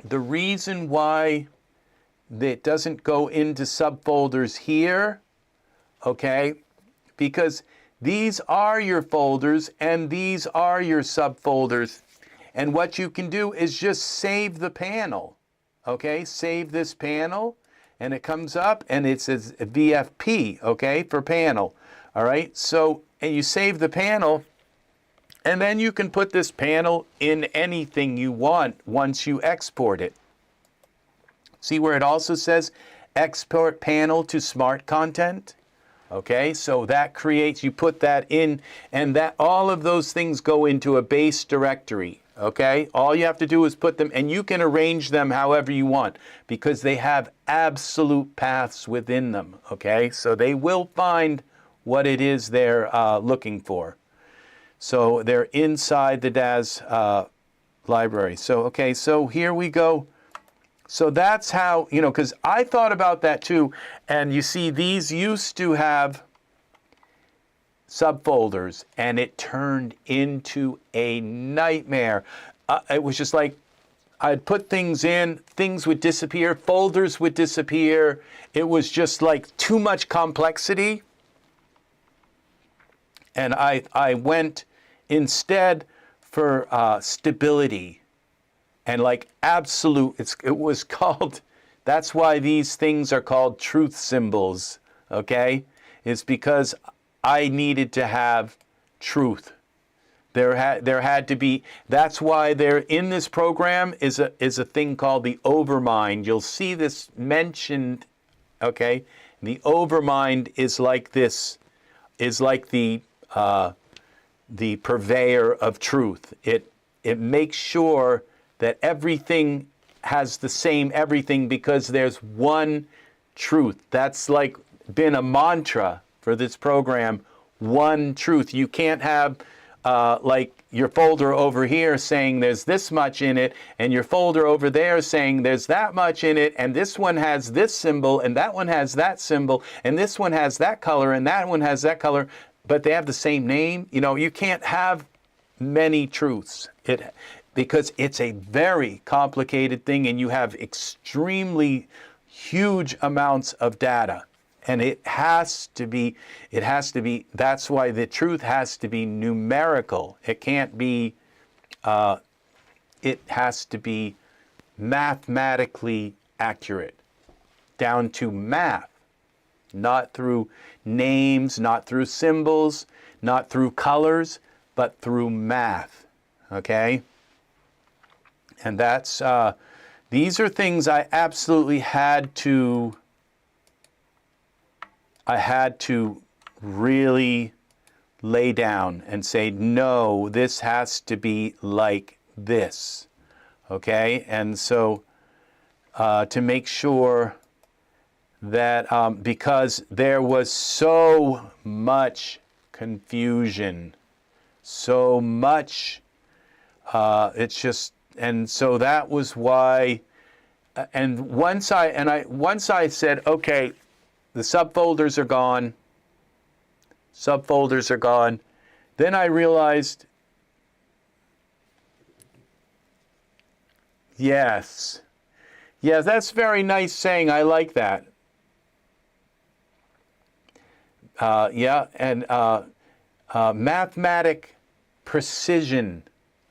The reason why it doesn't go into subfolders here, okay, because these are your folders and these are your subfolders. And what you can do is just save the panel, okay, save this panel, and it comes up and it says VFP, okay, for panel. All right, so, and you save the panel, and then you can put this panel in anything you want once you export it. See where it also says export panel to smart content? Okay, so that creates, you put that in, and that all of those things go into a base directory. Okay, all you have to do is put them, and you can arrange them however you want because they have absolute paths within them. Okay, so they will find what it is they're looking for. So they're inside the Daz library. So, okay, so here we go. So that's how, because I thought about that too. And you see, these used to have subfolders, and it turned into a nightmare. It was just like, I'd put things in, things would disappear, folders would disappear. It was just like too much complexity. And I went instead for stability and like absolute, it was called, that's why these things are called truth symbols, okay? It's because I needed to have truth. There had to be, that's why there in this program is a thing called the overmind. You'll see this mentioned, okay? The overmind is like this, is like the purveyor of truth. It makes sure that everything has the same everything because there's one truth. That's like been a mantra for this program, one truth. You can't have like your folder over here saying there's this much in it, and your folder over there saying there's that much in it, and this one has this symbol, and that one has that symbol, and this one has that color, and that one has that color, but they have the same name. You can't have many truths. because it's a very complicated thing and you have extremely huge amounts of data. And it has to be, that's why the truth has to be numerical. It can't be, it has to be mathematically accurate, down to math, not through names, not through symbols, not through colors, but through math, okay? And that's, these are things I absolutely had to really lay down and say, no, this has to be like this, okay? And so to make sure that, because there was so much confusion, so much, it's just, and so that was why, and once I said, okay, the subfolders are gone, then I realized, yes, that's very nice saying, I like that. Yeah, and mathematic precision,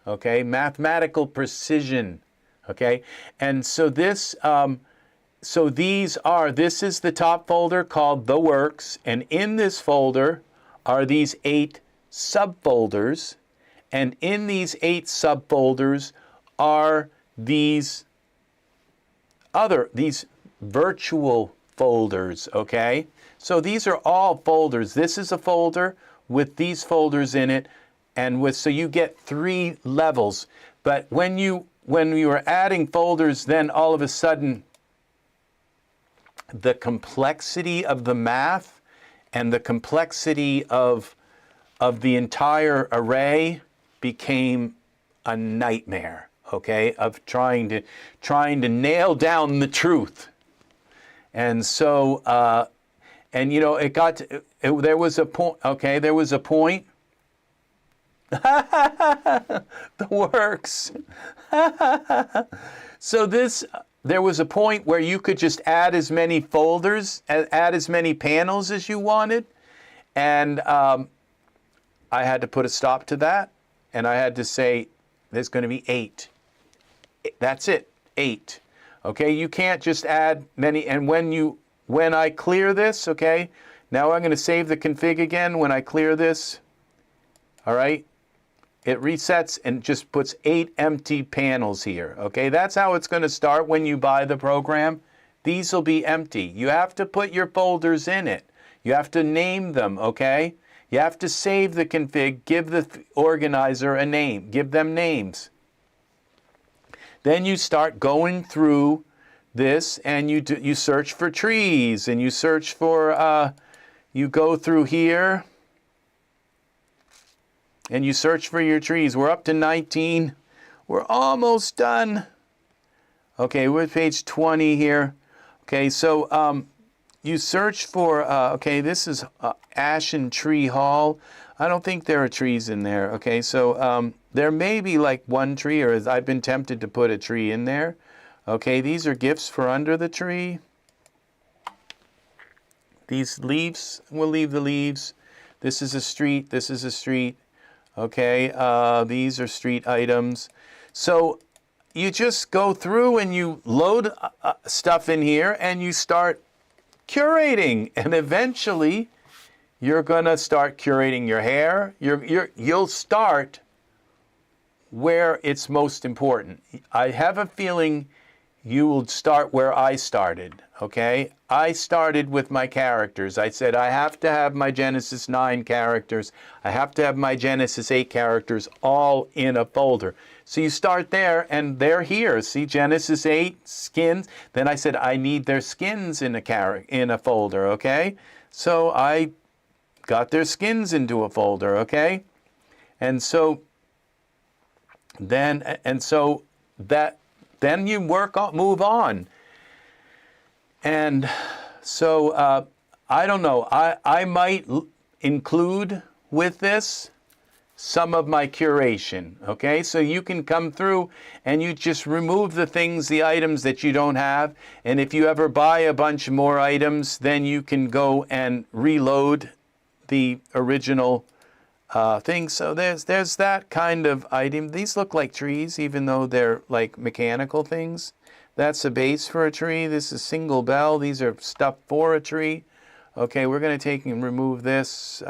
okay, mathematical precision, okay, and so this, so these are, this is the top folder called The Works, and in this folder are these 8 subfolders, and in these 8 subfolders are these virtual folders, okay? So these are all folders. This is a folder with these folders in it, and so you get 3 levels. But when you are adding folders, then all of a sudden the complexity of the math and the complexity of the entire array became a nightmare, okay, of trying to nail down the truth. And so, and you know, there was a point, okay, there was a point, The Works. So there was a point where you could just add as many folders, add as many panels as you wanted, and I had to put a stop to that, and I had to say, there's going to be 8. That's it, 8. Okay, you can't just add many, and when I clear this, okay, now I'm going to save the config again. When I clear this, all right, it resets and just puts 8 empty panels here, okay? That's how it's going to start when you buy the program. These will be empty. You have to put your folders in it. You have to name them, okay? You have to save the config, give the organizer a name, give them names. Then you start going through this, and you search for trees, and you search for, you go through here, and you search for your trees. We're up to 19. We're almost done. Okay, we're at page 20 here. Okay, so you search for, okay, this is Ashen Tree Hall. I don't think there are trees in there. Okay, so there may be like one tree, or I've been tempted to put a tree in there. Okay, these are gifts for under the tree. These leaves, we'll leave the leaves. This is a street, this is a street. Okay, these are street items. So you just go through and you load stuff in here and you start curating. And eventually you're going to start curating your hair. You'll start where it's most important. I have a feeling you will start where I started, okay? I started with my characters. I said, I have to have my Genesis 9 characters. I have to have my Genesis 8 characters all in a folder. So you start there, and they're here. See, Genesis 8, skins. Then I said, I need their skins in a folder, okay? So I got their skins into a folder, okay? And so then, then you move on. And so I don't know, I might include with this some of my curation, okay? So you can come through and you just remove the things, the items that you don't have. And if you ever buy a bunch more items, then you can go and reload the original thing. So there's that kind of item. These look like trees, even though they're like mechanical things. That's a base for a tree. This is single bell. These are stuff for a tree. Okay, we're going to take and remove this.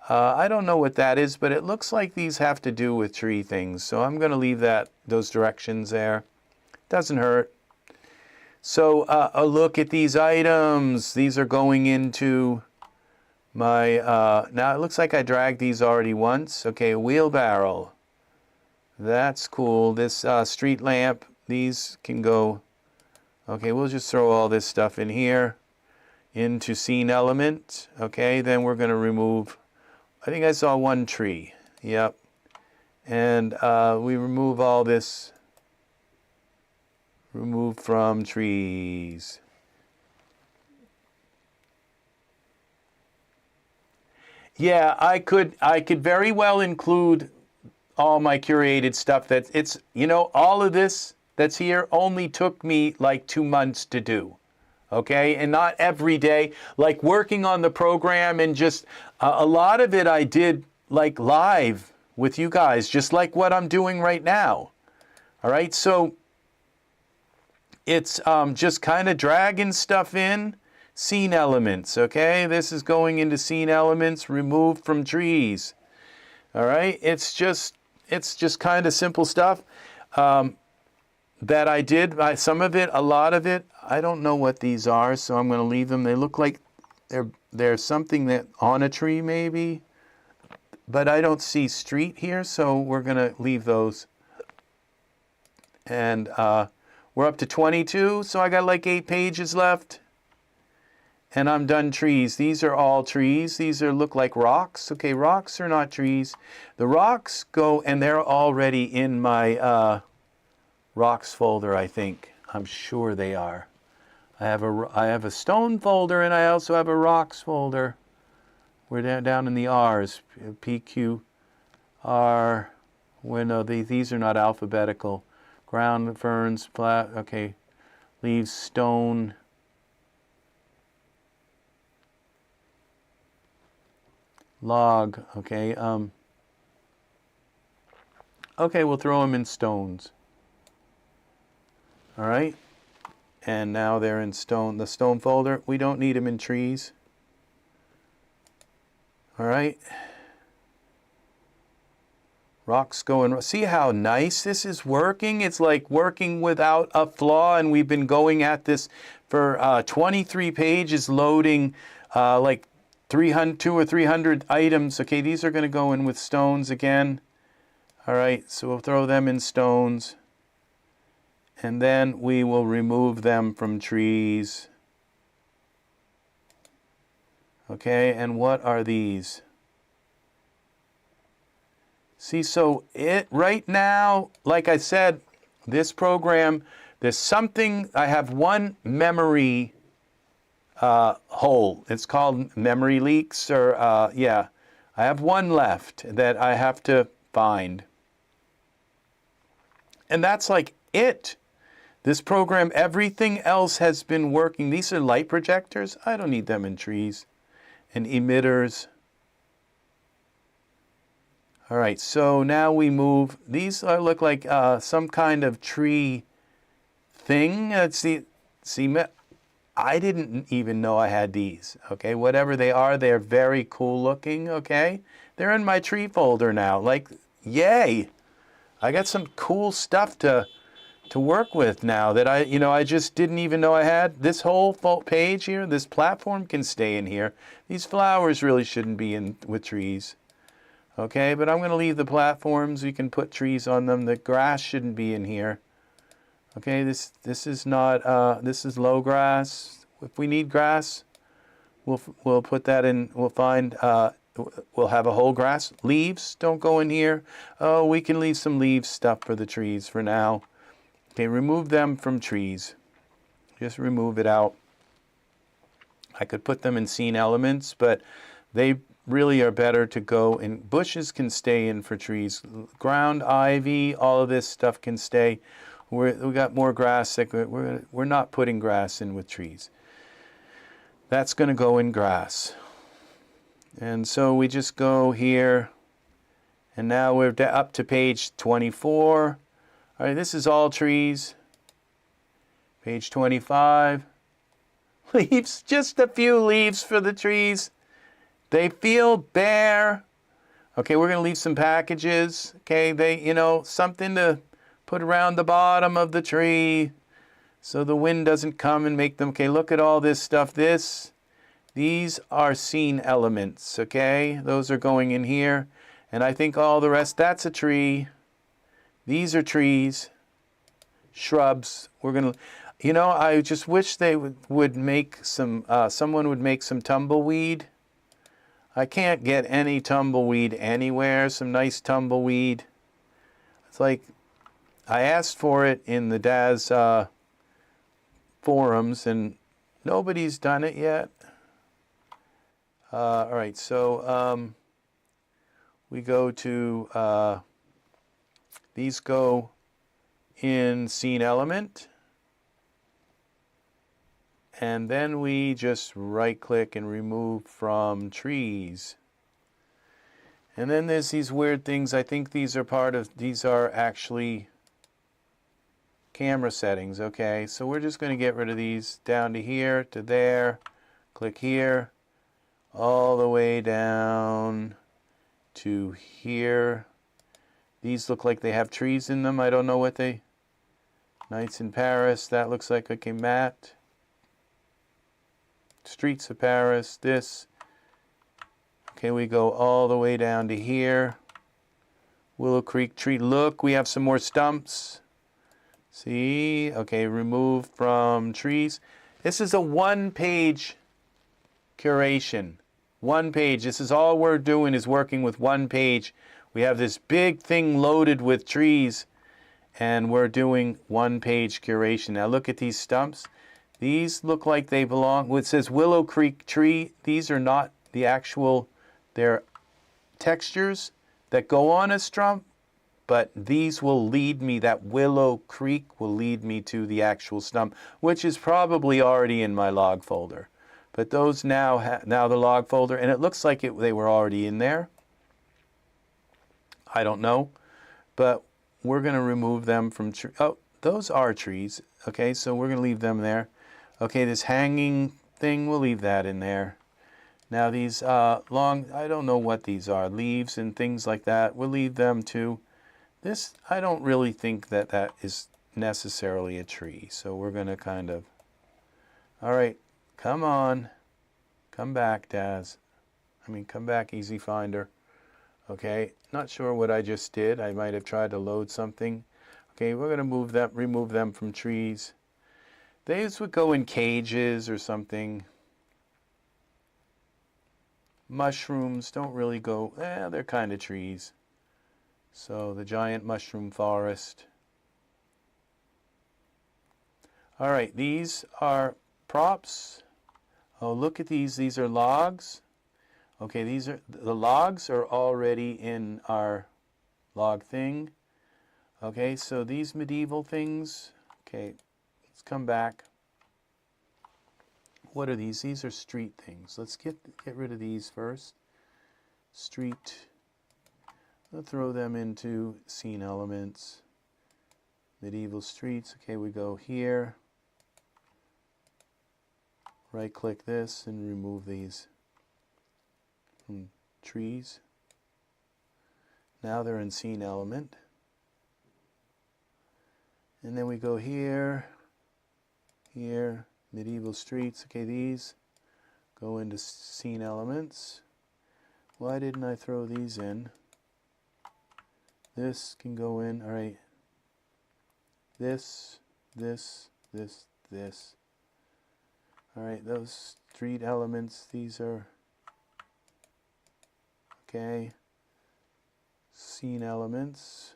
I don't know what that is, but it looks like these have to do with tree things. So I'm going to leave those directions there. Doesn't hurt. So a look at these items. These are going into my, now it looks like I dragged these already once. Okay, wheelbarrow. That's cool. This street lamp, these can go, okay, we'll just throw all this stuff in here into scene element. Okay, then we're going to remove, I think I saw one tree. Yep. And we remove all this. Remove from trees. Yeah, I could very well include all my curated stuff. That it's, you know, all of this that's here only took me like 2 months to do. Okay, and not every day, like working on the program, and just a lot of it I did like live with you guys, just like what I'm doing right now. All right, so it's just kind of dragging stuff in, scene elements. Okay, this is going into scene elements, removed from trees. All right, it's just kind of simple stuff that I did. Some of it, a lot of it, I don't know what these are, so I'm going to leave them. They look like they're something that on a tree maybe, but I don't see street here, so we're going to leave those. And we're up to 22, so I got like 8 pages left. And I'm done trees. These are all trees. These look like rocks. Okay, rocks are not trees. The rocks go, and they're already in my rocks folder, I think. I'm sure they are. I have a stone folder, and I also have a rocks folder. We're down in the R's. P, Q, R. Well, no, these are not alphabetical. Ground, ferns, flat. Okay, leaves, stone. Log. Okay. Okay, we'll throw them in stones. All right. And now they're in stone, the stone folder. We don't need them in trees. All right. Rocks going. See how nice this is working? It's like working without a flaw, and we've been going at this for 23 pages, loading like 200 or 300 items. Okay, these are going to go in with stones again. All right, so we'll throw them in stones. And then we will remove them from trees. Okay, and what are these? See, so right now, like I said, this program, there's something, I have one memory hole. It's called memory leaks, or yeah. I have one left that I have to find. And that's like it. This program, everything else has been working. These are light projectors. I don't need them in trees. And emitters. All right, so now we move. These look like some kind of tree thing. See, I didn't even know I had these. Okay, whatever they are, they're very cool looking. Okay, they're in my tree folder now. Like, yay! I got some cool stuff to work with now that I just didn't even know I had. This whole page here, this platform can stay in here. These flowers really shouldn't be in with trees. Okay, but I'm going to leave the platforms. You can put trees on them. The grass shouldn't be in here. Okay, this is not, this is low grass. If we need grass, we'll put that in. We'll find, we'll have a whole grass. Leaves don't go in here. Oh, we can leave some leaves stuff for the trees for now. Okay, remove them from trees. Just remove it out. I could put them in scene elements, but they really are better to go in. Bushes can stay in for trees. Ground, ivy, all of this stuff can stay. We got more grass. We're not putting grass in with trees. That's going to go in grass. And so we just go here. And now we're up to page 24. All right, this is all trees. Page 25. Leaves, just a few leaves for the trees. They feel bare. Okay, we're going to leave some packages. Okay, something to put around the bottom of the tree so the wind doesn't come and make them. Okay, look at all this stuff. These are scene elements, okay? Those are going in here. And I think all the rest, that's a tree. These are trees, shrubs. We're going to, I just wish they would make some, someone would make some tumbleweed. I can't get any tumbleweed anywhere, some nice tumbleweed. It's like, I asked for it in the Daz forums, and nobody's done it yet. All right, so we go to, these go in scene element. And then we just right-click and remove from trees. And then there's these weird things. I think these are actually camera settings, okay? So we're just going to get rid of these down to here, to there. Click here, all the way down to here. These look like they have trees in them. I don't know what they... Nights in Paris, that looks like, okay, matte. Streets of Paris, this. Okay, we go all the way down to here. Willow Creek tree. Look, we have some more stumps. See? Okay, remove from trees. This is a one-page curation. One page. This is all we're doing is working with one page. We have this big thing loaded with trees, and we're doing one-page curation. Now look at these stumps. These look like they belong, it says Willow Creek tree. These are not the actual, they're textures that go on a stump, but these will lead me, that Willow Creek will lead me to the actual stump, which is probably already in my log folder. But those now the log folder, and it looks like they were already in there. I don't know, but we're going to remove them from, oh, those are trees. Okay, so we're going to leave them there. Okay, this hanging thing, we'll leave that in there. Now these long, I don't know what these are, leaves and things like that, we'll leave them too. This, I don't really think that that is necessarily a tree, so we're going to kind of, all right, come on, come back, Daz. Come back, EzFinder. Okay, not sure what I just did. I might have tried to load something. Okay, we're going to remove them from trees. These would go in cages or something. Mushrooms don't really go, they're kind of trees. So the giant mushroom forest. All right, these are props. Oh, look at these are logs. Okay, the logs are already in our log thing. Okay, so these medieval things, okay, let's come back. What are these? These are street things. Let's get rid of these first. Street. We'll throw them into scene elements. Medieval streets. Okay, we go here. Right click this and remove these from trees. Now they're in scene element. And then we go here, here, medieval streets. Okay, these go into scene elements. Why didn't I throw these in? This can go in, all right. This. All right, those street elements, these are, okay, scene elements.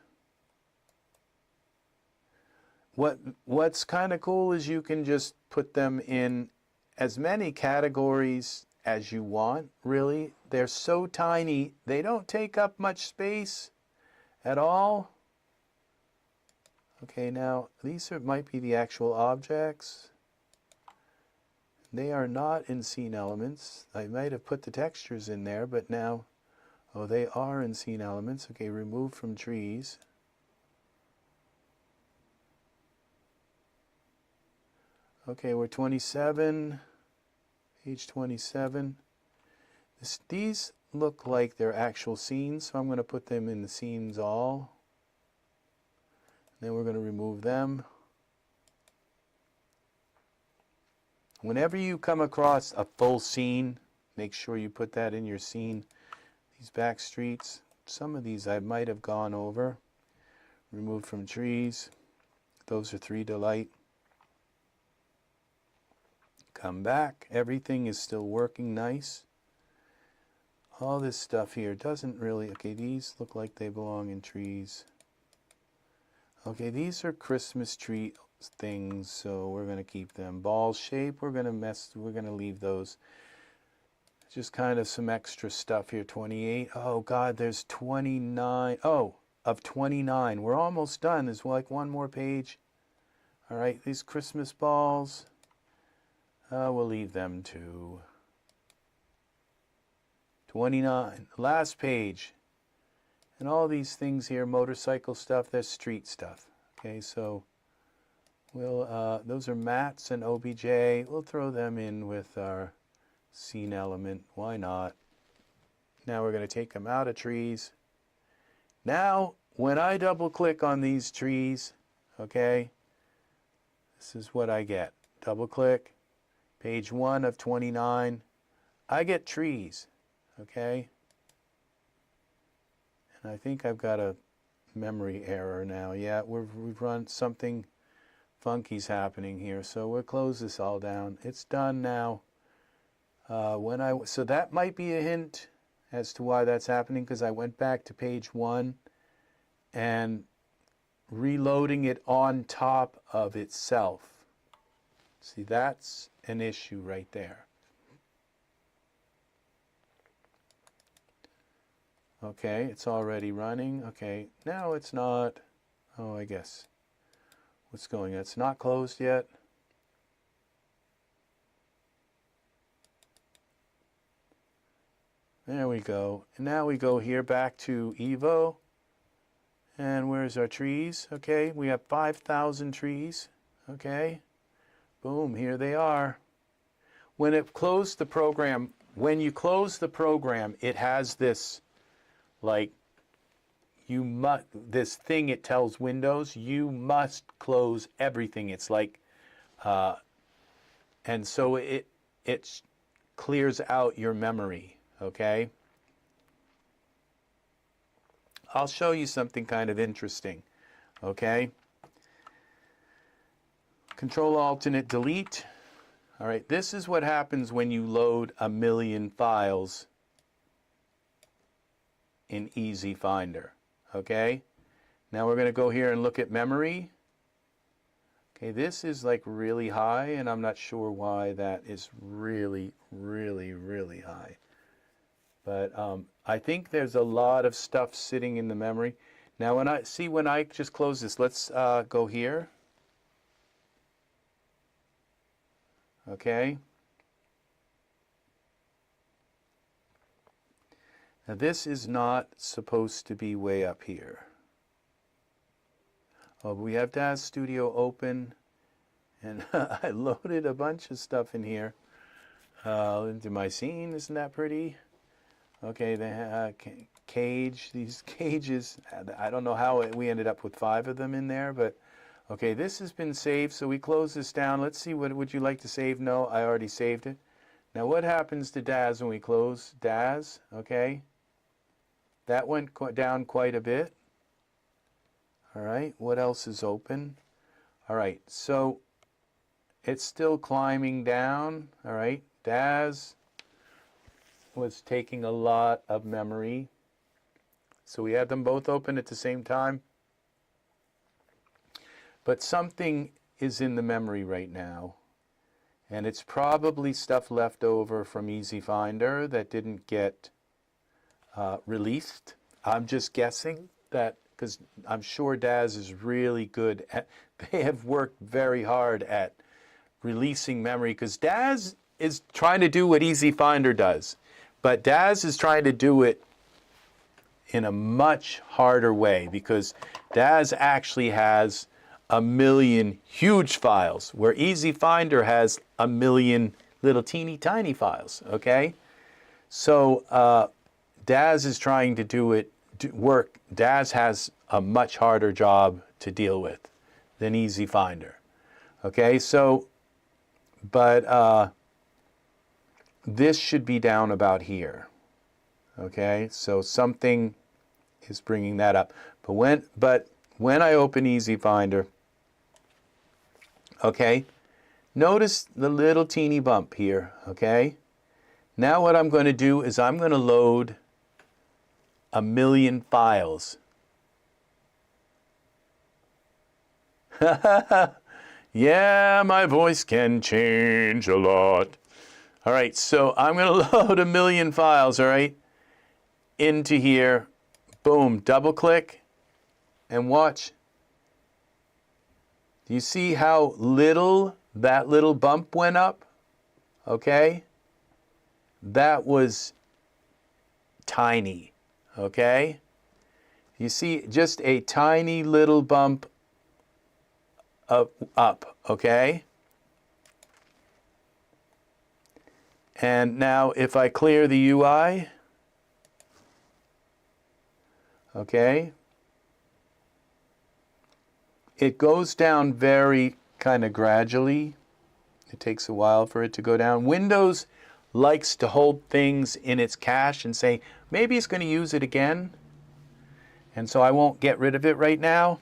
What's kind of cool is you can just put them in as many categories as you want, really. they're so tiny, they don't take up much space at all. Okay, now these might be the actual objects. They are not in scene elements. I might have put the textures in there, but now, oh, they are in scene elements. Okay, remove from trees. Okay, we're 27, page 27. These look like they're actual scenes, so I'm going to put them in the scenes all. Then we're going to remove them. Whenever you come across a full scene, make sure you put that in your scene. These back streets, some of these I might have gone over. Remove from trees. Those are 3 to light. Come back. Everything is still working nice. All this stuff here doesn't really... Okay, these look like they belong in trees. Okay, these are Christmas tree things, so we're going to keep them. Ball shape, we're going to leave those. Just kind of some extra stuff here. 28. Oh God, there's 29. Oh, of 29. We're almost done. There's like one more page. All right, these Christmas balls, we'll leave them to 29. Last page. And all these things here, motorcycle stuff, that's street stuff. Okay, so we'll, those are mats and OBJ. We'll throw them in with our scene element. Why not? Now we're going to take them out of trees. Now, when I double click on these trees, okay, this is what I get. Double click, page 1 of 29. I get trees, okay? And I think I've got a memory error now. Yeah, we've run something funky's happening here. So we'll close this all down. It's done now. So that might be a hint as to why that's happening, because I went back to page 1 and reloading it on top of itself. See, that's an issue right there. Okay, it's already running. Okay, now it's not. Oh, I guess. What's going on? It's not closed yet. There we go. And now we go here back to Evo. And where's our trees? Okay, we have 5,000 trees. Okay, boom, here they are. When it closed the program, when you close the program, it has this, like, this thing it tells Windows, you must close everything. It's like, and so it clears out your memory, okay? I'll show you something kind of interesting, okay? Control Alternate Delete. All right, this is what happens when you load 1,000,000 files in EzFinder, okay? Now we're going to go here and look at memory. Okay, this is like really high, and I'm not sure why that is really, really, really high. But I think there's a lot of stuff sitting in the memory. Now when I just close this, let's go here. Okay. Now this is not supposed to be way up here. Oh, but we have Daz Studio open, and I loaded a bunch of stuff in here into my scene. Isn't that pretty? Okay, the cage, these cages, I don't know how we ended up with 5 of them in there, but okay, this has been saved, so we close this down. Let's see, what would you like to save? No, I already saved it. Now what happens to Daz when we close Daz? Okay, that went down quite a bit. All right, what else is open? All right, so it's still climbing down. All right, Daz was taking a lot of memory. So we had them both open at the same time. But something is in the memory right now. And it's probably stuff left over from EzFinder that didn't get released. I'm just guessing that because I'm sure Daz is really good at, they have worked very hard at releasing memory because Daz is trying to do what EzFinder does, but Daz is trying to do it in a much harder way because Daz actually has a million huge files where EzFinder has a million little teeny tiny files, okay? So Daz is trying to do it, work. Daz has a much harder job to deal with than EzFinder, okay? So, but this should be down about here, okay? So something is bringing that up. But when I open EzFinder, okay, notice the little teeny bump here, okay? Now what I'm going to do is I'm going to load a million files. Yeah, my voice can change a lot. All right, so I'm going to load a million files, all right, into here. Boom, double click and watch. Do you see how little that little bump went up? Okay? That was tiny, okay? You see just a tiny little bump up, okay? And now if I clear the UI, okay, it goes down very kind of gradually. It takes a while for it to go down. Windows likes to hold things in its cache and say, maybe it's going to use it again. And so I won't get rid of it right now.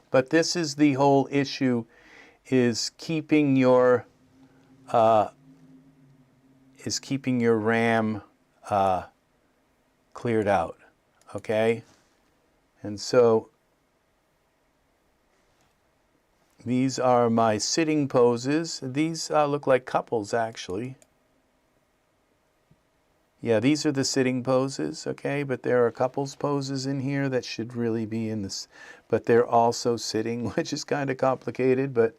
But this is the whole issue, is keeping your RAM cleared out, okay? And so these are my sitting poses. These look like couples, actually. Yeah, these are the sitting poses, okay? But there are couples poses in here that should really be in this. But they're also sitting, which is kind of complicated. But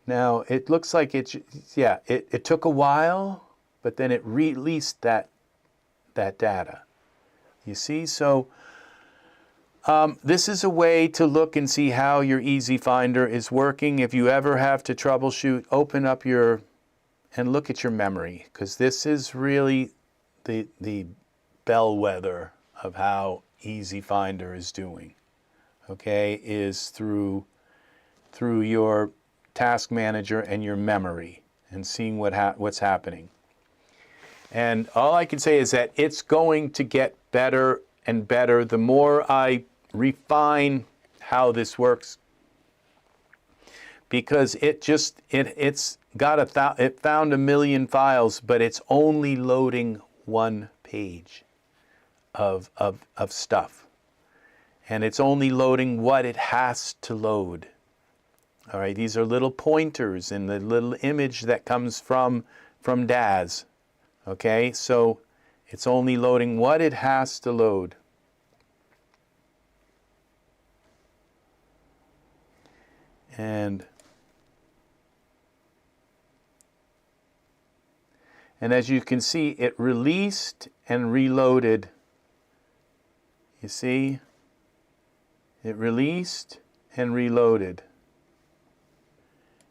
now it looks like it took a while, but then it released that data. You see? So this is a way to look and see how your EzFinder is working. If you ever have to troubleshoot, open up and look at your memory, because this is really the bellwether of how EzFinder is doing, okay, is through your task manager and your memory and seeing what's happening. And all I can say is that it's going to get better and better the more I refine how this works, because it found a million files, but it's only loading one page of stuff, and it's only loading what it has to load. All right, these are little pointers in the little image that comes from Daz. Okay, so it's only loading what it has to load. And as you can see, it released and reloaded. You see? It released and reloaded.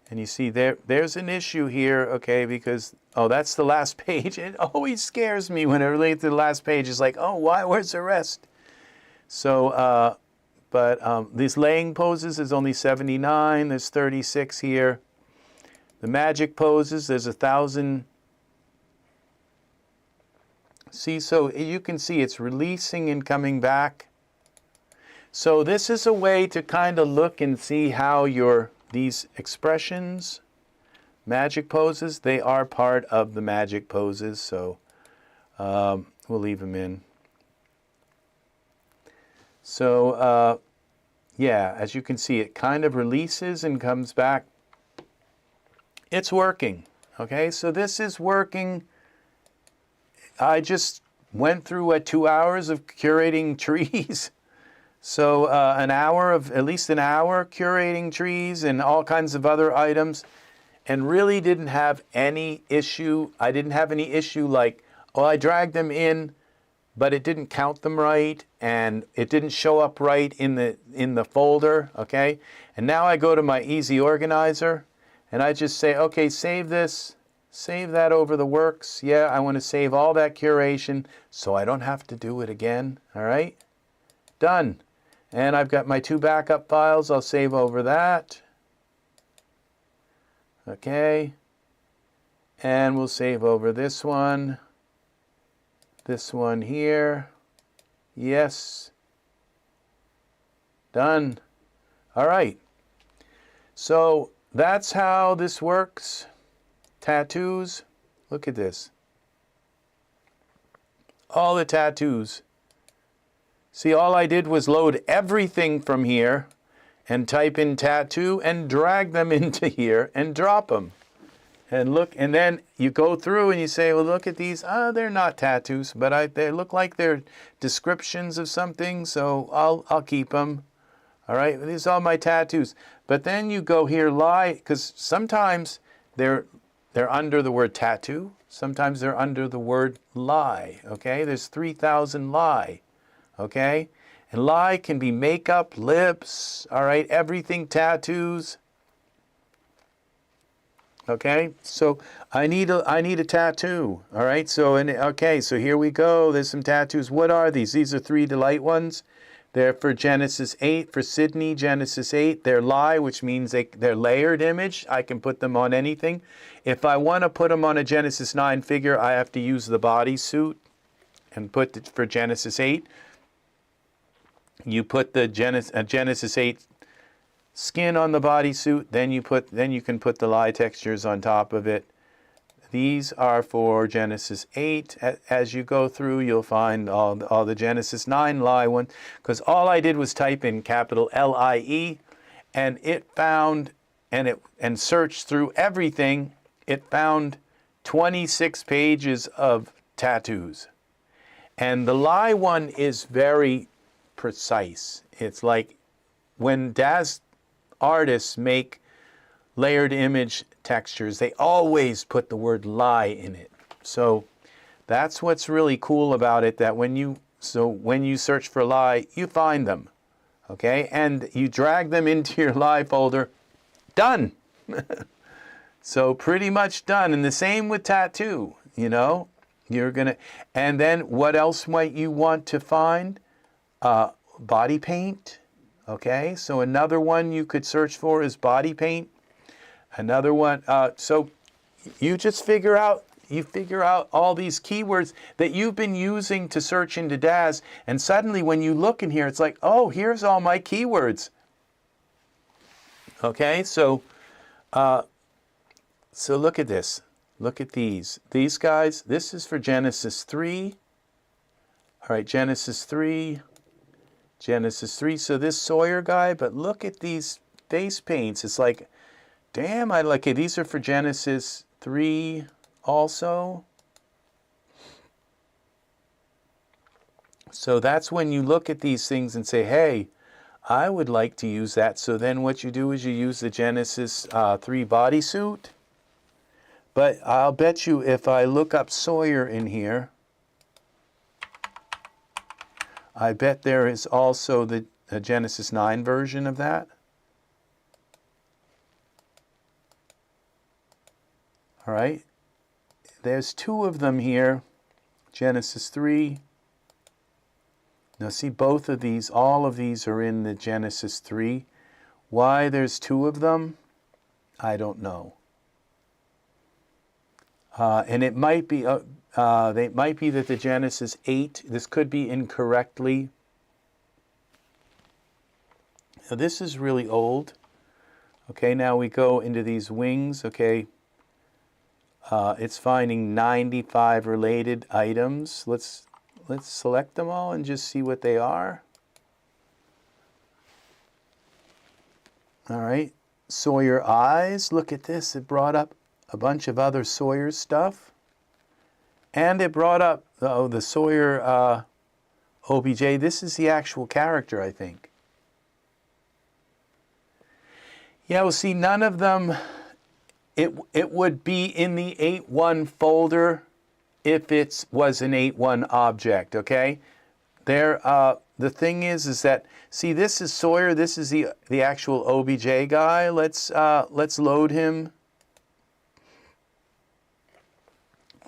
And you see there's an issue here, okay, because, oh, that's the last page. It always scares me when it relates to the last page. It's like, oh, where's the rest? So, these laying poses is only 79. There's 36 here. The magic poses, there's 1,000. See, so you can see it's releasing and coming back. So this is a way to kind of look and see how these expressions, magic poses, they are part of the magic poses. So we'll leave them in. So yeah, as you can see, it kind of releases and comes back. It's working. Okay, so this is working. I just went through 2 hours of curating trees. So at least an hour curating trees and all kinds of other items, and really didn't have any issue. I didn't have any issue like, oh, I dragged them in, but it didn't count them right, and it didn't show up right in the folder, okay? And now I go to my Easy Organizer, and I just say, okay, save this, save that over the works. Yeah, I want to save all that curation so I don't have to do it again, all right? Done. And I've got my 2 backup files. I'll save over that. Okay. And we'll save over this one here. Yes. Done. All right. So that's how this works. Tattoos. Look at this. All the tattoos. See, all I did was load everything from here and type in tattoo and drag them into here and drop them. And look, and then you go through and you say, well, look at these. They're not tattoos, but they look like they're descriptions of something, so I'll keep them. All right, these are all my tattoos. But then you go here, lie, because sometimes they're under the word tattoo. Sometimes they're under the word lie, okay? There's 3,000 lie, okay? And lie can be makeup, lips, all right, everything tattoos. Okay, so I need a tattoo. All right, so so here we go. There's some tattoos. What are these? These are 3 delight ones. They're for Genesis 8, for Sydney, Genesis 8. They're lie, which means they're layered image. I can put them on anything. If I want to put them on a Genesis 9 figure, I have to use the bodysuit and put it for Genesis 8. You put the Genesis 8 skin on the bodysuit, then you can put the lie textures on top of it. These are for Genesis 8. As you go through, you'll find all the Genesis 9 lie ones, because all I did was type in capital LIE, and it found and searched through everything. It found 26 pages of tattoos, and the lie one is very precise. It's like when Daz artists make layered image textures, they always put the word lie in it. So that's what's really cool about it, that when you search for lie, you find them, okay? And you drag them into your lie folder. Done. So pretty much done. And the same with tattoo, you know? And then what else might you want to find? Body paint. Okay, so another one you could search for is body paint. Another one, so you just figure out all these keywords that you've been using to search into Daz, and suddenly when you look in here, it's like, oh, here's all my keywords. Okay, so look at this. Look at these. These guys, this is for Genesis 3. All right, Genesis 3. Genesis 3, so this Sawyer guy, but look at these face paints. It's like, damn, I like it. These are for Genesis 3 also. So that's when you look at these things and say, hey, I would like to use that. So then what you do is you use the Genesis 3 bodysuit. But I'll bet you if I look up Sawyer in here, I bet there is also the Genesis 9 version of that. All right. There's 2 of them here. Genesis 3. Now see, both of these, all of these are in the Genesis 3. Why there's 2 of them, I don't know. And it might be... they might be that the Genesis 8, this could be incorrectly. Now this is really old. Okay, now we go into these wings. Okay, it's finding 95 related items. Let's select them all and just see what they are. All right, Sawyer eyes. Look at this. It brought up a bunch of other Sawyer stuff. And it brought up oh, the Sawyer OBJ. This is the actual character, I think. Yeah, well, see, none of them, it would be in the 8.1 folder if it was an 8.1 object, okay? There, the thing is that, see, this is Sawyer, this is the actual OBJ guy. Let's load him.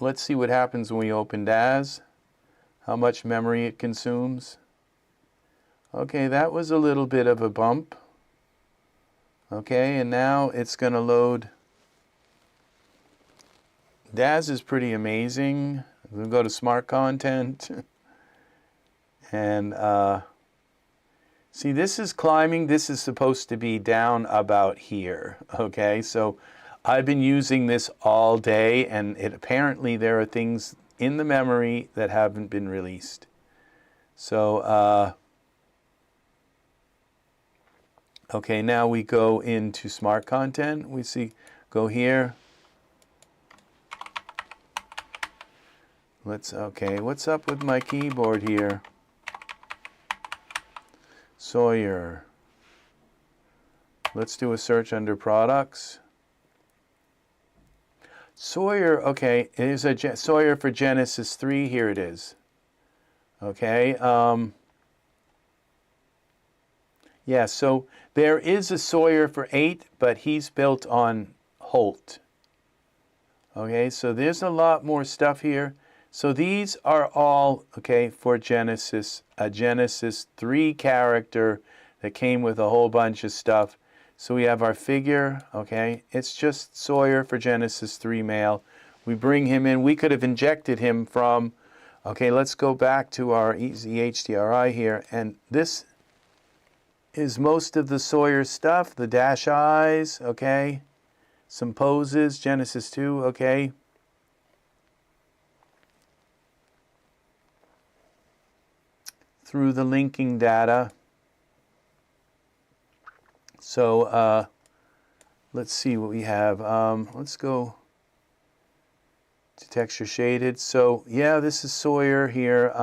Let's see what happens when we open Daz, how much memory it consumes. Okay, that was a little bit of a bump. Okay, and now it's going to load. Daz is pretty amazing. We'll go to Smart Content. And see, this is climbing. This is supposed to be down about here. Okay, so I've been using this all day, and apparently there are things in the memory that haven't been released. So, okay, now we go into Smart Content. We see, go here. Okay, what's up with my keyboard here? Sawyer. Let's do a search under products. Sawyer, okay, it is a Sawyer for Genesis 3. Here it is. Okay. Yeah, so there is a Sawyer for 8, but he's built on Holt. Okay, so there's a lot more stuff here. So these are all, okay, for Genesis, a Genesis 3 character that came with a whole bunch of stuff. So we have our figure, okay, it's just Sawyer for Genesis 3 male. We bring him in. We could have injected him from, okay, let's go back to our EZHDRI here, and this is most of the Sawyer stuff, the dash eyes, okay, some poses, Genesis 2, okay. Through the linking data. So let's see what we have. Let's go to texture shaded. So yeah, this is Sawyer here.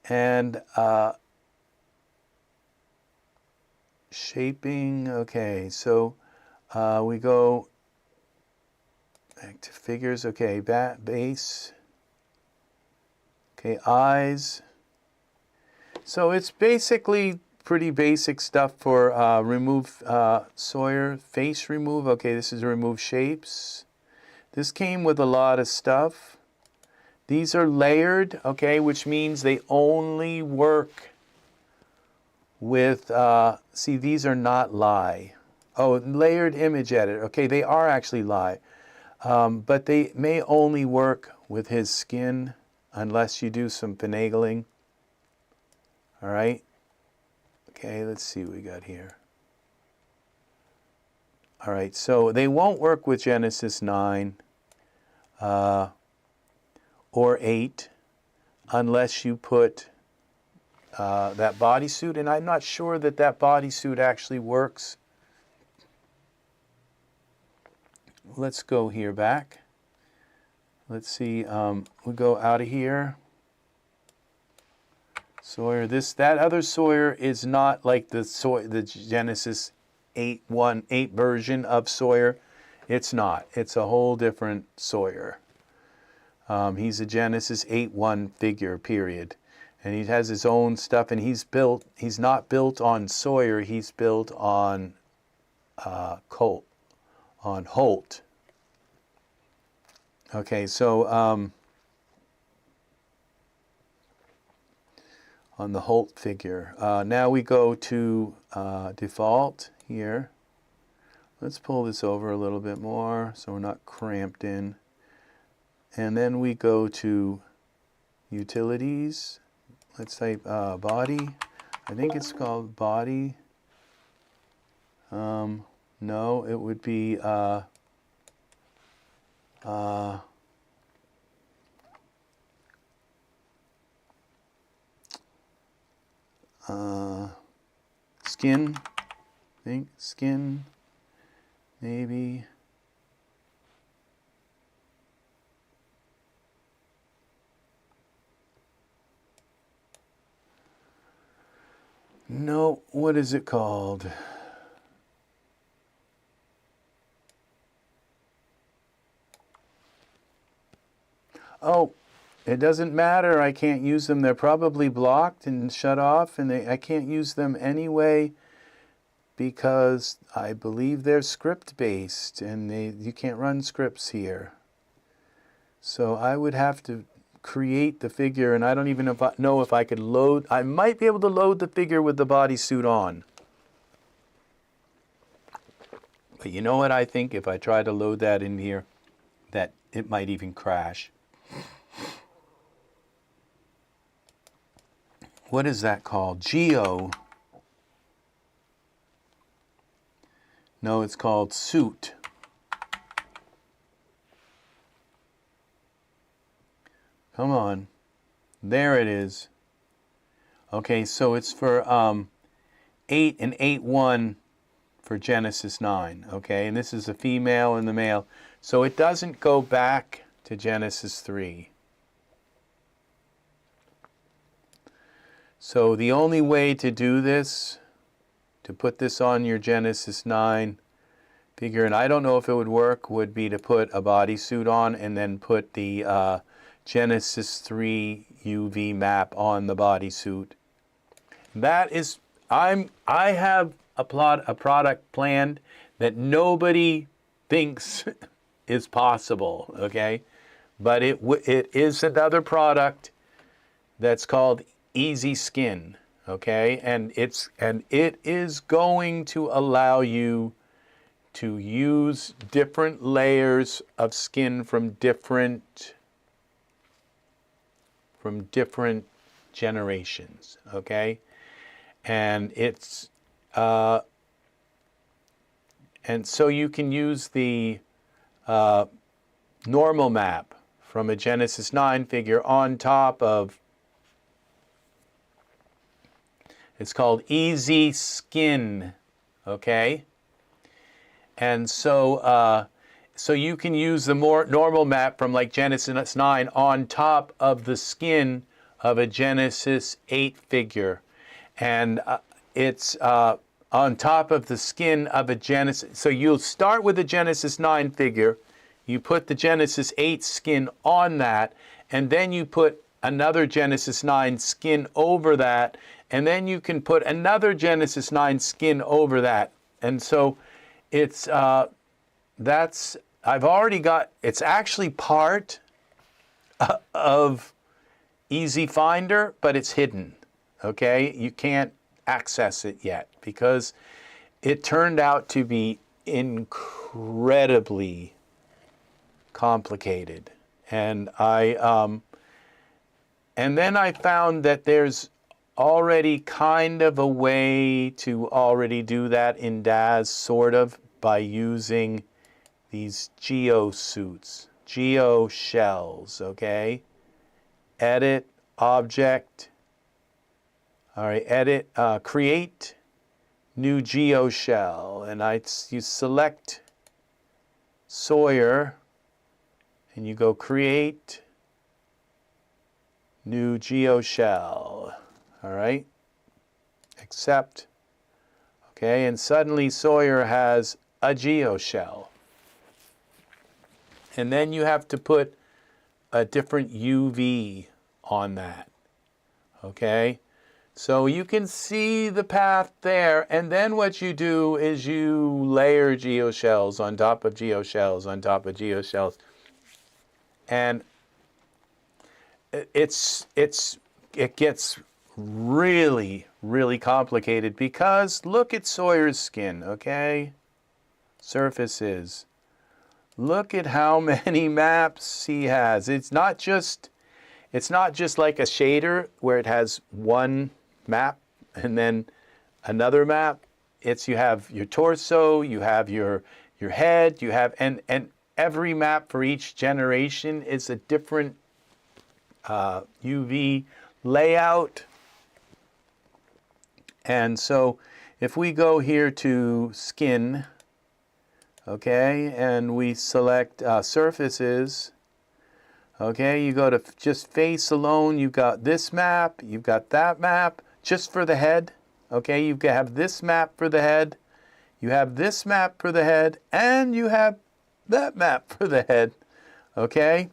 And shaping, okay, so we go back to figures, okay, base, okay, eyes. So it's basically pretty basic stuff for remove Sawyer, face remove. Okay, this is remove shapes. This came with a lot of stuff. These are layered, okay, which means they only work with, see, these are not lie. Oh, layered image edit. Okay, they are actually lie. But they may only work with his skin unless you do some finagling. All right. Okay, let's see what we got here. All right, so they won't work with Genesis 9 or 8 unless you put that bodysuit, and I'm not sure that that bodysuit actually works. Let's go here back. Let's see, we go out of here. Sawyer, that other Sawyer is not like the Genesis 8 version of Sawyer. It's not. It's a whole different Sawyer. He's a Genesis 8.1 figure, period. And he has his own stuff, and he's not built on Sawyer, he's built on Holt. Okay, so on the Holt figure. Now we go to default here. Let's pull this over a little bit more so we're not cramped in. And then we go to utilities. Let's type body. I think it's called body. No, it would be skin, I think, skin, maybe. no, what is it called? Oh, it doesn't matter. I can't use them. They're probably blocked and shut off, and I can't use them anyway because I believe they're script-based, and you can't run scripts here. So I would have to create the figure, and I don't even know if I could load. I might be able to load the figure with the bodysuit on. But you know what I think? If I try to load that in here, that it might even crash. What is that called? Geo. No, it's called Suit. Come on. There it is. Okay, so it's for 8 and 8.1 for Genesis 9. Okay, and this is the female and the male. So it doesn't go back to Genesis 3. So the only way to do this, to put this on your Genesis 9 figure, and I don't know if it would work, would be to put a bodysuit on and then put the Genesis 3 UV map on the bodysuit. That is, I have a product planned that nobody thinks is possible, okay? But it is another product that's called Easy Skin, okay? And it is going to allow you to use different layers of skin from different generations, okay? And it's and so you can use the normal map from a Genesis 9 figure on top of, it's called Easy Skin, okay? And so so you can use the more normal map from like Genesis 9 on top of the skin of a Genesis 8 figure. And it's on top of the skin of a Genesis. So you'll start with a Genesis 9 figure, you put the Genesis 8 skin on that, and then you put another Genesis 9 skin over that, and then you can put another Genesis 9 skin over that. And so it's, I've already got, it's actually part of EzFinder, but it's hidden, okay? You can't access it yet because it turned out to be incredibly complicated. And and then I found that there's already kind of a way to already do that in Daz, sort of, by using these geo suits, geo shells, okay? Edit, object, all right, edit, create new geo shell, and you select Sawyer, and you go create new geo shell, all right? Accept, okay, and suddenly Sawyer has a geo shell. And then you have to put a different UV on that, okay? So you can see the path there, and then what you do is you layer geoshells on top of geoshells on top of geoshells. And it gets really, really complicated because look at Sawyer's skin, okay? Surfaces. Look at how many maps he has. It's not just like a shader where it has one map and then another map. It's, you have your torso, you have your head, you have, and every map for each generation is a different UV layout. And so if we go here to skin, okay, and we select surfaces, okay, you go to just face alone, you've got this map, you've got that map, just for the head, Okay, you have this map for the head, you have this map for the head, and you have that map for the head. Okay?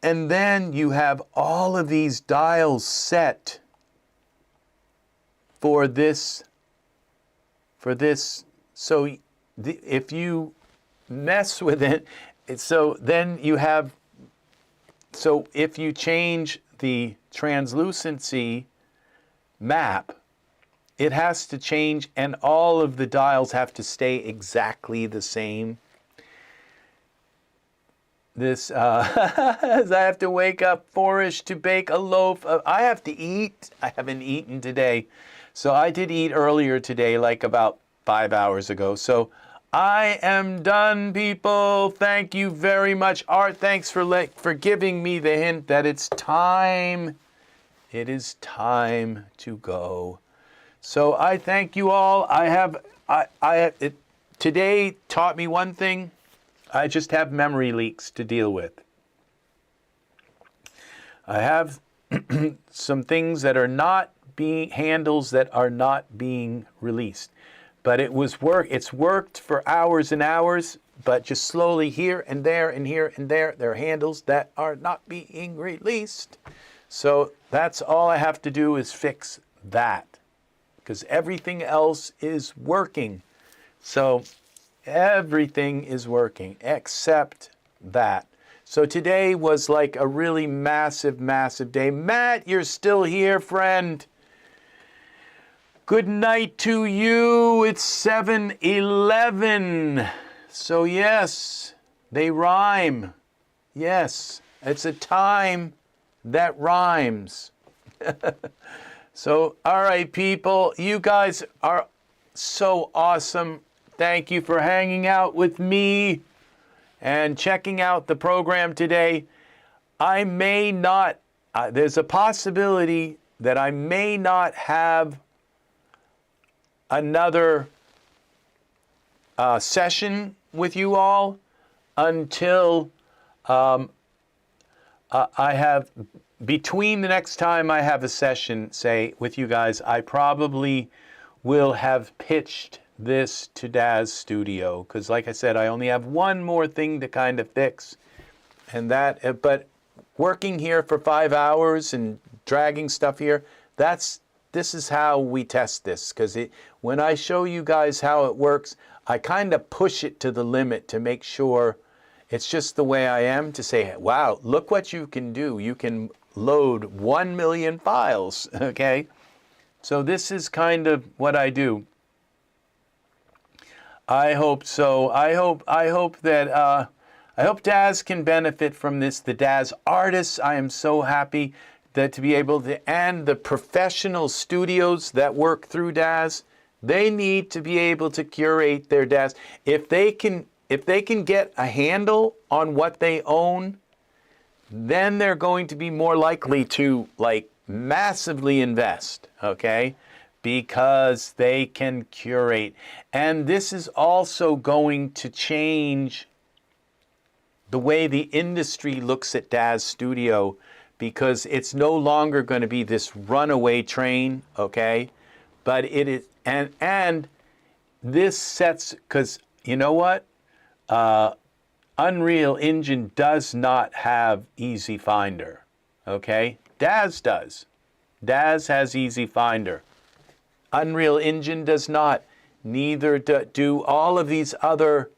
And then you have all of these dials set for this. So if you mess with it, so then you have, so if you change the translucency map, it has to change, and all of the dials have to stay exactly the same. This, I have to wake up 4-ish to bake a loaf. I have to eat. I haven't eaten today. So I did eat earlier today, like about 5 hours ago. So I am done, people. Thank you very much. Art, thanks for giving me the hint that it's time. It is time to go. So I thank you all. Today taught me one thing. I just have memory leaks to deal with. I have some things that are not being, handles that are not being released. But it's worked for hours and hours, but just slowly here and there and here and there, there are handles that are not being released. So that's all I have to do is fix that, because everything else is working. So everything is working except that. So today was like a really massive, massive day. Matt, you're still here, friend. Good night to you. It's 7:11. So yes, they rhyme. Yes, it's a time that rhymes. So, all right, people, you guys are so awesome. Thank you for hanging out with me and checking out the program today. I may not, there's a possibility that I may not have another session with you all until I have, between the next time I have a session, say, with you guys, I probably will have pitched this to Daz Studio, because like I said, I only have one more thing to kind of fix, and that, but working here for 5 hours and dragging stuff here, this is how we test this, because when I show you guys how it works, I kind of push it to the limit to make sure it's just the way I am, to say, wow, look what you can do. You can load 1 million files, okay? So this is kind of what I do. I hope so. I hope that I hope Daz can benefit from this. The Daz artists, I am so happy that to be able to, and the professional studios that work through Daz, they need to be able to curate their Daz. If they can get a handle on what they own, then they're going to be more likely to like massively invest, okay? Because they can curate. And this is also going to change the way the industry looks at Daz Studio, because it's no longer going to be this runaway train, okay? But it is, and this sets, because you know what? Unreal Engine does not have EzFinder, okay? Daz does. Daz has EzFinder. Unreal Engine does not. Neither do all of these other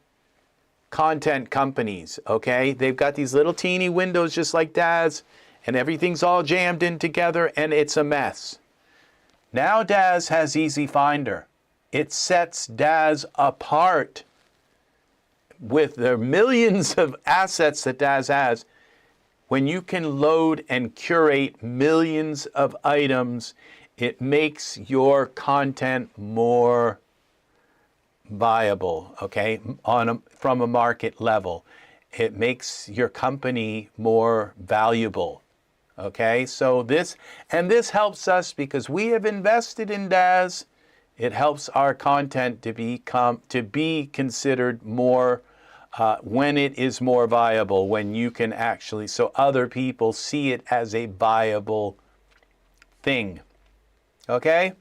content companies, okay? They've got these little teeny windows just like Daz, and everything's all jammed in together, and it's a mess. Now Daz has EzFinder. It sets Daz apart. With the millions of assets that Daz has, when you can load and curate millions of items, it makes your content more viable, okay, from a market level. It makes your company more valuable, okay? So this helps us because we have invested in Daz. It helps our content to be considered more when it is more viable, when you can actually, so other people see it as a viable thing. Okay?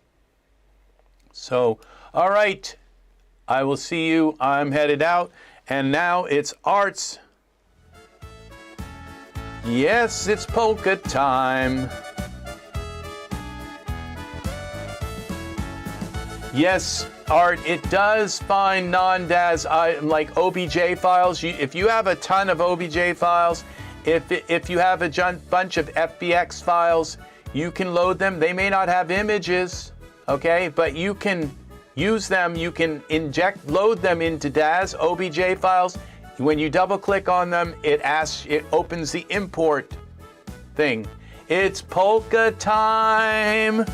So, all right. I will see you. I'm headed out. And now it's Art's. Yes, it's polka time. Yes, Art, it does find non-Daz like OBJ files. If you have a ton of OBJ files, if you have a bunch of FBX files, you can load them. They may not have images, okay, but you can use them. You can load them into Daz OBJ files. When you double-click on them, it opens the import thing. It's polka time.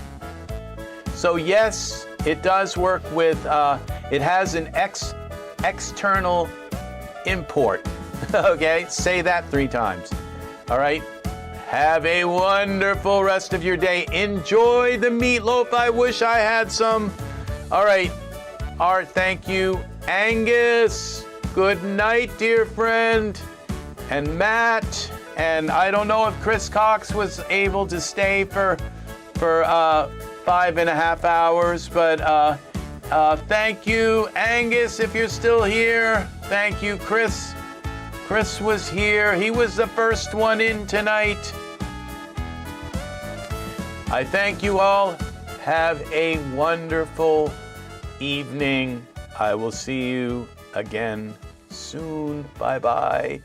So yes, it does work with, it has an external import. Okay, say that 3 times. All right, have a wonderful rest of your day. Enjoy the meatloaf. I wish I had some. All right, Art, thank you. Angus, good night, dear friend. And Matt, and I don't know if Chris Cox was able to stay for 5.5 hours, but thank you, Angus, if you're still here. Thank you, Chris. Chris was here. He was the first one in tonight. I thank you all. Have a wonderful evening. I will see you again soon. Bye-bye.